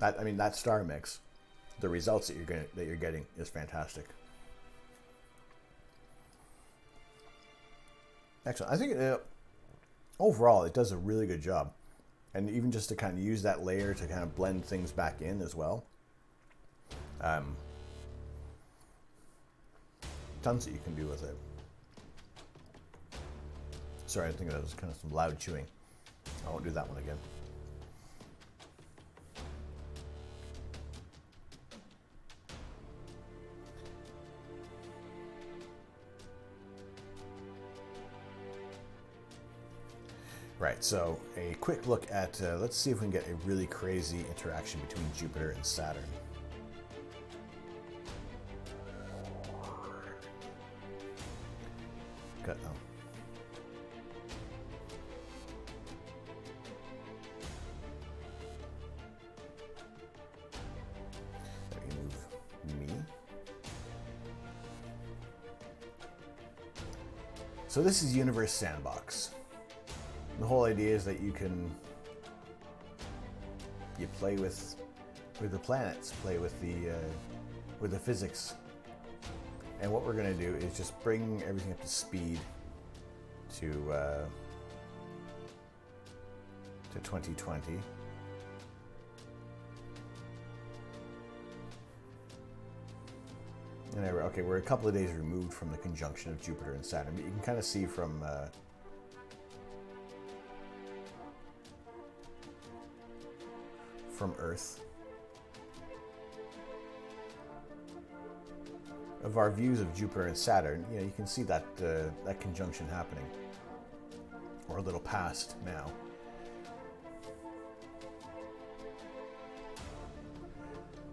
That star mix, the results that you're getting is fantastic. Excellent. I think overall it does a really good job, and even just to kind of use that layer to kind of blend things back in as well. Tons that you can do with it. Sorry, I think that was kind of some loud chewing. I won't do that one again. Right, so a quick look at, let's see if we can get a really crazy interaction between Jupiter and Saturn. Got, So this is Universe Sandbox. The whole idea is that you play with the planets, play with the physics, and what we're going to do is just bring everything up to speed to 2020. Okay, we're a couple of days removed from the conjunction of Jupiter and Saturn, but you can kind of see from Earth of our views of Jupiter and Saturn. You can see that that conjunction happening, or a little past now.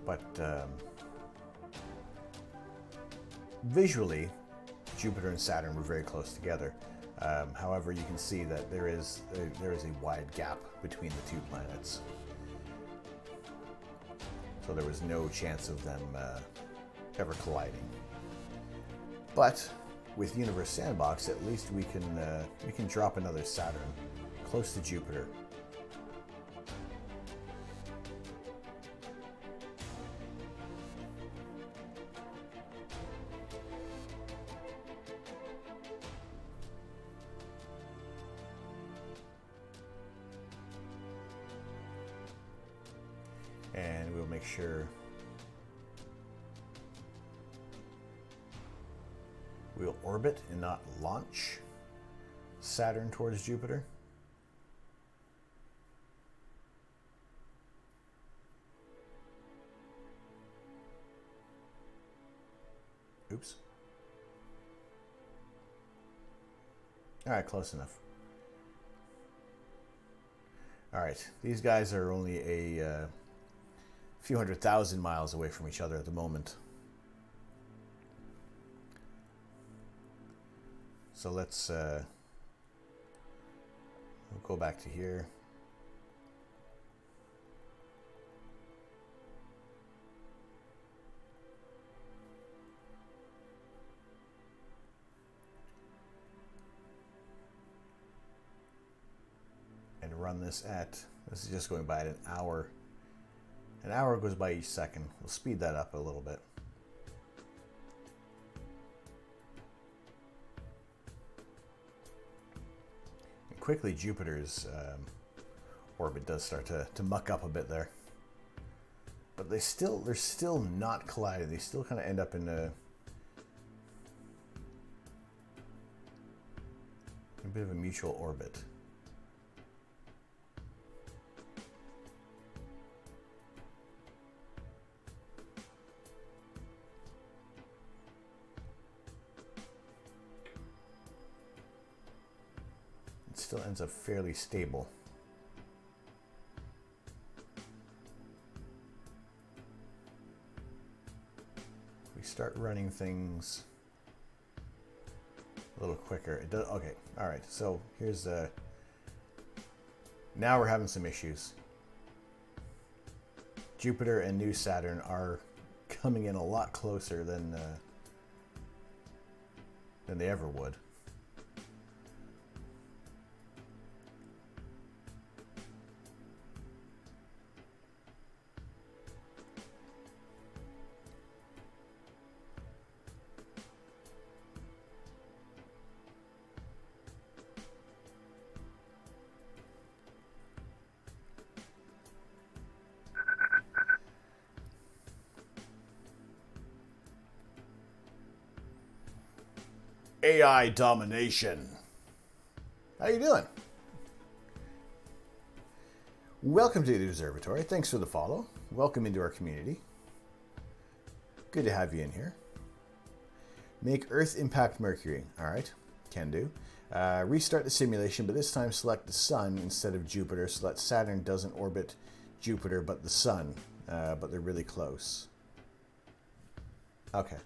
But visually, Jupiter and Saturn were very close together. However, you can see that there is a wide gap between the two planets. So there was no chance of them ever colliding. But with Universe Sandbox, at least we can drop another Saturn close to Jupiter. And we'll make sure we'll orbit and not launch Saturn towards Jupiter. Oops. All right, close enough. All right, these guys are only a few 100,000 miles away from each other at the moment. So let's we'll go back to here. And run this is just going by at an hour. An hour goes by each second. We'll speed that up a little bit. And quickly, Jupiter's orbit does start to muck up a bit there. But they're still not colliding. They still kind of end up in A bit of a mutual orbit. It still ends up fairly stable. We start running things a little quicker. It does. Okay. All right. So here's now we're having some issues. Jupiter and new Saturn are coming in a lot closer than they ever would. AI domination. How you doing? Welcome to the Observatory. Thanks for the follow. Welcome into our community. Good to have you in here. Make Earth impact Mercury. All right, can do. Restart the simulation, but this time select the Sun instead of Jupiter so that Saturn doesn't orbit Jupiter but the Sun, but they're really close. Okay.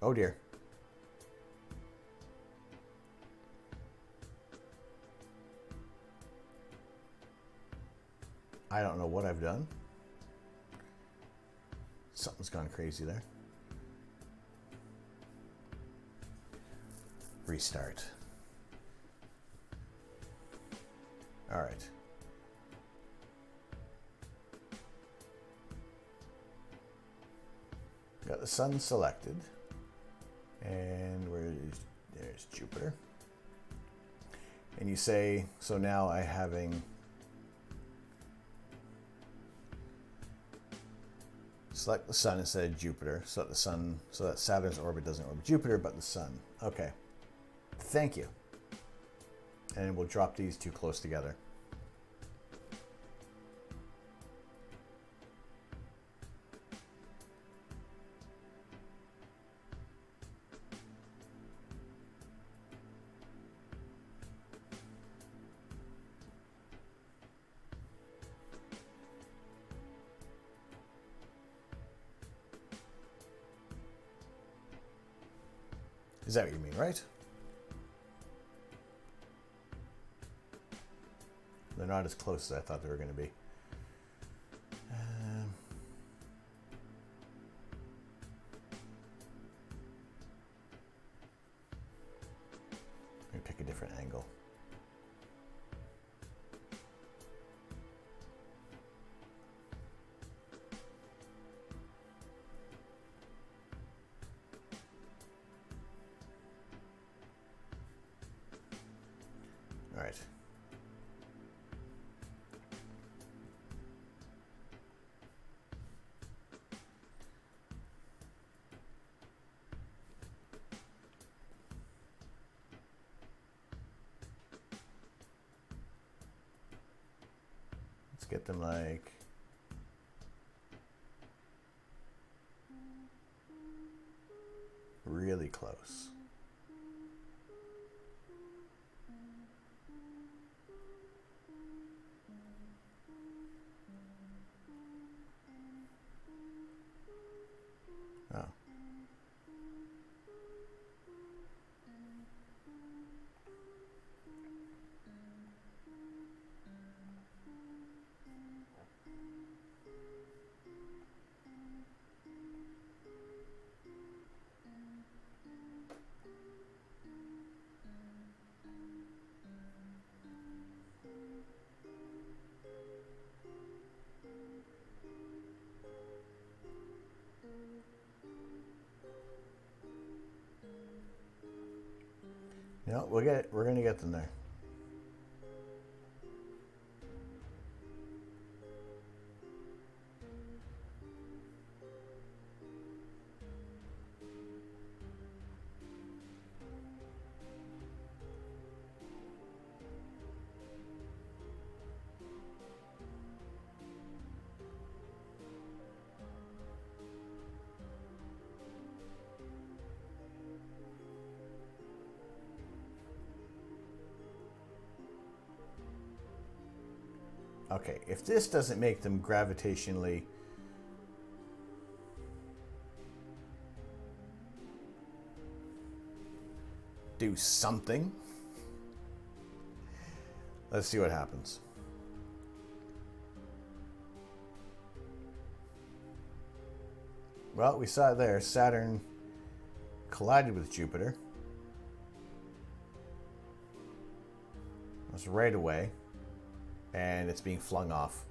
Oh dear. I don't know what I've done. Something's gone crazy there. Restart. All right. Got the Sun selected. And there's Jupiter. And you say, so now I'm having select the Sun instead of Jupiter, so that Saturn's orbit doesn't orbit Jupiter, but the Sun. Okay. Thank you. And we'll drop these two close together. Is that what you mean, right? They're not as close as I thought they were going to be. Let me pick a different angle. All right. Let's get them like really close. Oh. No, we're gonna get them there. Okay, if this doesn't make them gravitationally do something, let's see what happens. Well, we saw it there. Saturn collided with Jupiter. That's right away. And it's being flung off.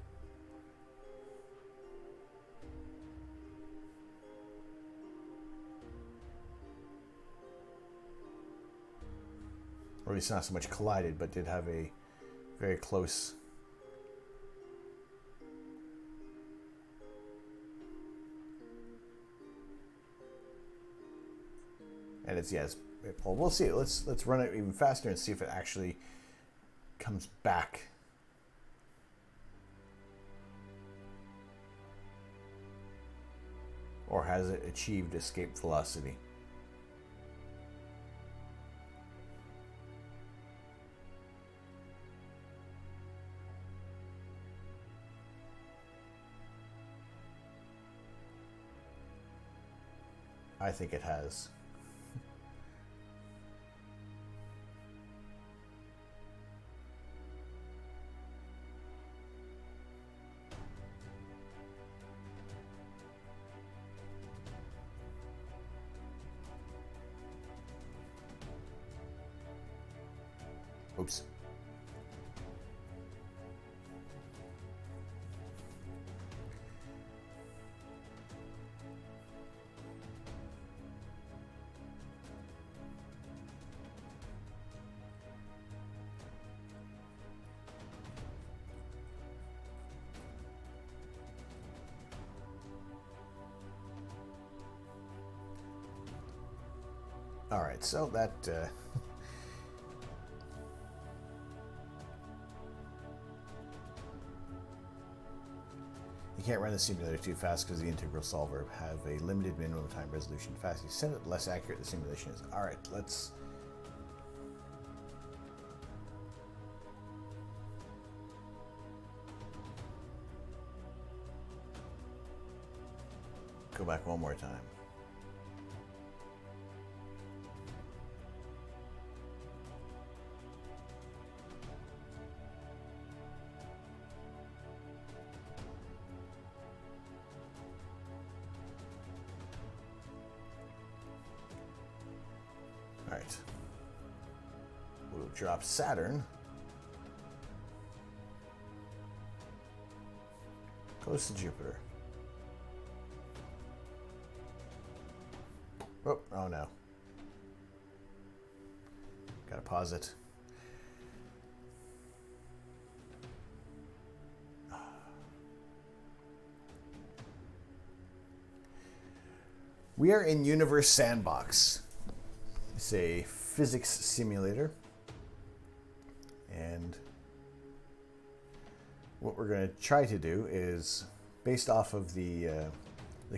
Or at least not so much collided, but did have a very close. And it's, yes, well, we'll see. Let's run it even faster and see if it actually comes back. Or has it achieved escape velocity? I think it has. Oops. All right, so that you can't run the simulator too fast because the integral solver have a limited minimum time resolution. The faster you set it, the less accurate the simulation is. All right, let's go back one more time. All right, we'll drop Saturn close to Jupiter. Oh no. Gotta pause it. We are in Universe Sandbox. It's a physics simulator. And what we're going to try to do is, based off of the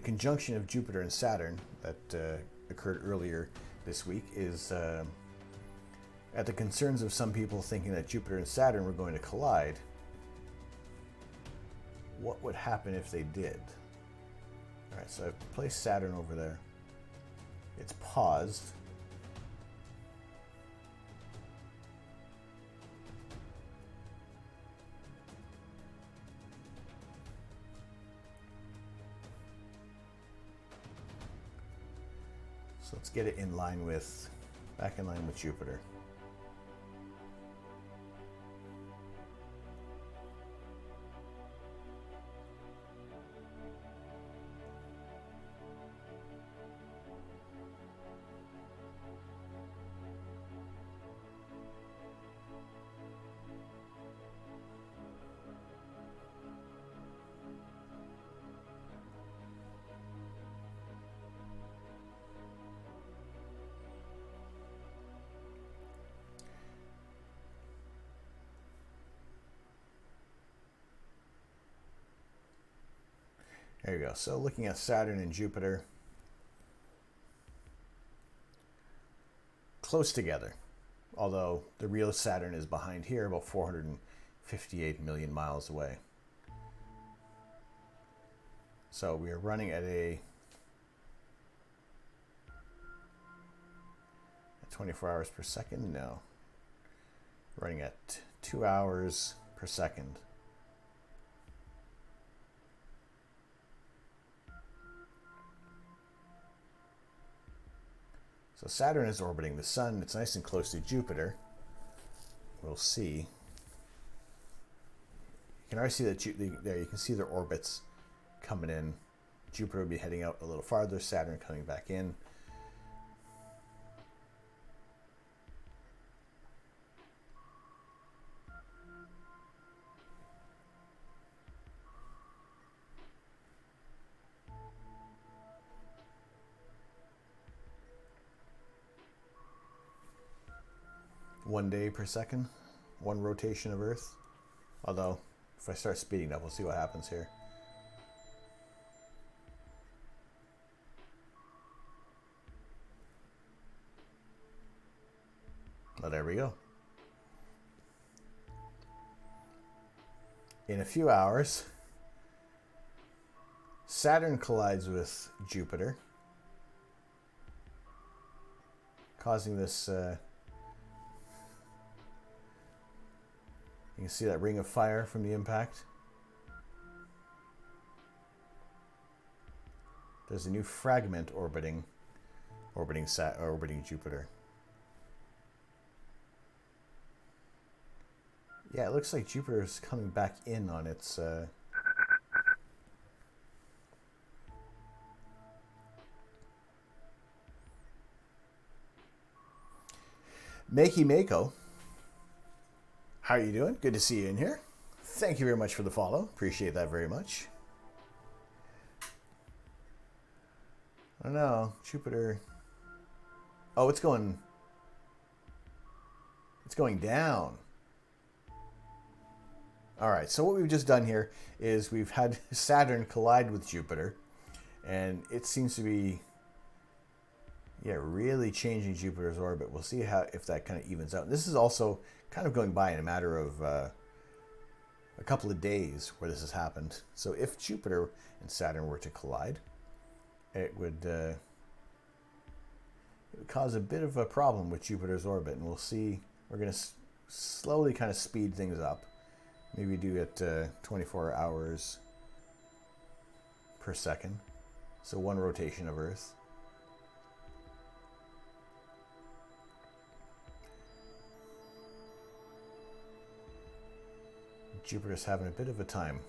conjunction of Jupiter and Saturn that occurred earlier this week, is at the concerns of some people thinking that Jupiter and Saturn were going to collide. What would happen if they did? All right, so I've placed Saturn over there. It's paused. So let's get it in line with, back in line with Jupiter. There you go. So looking at Saturn and Jupiter, close together. Although the real Saturn is behind here, about 400 58 million miles away. So we are running at 24 hours per second? No. Running at 2 hours per second. So Saturn is orbiting the Sun. It's nice and close to Jupiter. We'll see. You can already see that there. You can see their orbits coming in. Jupiter will be heading out a little farther. Saturn coming back in. One day per second, one rotation of Earth. Although, if I start speeding up, we'll see what happens here. Well, there we go. In a few hours, Saturn collides with Jupiter, causing this... you can see that ring of fire from the impact. There's a new fragment orbiting Jupiter. Yeah, it looks like Jupiter is coming back in on its Makey Mako. How are you doing? Good to see you in here. Thank you very much for the follow. Appreciate that very much. I don't know, Jupiter. Oh, it's going down. All right, so what we've just done here is we've had Saturn collide with Jupiter, and it seems to be, yeah, really changing Jupiter's orbit. We'll see if that kind of evens out. This is also kind of going by in a matter of a couple of days where this has happened. So if Jupiter and Saturn were to collide, it would cause a bit of a problem with Jupiter's orbit, and we'll see. We're going to slowly kind of speed things up. Maybe do it 24 hours per second. So one rotation of Earth. Jupiter's having a bit of a time.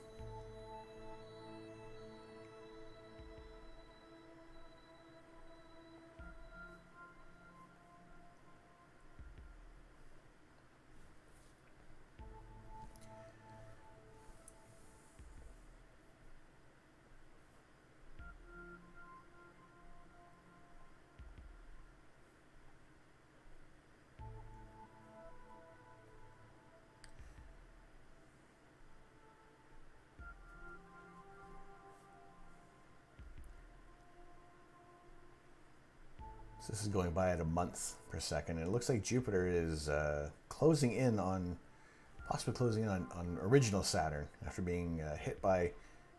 So this is going by at a month per second. And it looks like Jupiter is closing in on, possibly closing in on original Saturn after being hit by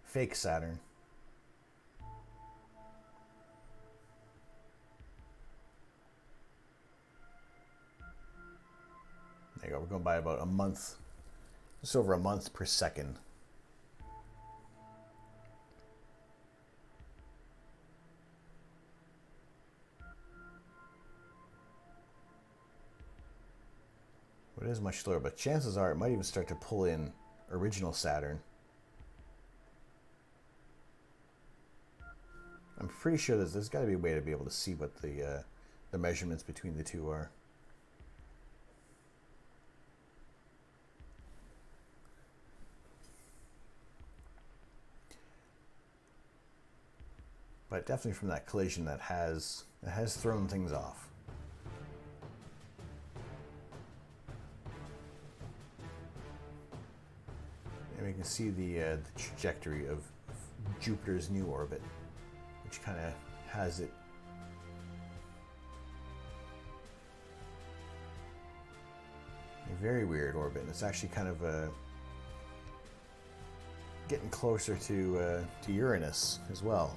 fake Saturn. There you go. We're going by about a month, just over a month per second. It is much slower, but chances are it might even start to pull in original Saturn. I'm pretty sure there's got to be a way to be able to see what the measurements between the two are. But definitely from that collision that has thrown things off. And we can see the trajectory of Jupiter's new orbit, which kind of has it very weird orbit. And it's actually kind of getting closer to Uranus as well.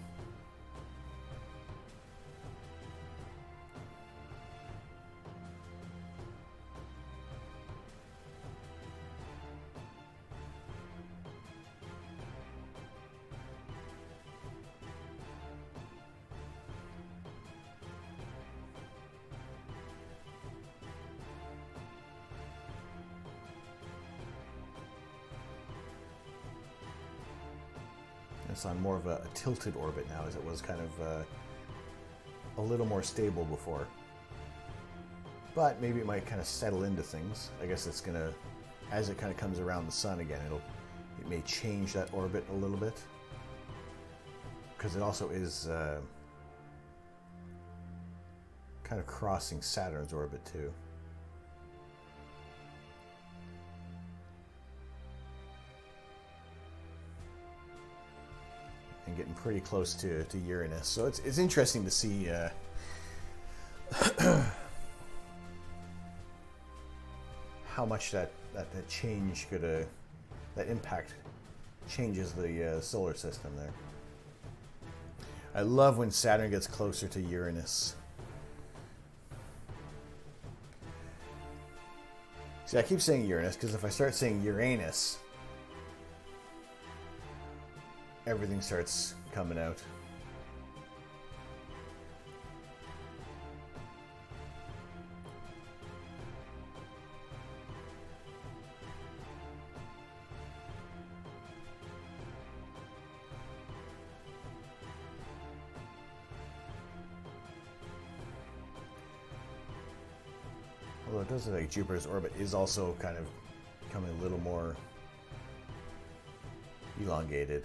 It's on more of a tilted orbit now, as it was kind of a little more stable before. But maybe it might kind of settle into things. I guess it's gonna, as it kind of comes around the sun again, it may change that orbit a little bit, because it also is kind of crossing Saturn's orbit too. And getting pretty close to Uranus. So it's interesting to see how much that change could, that impact changes the solar system there. I love when Saturn gets closer to Uranus. See, I keep saying Uranus because if I start saying Uranus, everything starts coming out. Although it does look like Jupiter's orbit is also kind of becoming a little more elongated.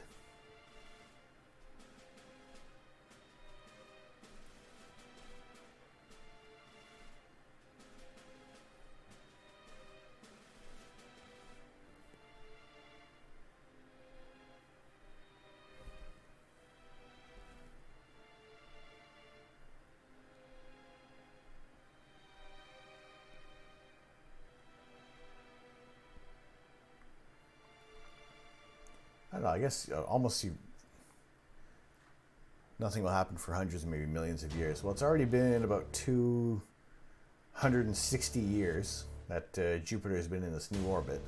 I don't know, I guess nothing will happen for hundreds, maybe millions of years. Well, it's already been about 260 years that Jupiter has been in this new orbit.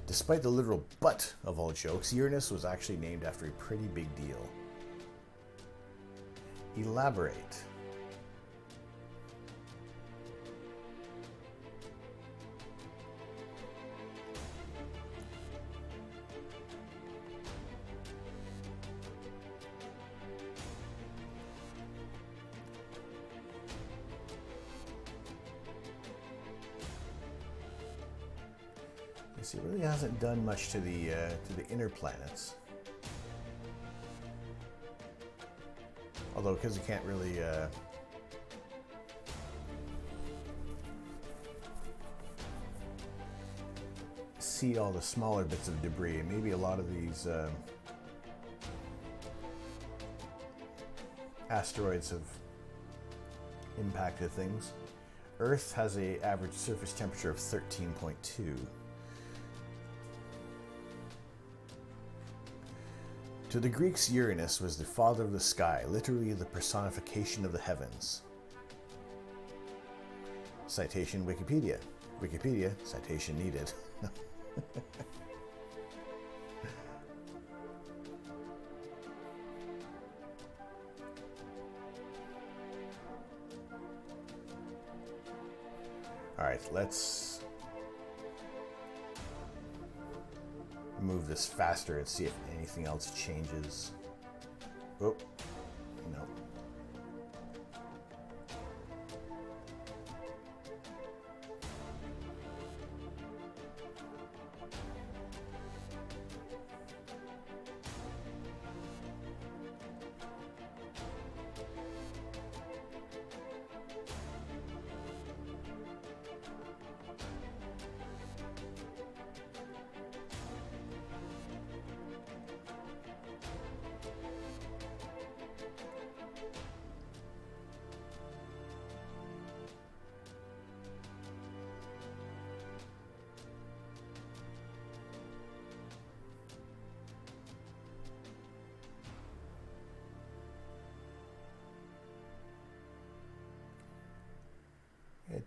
Despite the literal butt of all jokes, Uranus was actually named after a pretty big deal. Elaborate. You see, it really hasn't done much to the inner planets. Although, because you can't really see all the smaller bits of debris, maybe a lot of these asteroids have impacted things. Earth has an average surface temperature of 13.2. To the Greeks, Uranus was the father of the sky, literally the personification of the heavens. Citation Wikipedia. Wikipedia, citation needed. All right, let's move this faster and see if anything else changes. Oh, no.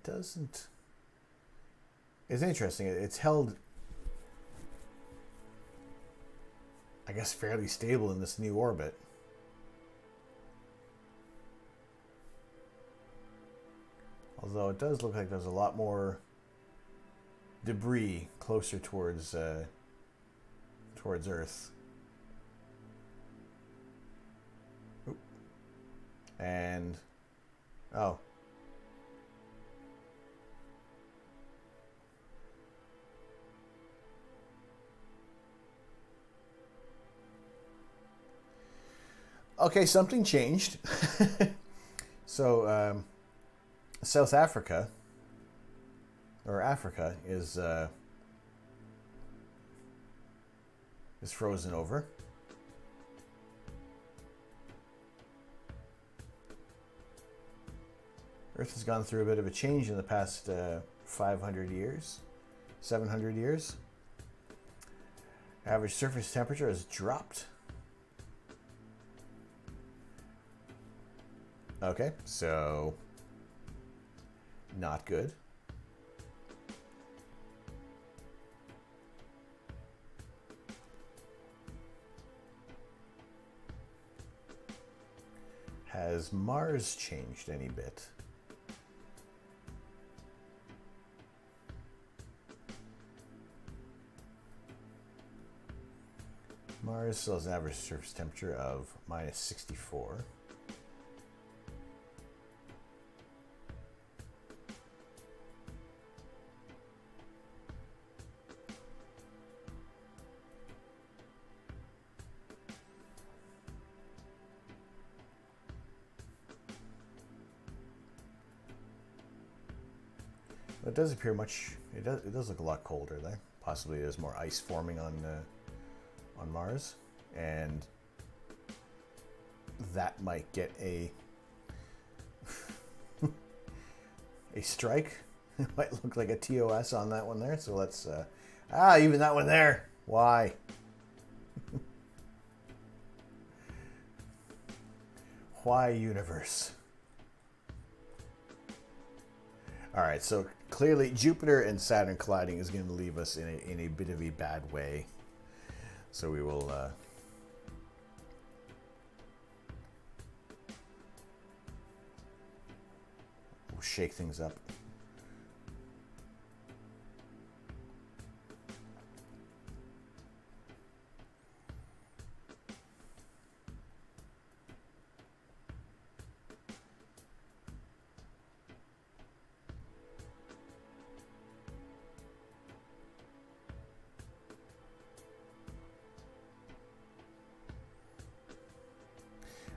it doesn't. It's interesting. It's held, I guess, fairly stable in this new orbit. Although it does look like there's a lot more debris closer towards Earth. Oop. And oh. Okay, something changed. So, South Africa, or Africa, is frozen over. Earth has gone through a bit of a change in the past 500 years, 700 years. Average surface temperature has dropped. Okay, so not good. Has Mars changed any bit? Mars still has an average surface temperature of minus 64. It does appear much. It does look a lot colder there. Possibly there's more ice forming on Mars, and that might get a a strike. It might look like a TOS on that one there. So let's even that one there. Why? Why, universe? All right, so clearly Jupiter and Saturn colliding is going to leave us in a bit of a bad way. So we will we'll shake things up.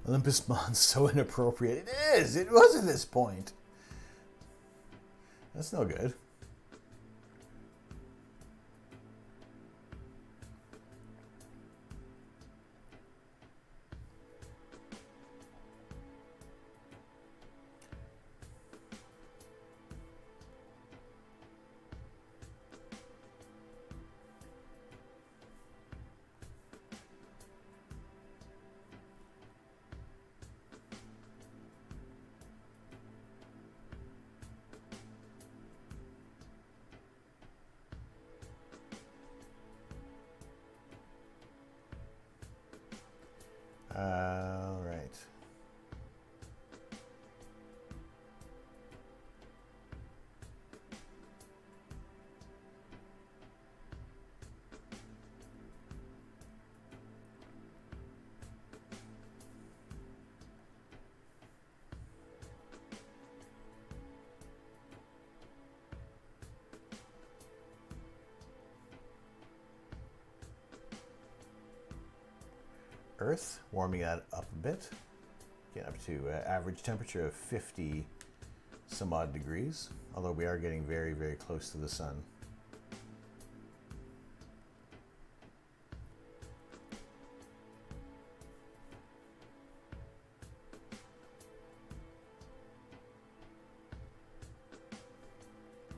Olympus Mons so inappropriate. It is. It was at this point. That's no good. All right. Earth, warming that up a bit, getting up to average temperature of 50 some odd degrees, although we are getting very, very close to the sun.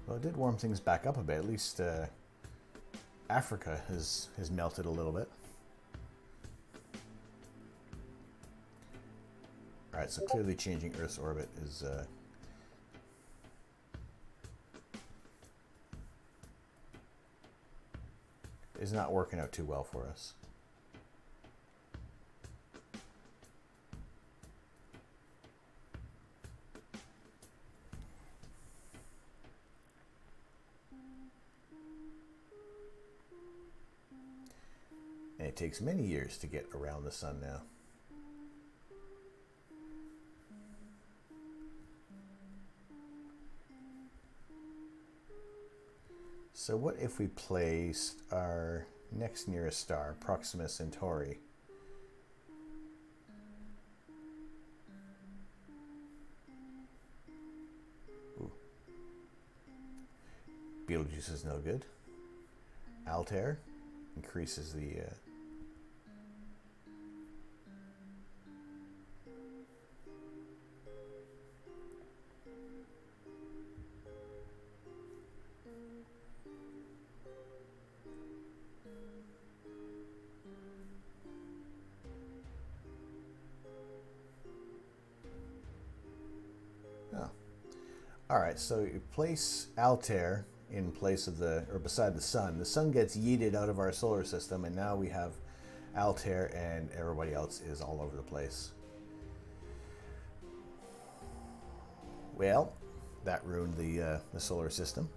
Well, it did warm things back up a bit. At least Africa has melted a little bit. Alright, so clearly changing Earth's orbit is is not working out too well for us. And it takes many years to get around the sun now. So what if we placed our next nearest star, Proxima Centauri? Ooh. Betelgeuse is no good. Altair increases the... Oh. All right, so you place Altair in place of the, or beside the sun. The sun gets yeeted out of our solar system, and now we have Altair, and everybody else is all over the place. Well, that ruined the solar system.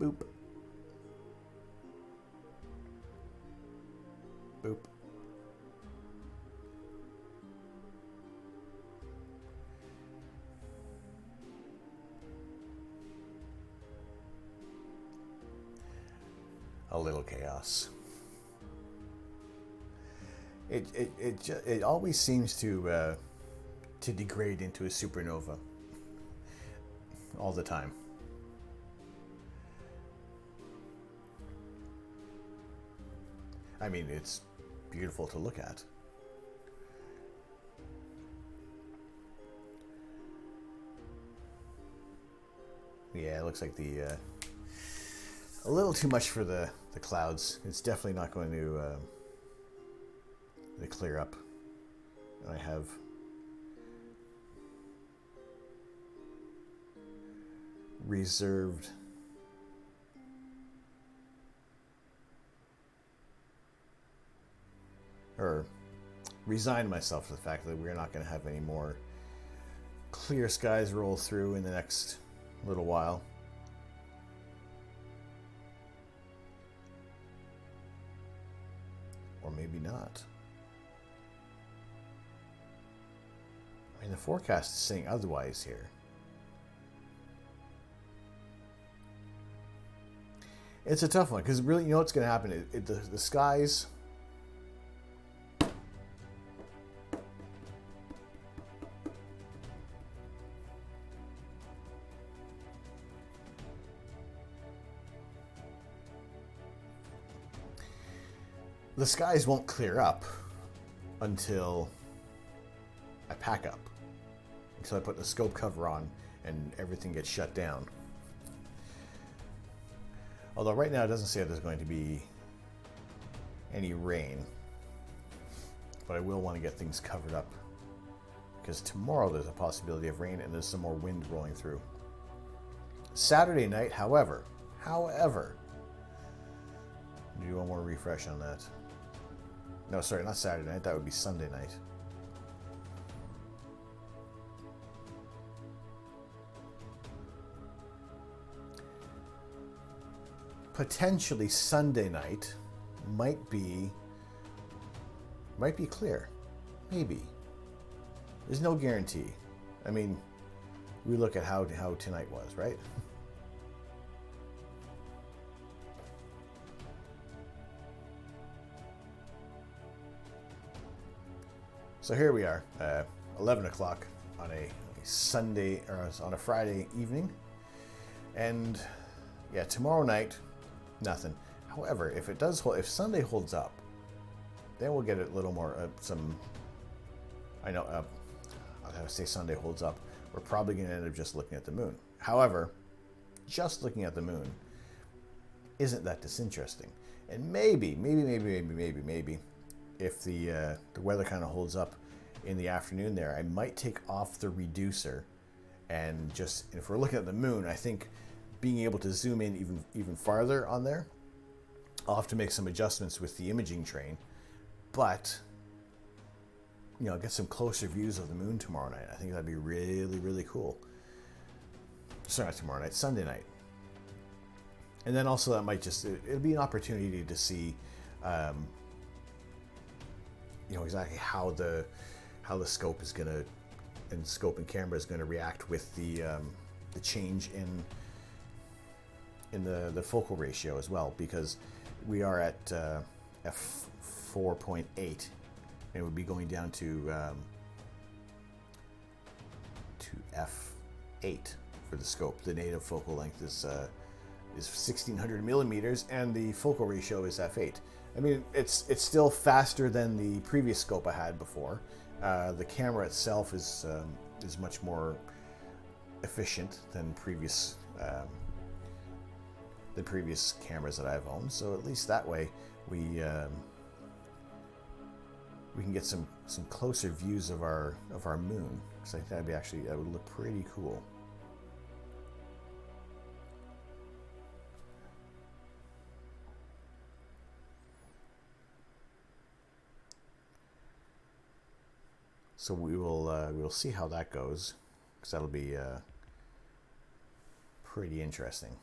Boop. Boop. A little chaos. It always seems to degrade into a supernova all the time. I mean, it's beautiful to look at. Yeah, it looks like a little too much for the clouds. It's definitely not going to clear up. I have reserved or resigned myself to the fact that we're not going to have any more clear skies roll through in the next little while. Or maybe not. I mean, the forecast is saying otherwise here. It's a tough one, because really, you know what's going to happen? The skies... The skies won't clear up until I pack up, until I put the scope cover on and everything gets shut down. Although right now it doesn't say there's going to be any rain, but I will want to get things covered up because tomorrow there's a possibility of rain and there's some more wind blowing through. Saturday night, however, do one more refresh on that. No, sorry, not Saturday night. That would be Sunday night. Potentially Sunday night might be clear. Maybe. There's no guarantee. I mean, we look at how tonight was, right? So here we are, 11 o'clock on a Sunday, or on a Friday evening. And yeah, tomorrow night, nothing. However, if Sunday holds up, then we'll get a little more, I'll have to say Sunday holds up. We're probably going to end up just looking at the moon. However, just looking at the moon isn't that disinteresting. And maybe, if the weather kind of holds up in the afternoon there, I might take off the reducer And just if we're looking at the moon, I think being able to zoom in even farther on there, I'll have to make some adjustments with the imaging train, but get some closer views of the moon tomorrow night. I think that'd be really, really cool. Sorry, not tomorrow night, Sunday night. And then also that might it'll be an opportunity to see, exactly how the scope is gonna, and scope and camera is gonna react with the change in the focal ratio as well, because we are at f4.8, and we'll be going down to f8 for the scope. The native focal length is 1600 millimeters, and the focal ratio is f8. I mean, it's still faster than the previous scope I had before. The camera itself is much more efficient than previous cameras that I've owned. So at least that way we can get some closer views of our moon. Because I think that would look pretty cool. So we'll see how that goes, because that'll be pretty interesting.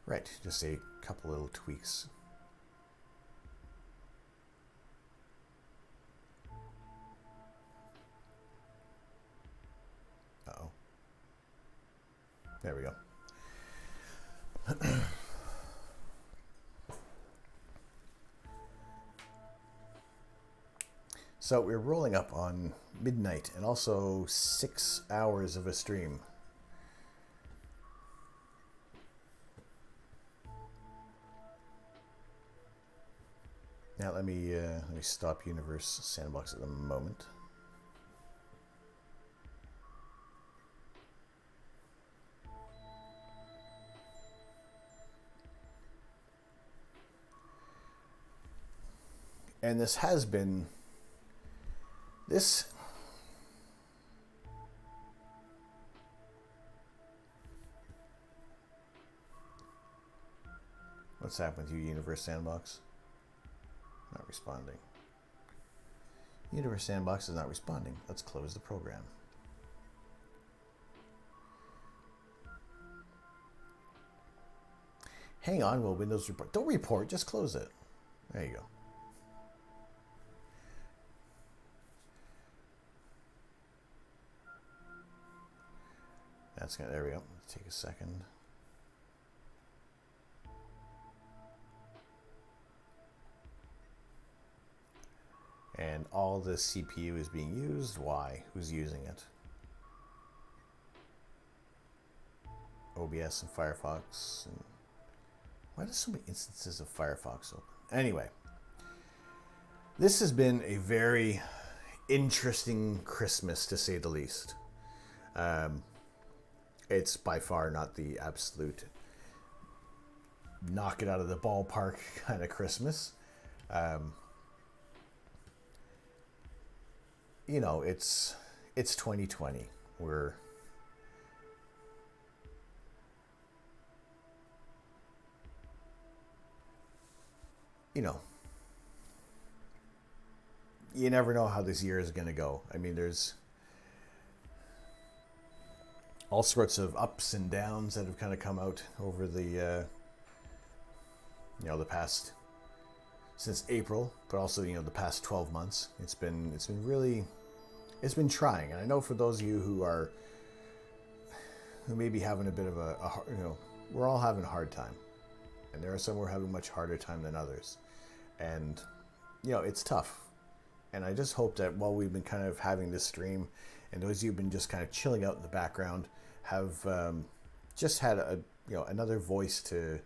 Right, just a couple little tweaks. Uh-oh. There we go. So we're rolling up on midnight, and also 6 hours of a stream. Now let me stop Universe Sandbox at the moment. And this has been What's happened to you, Universe Sandbox? Not responding. Universe Sandbox is not responding. Let's close the program. Hang on while Windows report. Don't report, just close it. There you go. There we go. Let's take a second. And all the CPU is being used. Why? Who's using it? OBS and Firefox. And why do so many instances of Firefox open? Anyway, this has been a very interesting Christmas, to say the least. It's by far not the absolute knock it out of the ballpark kind of Christmas. It's 2020. We're you never know how this year is going to go. I mean, there's all sorts of ups and downs that have kind of come out over the the past, since April, but also the past 12 months. It's been trying, and I know for those of you who may be having a bit of a we're all having a hard time, and there are some who are having a much harder time than others, and it's tough. And I just hope that while we've been kind of having this stream, and those of you who've been just kind of chilling out in the background have just had another voice to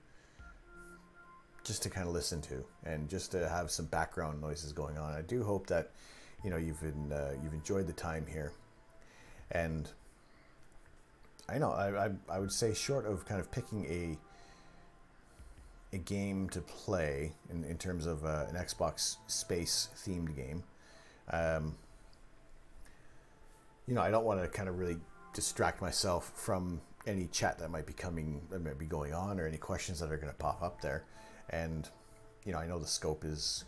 just to kind of listen to and just to have some background noises going on. I do hope that you've enjoyed the time here, and I know I would say, short of kind of picking a game to play in terms of an Xbox space themed game, I don't want to kind of really distract myself from any chat that might be going on, or any questions that are going to pop up there. And I know the scope is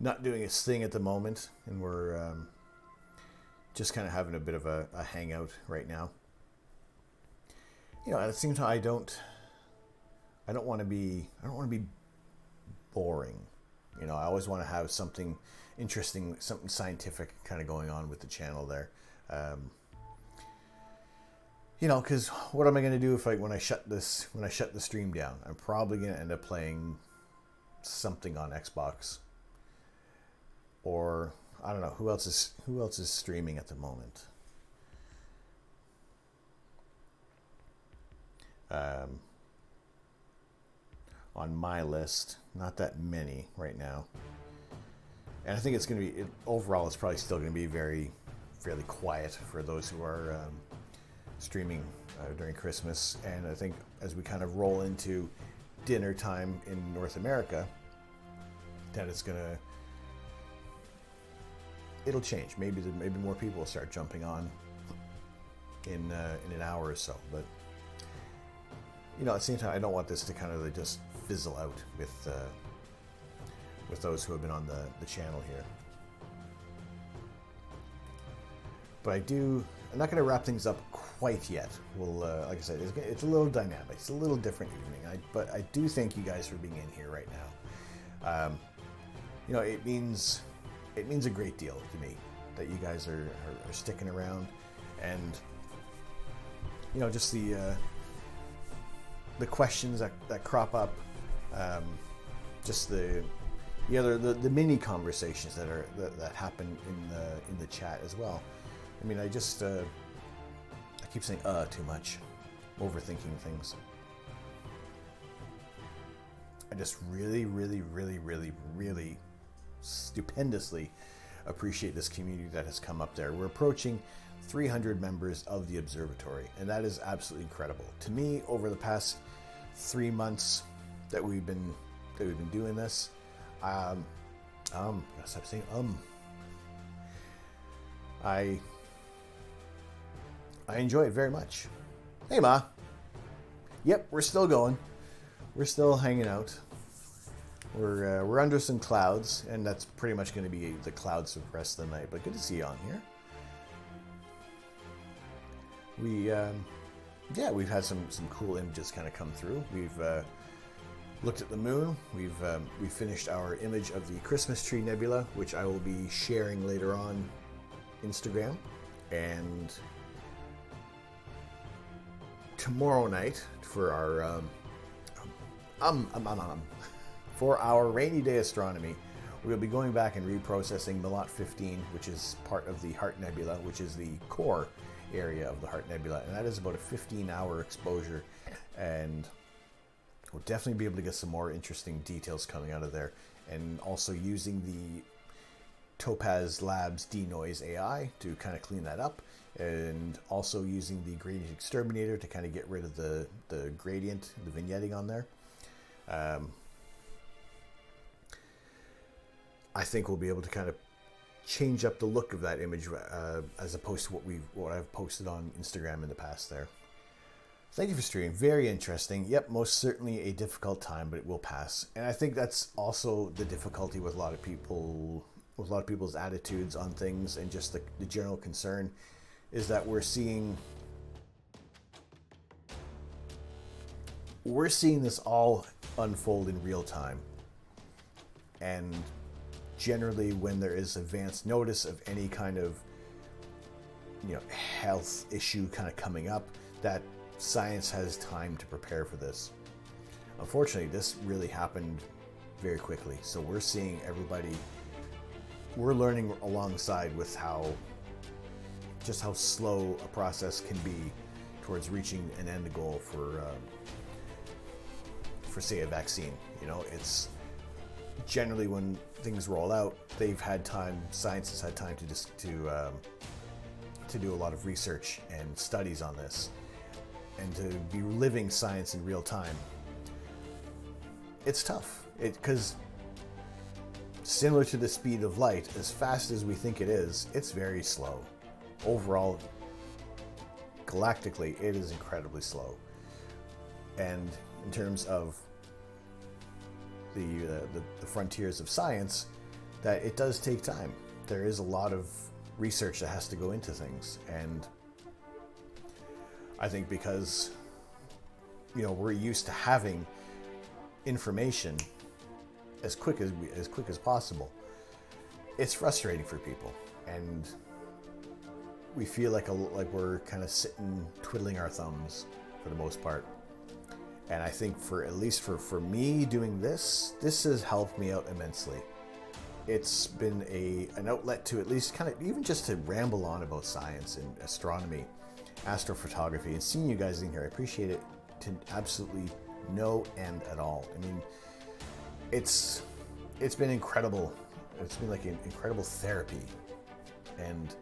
not doing its thing at the moment, and we're just kind of having a bit of a hangout right now. At the same time, I don't want to be boring. I always want to have something interesting, something scientific kind of going on with the channel there. Because what am I going to do when I shut the stream down? I'm probably going to end up playing something on Xbox, or I don't know who else is streaming at the moment. On my list, not that many right now, and I think it's going to be overall. It's probably still going to be fairly quiet for those who are streaming during Christmas. And I think as we kind of roll into dinner time in North America, that it'll change. Maybe more people will start jumping on in an hour or so. But at the same time, I don't want this to kind of just fizzle out with those who have been on the channel here. But I'm not going to wrap things up quite yet. We'll, like I said, it's a little dynamic. It's a little different evening. But I do thank you guys for being in here right now. It means a great deal to me that you guys are sticking around, and just the questions that crop up, just the mini conversations that happen in the chat as well. I mean, I keep saying too much, overthinking things. I just really, really, really, really, really stupendously appreciate this community that has come up there. We're approaching 300 members of the observatory, and that is absolutely incredible to me. Over the past 3 months that we've been doing this, I gotta stop saying I enjoy it very much. Hey, Ma. Yep, we're still going. We're still hanging out. We're under some clouds, and that's pretty much going to be the clouds for the rest of the night. But good to see you on here. We've had some cool images kind of come through. We've looked at the moon. We finished our image of the Christmas tree nebula, which I will be sharing later on Instagram. And tomorrow night for our for our rainy day astronomy, we'll be going back and reprocessing Milot 15, which is part of the Heart Nebula, which is the core area of the Heart Nebula, and that is about a 15-hour exposure, and we'll definitely be able to get some more interesting details coming out of there, and also using the Topaz Labs denoise AI to kind of clean that up, and also using the gradient exterminator to kind of get rid of the gradient, the vignetting on there. I think we'll be able to kind of change up the look of that image as opposed to what I've posted on Instagram in the past there. Thank you for streaming. Very interesting. Yep, most certainly a difficult time, but it will pass. And I think that's also the difficulty with a lot of people's attitudes on things, and just the general concern is that we're seeing this all unfold in real time. And generally, when there is advance notice of any kind of health issue kind of coming up, that science has time to prepare for this. Unfortunately, this really happened very quickly, so we're seeing we're learning alongside with how slow a process can be towards reaching an end goal for say a vaccine. You know, it's generally when things roll out, they've had time, science has had time to do a lot of research and studies on this, and to be living science in real time. It's tough, because similar to the speed of light, as fast as we think it is, it's very slow. Overall, galactically, it is incredibly slow. And in terms of the frontiers of science, that it does take time. There is a lot of research that has to go into things, and I think because, you know, we're used to having information as quick as possible, it's frustrating for people, and we feel like we're kind of sitting twiddling our thumbs for the most part. And I think at least for me doing this has helped me out immensely. It's been an outlet to at least kind of even just to ramble on about science and astronomy, astrophotography, and seeing you guys in here. I appreciate it to absolutely no end at all. I mean, it's been incredible. It's been like an incredible therapy. And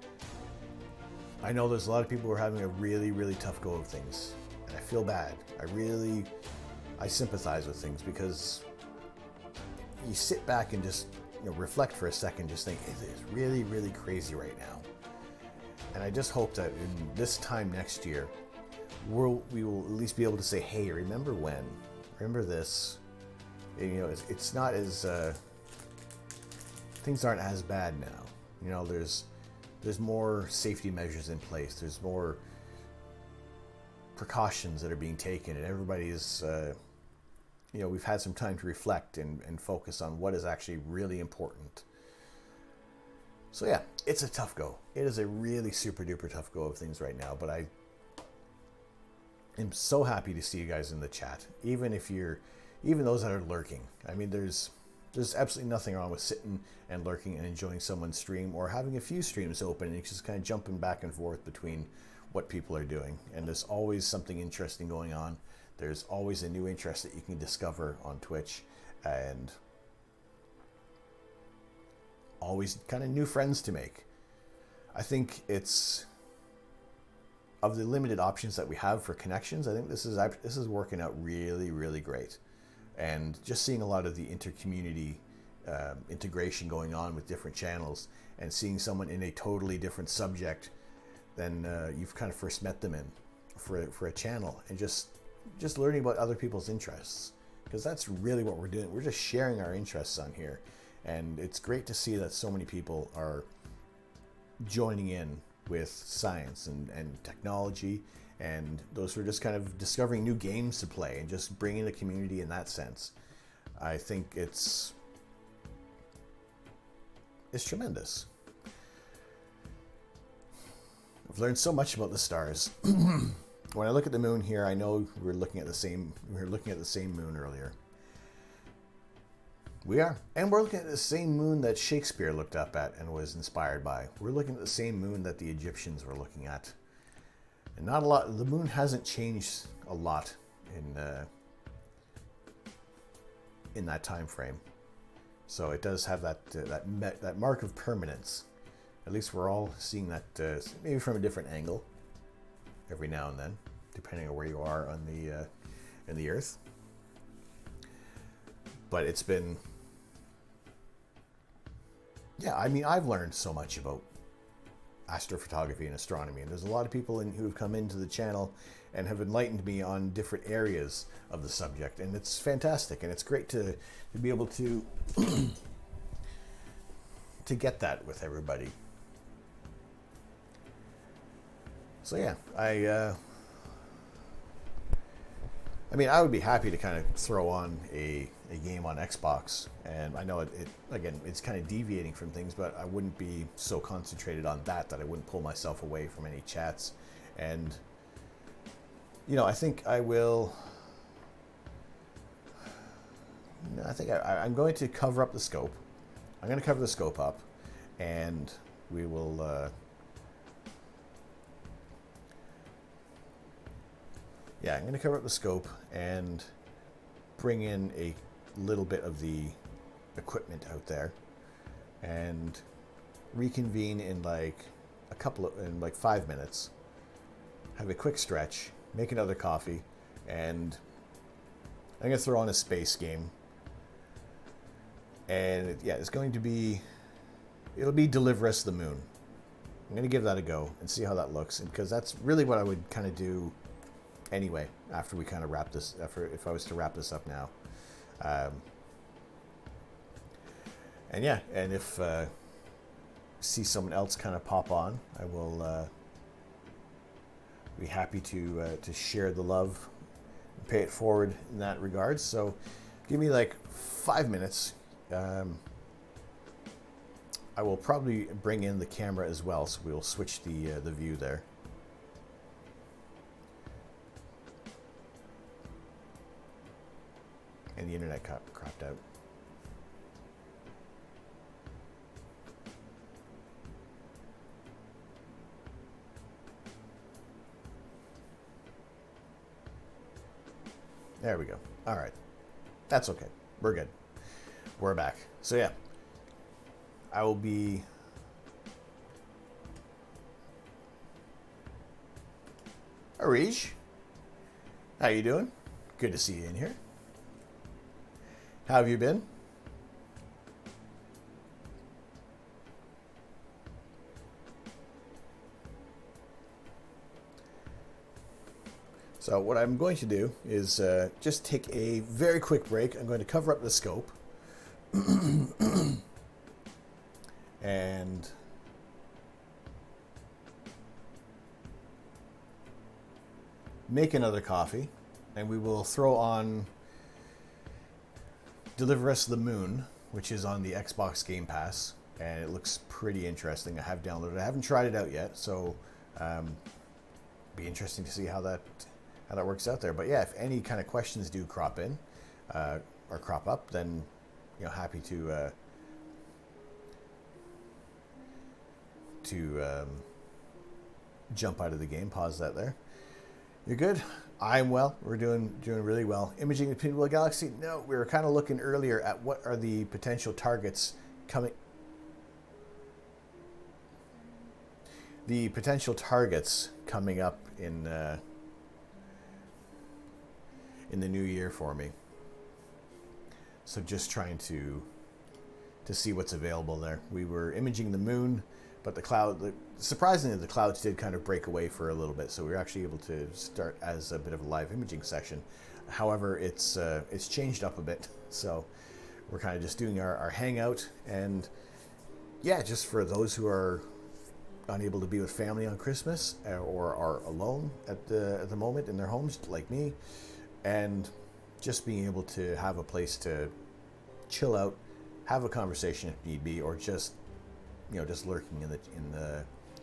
I know there's a lot of people who are having a really, really tough go of things. And I feel bad. I sympathize with things, because you sit back and just, you know, reflect for a second, just think, it is really, really crazy right now. And I just hope that in this time next year, we will at least be able to say, hey, remember when? Remember this? And, you know, it's not as, things aren't as bad now. You know, there's more safety measures in place. There's more precautions that are being taken, and everybody's, you know, we've had some time to reflect and focus on what is actually really important. So yeah, it's a tough go. It is a really super duper tough go of things right now, but I am so happy to see you guys in the chat, even those that are lurking. I mean, there's absolutely nothing wrong with sitting and lurking and enjoying someone's stream, or having a few streams open and just kind of jumping back and forth between what people are doing. And there's always something interesting going on. There's always a new interest that you can discover on Twitch, and always kind of new friends to make. I think it's, of the limited options that we have for connections, I think this is working out really, really great. And just seeing a lot of the inter-community integration going on with different channels, and seeing someone in a totally different subject than you've kind of first met them in for a channel, and just learning about other people's interests, because that's really what we're doing. We're just sharing our interests on here, and it's great to see that so many people are joining in with science and technology, and those who are just kind of discovering new games to play and just bringing the community in that sense. I think it's tremendous. I've learned so much about the stars. When I look at the moon here, I know we were looking at the same moon earlier. We are. And we're looking at the same moon that Shakespeare looked up at and was inspired by. We're looking at the same moon that the Egyptians were looking at. And not a lot, the moon hasn't changed a lot in that time frame. So it does have that mark of permanence. At least we're all seeing that, maybe from a different angle, every now and then, depending on where you are on in the Earth. But it's been, yeah, I mean, I've learned so much about astrophotography and astronomy, and there's a lot of people who have come into the channel and have enlightened me on different areas of the subject, and it's fantastic, and it's great to be able to to get that with everybody. So yeah, I mean, I would be happy to kind of throw on a game on Xbox, and I know it's kind of deviating from things, but I wouldn't be so concentrated on that I wouldn't pull myself away from any chats. And you know, I think I will. I think I'm going to cover up the scope. I'm going to cover the scope up, and we will. Yeah, I'm going to cover up the scope, and bring in a little bit of the equipment out there and reconvene in like 5 minutes, have a quick stretch, make another coffee, and I'm gonna throw on a space game. And yeah, it'll be Deliver Us the Moon. I'm gonna give that a go and see how that looks, and because that's really what I would kind of do anyway after we kind of wrap this. If I was to wrap this up now, and yeah, and if see someone else kind of pop on, I will be happy to share the love, and pay it forward in that regard. So, give me like 5 minutes. I will probably bring in the camera as well, so we'll switch the view there. And the internet cropped out. There we go. All right. That's okay. We're good. We're back. So yeah, I will be Arish. How you doing? Good to see you in here. How have you been? So what I'm going to do is just take a very quick break. I'm going to cover up the scope. And make another coffee, and we will throw on Deliver Us the Moon, which is on the Xbox Game Pass, and it looks pretty interesting. I have downloaded it. I haven't tried it out yet, so be interesting to see how that works out there. But yeah, if any kind of questions do crop in or crop up, then happy to jump out of the game. Pause that there. You're good? I'm well. We're doing really well. Imaging the Pinwheel Galaxy? No, we were kind of looking earlier at what are the potential targets coming. The potential targets coming up in the new year for me. So just trying to see what's available there. We were imaging the moon, but surprisingly, the clouds did kind of break away for a little bit, so we were actually able to start as a bit of a live imaging section. However, it's changed up a bit, so we're kind of just doing our hangout, and yeah, just for those who are unable to be with family on Christmas or are alone at the moment in their homes, like me, and just being able to have a place to chill out, have a conversation if need be, or just just lurking in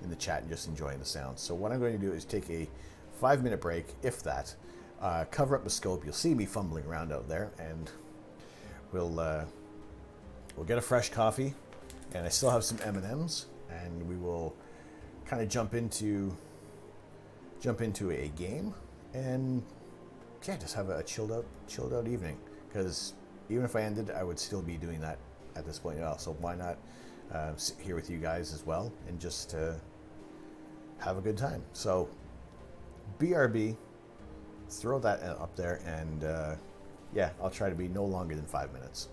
the chat and just enjoying the sounds. So what I'm going to do is take a 5-minute break, if that, cover up the scope. You'll see me fumbling around out there, and we'll get a fresh coffee, and I still have some M&Ms, and we will kind of jump into a game, and yeah, just have a chilled out evening. Because even if I ended, I would still be doing that at this point. So why not sit here with you guys as well and just have a good time? So BRB, throw that up there, and yeah, I'll try to be no longer than 5 minutes.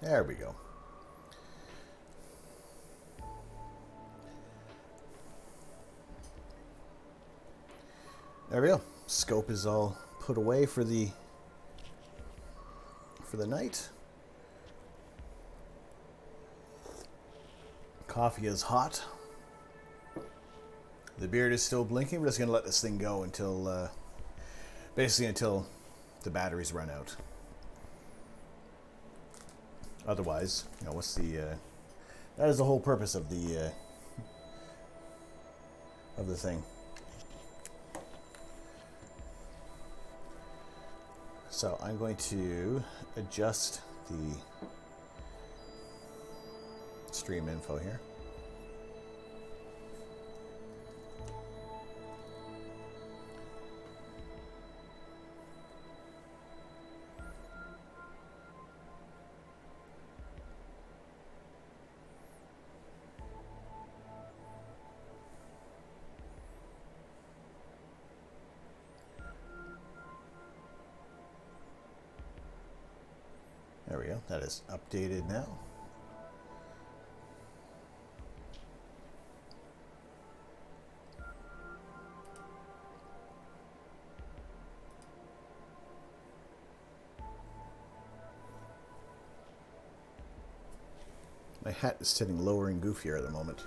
There we go. There we go. Scope is all put away for the night. Coffee is hot. The beard is still blinking. We're just going to let this thing go until basically until the batteries run out. Otherwise, you know, what's the that is the whole purpose of the thing. So I'm going to adjust the stream info here. There we go. That is updated now. My hat is sitting lower and goofier at the moment.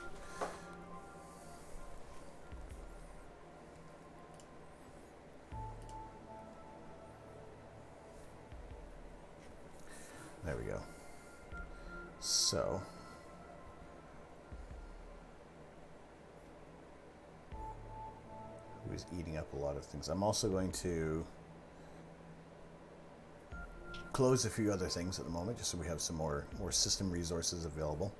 There we go. So, he was eating up a lot of things. I'm also going to close a few other things at the moment, just so we have some more system resources available.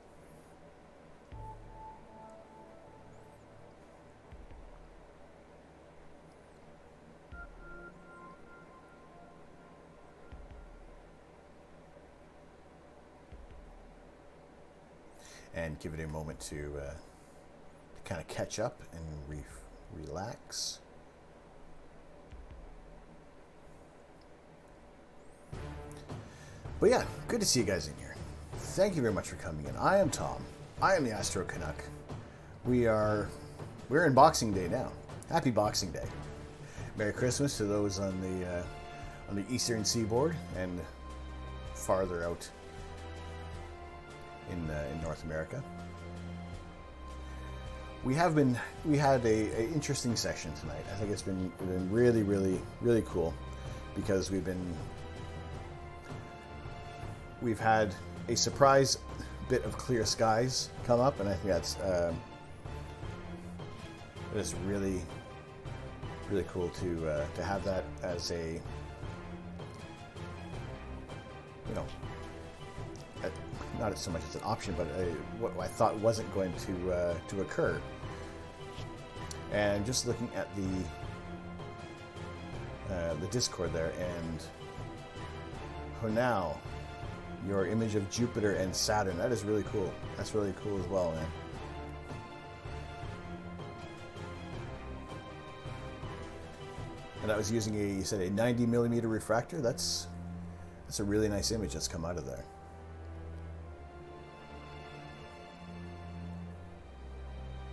And give it a moment to kind of catch up and relax. But yeah, good to see you guys in here. Thank you very much for coming in. I am Tom. I am the Astro Canuck. We're in Boxing Day now. Happy Boxing Day. Merry Christmas to those on the Eastern Seaboard and farther out in North America. We had a interesting session tonight. I think it's been really cool because we've had a surprise bit of clear skies come up, and I think that's really cool to have that as a, you know, not so much as an option, but what I thought wasn't going to occur. And just looking at the Discord there, and Honal, your image of Jupiter and Saturn, that is really cool. That's really cool as well, man. And that was using a, you said a 90mm refractor. That's a really nice image that's come out of there.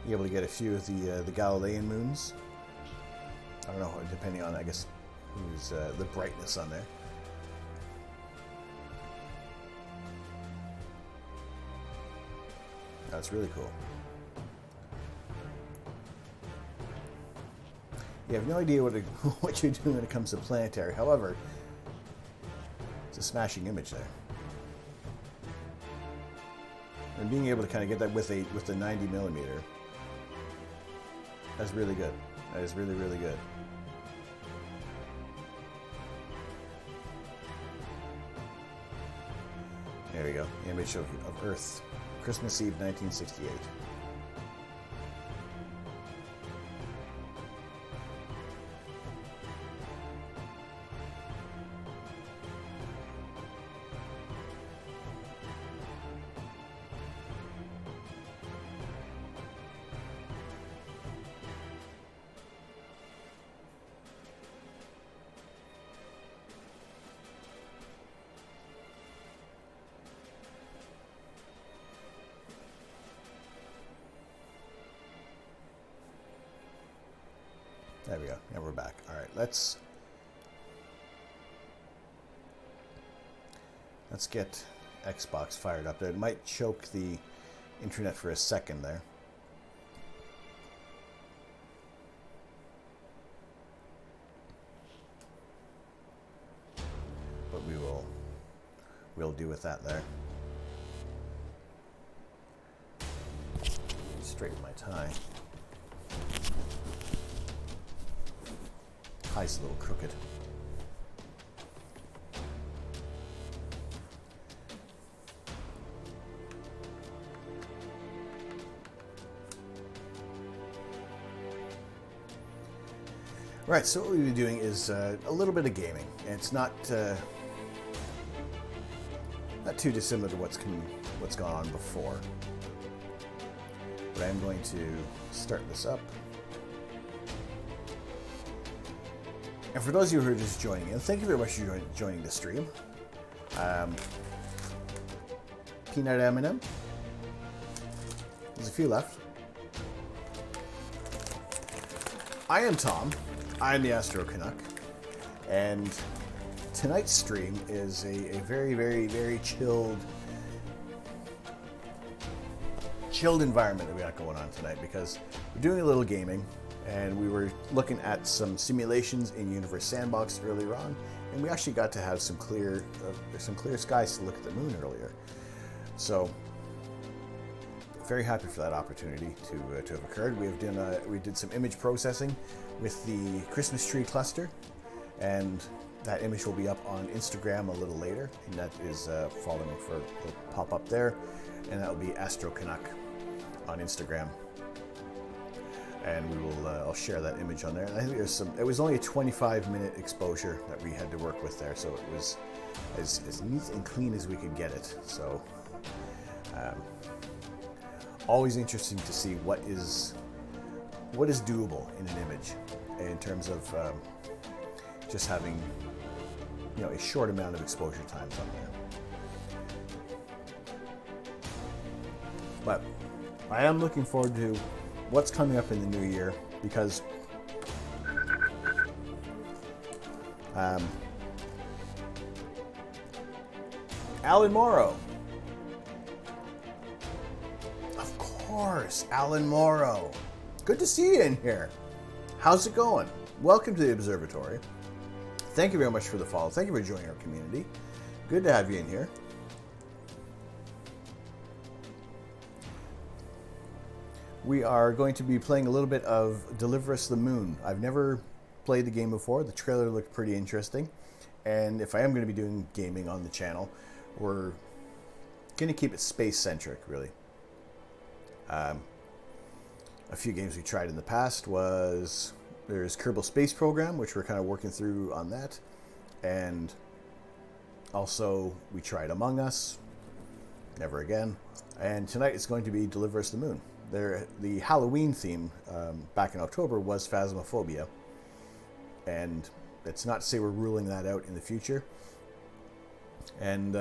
You're able to get a few of the Galilean moons. I don't know, depending on, I guess, who's the brightness on there. That's really cool. You have no idea what you're doing when it comes to planetary. However, it's a smashing image there. And being able to kind of get that with the 90mm, that's really good. That is really, really good. There we go. Image of Earth. Christmas Eve, 1968. There we go. And we're back. All right, let's get Xbox fired up there. It might choke the internet for a second there. But we'll deal with that there. Straighten my tie. Tie's a little crooked. Right, so what we'll be doing is a little bit of gaming. And it's not too dissimilar to what's gone on before. But I'm going to start this up. And for those of you who are just joining in, thank you very much for joining the stream. Peanut M&M. There's a few left. I am Tom. I'm the Astro Canuck. And tonight's stream is a very, very, very chilled environment that we got going on tonight, because we're doing a little gaming. And we were looking at some simulations in Universe Sandbox earlier on, and we actually got to have some clear skies to look at the moon earlier. So, very happy for that opportunity to have occurred. We did some image processing with the Christmas tree cluster, and that image will be up on Instagram a little later, and that is following it'll pop up there, and that will be Astro Canuck on Instagram. And I'll share that image on there. And I think it was only a 25-minute exposure that we had to work with there, so it was as neat and clean as we could get it. So, always interesting to see what is doable in an image, in terms of just having a short amount of exposure times on there. But I am looking forward to what's coming up in the new year, because Alan Morrow. Of course, Alan Morrow. Good to see you in here. How's it going? Welcome to the Observatory. Thank you very much for the follow. Thank you for joining our community. Good to have you in here. We are going to be playing a little bit of Deliver Us the Moon. I've never played the game before. The trailer looked pretty interesting. And if I am going to be doing gaming on the channel, we're going to keep it space-centric, really. A few games we tried in the past there's Kerbal Space Program, which we're kind of working through on that. And also, we tried Among Us. Never again. And tonight it's going to be Deliver Us the Moon. The Halloween theme back in October was Phasmophobia, And it's not to say we're ruling that out in the future. And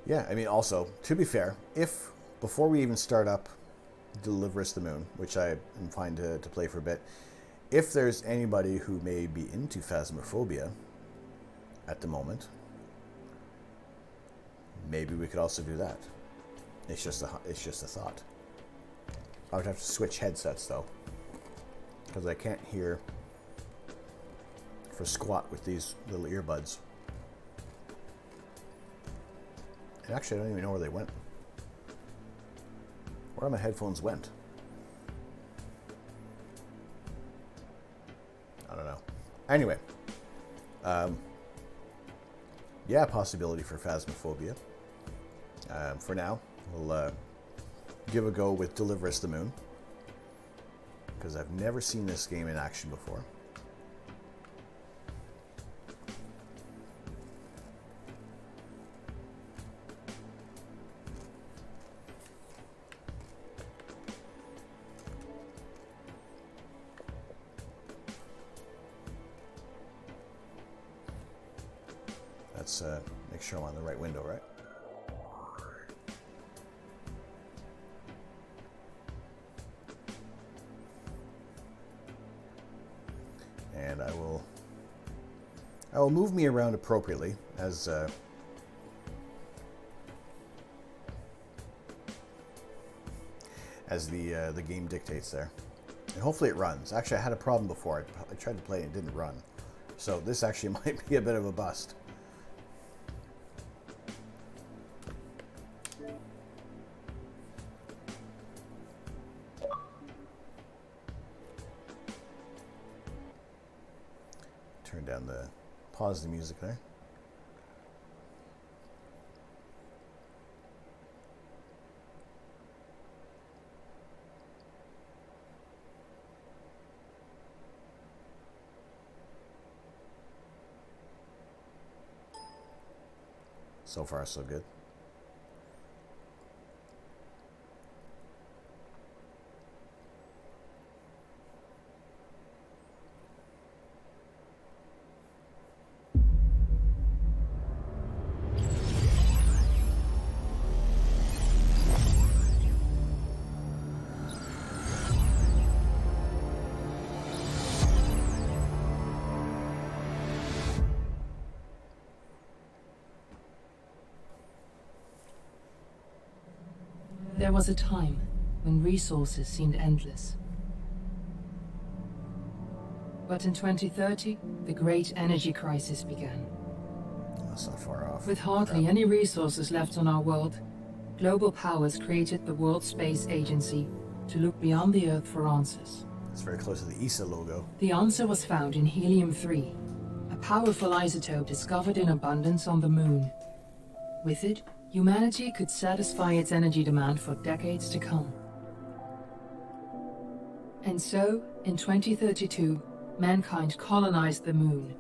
yeah, I mean, also, to be fair, if before we even start up Deliver Us the Moon, which I am fine to play for a bit, if there's anybody who may be into Phasmophobia at the moment, maybe we could also do that. It's just a thought. I would have to switch headsets though, because I can't hear for squat with these little earbuds. And actually, I don't even know where they went. Where my headphones went. I don't know. Anyway, yeah, possibility for Phasmophobia. For now, we'll give a go with Deliver Us the Moon, because I've never seen this game in action before. Let's make sure I'm on the right window, right? And I will move me around appropriately as the game dictates there. And hopefully it runs. Actually, I had a problem before. I tried to play and it didn't run. So this actually might be a bit of a bust. Turn down the, pause the music there. So far, so good. There was a time when resources seemed endless. But in 2030, the great energy crisis began. That's not far off. With hardly any resources left on our world, global powers created the World Space Agency to look beyond the Earth for answers. It's very close to the ESA logo. The answer was found in helium-3, a powerful isotope discovered in abundance on the Moon. With it, humanity could satisfy its energy demand for decades to come. And so, in 2032, mankind colonized the Moon.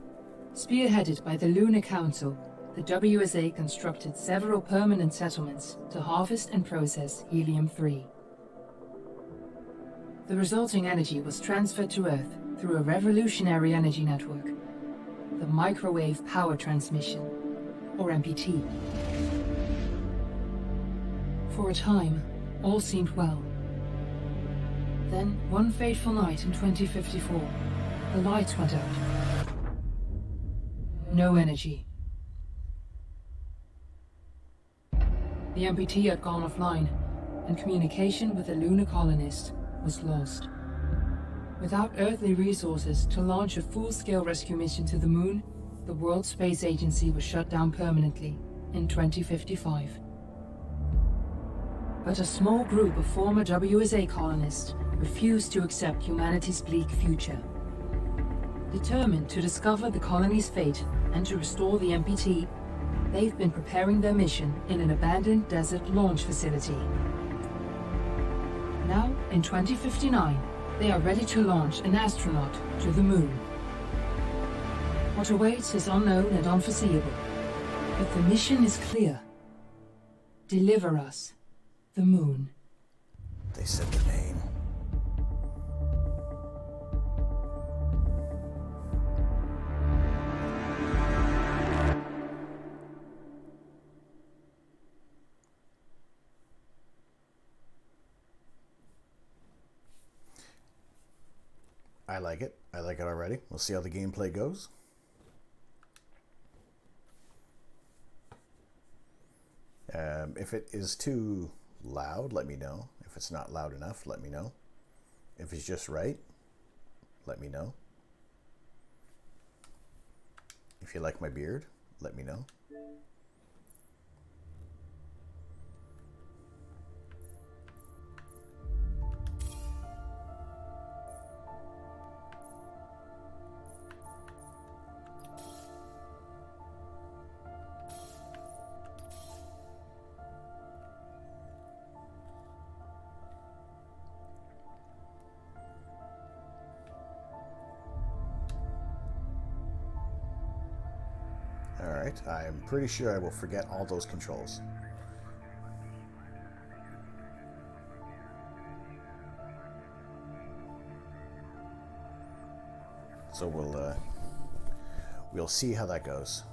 Spearheaded by the Lunar Council, the WSA constructed several permanent settlements to harvest and process helium-3. The resulting energy was transferred to Earth through a revolutionary energy network, the Microwave Power Transmission, or MPT. For a time, all seemed well. Then, one fateful night in 2054, the lights went out. No energy. The MPT had gone offline, and communication with the lunar colonist was lost. Without earthly resources to launch a full-scale rescue mission to the Moon, the World Space Agency was shut down permanently in 2055. But a small group of former WSA colonists refused to accept humanity's bleak future. Determined to discover the colony's fate and to restore the MPT, they've been preparing their mission in an abandoned desert launch facility. Now, in 2059, they are ready to launch an astronaut to the Moon. What awaits is unknown and unforeseeable, but the mission is clear. Deliver us the Moon. They said the name. I like it. I like it already. We'll see how the gameplay goes. If it is too loud, let me know. If it's not loud enough, let me know. If it's just right, let me know. If you like my beard, let me know. Alright, I'm pretty sure I will forget all those controls. So we'll see how that goes.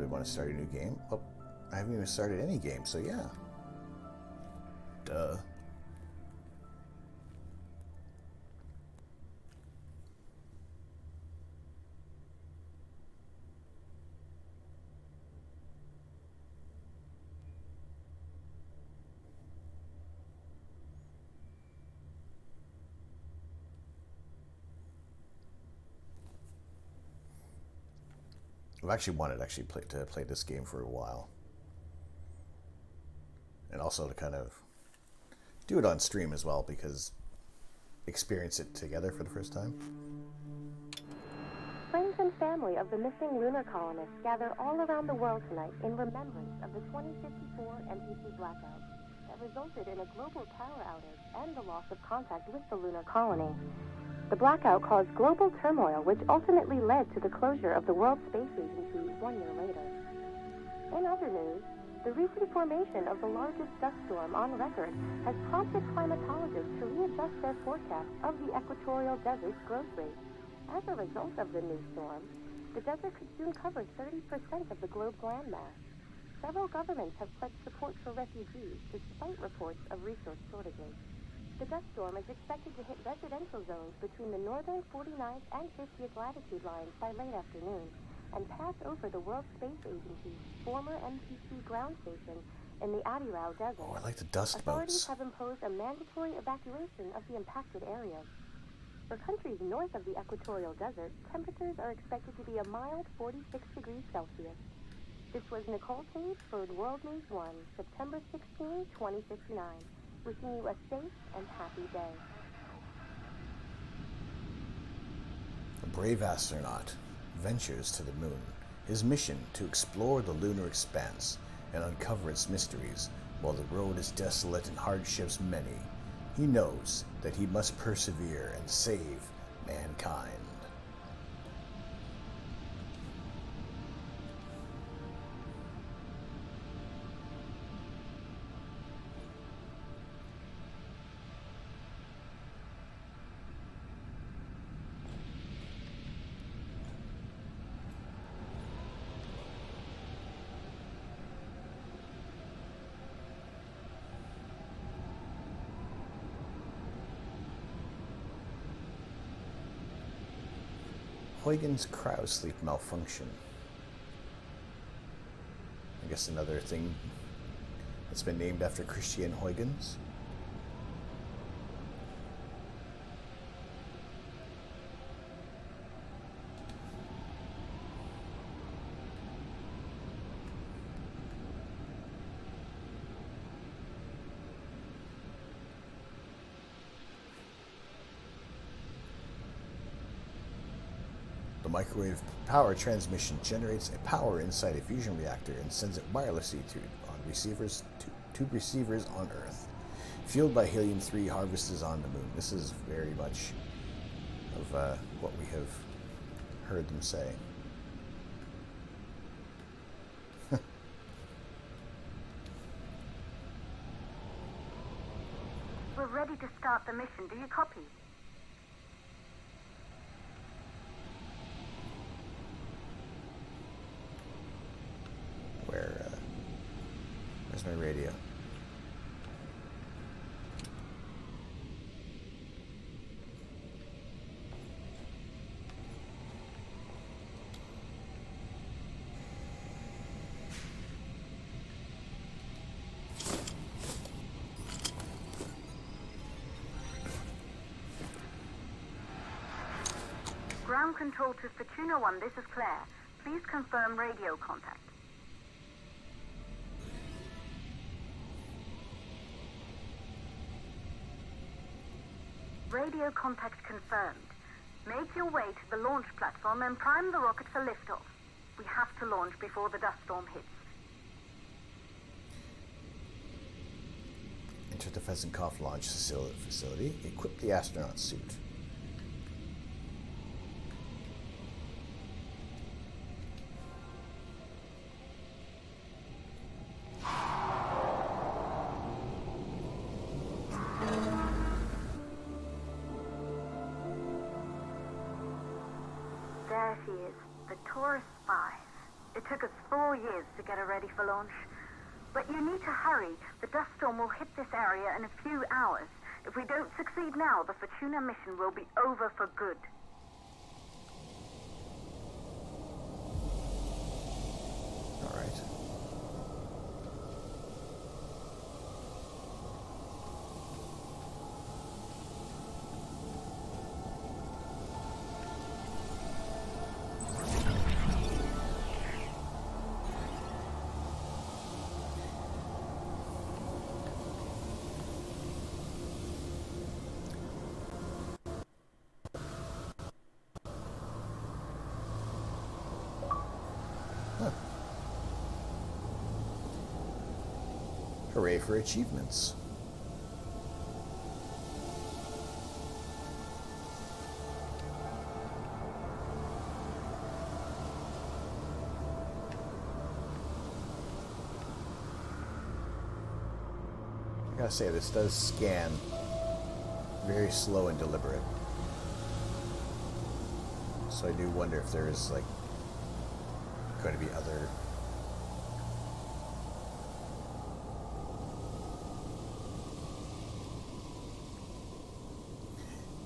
Want to start a new game? Oh, I haven't even started any game, so yeah. Duh. I've actually wanted to play this game for a while, and also to kind of do it on stream as well, because experience it together for the first time. Friends and family of the missing lunar colonists gather all around the world tonight in remembrance of the 2054 NPC blackout that resulted in a global power outage and the loss of contact with the lunar colony. The blackout caused global turmoil, which ultimately led to the closure of the World Space Agency 1 year later. In other news, the recent formation of the largest dust storm on record has prompted climatologists to readjust their forecasts of the equatorial desert's growth rate. As a result of the new storm, the desert could soon cover 30% of the globe's landmass. Several governments have pledged support for refugees, despite reports of resource shortages. The dust storm is expected to hit residential zones between the northern 49th and 50th latitude lines by late afternoon and pass over the World Space Agency's former NPC ground station in the Adirau Desert. Oh, I like the dust Authorities boats. have imposed a mandatory evacuation of the impacted areas. For countries north of the equatorial desert, temperatures are expected to be a mild 46 degrees Celsius. This was Nicole Page for World News 1, September 16, 2059. Wishing you a safe and happy day. A brave astronaut ventures to the moon, his mission to explore the lunar expanse and uncover its mysteries. While the road is desolate and hardships many, he knows that he must persevere and save mankind. Huygens cryo sleep malfunction. I guess another thing that's been named after Christian Huygens. The microwave power transmission generates a power inside a fusion reactor and sends it wirelessly to receivers on Earth. Fueled by helium-3 harvested on the moon. This is very much of what we have heard them say. ready to start the mission. Do you copy? Where's my radio? Ground control to Fortuna 1, this is Claire. Please confirm radio contact. Radio contact confirmed. Make your way to the launch platform and prime the rocket for liftoff. We have to launch before the dust storm hits. Enter the Fezenkov launch facility. Equip the astronaut suit. There she is, the Taurus 5. It took us 4 years to get her ready for launch. But you need to hurry. The dust storm will hit this area in a few hours. If we don't succeed now, the Fortuna mission will be over for good. All right. Hooray for achievements. I gotta say, this does scan very slow and deliberate. So I do wonder if there's like going to be other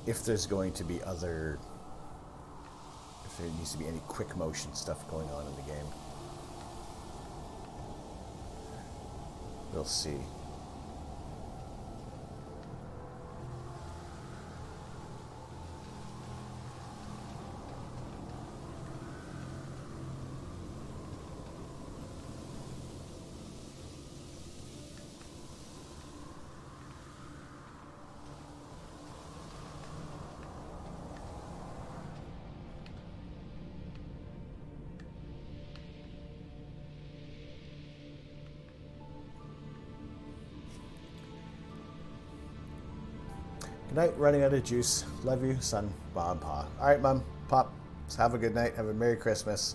if there's going to be other, if there needs to be any quick motion stuff going on in the game. We'll see. Good night, running out of juice. Love you, son, Bob, Pa. All right, Mom, Pop, have a good night. Have a Merry Christmas.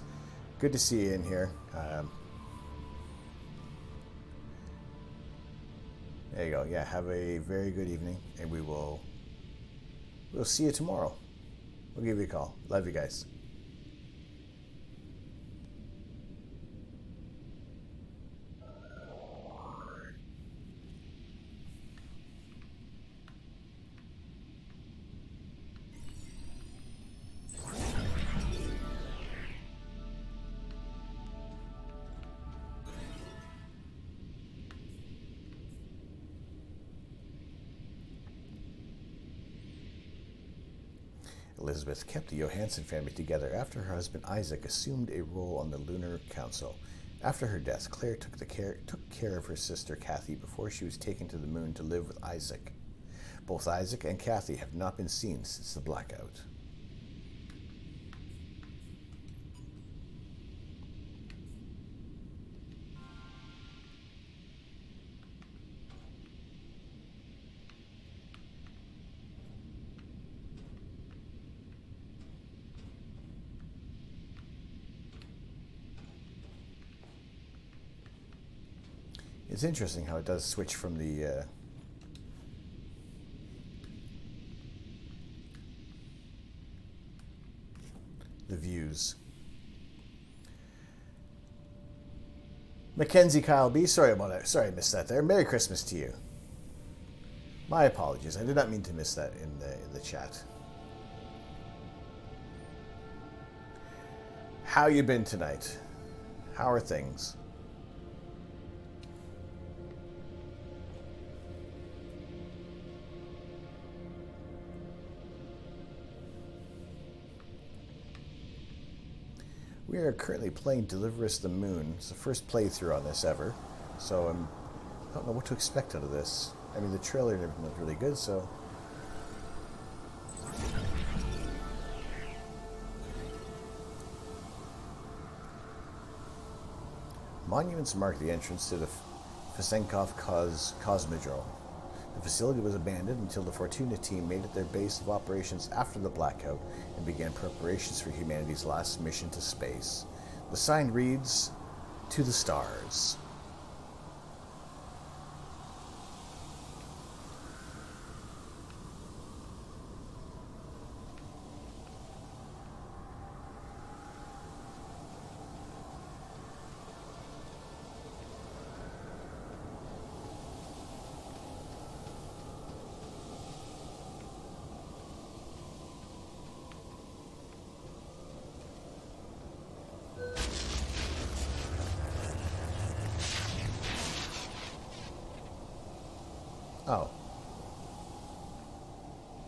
Good to see you in here. There you go. Yeah, have a very good evening, and we'll see you tomorrow. We'll give you a call. Love you guys. Elizabeth kept the Johansson family together after her husband Isaac assumed a role on the Lunar Council. After her death, Claire took care of her sister Kathy before she was taken to the moon to live with Isaac. Both Isaac and Kathy have not been seen since the blackout. It's interesting how it does switch from the the views. Mackenzie Kyle B, sorry about it. Sorry I missed that there. Merry Christmas to you. My apologies. I did not mean to miss that in the chat. How you been tonight? How are things? We are currently playing Deliver Us the Moon. It's the first playthrough on this ever, so I don't know what to expect out of this. I mean, the trailer and everything looked really good, so... Monuments mark the entrance to the Fesenkov Cosmodrome. The facility was abandoned until the Fortuna team made it their base of operations after the blackout and began preparations for humanity's last mission to space. The sign reads, "To the stars." Oh.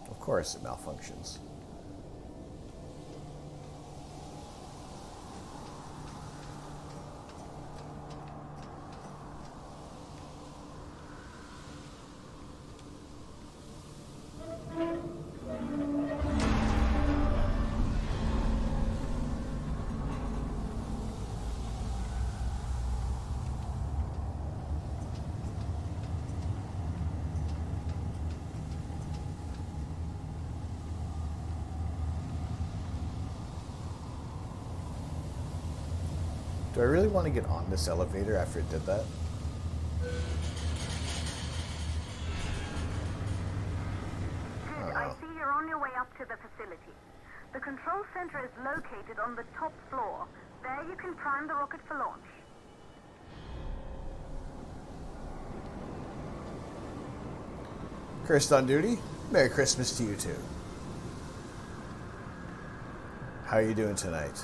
Of course it malfunctions. Do I really want to get on this elevator after it did that? I see you're on your way up to the facility. The control center is located on the top floor. There you can prime the rocket for launch. Cursed on duty? Merry Christmas to you too. How are you doing tonight?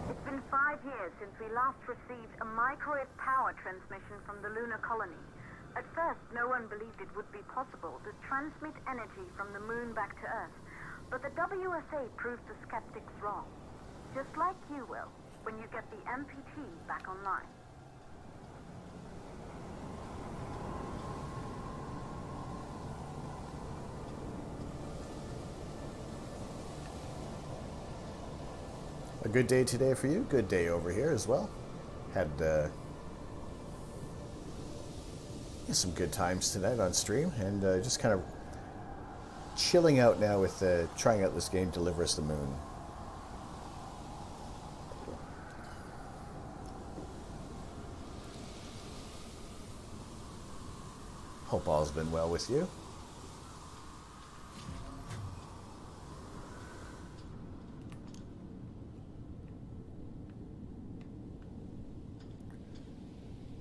It's been 5 years since we last received a microwave power transmission from the lunar colony. At first, no one believed it would be possible to transmit energy from the moon back to Earth. But the WSA proved the skeptics wrong. Just like you will, when you get the MPT back online. A good day today for you. Good day over here as well. Had some good times tonight on stream, and just kind of chilling out now with trying out this game, Deliver Us the Moon. Hope all's been well with you.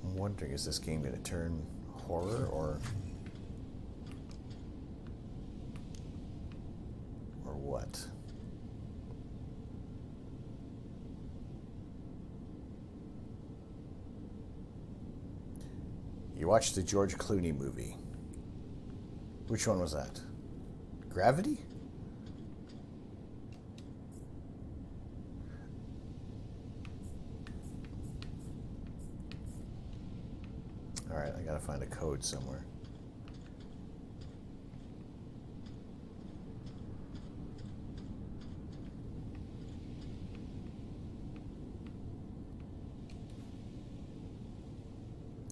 I'm wondering, is this game going to turn horror or what? You watched the George Clooney movie. Which one was that? Gravity? Alright, I gotta find a code somewhere.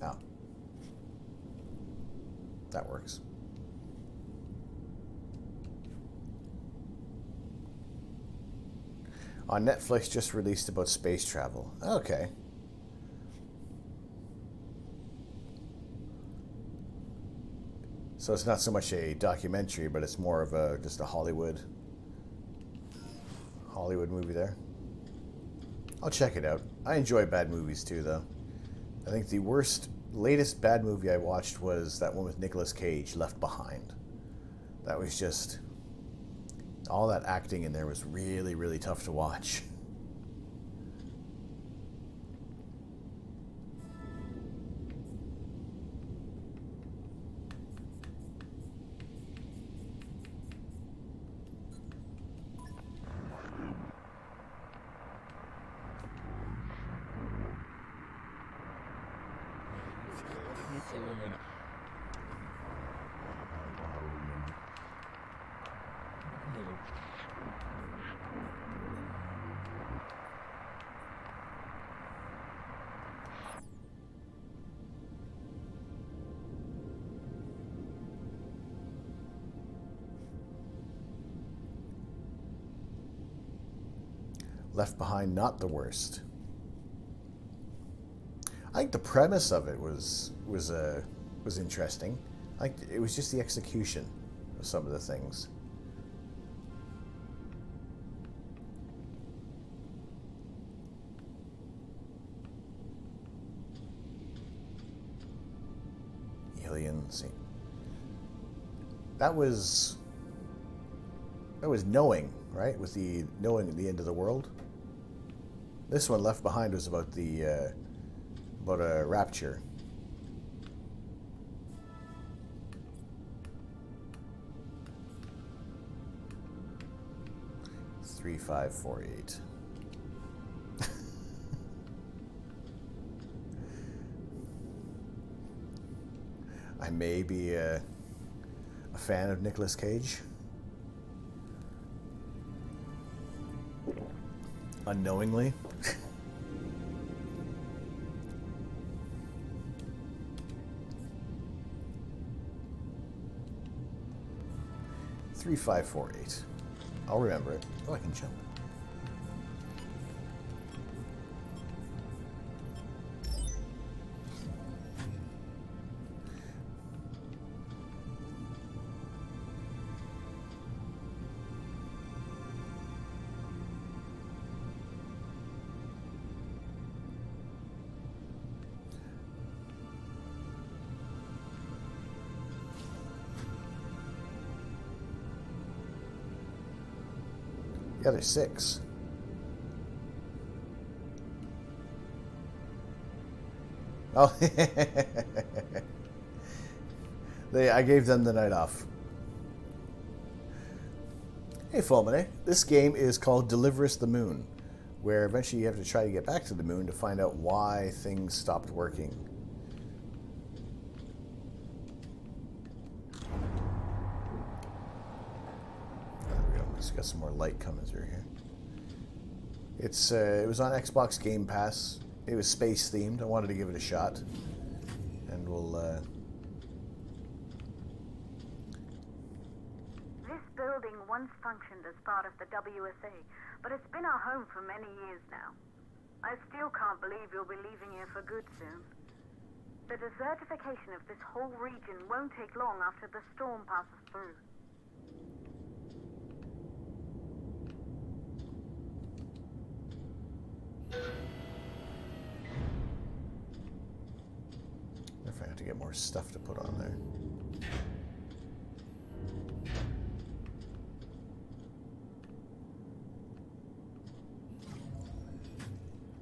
Oh. That works. On Netflix, just released about space travel. Okay. So it's not so much a documentary, but it's more of a just a Hollywood movie there. I'll check it out. I enjoy bad movies too, though. I think the latest bad movie I watched was that one with Nicolas Cage, Left Behind. That was just... all that acting in there was really, really tough to watch. Left Behind, not the worst. I think the premise of it was interesting. It was just the execution of some of the things. Aliens. That was Knowing, right? With the knowing the end of the world. This one, Left Behind, was about about a rapture. Three, 5, 4, 8. I may be a fan of Nicolas Cage. Unknowingly. Three, 5, 4, 8. I'll remember it. Oh, I can jump. Yeah, there's 6. Oh, I gave them the night off. Hey, Fulmine, this game is called Deliver Us the Moon, where eventually you have to try to get back to the moon to find out why things stopped working. Got some more light coming through here. It was on Xbox Game Pass. It was space themed. I wanted to give it a shot, and we'll. This building once functioned as part of the WSA, but it's been our home for many years now. I still can't believe you'll be leaving here for good soon. The desertification of this whole region won't take long after the storm passes through. If I have to get more stuff to put on there.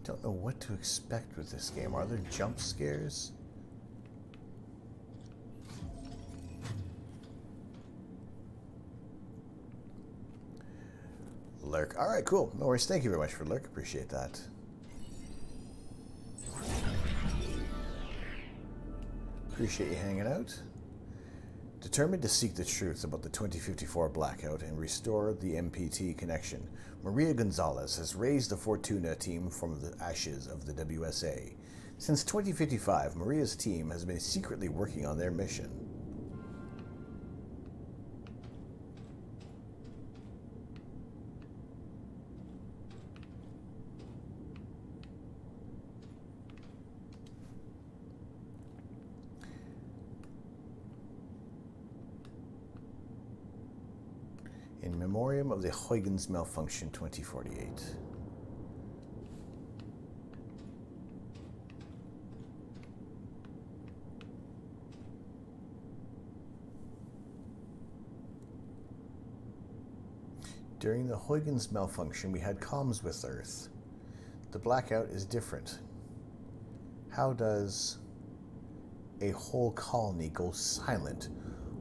Don't know what to expect with this game. Are there jump scares? Lurk. All right, cool. No worries. Thank you very much for Lurk. Appreciate that. Appreciate you hanging out. Determined to seek the truth about the 2054 blackout and restore the MPT connection, Maria Gonzalez has raised the Fortuna team from the ashes of the WSA. Since 2055, Maria's team has been secretly working on their mission. In memoriam of the Huygens malfunction 2048. During the Huygens malfunction, we had comms with Earth. The blackout is different. How does a whole colony go silent?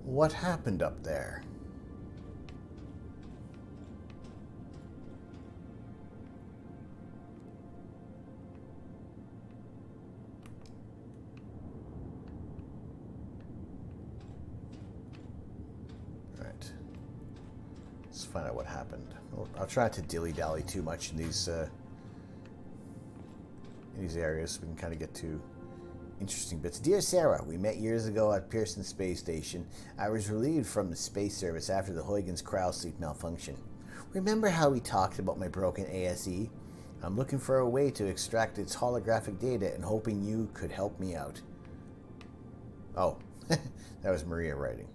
What happened up there? Find out what happened. I'll try not to dilly-dally too much in these areas so we can kind of get to interesting bits. Dear Sarah, we met years ago at Pearson Space Station. I was relieved from the space service after the Huygens cryosleep malfunction. Remember how we talked about my broken ASE? I'm looking for a way to extract its holographic data and hoping you could help me out. Oh, that was Maria writing.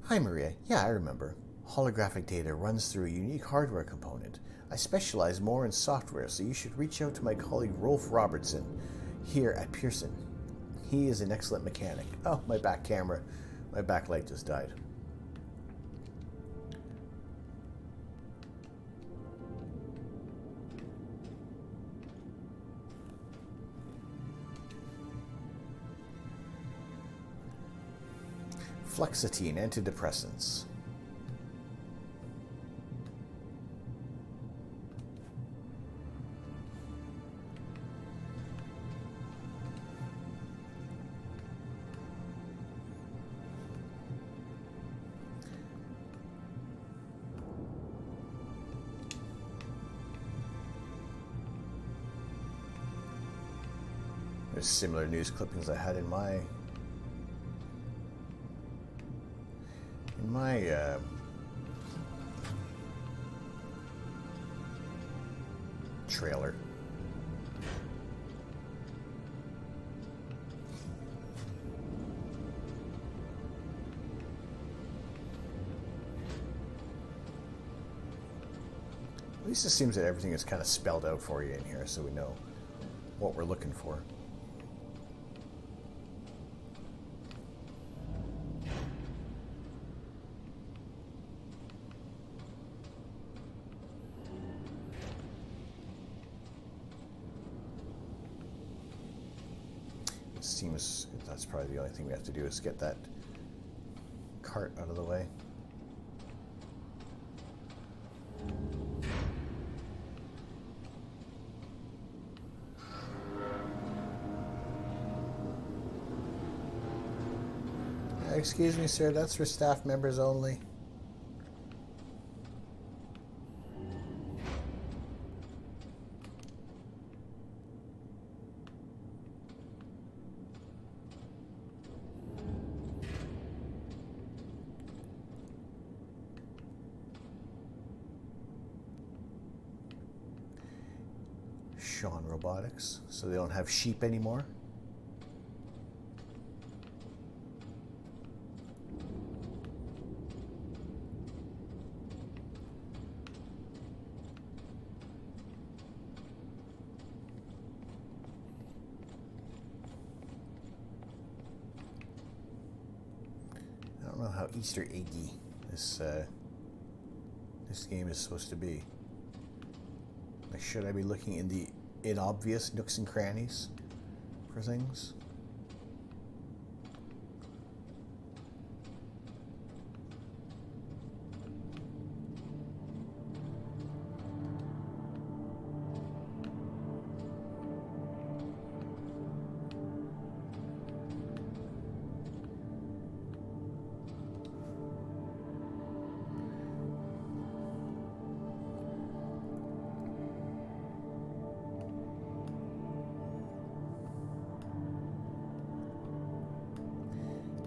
Hi Maria, yeah, I remember. Holographic data runs through a unique hardware component. I specialize more in software, so you should reach out to my colleague Rolf Robertson here at Pearson. He is an excellent mechanic. Oh, my back camera, my backlight just died. Fluoxetine antidepressants. There's similar news clippings I had in my trailer. At least it seems that everything is kind of spelled out for you in here so we know what we're looking for. Seems that's probably the only thing we have to do is get that cart out of the way. Excuse me, sir, that's for staff members only. Sean Robotics, so they don't have sheep anymore. I don't know how Easter eggy this game is supposed to be. Like, should I be looking in the inobvious nooks and crannies for things?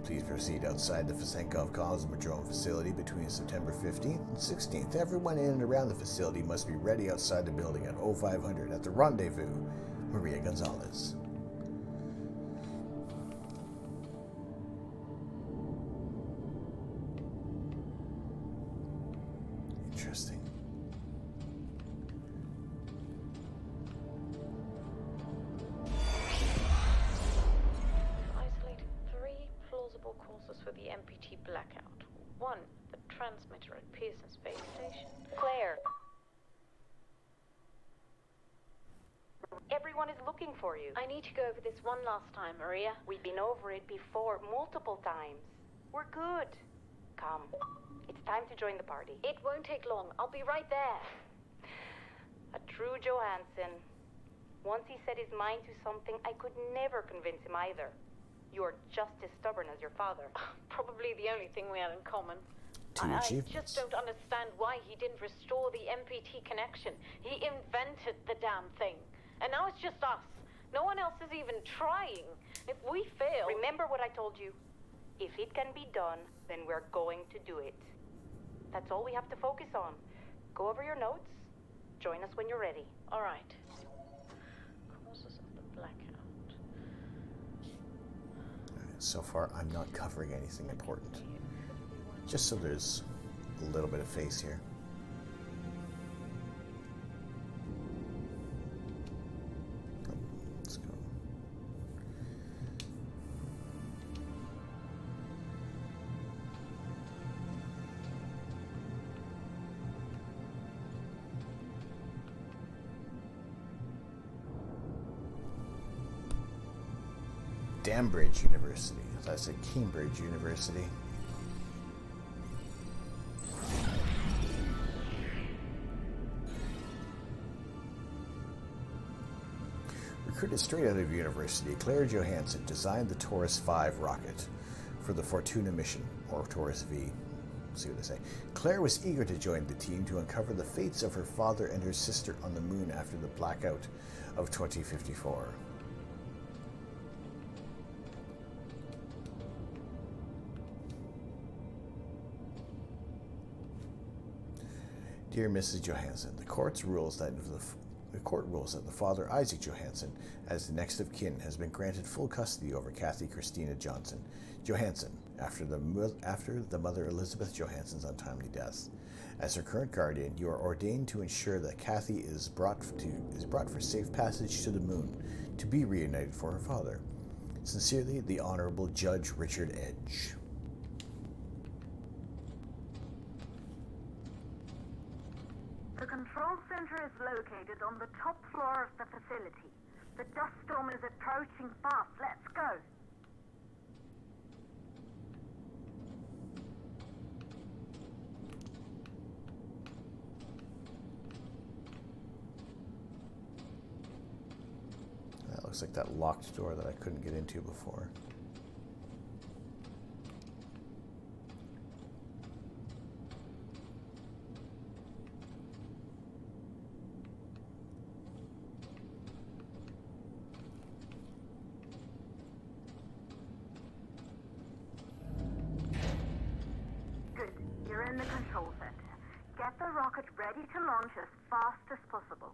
Please proceed outside the Fesenkov Cosmodrome facility between September 15th and 16th. Everyone in and around the facility must be ready outside the building at 0500 at the rendezvous. Maria Gonzalez. Everyone is looking for you. I need to go over this one last time, Maria. We've been over it before, multiple times. We're good. Come. It's time to join the party. It won't take long. I'll be right there. A true Johansson. Once he set his mind to something, I could never convince him either. You're just as stubborn as your father. Probably the only thing we had in common. Two I achievements. just don't understand why he didn't restore the MPT connection. He invented the damn thing. And now it's just us. No one else is even trying. If we fail... Remember what I told you. If it can be done, then we're going to do it. That's all we have to focus on. Go over your notes. Join us when you're ready. All right. Causes of the blackout. So far, I'm not covering anything important. Just so there's a little bit of face here. Oh, let's go. Cambridge University. I said Cambridge University. Recruited straight out of university, Claire Johansson designed the Taurus 5 rocket for the Fortuna mission, or Taurus V. See what they say. Claire was eager to join the team to uncover the fates of her father and her sister on the moon after the blackout of 2054. Dear Mrs. Johansson, the court rules that the father, Isaac Johansson, as the next of kin, has been granted full custody over Kathy Christina Johansson after the mother Elizabeth Johansson's untimely death. As her current guardian, you are ordained to ensure that Kathy is brought for safe passage to the moon to be reunited for her father. Sincerely, the Honorable Judge Richard Edge. The control center is located on the top floor of the facility. The dust storm is approaching fast. Let's go. That looks like that locked door that I couldn't get into before. In the control center. Get the rocket ready to launch as fast as possible.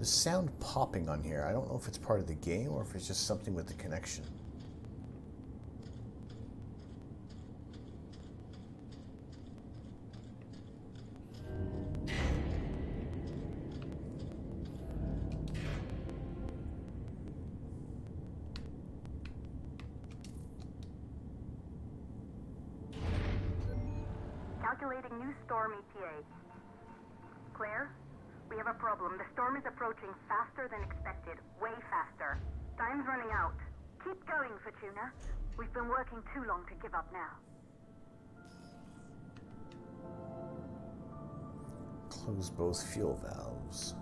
The sound popping on here, I don't know if it's part of the game or if it's just something with the connection. Calculating new storm ETA. Claire, we have a problem. The storm is approaching faster than expected. Way faster. Time's running out. Keep going, Fortuna. We've been working too long to give up now. Close both fuel valves.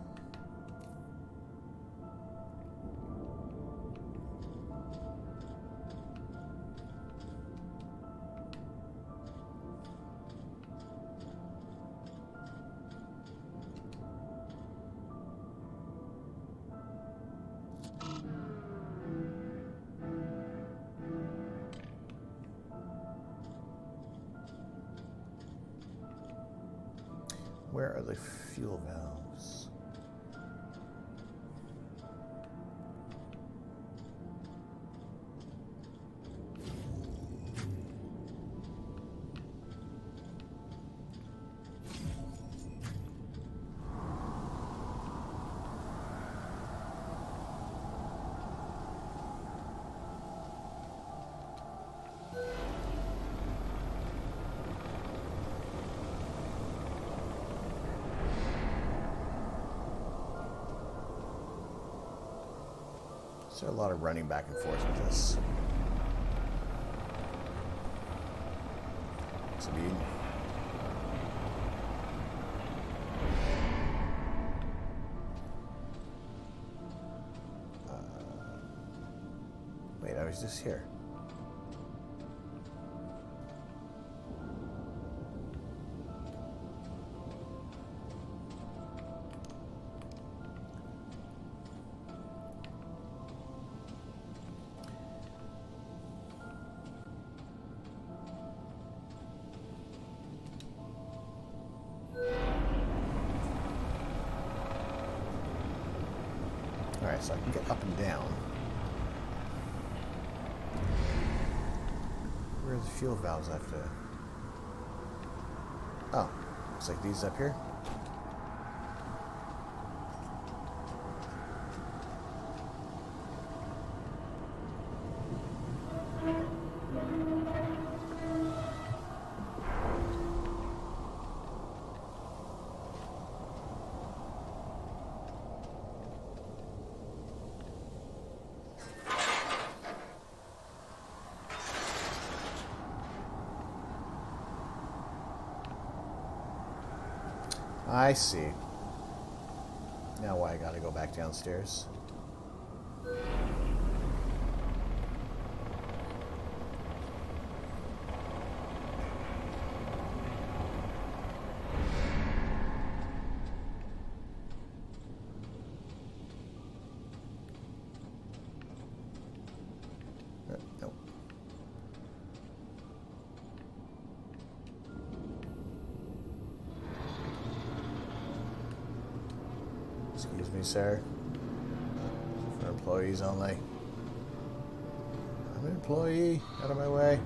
Where are the fuel valves? There's a lot of running back and forth with this. Sabine. Wait, I was just here. Alright, so I can get up and down. Where are the fuel valves I have to... Oh, looks like these up here. I see. Now why I gotta go back downstairs. Nope. Excuse me, sir. For employees only. I'm an employee. Out of my way.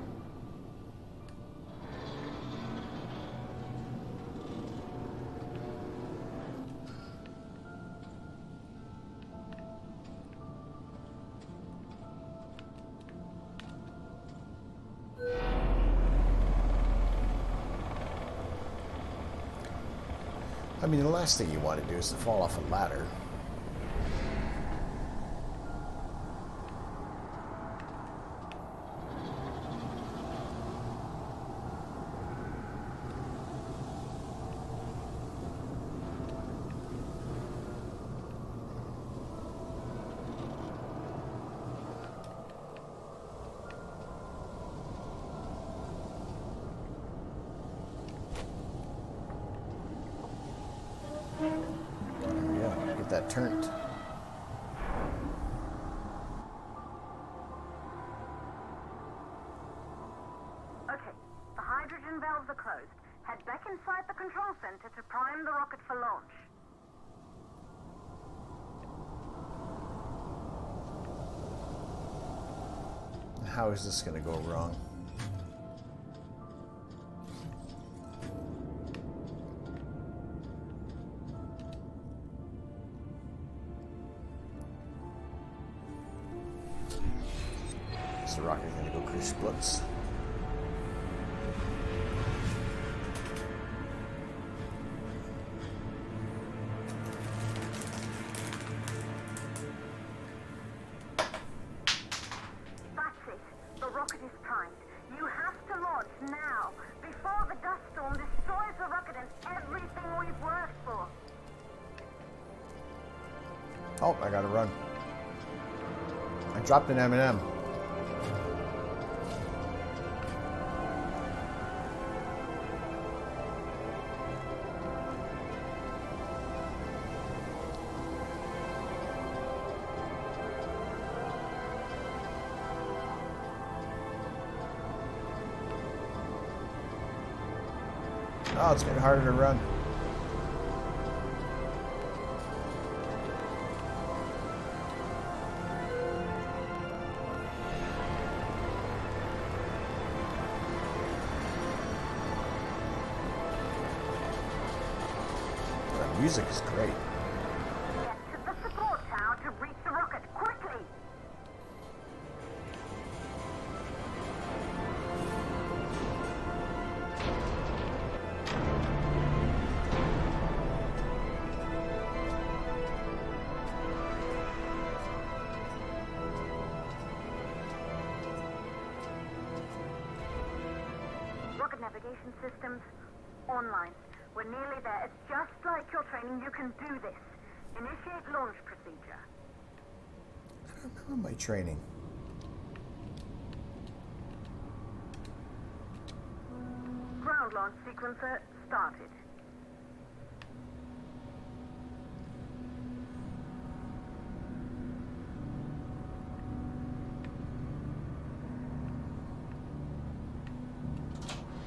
I mean, the last thing you want to do is to fall off a ladder. That turned. Okay, the hydrogen valves are closed. Head back inside the control center to prime the rocket for launch. How is this going to go wrong? The rocket is going to go Krish-Splutz. That's it. The rocket is primed. You have to launch now, before the dust storm destroys the rocket and everything we've worked for. Oh, I gotta run. I dropped an M&M. Oh, it's getting harder to run. The music is great. Get to the support tower to reach the rocket quickly. Rocket navigation systems online. We're nearly there. It's just like your training. You can do this. Initiate launch procedure. I don't remember my training. Ground launch sequencer started.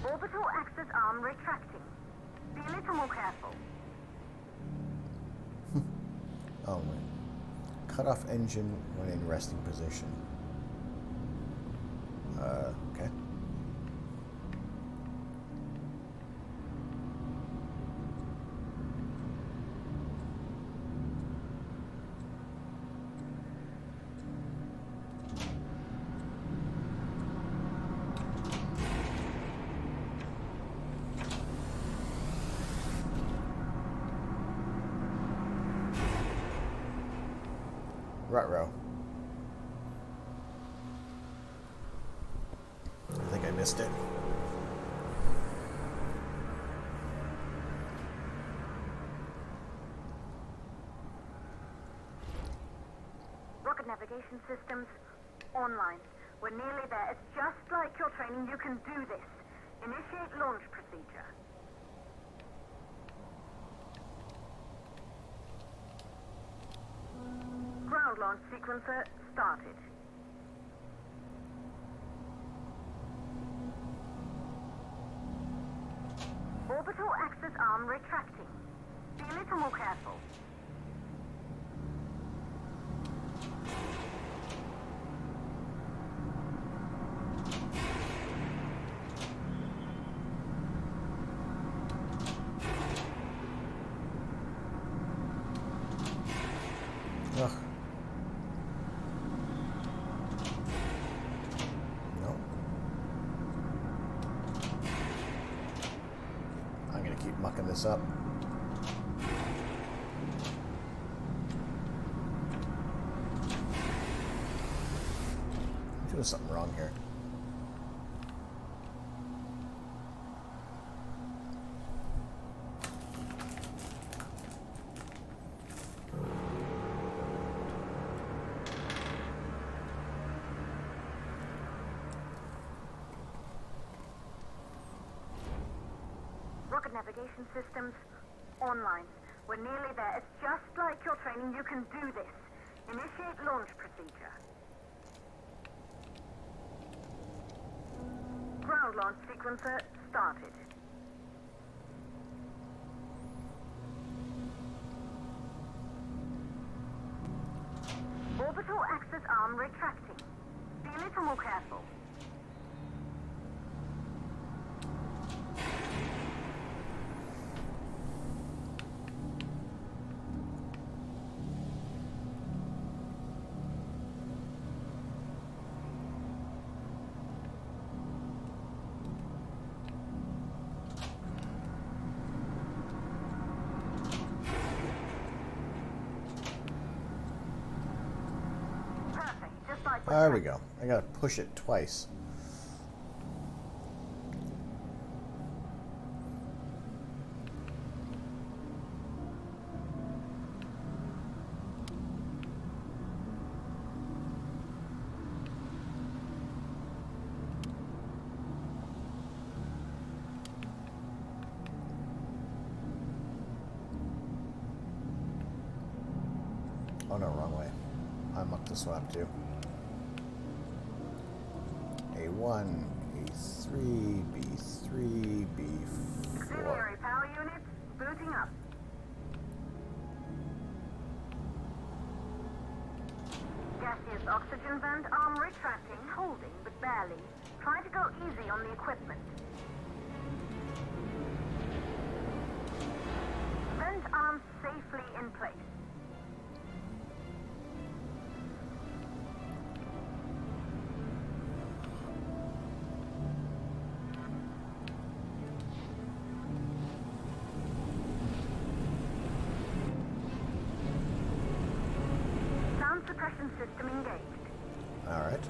Orbital axis arm retracting. Be a little more careful. Oh, wait. Cut off engine when in resting position. Okay. Ruh-roh. I think I missed it. Rocket navigation systems online. We're nearly there. It's just like your training. You can do this. Initiate launch procedure. Ground launch sequencer started. Orbital axis arm retracting. Be a little more careful. Ugh. No. I'm gonna keep mucking this up. I'm doing something wrong here. Rocket navigation systems online. We're nearly there. It's just like your training. You can do this. Initiate launch procedure. Ground launch sequencer started. Orbital axis arm retracting. Be a little more careful. There we go. I gotta push it twice. Oh no, wrong way. I mucked this one up too. A1, A3, B3, B4. Auxiliary power units booting up. Gaseous oxygen vent arm retracting, holding but barely. Try to go easy on the equipment. Vent arm safely in place. Suppression system engaged. All right.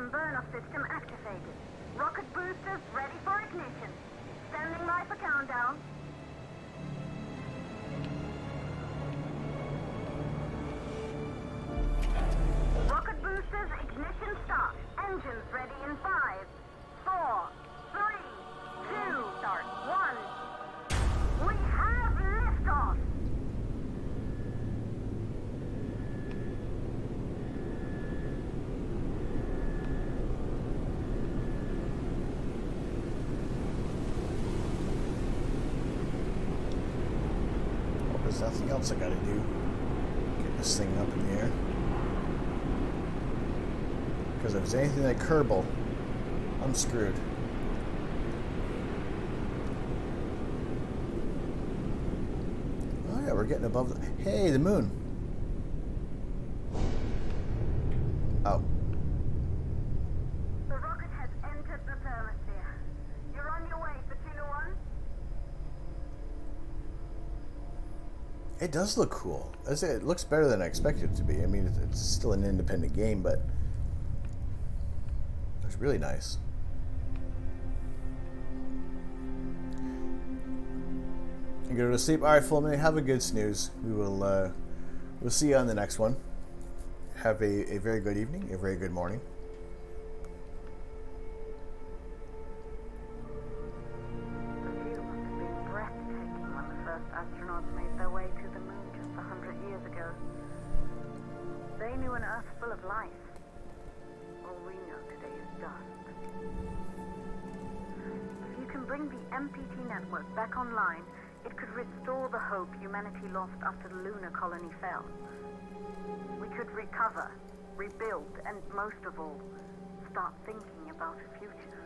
and burn-off system activated. Rocket boosters ready for ignition. Standing by for countdown. Rocket boosters ignition start. Engines ready in 5, 4, 3, 2, start, 1. We have liftoff. There's nothing else I gotta do. Get this thing up in the air. Because if it's anything like Kerbal, I'm screwed. Oh yeah, we're getting above the... Hey, the moon! Oh. The rocket has entered the thermosphere. You're on your way, Fortuna 1. It does look cool. I say it looks better than I expected it to be. I mean, it's still an independent game, but it's really nice. You go to sleep. All right, Fulman, have a good snooze. We'll see you on the next one. Have a very good evening, a very good morning. The view must have been breathtaking when the first astronauts made their way to the moon just 100 years ago. They knew an Earth full of life. All we know today is dust. If you can bring the MPT network back online, it could restore the hope humanity lost after the lunar colony fell. We could recover, rebuild, and most of all, start thinking about a future.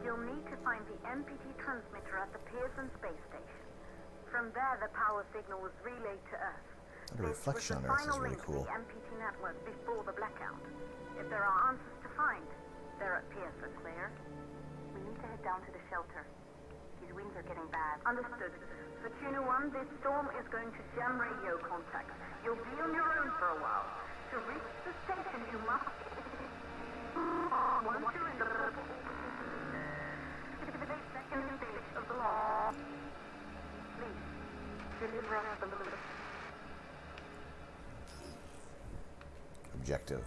You'll need to find the MPT transmitter at the Pearson space station. From there, the power signal was relayed to Earth. The reflection on Earth is really cool. The MPT network before the blackout. If there are answers to find, they're at Pearson. Clear? We need to head down to the shelter. His wings are getting bad. Understood. Fortuna 1, this storm is going to jam radio contacts. You'll be on your own for a while. To reach the station, you must... Once you're in the purple... Activate second stage of the law. Please, deliver us the moon. Objective.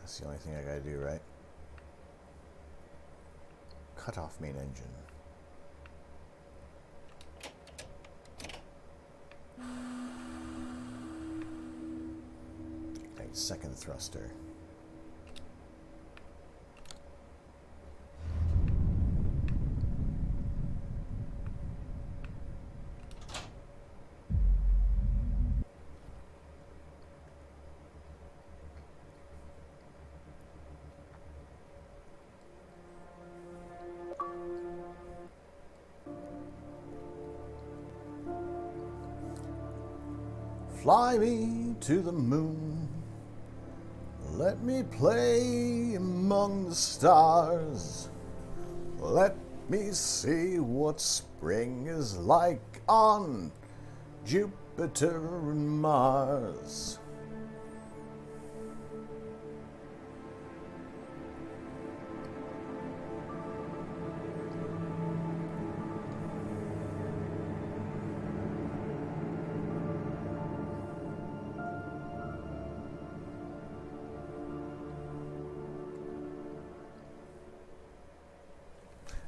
That's the only thing I gotta do, right? Cut off main engine. Ignite second thruster. Fly me to the moon, let me play among the stars, let me see what spring is like on Jupiter and Mars.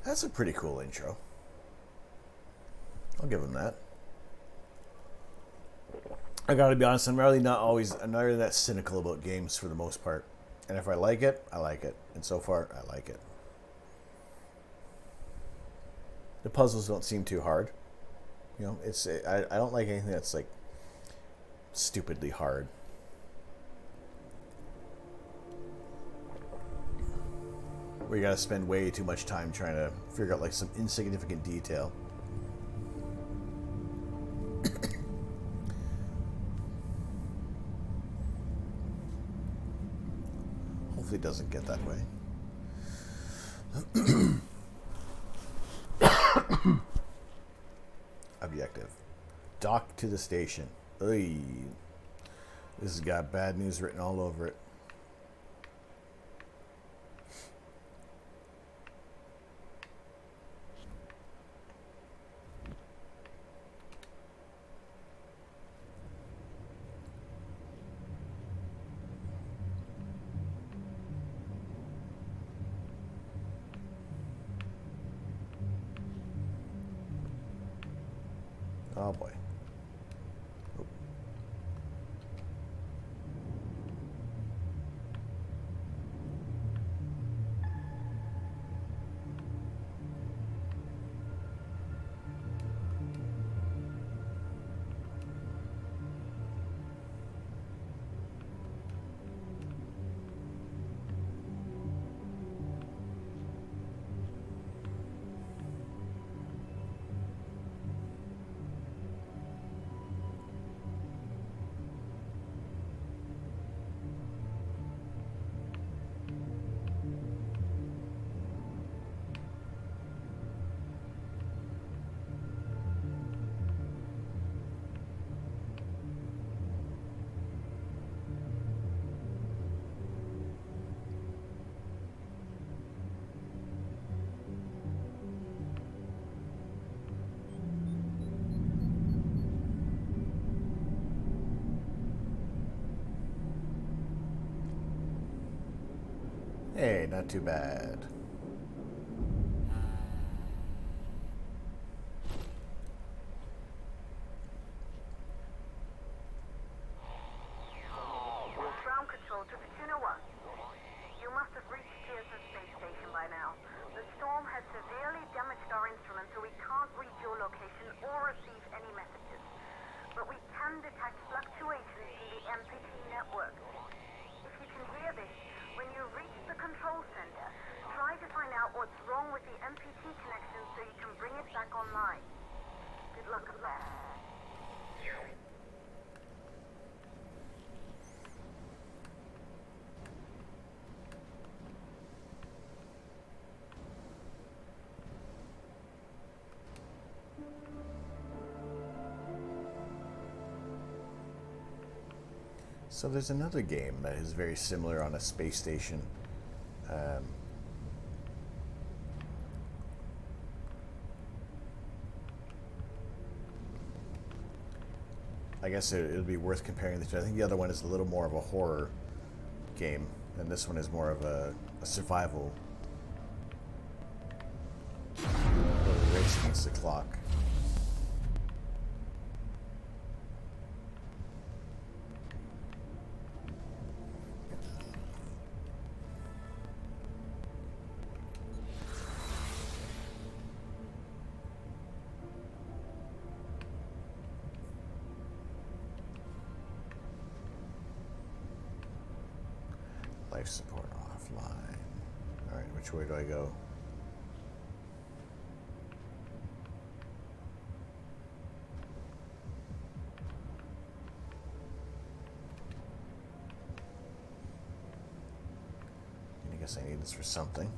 That's a pretty cool intro. I'll give him that. I gotta be honest, I'm really not really that cynical about games for the most part. And if I like it, I like it. And so far, I like it. The puzzles don't seem too hard. You know, I don't like anything that's like stupidly hard. Where you gotta spend way too much time trying to figure out like some insignificant detail. Hopefully it doesn't get that way. Objective. Dock to the station. Oy. This has got bad news written all over it. Oh boy. Oh. Hey, not too bad. Ground control to Kachina 1. You must have reached Pearson Space Station by now. The storm has severely damaged our instruments, so we can't read your location or receive any messages. But we can detect fluctuations in the MPT network. If you can hear this, when you reach the control center, try to find out what's wrong with the MPT connection so you can bring it back online. Good luck with that. So there's another game that is very similar on a space station. I guess it'll be worth comparing the two. I think the other one is a little more of a horror game, and this one is more of a survival. Race against the clock. Life support offline. Alright, which way do I go? I guess I need this for something.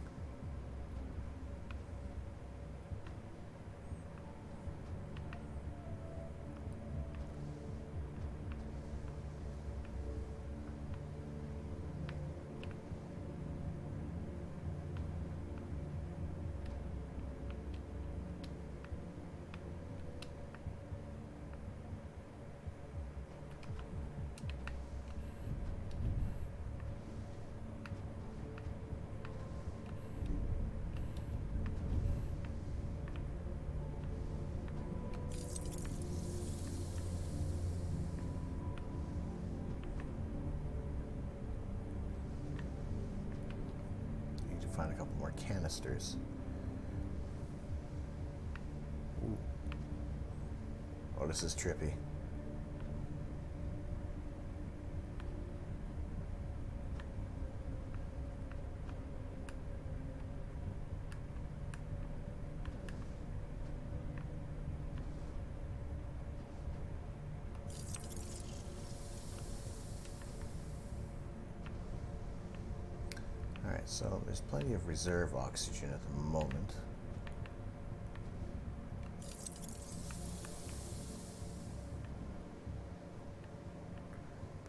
Find a couple more canisters. Ooh. Oh, this is trippy. Alright, so there's plenty of reserve oxygen at the moment.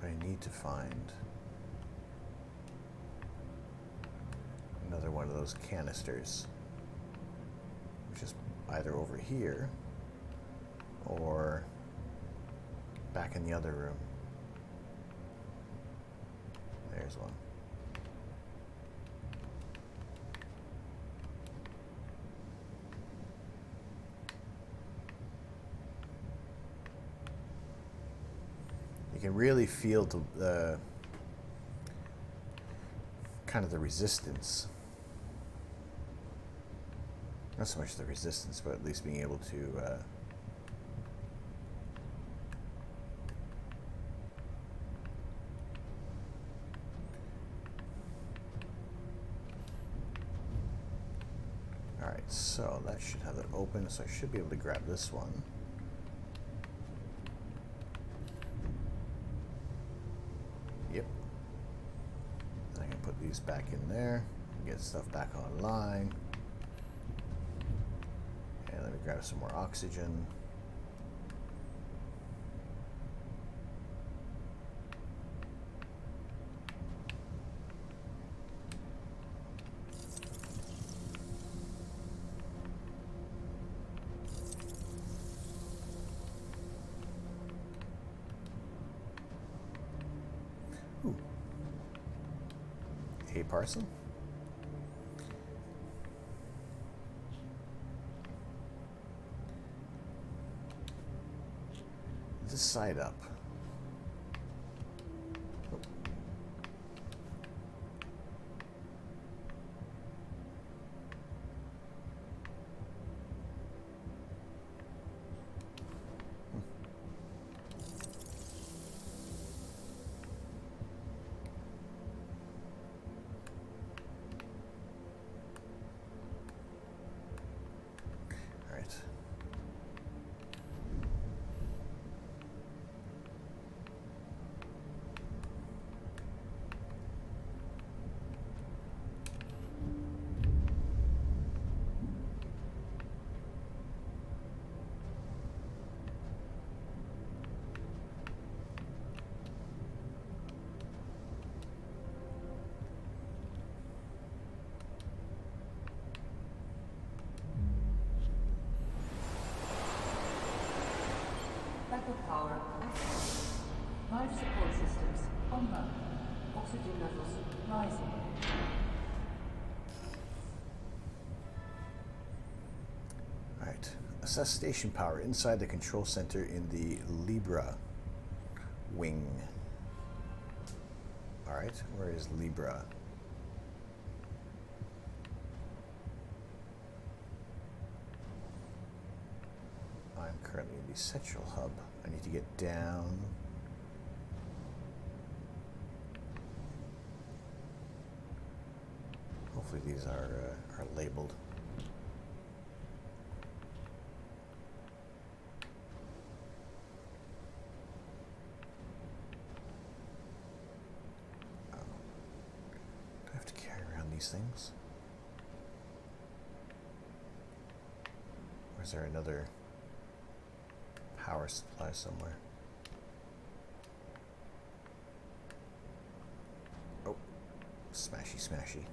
But I need to find another one of those canisters, which is either over here or back in the other room. There's one. You can really feel the kind of the resistance. Not so much the resistance, but at least being able to Alright, so that should have it open, so I should be able to grab this one. Yep. Then I can put these back in there and get stuff back online. And let me grab some more oxygen. Ooh. A parcel. This side up. Oh. All right. Backup power active. Life support systems online. Oxygen levels rising. Alright. Assess station power inside the control center in the Libra wing. Alright, where is Libra? I'm currently in the central hub. I need to get down. Hopefully these are labeled. Oh. Do I have to carry around these things? Or is there another power supply somewhere? Oh, smashy, smashy.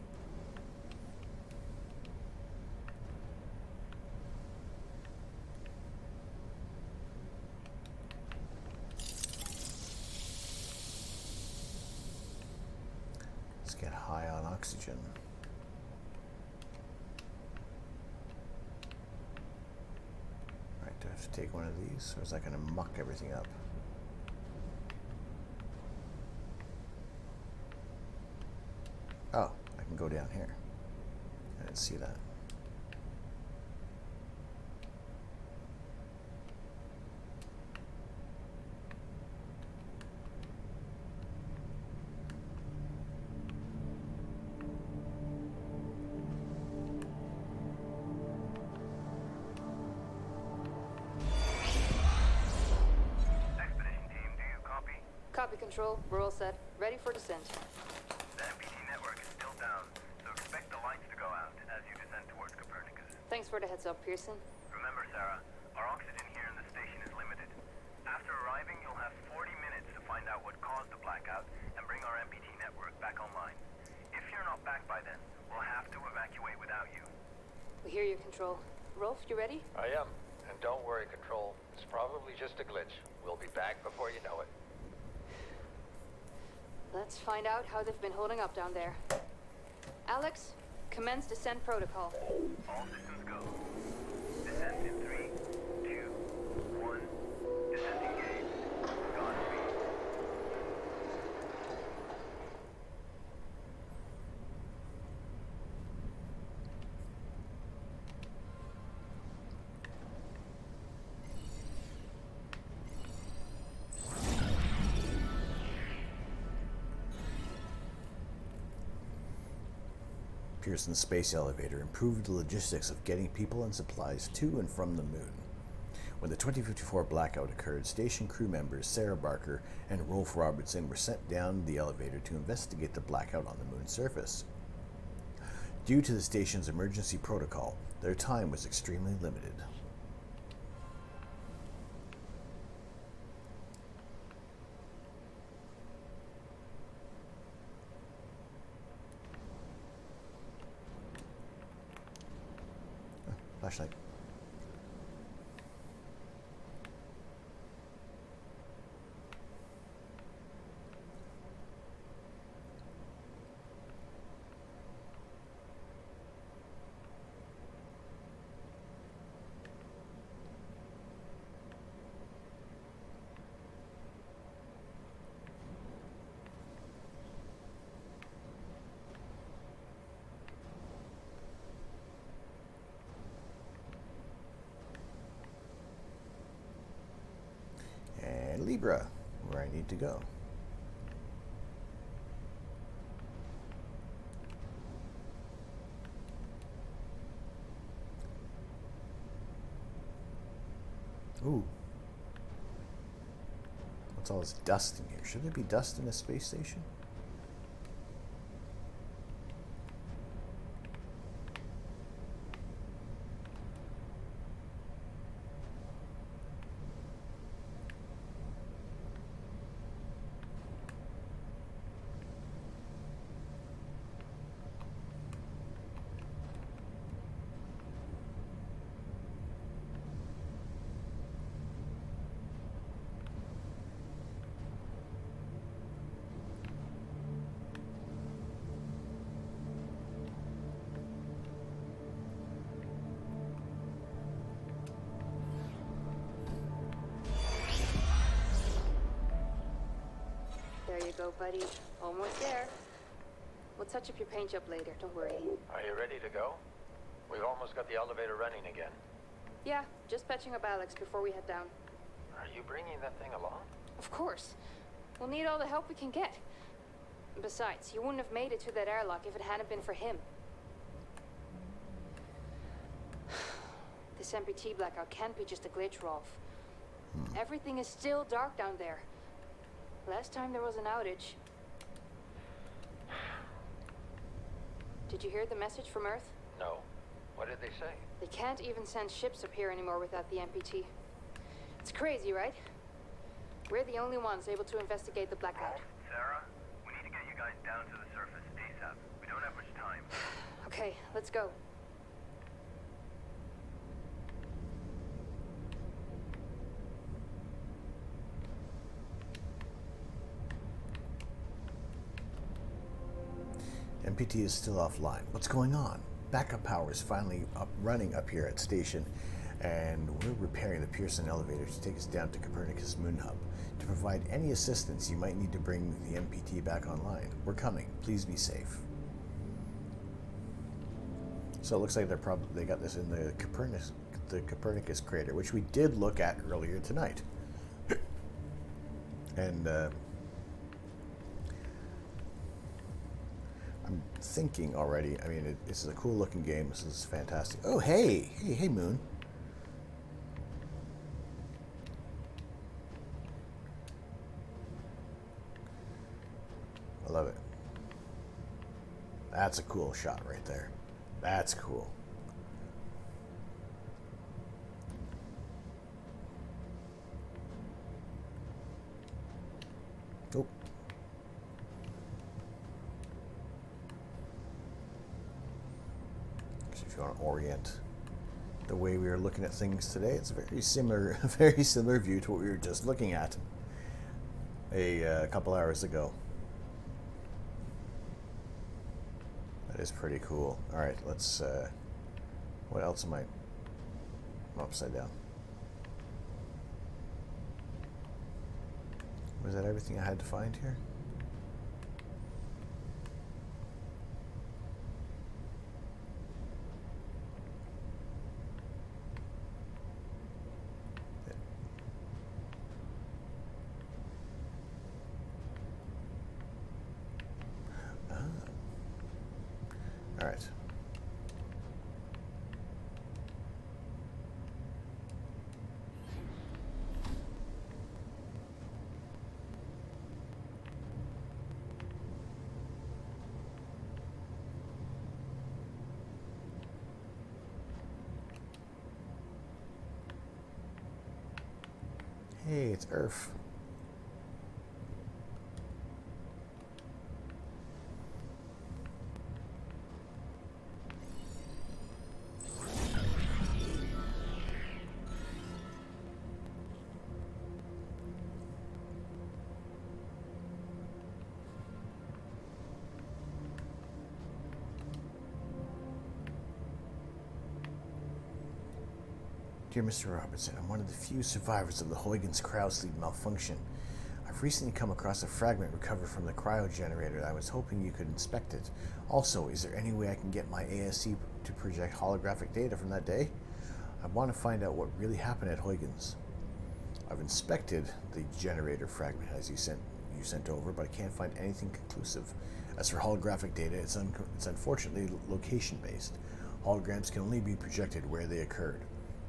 Let's get high on oxygen. Do I have to take one of these, or is that going to muck everything up? Oh, I can go down here. I didn't see that. Copy, Control. We're all set. Ready for descent. The MPT network is still down. Thanks for the heads up, Pearson. Remember, Sarah, our oxygen here in the station is limited. After arriving, you'll have 40 minutes to find out what caused the blackout and bring our MPT network back online. If you're not back by then, we'll have to evacuate without you. We hear you, Control. Rolf, you ready? I am. And don't worry, Control. It's probably just a glitch. We'll be back before you know it. Let's find out how they've been holding up down there. Alex, commence descent protocol. All systems go. Descent in 3, 2, 1. Descent engaged. Godspeed. Pearson's space elevator improved the logistics of getting people and supplies to and from the moon. When the 2054 blackout occurred, station crew members Sarah Barker and Rolf Robertson were sent down the elevator to investigate the blackout on the moon's surface. Due to the station's emergency protocol, their time was extremely limited. Flashlight. And Libra, where I need to go. Ooh. What's all this dust in here? Should there be dust in a space station? There you go, buddy. Almost there. We'll touch up your paint job later, don't worry. Are you ready to go? We've almost got the elevator running again. Yeah, just patching up Alex before we head down. Are you bringing that thing along? Of course. We'll need all the help we can get. Besides, you wouldn't have made it to that airlock if it hadn't been for him. This MPT blackout can't be just a glitch, Rolf. Everything is still dark down there. Last time there was an outage. Did you hear the message from Earth? No. What did they say? They can't even send ships up here anymore without the MPT. It's crazy, right? We're the only ones able to investigate the blackout. Sarah, we need to get you guys down to the surface ASAP. We don't have much time. Okay, let's go. MPT is still offline. What's going on? Backup power is finally up running up here at station, and we're repairing the Pearson elevator to take us down to Copernicus Moon Hub. To provide any assistance you might need to bring the MPT back online. We're coming. Please be safe. So it looks like they got this in the Copernicus crater, which we did look at earlier tonight. And I'm thinking already, I mean, this is a cool looking game. This is fantastic. Oh, hey, Moon. I love it. That's a cool shot right there. That's cool. Oh. So if you want to orient the way we are looking at things today, it's a very similar, very similar view to what we were just looking at a couple hours ago. That is pretty cool. All right, let's. What else am I? I'm upside down. Was that everything I had to find here? All right. Hey, it's Earth. Dear Mr. Robertson, I'm one of the few survivors of the Huygens-Crowsley malfunction. I've recently come across a fragment recovered from the cryogenerator. I was hoping you could inspect it. Also, is there any way I can get my ASC to project holographic data from that day? I want to find out what really happened at Huygens. I've inspected the generator fragment as you sent over, but I can't find anything conclusive. As for holographic data, it's unfortunately location-based. Holograms can only be projected where they occurred.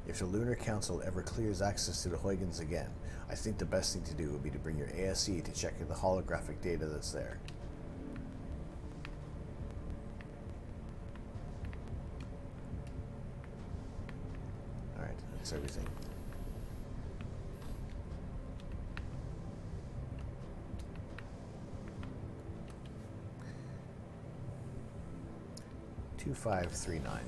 If the Lunar Council ever clears access to the Huygens again, I think the best thing to do would be to bring your ASC to check the holographic data that's there. Alright, that's everything. $2539.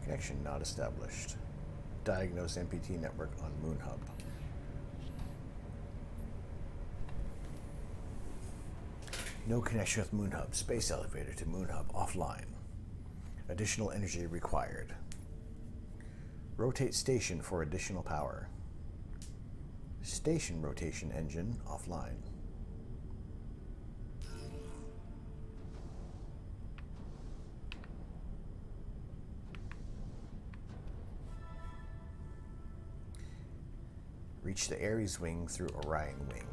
Connection not established. Diagnose MPT network on Moon Hub. No connection with Moon Hub. Space elevator to Moon Hub offline. Additional energy required. Rotate station for additional power. Station rotation engine offline. Reach the Ares wing through Orion wing.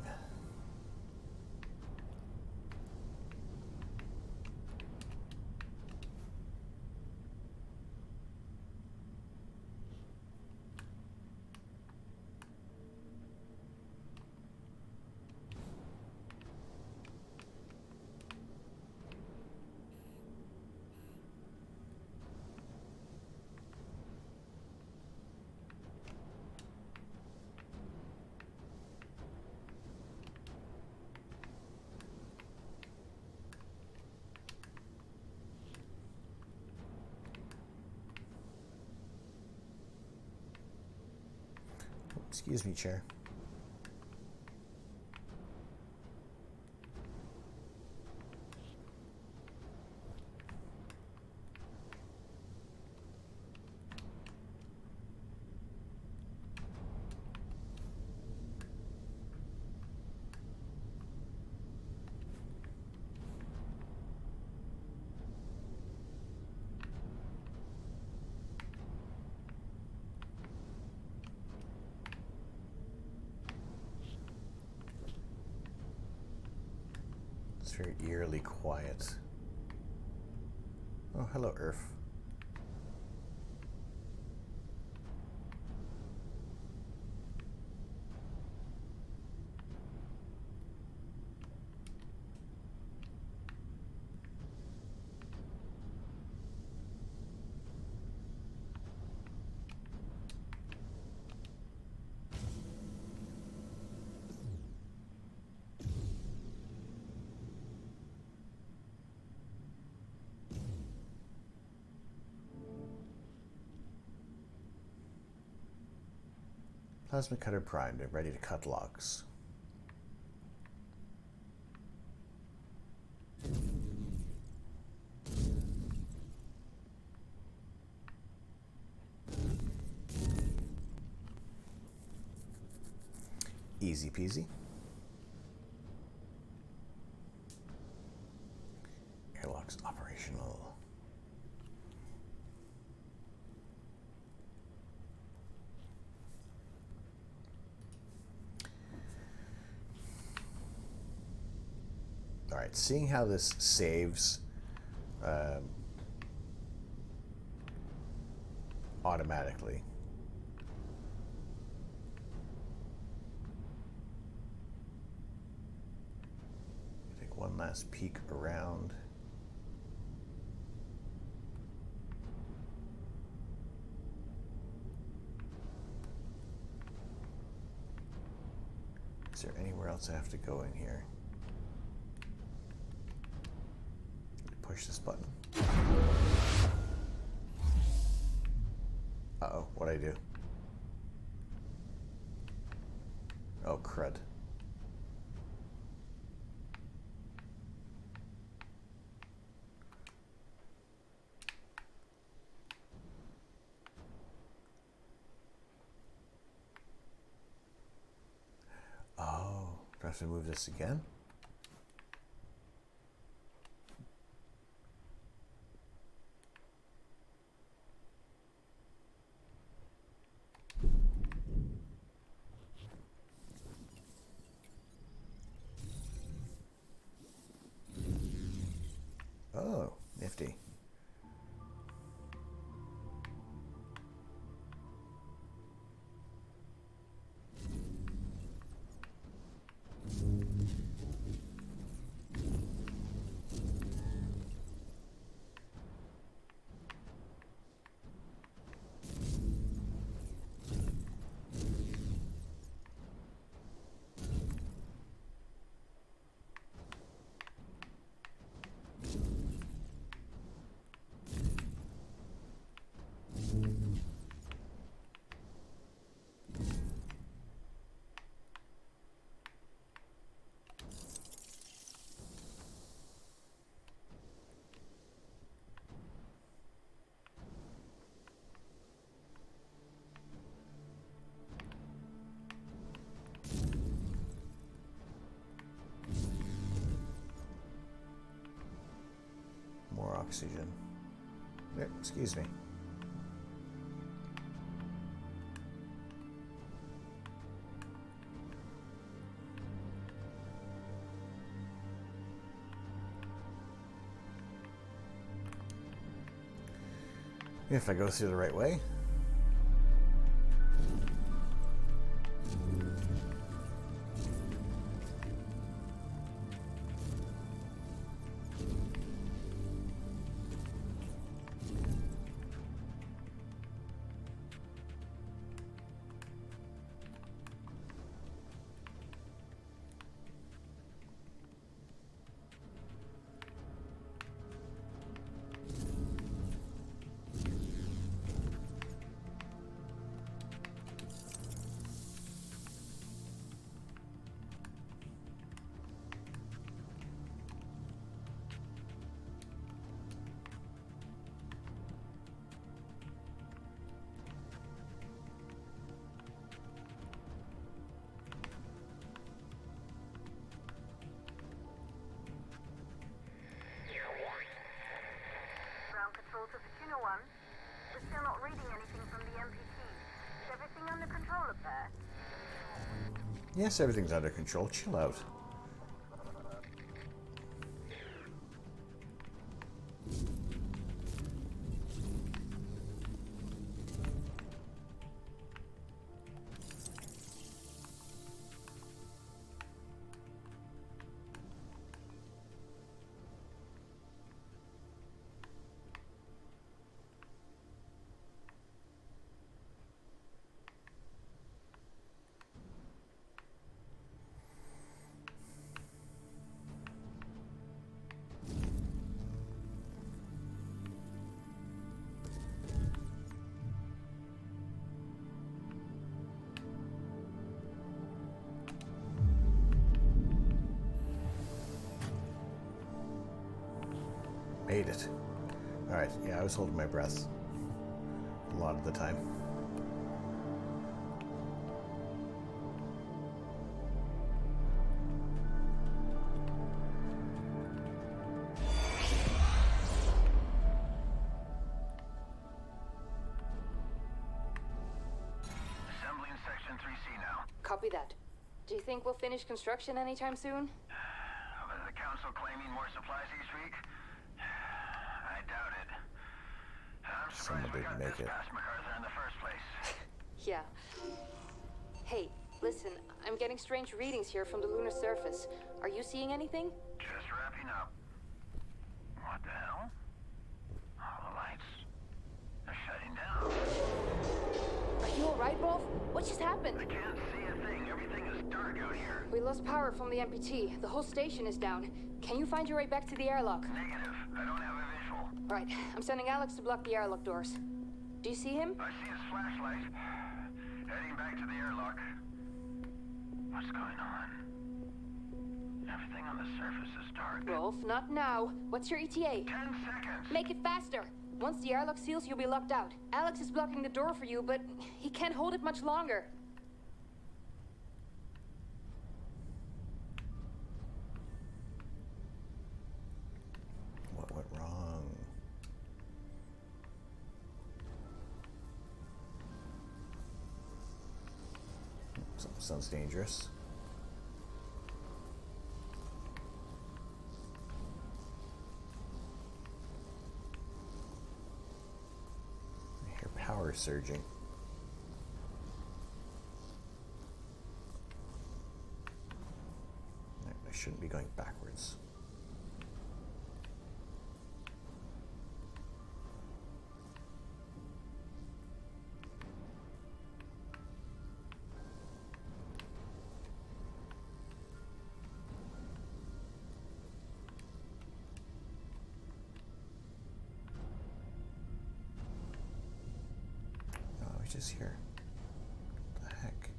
Excuse me, chair. very eerily quiet. Oh, hello, Earth. Plasma cutter primed and ready to cut logs. Easy peasy. Airlock's operational. Alright, seeing how this saves automatically. Take one last peek around. Is there anywhere else I have to go in here? Push this button. Uh-oh, what'd I do? Oh, crud. Oh, do I have to move this again? Oh, nifty. More oxygen. Excuse me. If I go through the right way. We're still not reading anything from the MPT. Is everything under control up there? Yes, everything's under control. Chill out. Made it. Alright, yeah, I was holding my breath a lot of the time. Assembling Section 3C now. Copy that. Do you think we'll finish construction anytime soon? Is the council claiming more supplies each week? I doubt it. I'm surprised Someone we didn't got make this it. past MacArthur in the first place. Yeah. Hey, listen, I'm getting strange readings here from the lunar surface. Are you seeing anything? Just wrapping up. What the hell? All the lights are shutting down. Are you alright, Rolf? What just happened? I can't see a thing. Everything is dark out here. We lost power from the MPT. The whole station is down. Can you find your way back to the airlock? Negative. I don't have a visual. Right. I'm sending Alex to block the airlock doors. Do you see him? I see his flashlight. Heading back to the airlock. What's going on? Everything on the surface is dark. Rolf, not now. What's your ETA? 10 seconds. Make it faster. Once the airlock seals, you'll be locked out. Alex is blocking the door for you, but he can't hold it much longer. What went wrong? Something sounds dangerous. I hear power surging. I shouldn't be going backwards. No, I was just here. What the heck?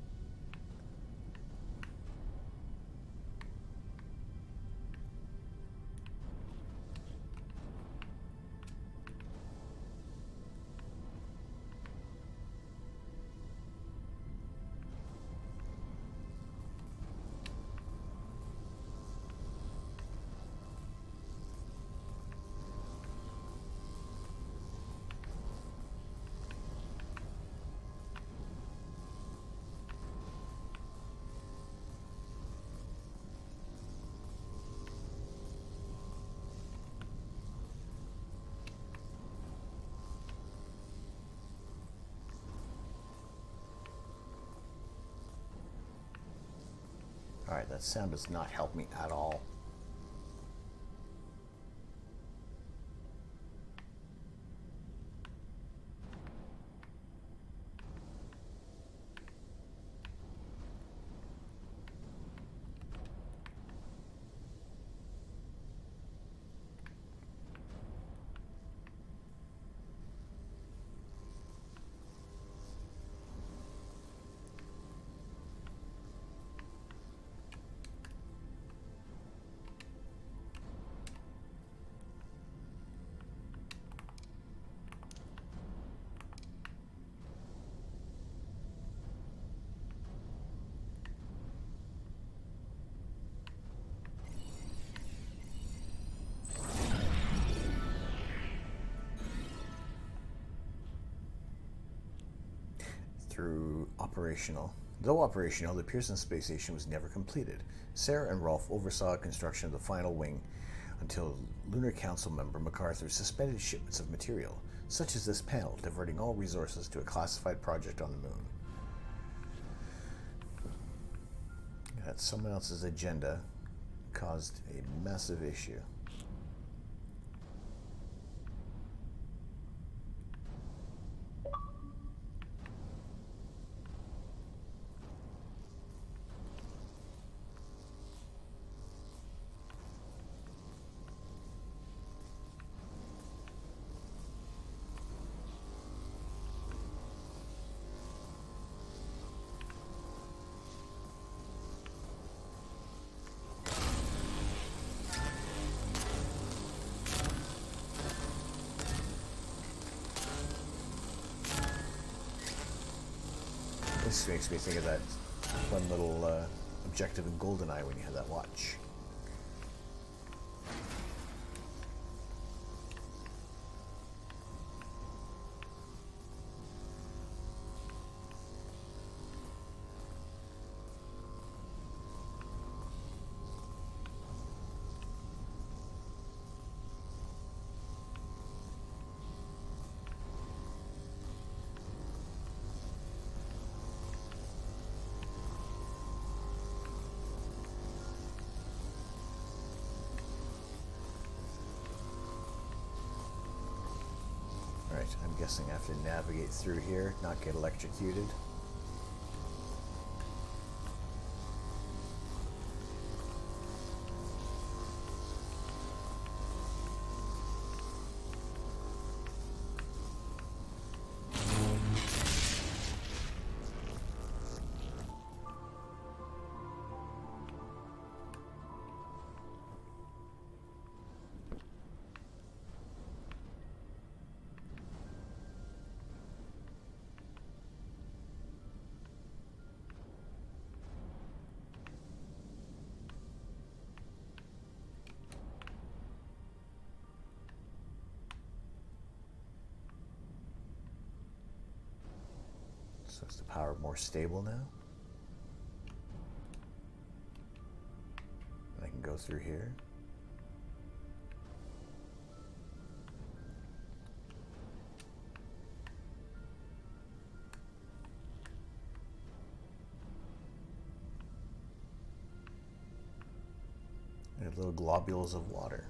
Alright, that sound does not help me at all. Though operational, the Pearson space station was never completed. Sarah and Rolf oversaw construction of the final wing until Lunar Council member MacArthur suspended shipments of material, such as this panel, diverting all resources to a classified project on the moon. That someone else's agenda caused a massive issue. This makes me think of that one little objective in GoldenEye when you had that watch. I'm guessing I have to navigate through here, not get electrocuted. So is the power more stable now? And I can go through here. And little globules of water.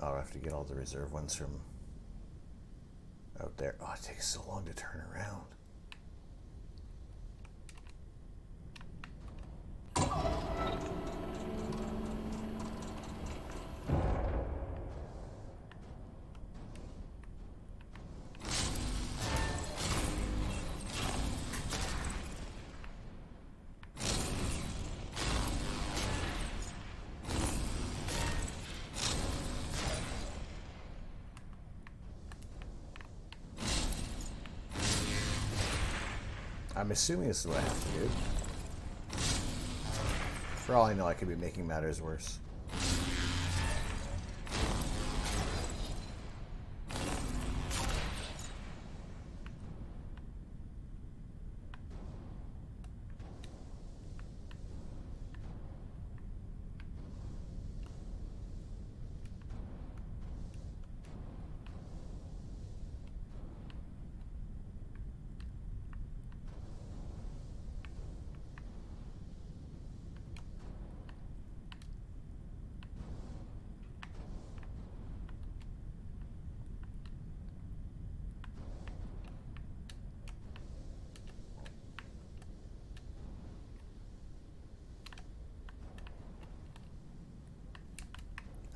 I'll have to get all the reserve ones from out there. Oh, it takes so long to turn around. I'm assuming this is what I have to do. For all I know, I could be making matters worse.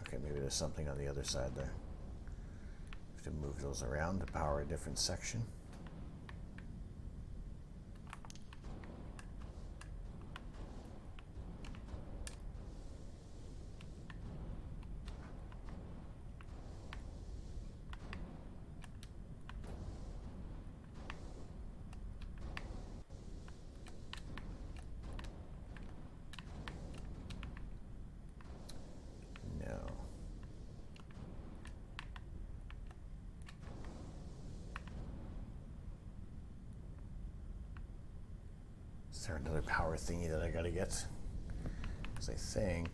Okay, maybe there's something on the other side there. Have to move those around to power a different section. Is there another power thingy that I gotta get? Because I think...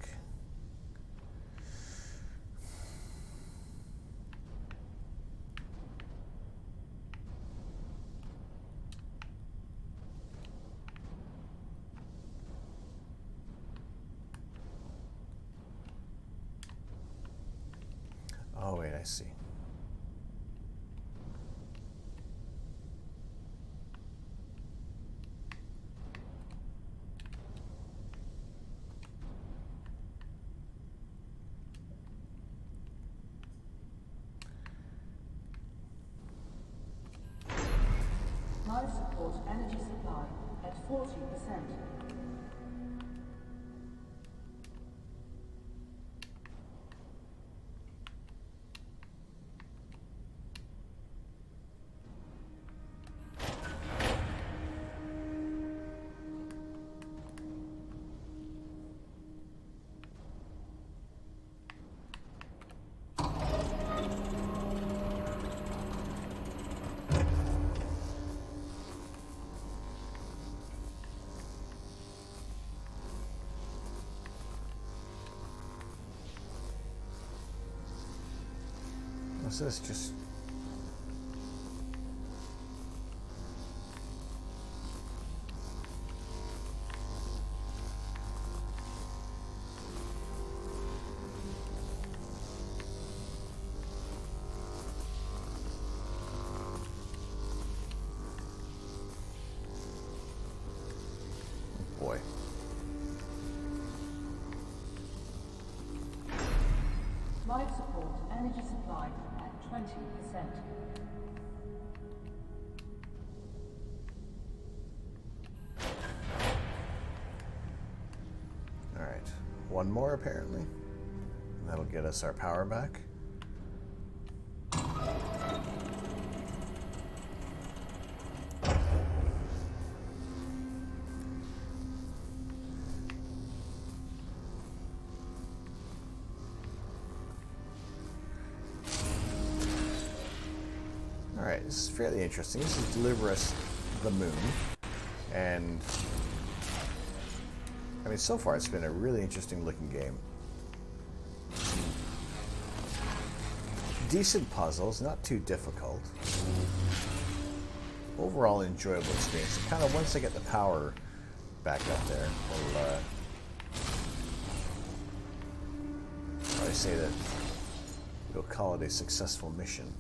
Oh, wait, I see. Life support energy supply at 40%. What's this? Just... Boy. Life support energy supply at 20%. All right, one more apparently. And that'll get us our power back. Alright, this is fairly interesting. This is deliver us the moon. And I mean, so far it's been a really interesting looking game. Decent puzzles, not too difficult. Overall enjoyable experience. Kind of once I get the power back up there, we'll probably say that we'll call it a successful mission.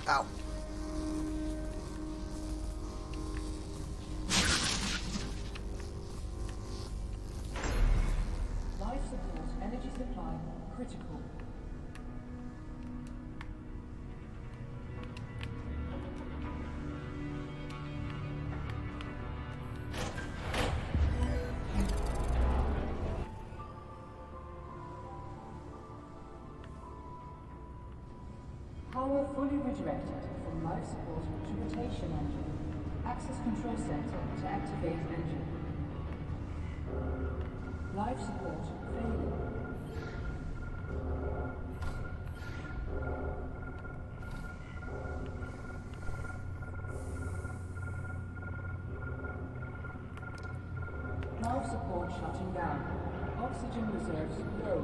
Ow. Life support energy supply critical. Power fully redirected from life support to rotation engine. Access control center to activate engine. Life support failing. Life support shutting down. Oxygen reserves low.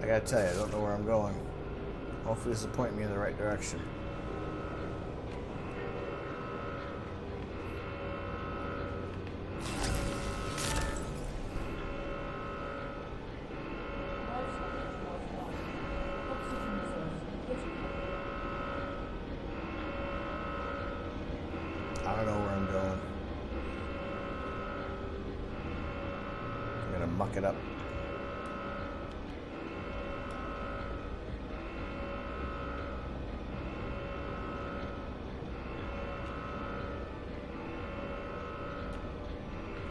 I gotta tell you, I don't know where I'm going. Hopefully this will point me in the right direction. I don't know where I'm going. I'm gonna muck it up.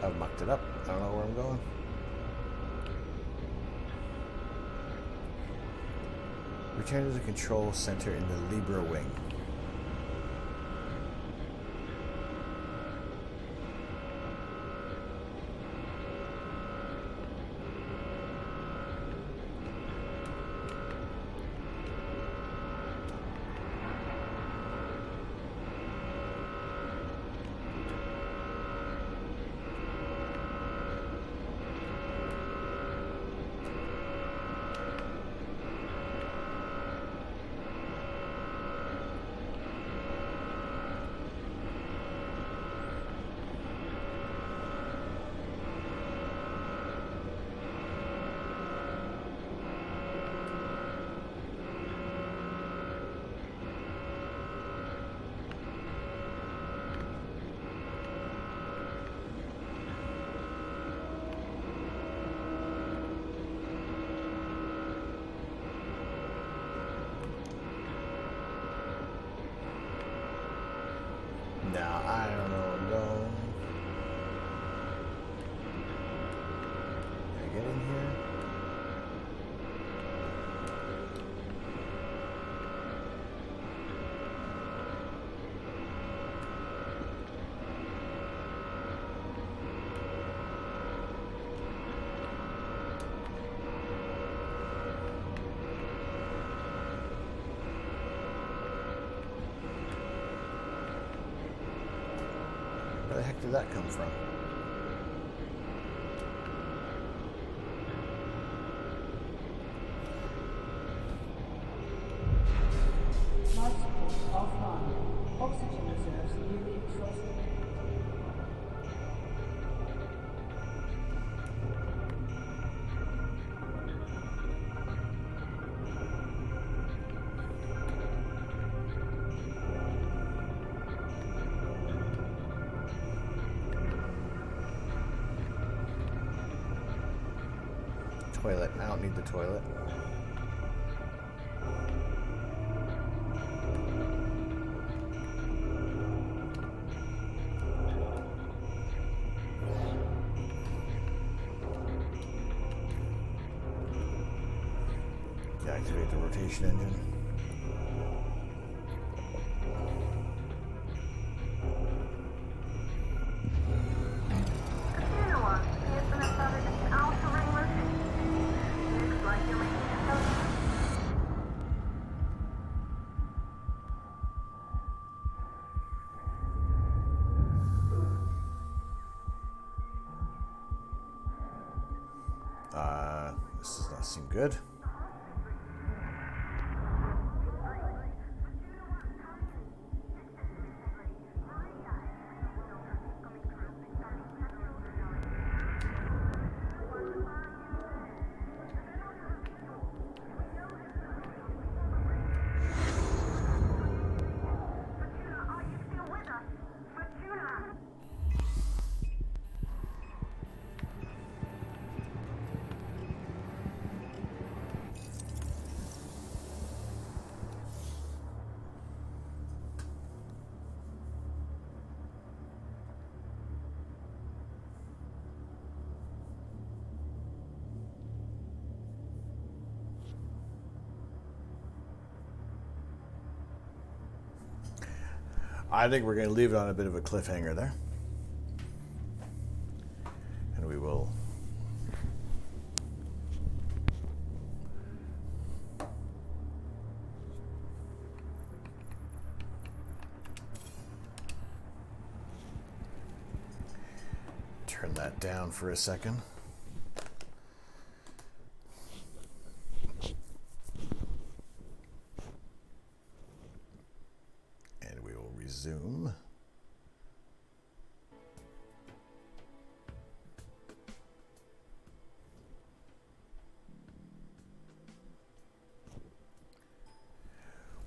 I've mucked it up. I don't know where I'm going. Return to the control center in the Libra wing. get in here? Where the heck did that come from? Life support offline. Oxygen reserves nearly exhausted. Toilet. I don't need the toilet. Activate the rotation engine. This does not seem good. I think we're going to leave it on a bit of a cliffhanger there. And we will turn that down for a second. Zoom.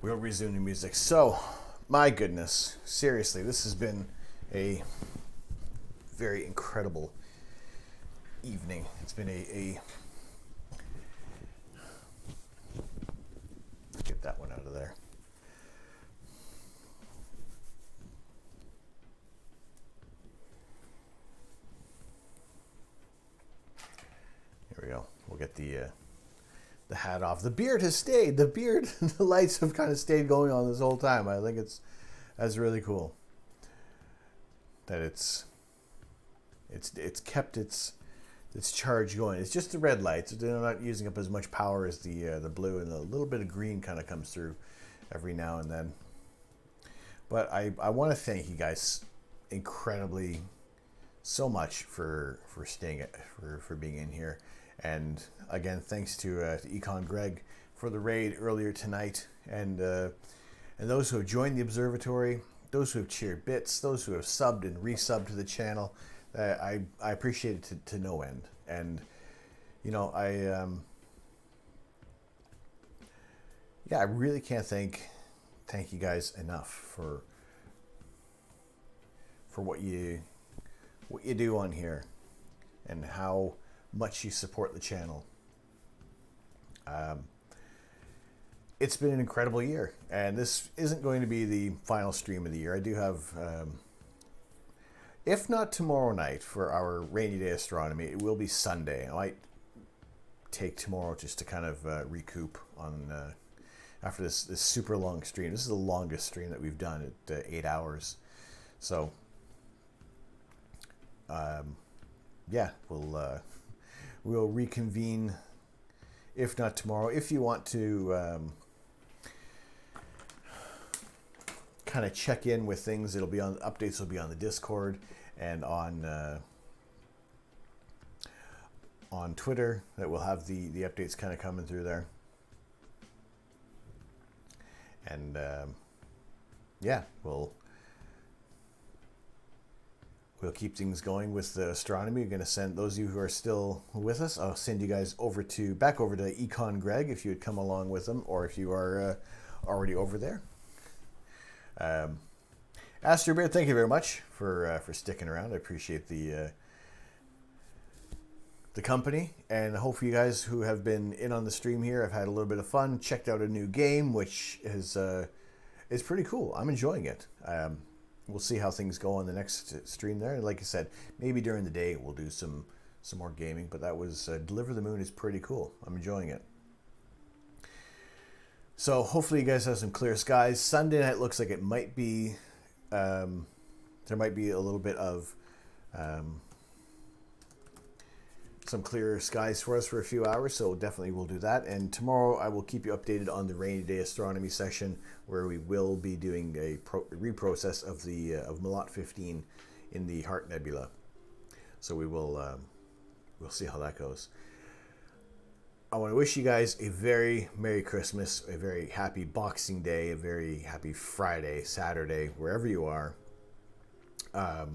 We'll resume the music. So, my goodness, seriously, this has been a very incredible evening. It's been a let's get that one out of there. Here we go. We'll get the hat off. The beard has stayed. The beard, the lights have kind of stayed going on this whole time. I think that's really cool. That it's kept its charge going. It's just the red lights. They're not using up as much power as the blue, and a little bit of green kind of comes through every now and then. But I want to thank you guys incredibly so much for staying for being in here. And again, thanks to Econ Greg for the raid earlier tonight, and those who have joined the observatory, those who have cheered bits, those who have subbed and resubbed to the channel. I appreciate it to no end. And you know, I really can't thank you guys enough for what you do on here and how much you support the channel. It's been an incredible year, and this isn't going to be the final stream of the year. I do have, if not tomorrow night for our rainy day astronomy, it will be Sunday. I might take tomorrow just to kind of recoup on after this super long stream. This is the longest stream that we've done at 8 hours. So yeah, we'll reconvene, if not tomorrow. If you want to kind of check in with things, it'll be on updates. Will be on the Discord and on Twitter. That will have the updates kind of coming through there. And yeah, we'll keep things going with the astronomy. We're going to send those of you who are still with us, I'll send you guys back over to Econ Greg if you would come along with them, or if you are already over there. Astro Bear, thank you very much for sticking around. I appreciate the company, and hopefully you guys who have been in on the stream here have had a little bit of fun, checked out a new game, which is pretty cool. I'm enjoying it. We'll see how things go on the next stream there. Like I said, maybe during the day we'll do some more gaming, but that was Deliver the Moon is pretty cool. I'm enjoying it. So hopefully you guys have some clear skies. Sunday night looks like it might be, there might be a little bit of some clearer skies for us for a few hours, so definitely we'll do that. And tomorrow I will keep you updated on the rainy day astronomy session, where we will be doing a reprocess of the of Malot 15 in the Heart Nebula. So we will we'll see how that goes. I want to wish you guys a very Merry Christmas, a very happy Boxing Day, a very happy Friday, Saturday, wherever you are. I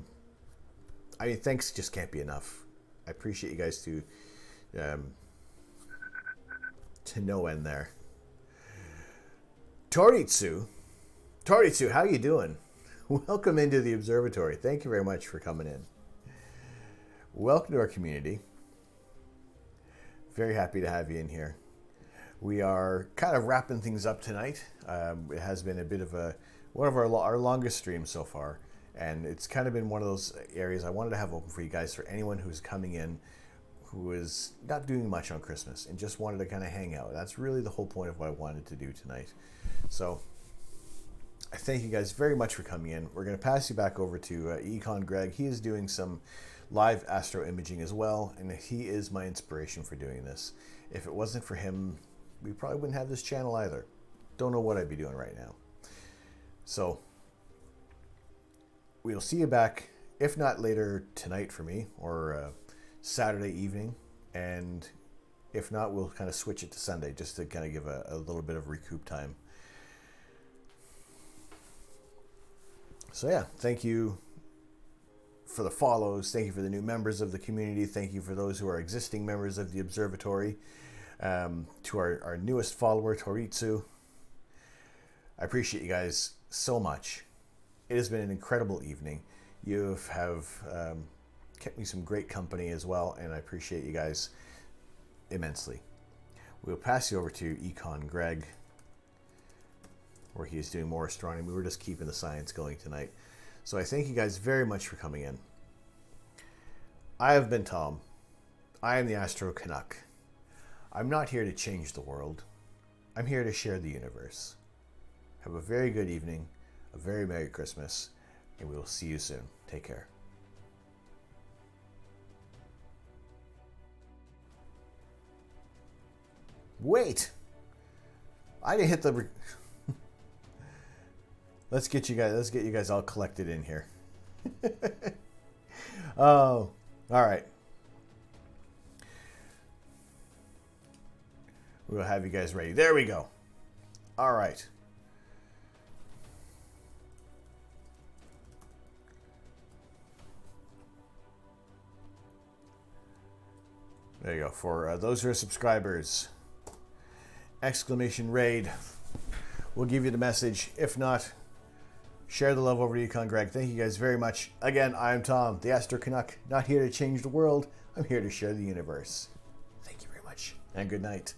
mean, thanks just can't be enough. I appreciate you guys to no end there. Toritsu, how you doing? Welcome into the observatory. Thank you very much for coming in. Welcome to our community. Very happy to have you in here. We are kind of wrapping things up tonight. It has been a bit of one of our longest streams so far. And it's kind of been one of those areas I wanted to have open for you guys, for anyone who's coming in who is not doing much on Christmas and just wanted to kind of hang out. That's really the whole point of what I wanted to do tonight. So I thank you guys very much for coming in. We're going to pass you back over to Econ Greg. He is doing some live astro imaging as well, and he is my inspiration for doing this. If it wasn't for him, we probably wouldn't have this channel either. Don't know what I'd be doing right now. So we'll see you back, if not later tonight for me, or Saturday evening, and if not, we'll kind of switch it to Sunday just to kind of give a little bit of recoup time. So yeah, thank you for the follows. Thank you for the new members of the community. Thank you for those who are existing members of the observatory. To our newest follower, Toritsu. I appreciate you guys so much. It has been an incredible evening. You have kept me some great company as well, and I appreciate you guys immensely. We'll pass you over to Econ Greg, where he is doing more astronomy. We're just keeping the science going tonight. So I thank you guys very much for coming in. I have been Tom. I am the Astro Canuck. I'm not here to change the world. I'm here to share the universe. Have a very good evening, a very Merry Christmas, and we will see you soon. Take care. Wait! I didn't hit the... Let's get you guys all collected in here. Oh, all right. We'll have you guys ready. There we go. All right. There you go. For those who are subscribers, exclamation raid. We'll give you the message. If not, share the love over to Econ Greg. Thank you guys very much. Again, I'm Tom, the Astro Canuck. Not here to change the world. I'm here to share the universe. Thank you very much, and good night.